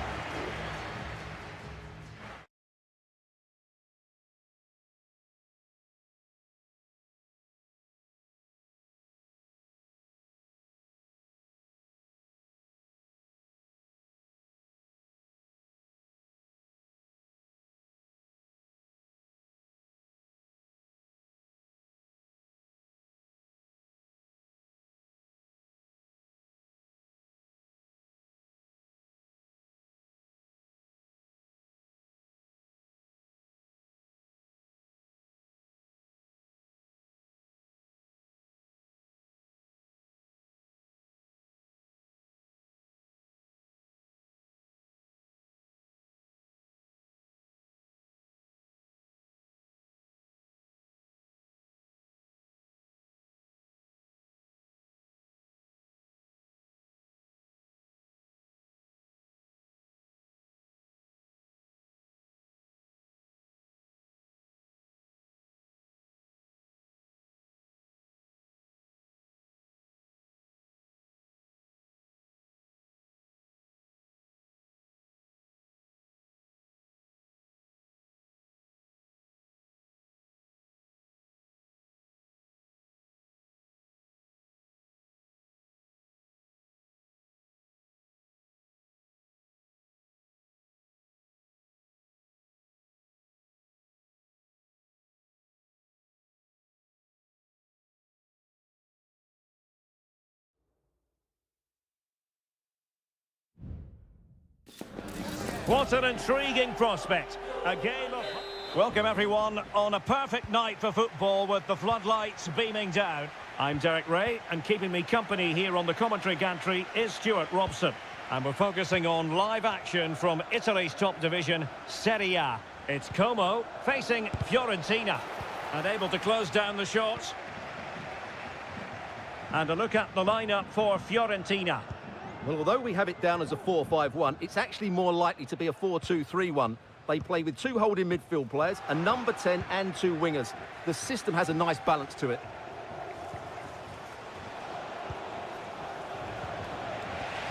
What an intriguing prospect. A game of... Welcome everyone on a perfect night for football with the floodlights beaming down. I'm Derek Ray, and keeping me company here on the commentary gantry is Stuart Robson. And we're focusing on live action from Italy's top division, Seria. It's Como facing Fiorentina. And able to close down the shots. And a look at the lineup for Fiorentina. Well, although we have it down as a 4-5-1, it's actually more likely to be a 4-2-3-1. They play with two holding midfield players, a number 10 and two wingers. The system has a nice balance to it.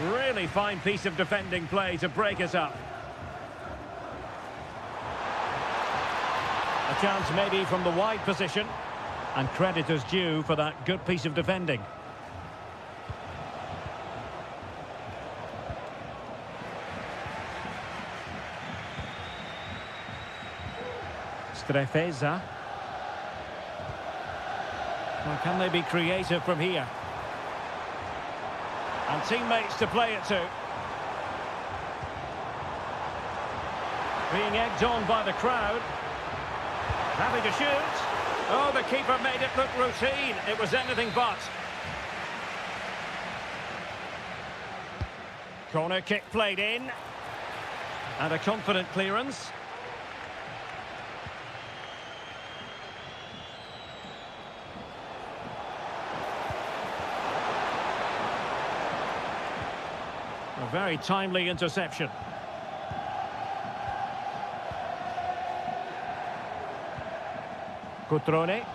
Really fine piece of defending play to break us up. A chance maybe from the wide position. And credit is due for that good piece of defending. Strefeza. Well, can they be creative from here? And teammates to play it to. Being egged on by the crowd. Having to shoot. Oh, the keeper made it look routine. It was anything but. Corner kick played in. And a confident clearance. A very timely interception. Cutrone.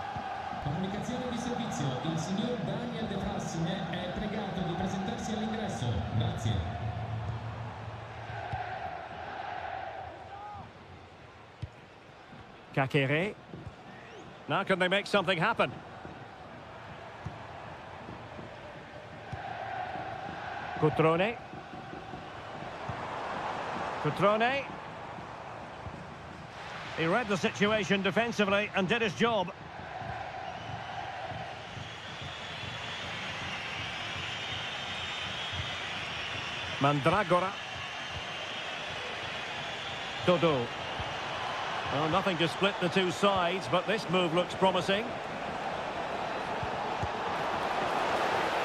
Comunicazione di servizio. Il signor Daniel De Frassine è pregato di presentarsi all'ingresso. Grazie. Kakere. Now can they make something happen? Cutrone. Cutrone. He read the situation defensively and did his job. Mandragora. Dodo. Well, nothing to split the two sides, but this move looks promising.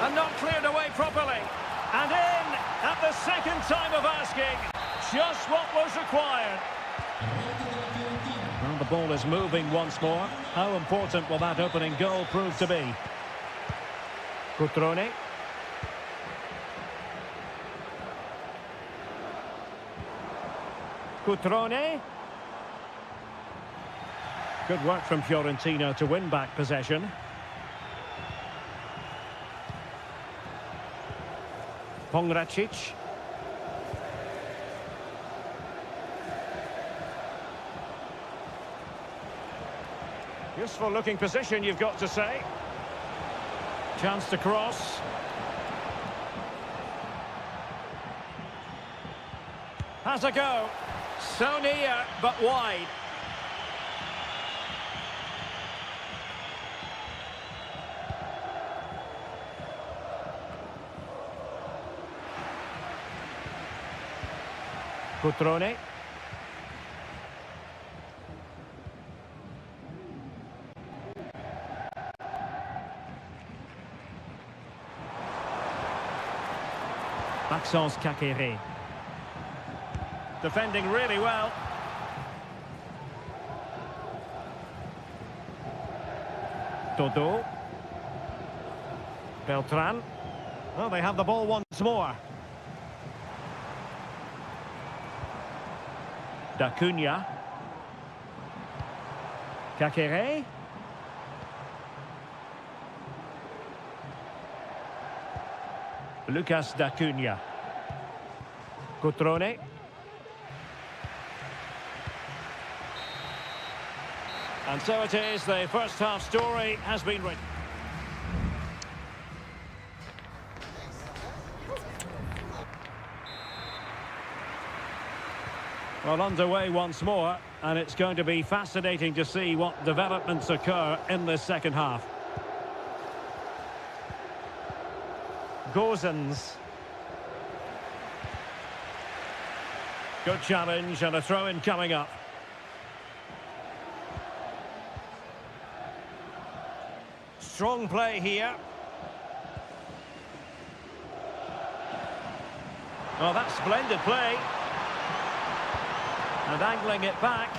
And not cleared away properly. And in at the second time of asking. Just what was required. Well, the ball is moving once more. How important will that opening goal prove to be? Cutrone. Cutrone. Good work from Fiorentina to win back possession. Pongracic. Useful looking position, you've got to say. Chance to cross. Has a go. So near, but wide. Cutrone. Maxence Kakere. Defending really well. Dodo. Beltran. Well, they have the ball once more. D'Acunha. Kakere. Lucas D'Acunha. Cutrone. And so it is, the first half story has been written. Well, underway once more, and it's going to be fascinating to see what developments occur in this second half. Gozens. Good challenge and a throw-in coming up. Strong play here. Oh, that's splendid play. And angling it back.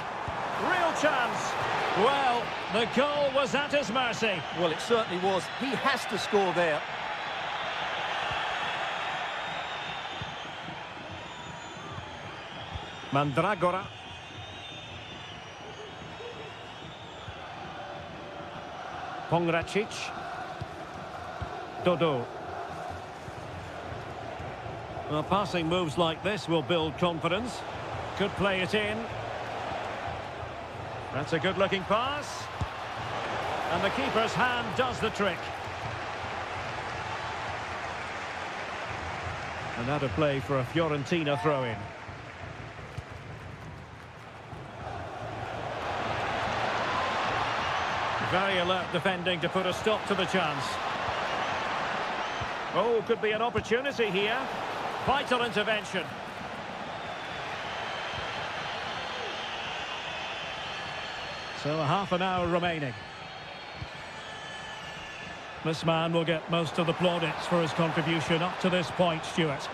Real chance. Well, the goal was at his mercy. Well, it certainly was. He has to score there. Mandragora. Pongracic. Dodo. Well, passing moves like this will build confidence. Could play it in. That's a good-looking pass. And the keeper's hand does the trick. Another play for a Fiorentina throw-in. Very alert defending to put a stop to the chance. Oh, could be an opportunity here. Vital intervention. So half an hour remaining. This man will get most of the plaudits for his contribution up to this point, Stuart.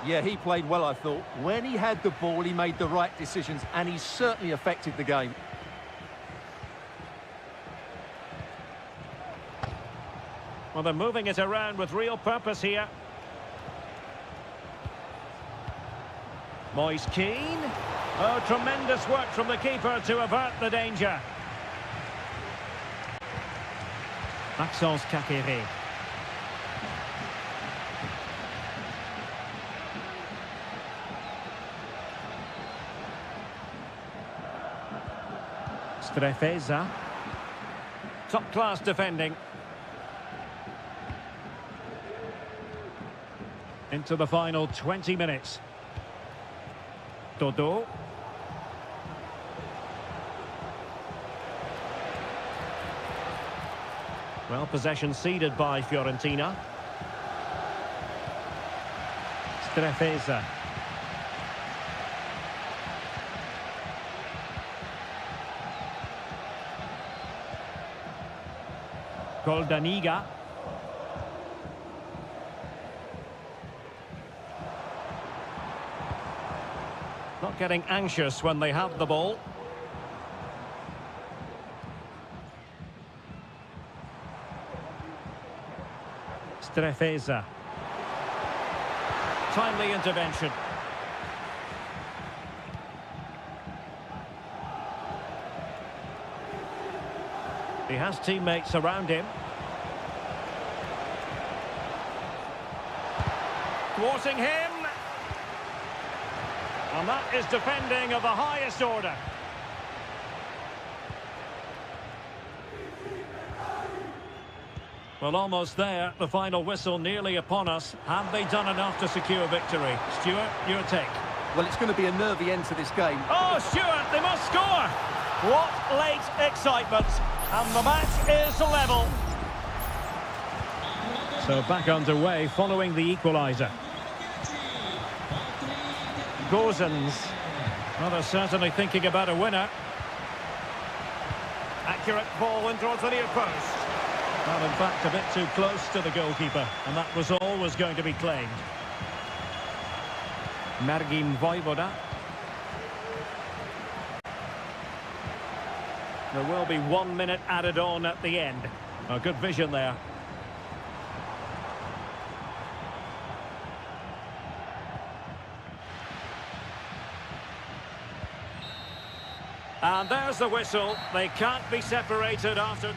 Yeah, he played well, I thought. When he had the ball, he made the right decisions, and he certainly affected the game. Well, they're moving it around with real purpose here. Moise Keane. Oh, tremendous work from the keeper to avert the danger. Maxence Kakere. Strefeza. Top-class defending. Into the final 20 minutes. Dodo. Well, possession ceded by Fiorentina. Strefeza. Goldaniga. Not getting anxious when they have the ball. Strefeza. Timely intervention. He has teammates around him. Thwarting him. And that is defending of the highest order. Well, almost there. The final whistle nearly upon us. Have they done enough to secure victory? Stuart, your take. Well, it's going to be a nervy end to this game. Oh, Stuart, they must score! What late excitement. And the match is level. So back underway following the equaliser. Gozens. Well, they're certainly thinking about a winner. Accurate ball in towards the near post. Well, in fact, a bit too close to the goalkeeper, and that was always going to be claimed. Margin Vojvoda. There will be 1 minute added on at the end. A good vision there. And there's the whistle. They can't be separated after...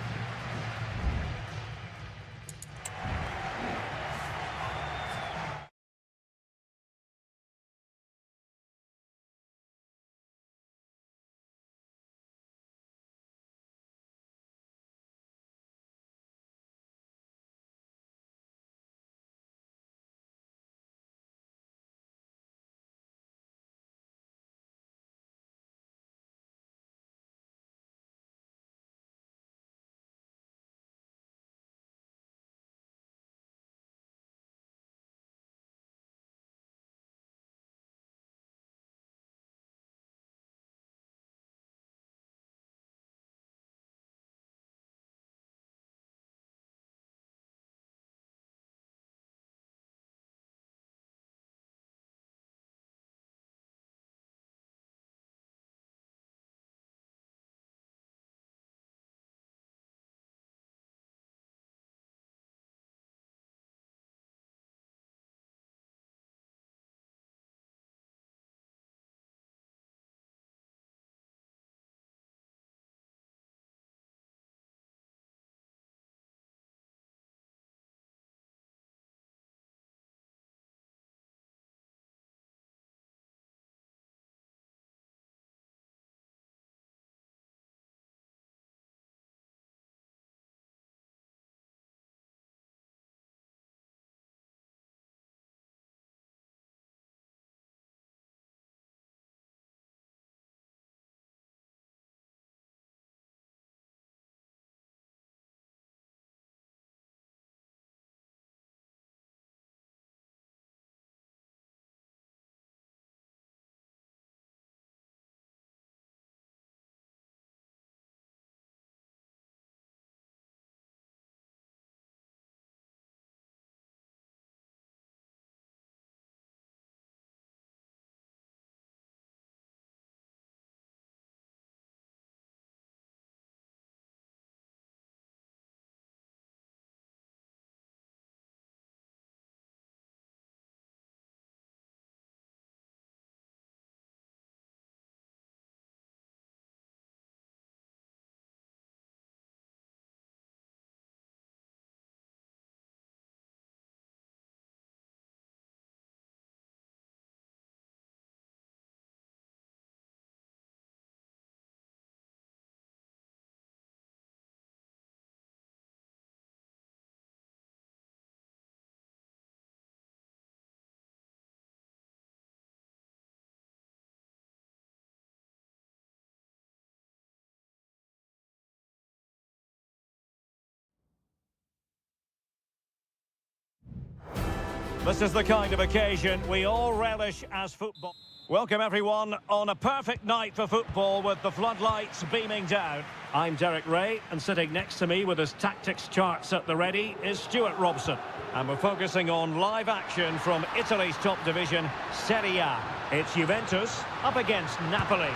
This is the kind of occasion we all relish as football. Welcome everyone on a perfect night for football with the floodlights beaming down. I'm Derek Ray, and sitting next to me with his tactics charts at the ready is Stuart Robson. And we're focusing on live action from Italy's top division, Seria. It's Juventus up against Napoli.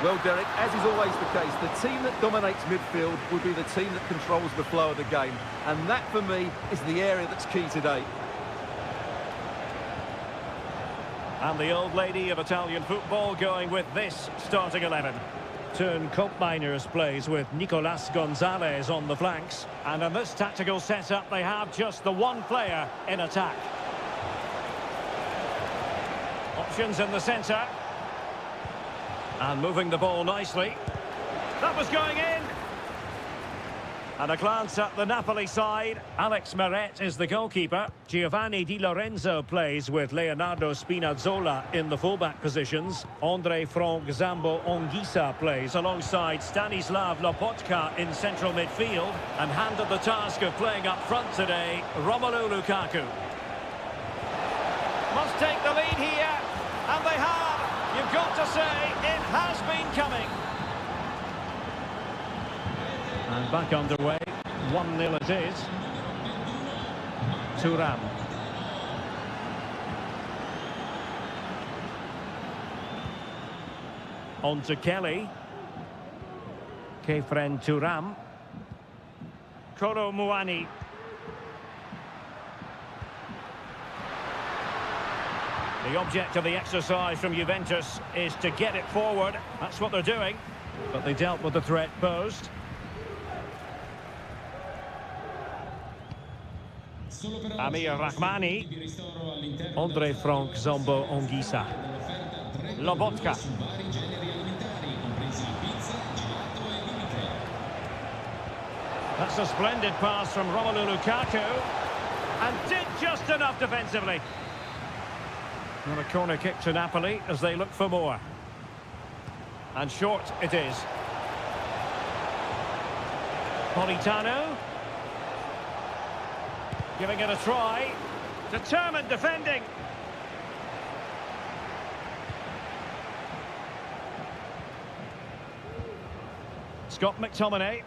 Well, Derek, as is always the case, the team that dominates midfield will be the team that controls the flow of the game. And that, for me, is the area that's key today. And the old lady of Italian football going with this starting 11. Turn Miners plays with Nicolas Gonzalez on the flanks. And in this tactical setup, they have just the one player in attack. Options in the centre. And moving the ball nicely. That was going in. And a glance at the Napoli side. Alex Meret is the goalkeeper. Giovanni Di Lorenzo plays with Leonardo Spinazzola in the fullback positions. Andre Frank Zambo Ongisa plays alongside Stanislav Lopotka in central midfield. And handed the task of playing up front today, Romelu Lukaku. Must take the lead here. And they have. You've got to say, it has been coming. And back underway, 1-0 it is. Thuram. On to Kelly. Kefren Thuram. Kolo Muani. The object of the exercise from Juventus is to get it forward. That's what they're doing. But they dealt with the threat posed. Amir Rahmani. Andre Frank Zambo Ongisa. Lobotka. That's a splendid pass from Romelu Lukaku. And did just enough defensively. And a corner kick to Napoli as they look for more. And short it is. Politano. Giving it a try. Determined defending. Scott McTominay.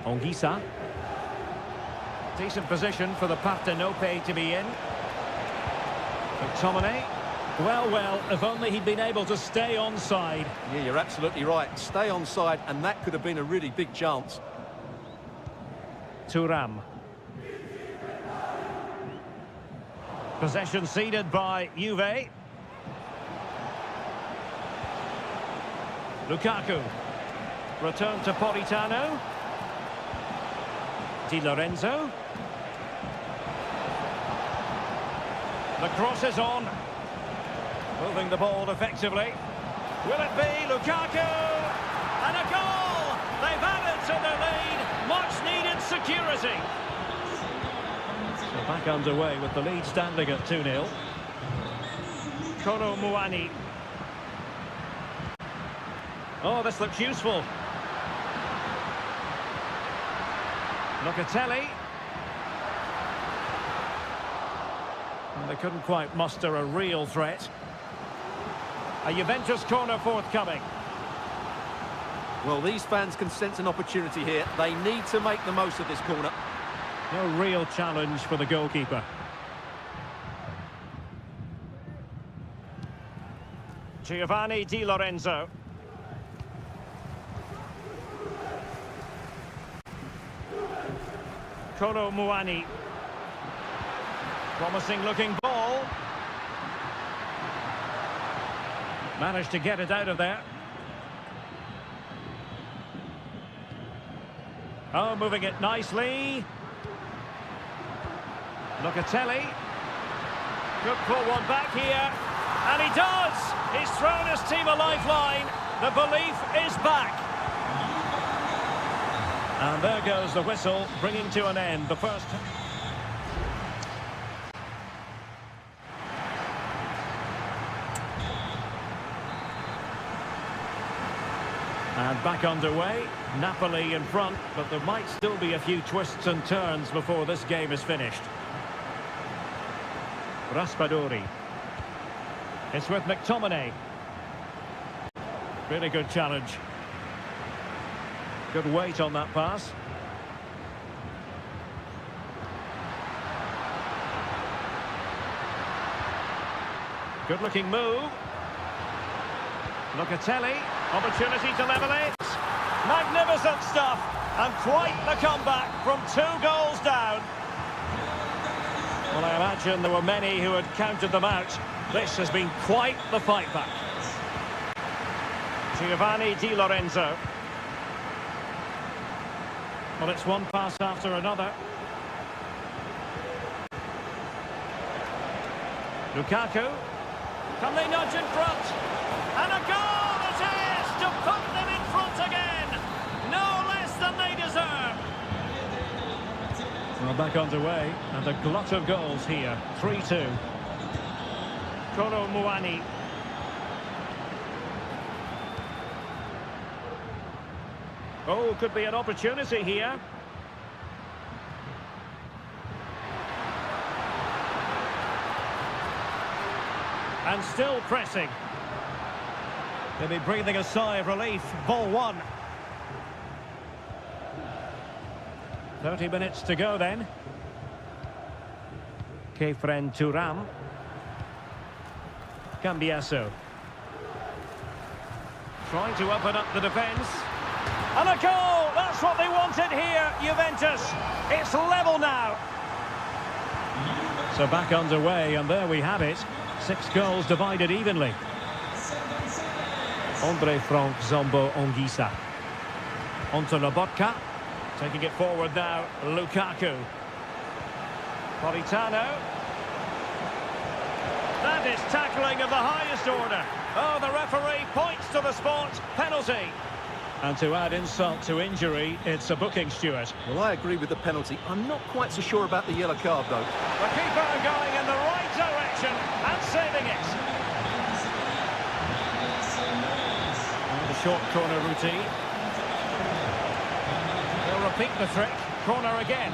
Ongisa. Decent position for the Partenope to be in. McTominay. Well, if only he'd been able to stay onside. Yeah, you're absolutely right. Stay onside, and that could have been a really big chance. Thuram. Possession ceded by Juve. Lukaku. Return to Politano. Di Lorenzo. The cross is on. Moving the ball effectively. Will it be Lukaku? And a goal! They've added to their lead. Much needed security. So back underway with the lead standing at 2-0. Kolo Muani. Oh, this looks useful. Locatelli. And they couldn't quite muster a real threat. A Juventus corner forthcoming. Well, these fans can sense an opportunity here. They need to make the most of this corner. No real challenge for the goalkeeper. Giovanni Di Lorenzo. Kolo Muani. Promising looking ball. Managed to get it out of there. Oh, moving it nicely. Locatelli. Could pull one back here. And he does! He's thrown his team a lifeline. The belief is back. And there goes the whistle, bringing to an end the first. And back underway. Napoli in front, but there might still be a few twists and turns before this game is finished. Raspadori. It's with McTominay. Really good challenge. Good weight on that pass. Good looking move. Locatelli, opportunity to level it. Magnificent stuff, and quite the comeback from 2 goals down. Well, I imagine there were many who had counted them out. This has been quite the fight back. Giovanni Di Lorenzo. Well, it's one pass after another. Lukaku. Can they nudge in front? And a goal it is to put them in front again. No less than they deserve. Well, back underway, and a glut of goals here. 3-2. Kolo Muani. Oh, could be an opportunity here. And still pressing. They'll be breathing a sigh of relief. Ball one. 30 minutes to go then. Kefren Turam. Cambiaso. Trying to open up the defence. And a goal! That's what they wanted here, Juventus. It's level now. So back underway, and there we have it. 6 goals divided evenly. Andre Frank Zombo Ongisa. Onto Lobotka. Taking it forward now, Lukaku. Politano. That is tackling of the highest order. Oh, the referee points to the spot. Penalty. And to add insult to injury, it's a booking, Stuart. Well, I agree with the penalty. I'm not quite so sure about the yellow card, though. The keeper going in the right direction and saving it. And the short corner routine. They'll repeat the trick. Corner again.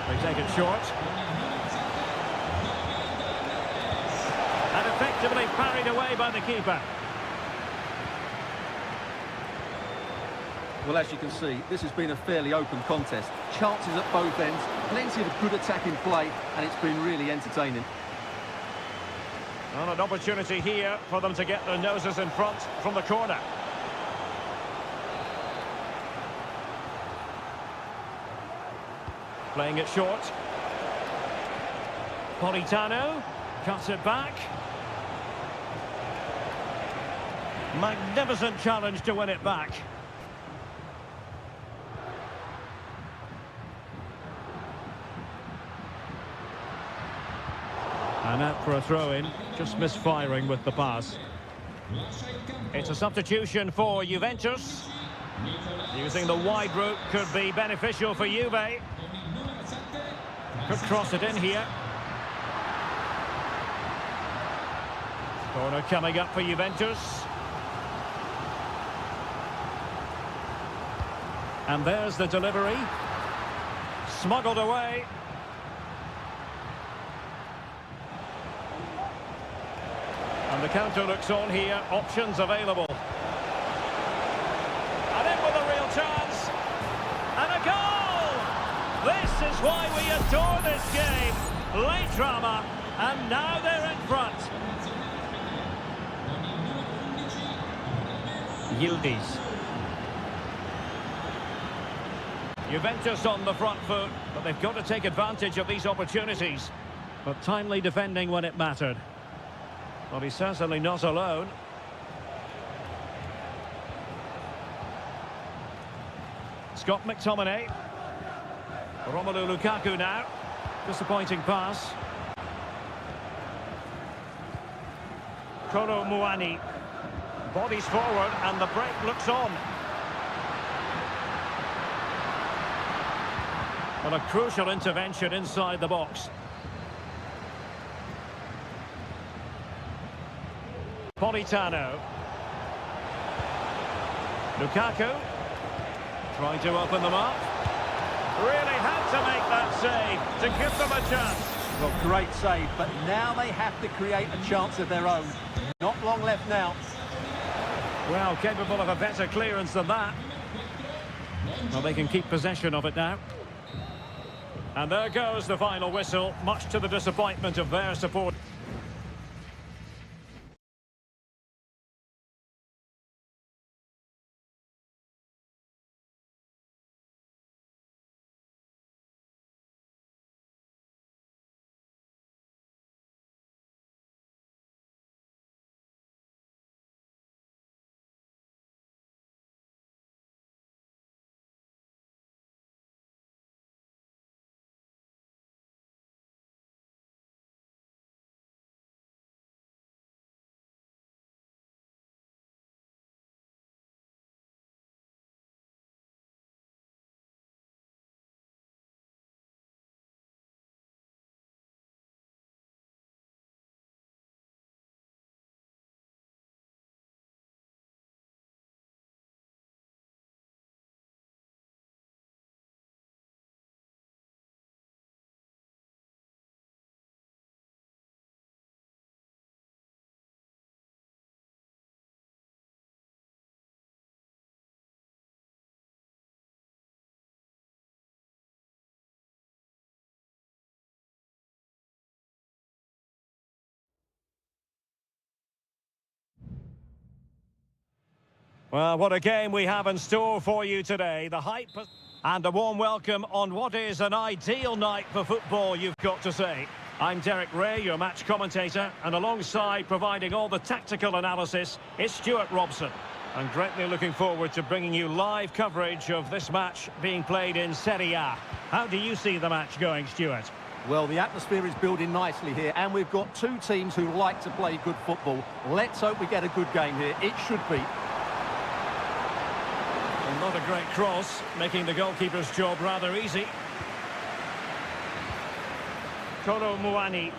They take it short. And effectively parried away by the keeper. Well, as you can see, this has been a fairly open contest. Chances at both ends, plenty of good attacking play, and it's been really entertaining. Well, an opportunity here for them to get their noses in front from the corner. Playing it short. Politano cuts it back. Magnificent challenge to win it back. And out for a throw-in, just misfiring with the pass. It's a substitution for Juventus. Using the wide route could be beneficial for Juve. Could cross it in here. Corner coming up for Juventus. And there's the delivery. Smuggled away. And the counter looks on here. Options available. And in with a real chance. And a goal! This is why we adore this game. Late drama. And now they're in front. Yildiz. Juventus on the front foot, but they've got to take advantage of these opportunities. But timely defending when it mattered. Well, he's certainly not alone. Scott McTominay. Romelu Lukaku now. Disappointing pass. Kolo Muani. Bodies forward and the break looks on. Well, a crucial intervention inside the box. Politano. Lukaku. Trying to open them up. Really had to make that save to give them a chance. Well, great save, but now they have to create a chance of their own. Not long left now. Well, capable of a better clearance than that. Well, they can keep possession of it now. And there goes the final whistle, much to the disappointment of their support. Well, what a game we have in store for you today. The hype and a warm welcome on what is an ideal night for football, you've got to say. I'm Derek Ray, your match commentator, and alongside providing all the tactical analysis is Stuart Robson. I'm greatly looking forward to bringing you live coverage of this match being played in Seria. How do you see the match going, Stuart? Well, the atmosphere is building nicely here, and we've got two teams who like to play good football. Let's hope we get a good game here. It should be. Well, not a great cross, making the goalkeeper's job rather easy. Kolo Muani.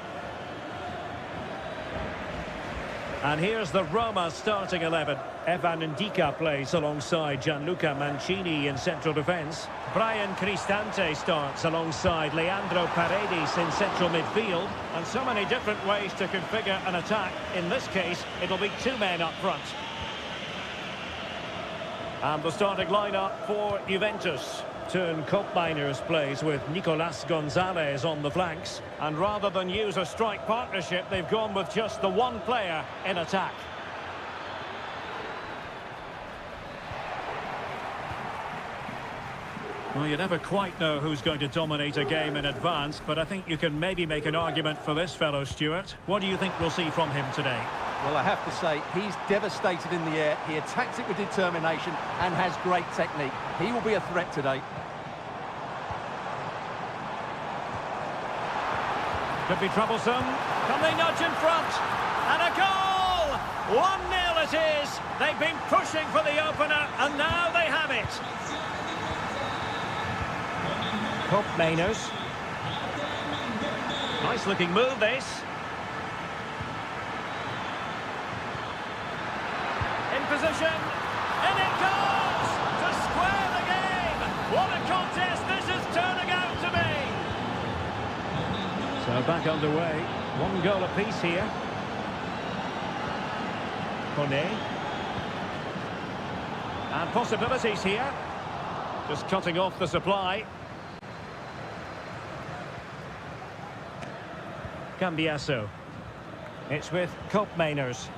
And here's the Roma starting 11. Evan Ndika plays alongside Gianluca Mancini in central defence. Brian Cristante starts alongside Leandro Paredes in central midfield. And so many different ways to configure an attack. In this case, it'll be two men up front. And the starting lineup for Juventus. Turn Koopmeiners plays with Nicolas Gonzalez on the flanks. And rather than use a strike partnership, they've gone with just the one player in attack. Well, you never quite know who's going to dominate a game in advance, but I think you can maybe make an argument for this fellow, Stuart. What do you think we'll see from him today? Well, I have to say, he's devastated in the air. He attacks it with determination and has great technique. He will be a threat today. Could be troublesome. Can they nudge in front? And a goal! 1-0 it is. They've been pushing for the opener, and now they have it. Koopmeiners. Nice looking move, this. In position. And it goes! To square the game! What a contest this is turning out to be! So back underway. One goal apiece here. Kone. And possibilities here. Just cutting off the supply. Cambiasso. It's with Koopmeiners.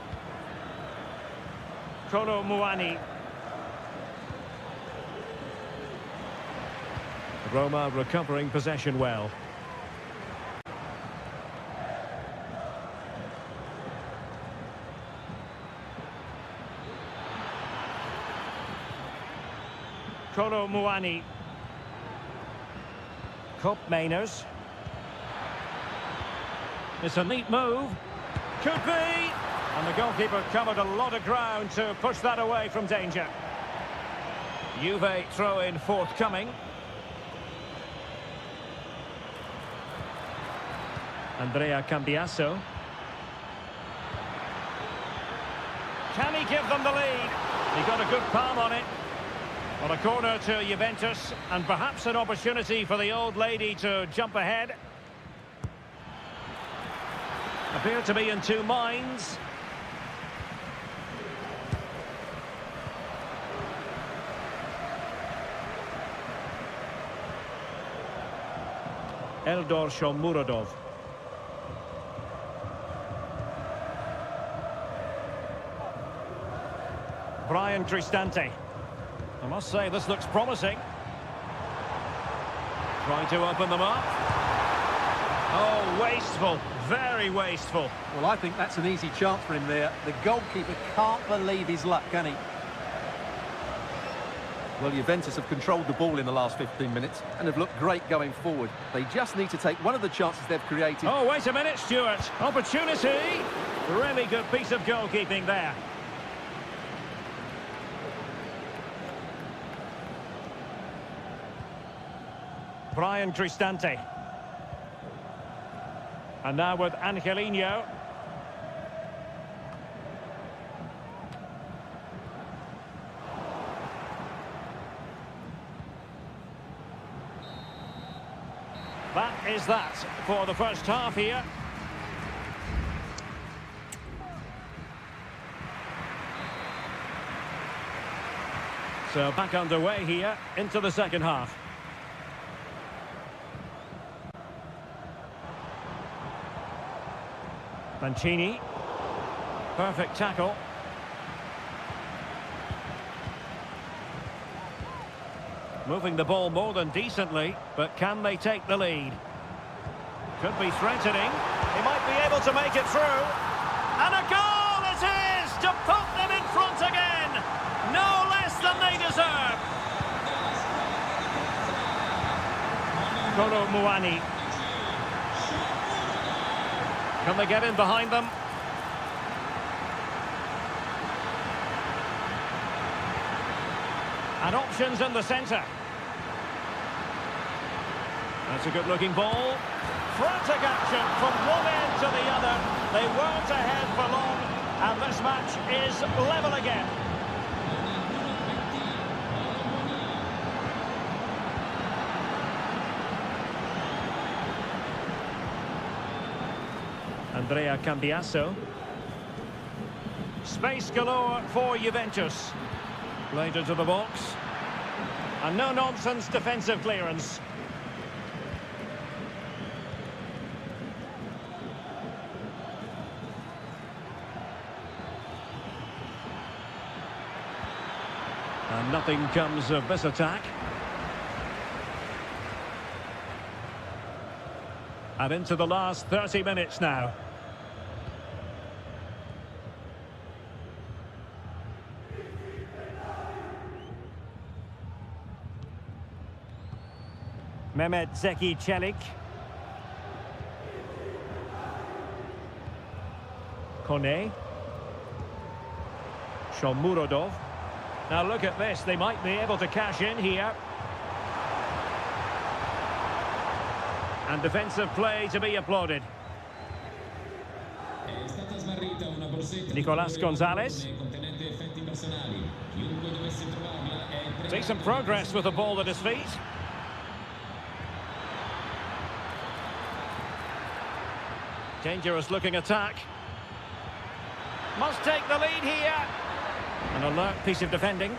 Kolo Muani. Roma recovering possession well. Kolo Muani. Koopmeiners. It's a neat move. Could be. And the goalkeeper covered a lot of ground to push that away from danger. Juve throw-in forthcoming. Andrea Cambiasso. Can he give them the lead? He got a good palm on it. Well, a corner to Juventus, and perhaps an opportunity for the old lady to jump ahead. Appear to be in two minds. Eldor Shomurodov. Brian Cristante. I must say, this looks promising. Trying to open them up. Oh, wasteful. Very wasteful. Well, I think that's an easy chance for him there. The goalkeeper can't believe his luck, can he? Well, Juventus have controlled the ball in the last 15 minutes and have looked great going forward. They just need to take one of the chances they've created. Oh, wait a minute, Stuart. Opportunity. Really good piece of goalkeeping there. Brian Cristante. And now with Angelino. That is that for the first half here. So back underway here into the second half. Mancini. Perfect tackle. Moving the ball more than decently, but can they take the lead? Could be threatening. He might be able to make it through. And a goal it is to put them in front again. No less than they deserve. Kolo Muani. Can they get in behind them? And options in the centre. That's a good-looking ball. Frantic action from one end to the other. They weren't ahead for long, and this match is level again. Andrea Cambiasso. Space galore for Juventus. Played into the box. And no-nonsense defensive clearance. And nothing comes of this attack. And into the last 30 minutes now. Mehmet Zeki Çelik. Kone. Shomurodov. Now look at this, they might be able to cash in here. And defensive play to be applauded. Nicolas Gonzalez. Decent progress with the ball at his feet. Dangerous looking attack. Must take the lead here. An alert piece of defending.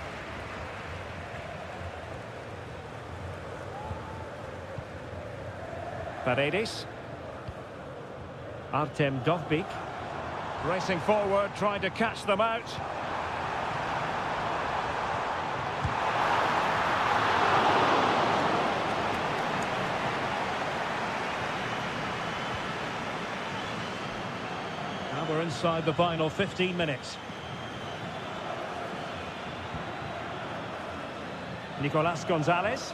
Paredes. Artem Dovbyk. Racing forward, trying to catch them out. Now we're inside the final 15 minutes. Nicolas Gonzalez.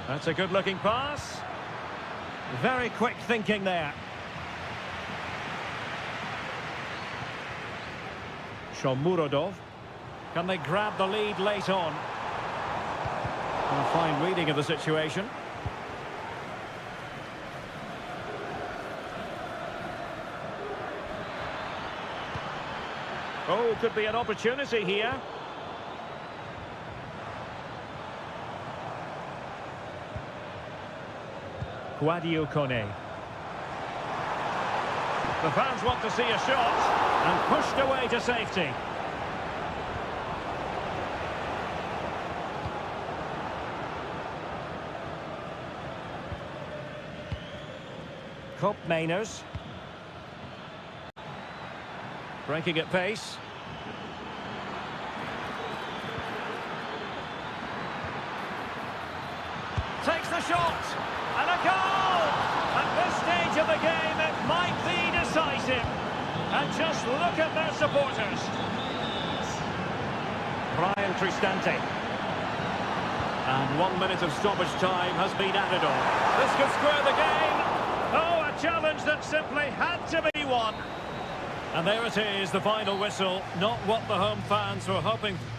That's a good-looking pass. Very quick thinking there. Shomurodov. Can they grab the lead late on? A fine reading of the situation. Oh, could be an opportunity here. Guadio Kone. The fans want to see a shot, and pushed away to safety. Kopp Mainers. Breaking at pace. Takes the shot, and a goal! At this stage of the game, it might be decisive. And just look at their supporters. Brian Cristante. And 1 minute of stoppage time has been added on. This could square the game. Oh, a challenge that simply had to be won. And there it is, the final whistle. Not what the home fans were hoping for.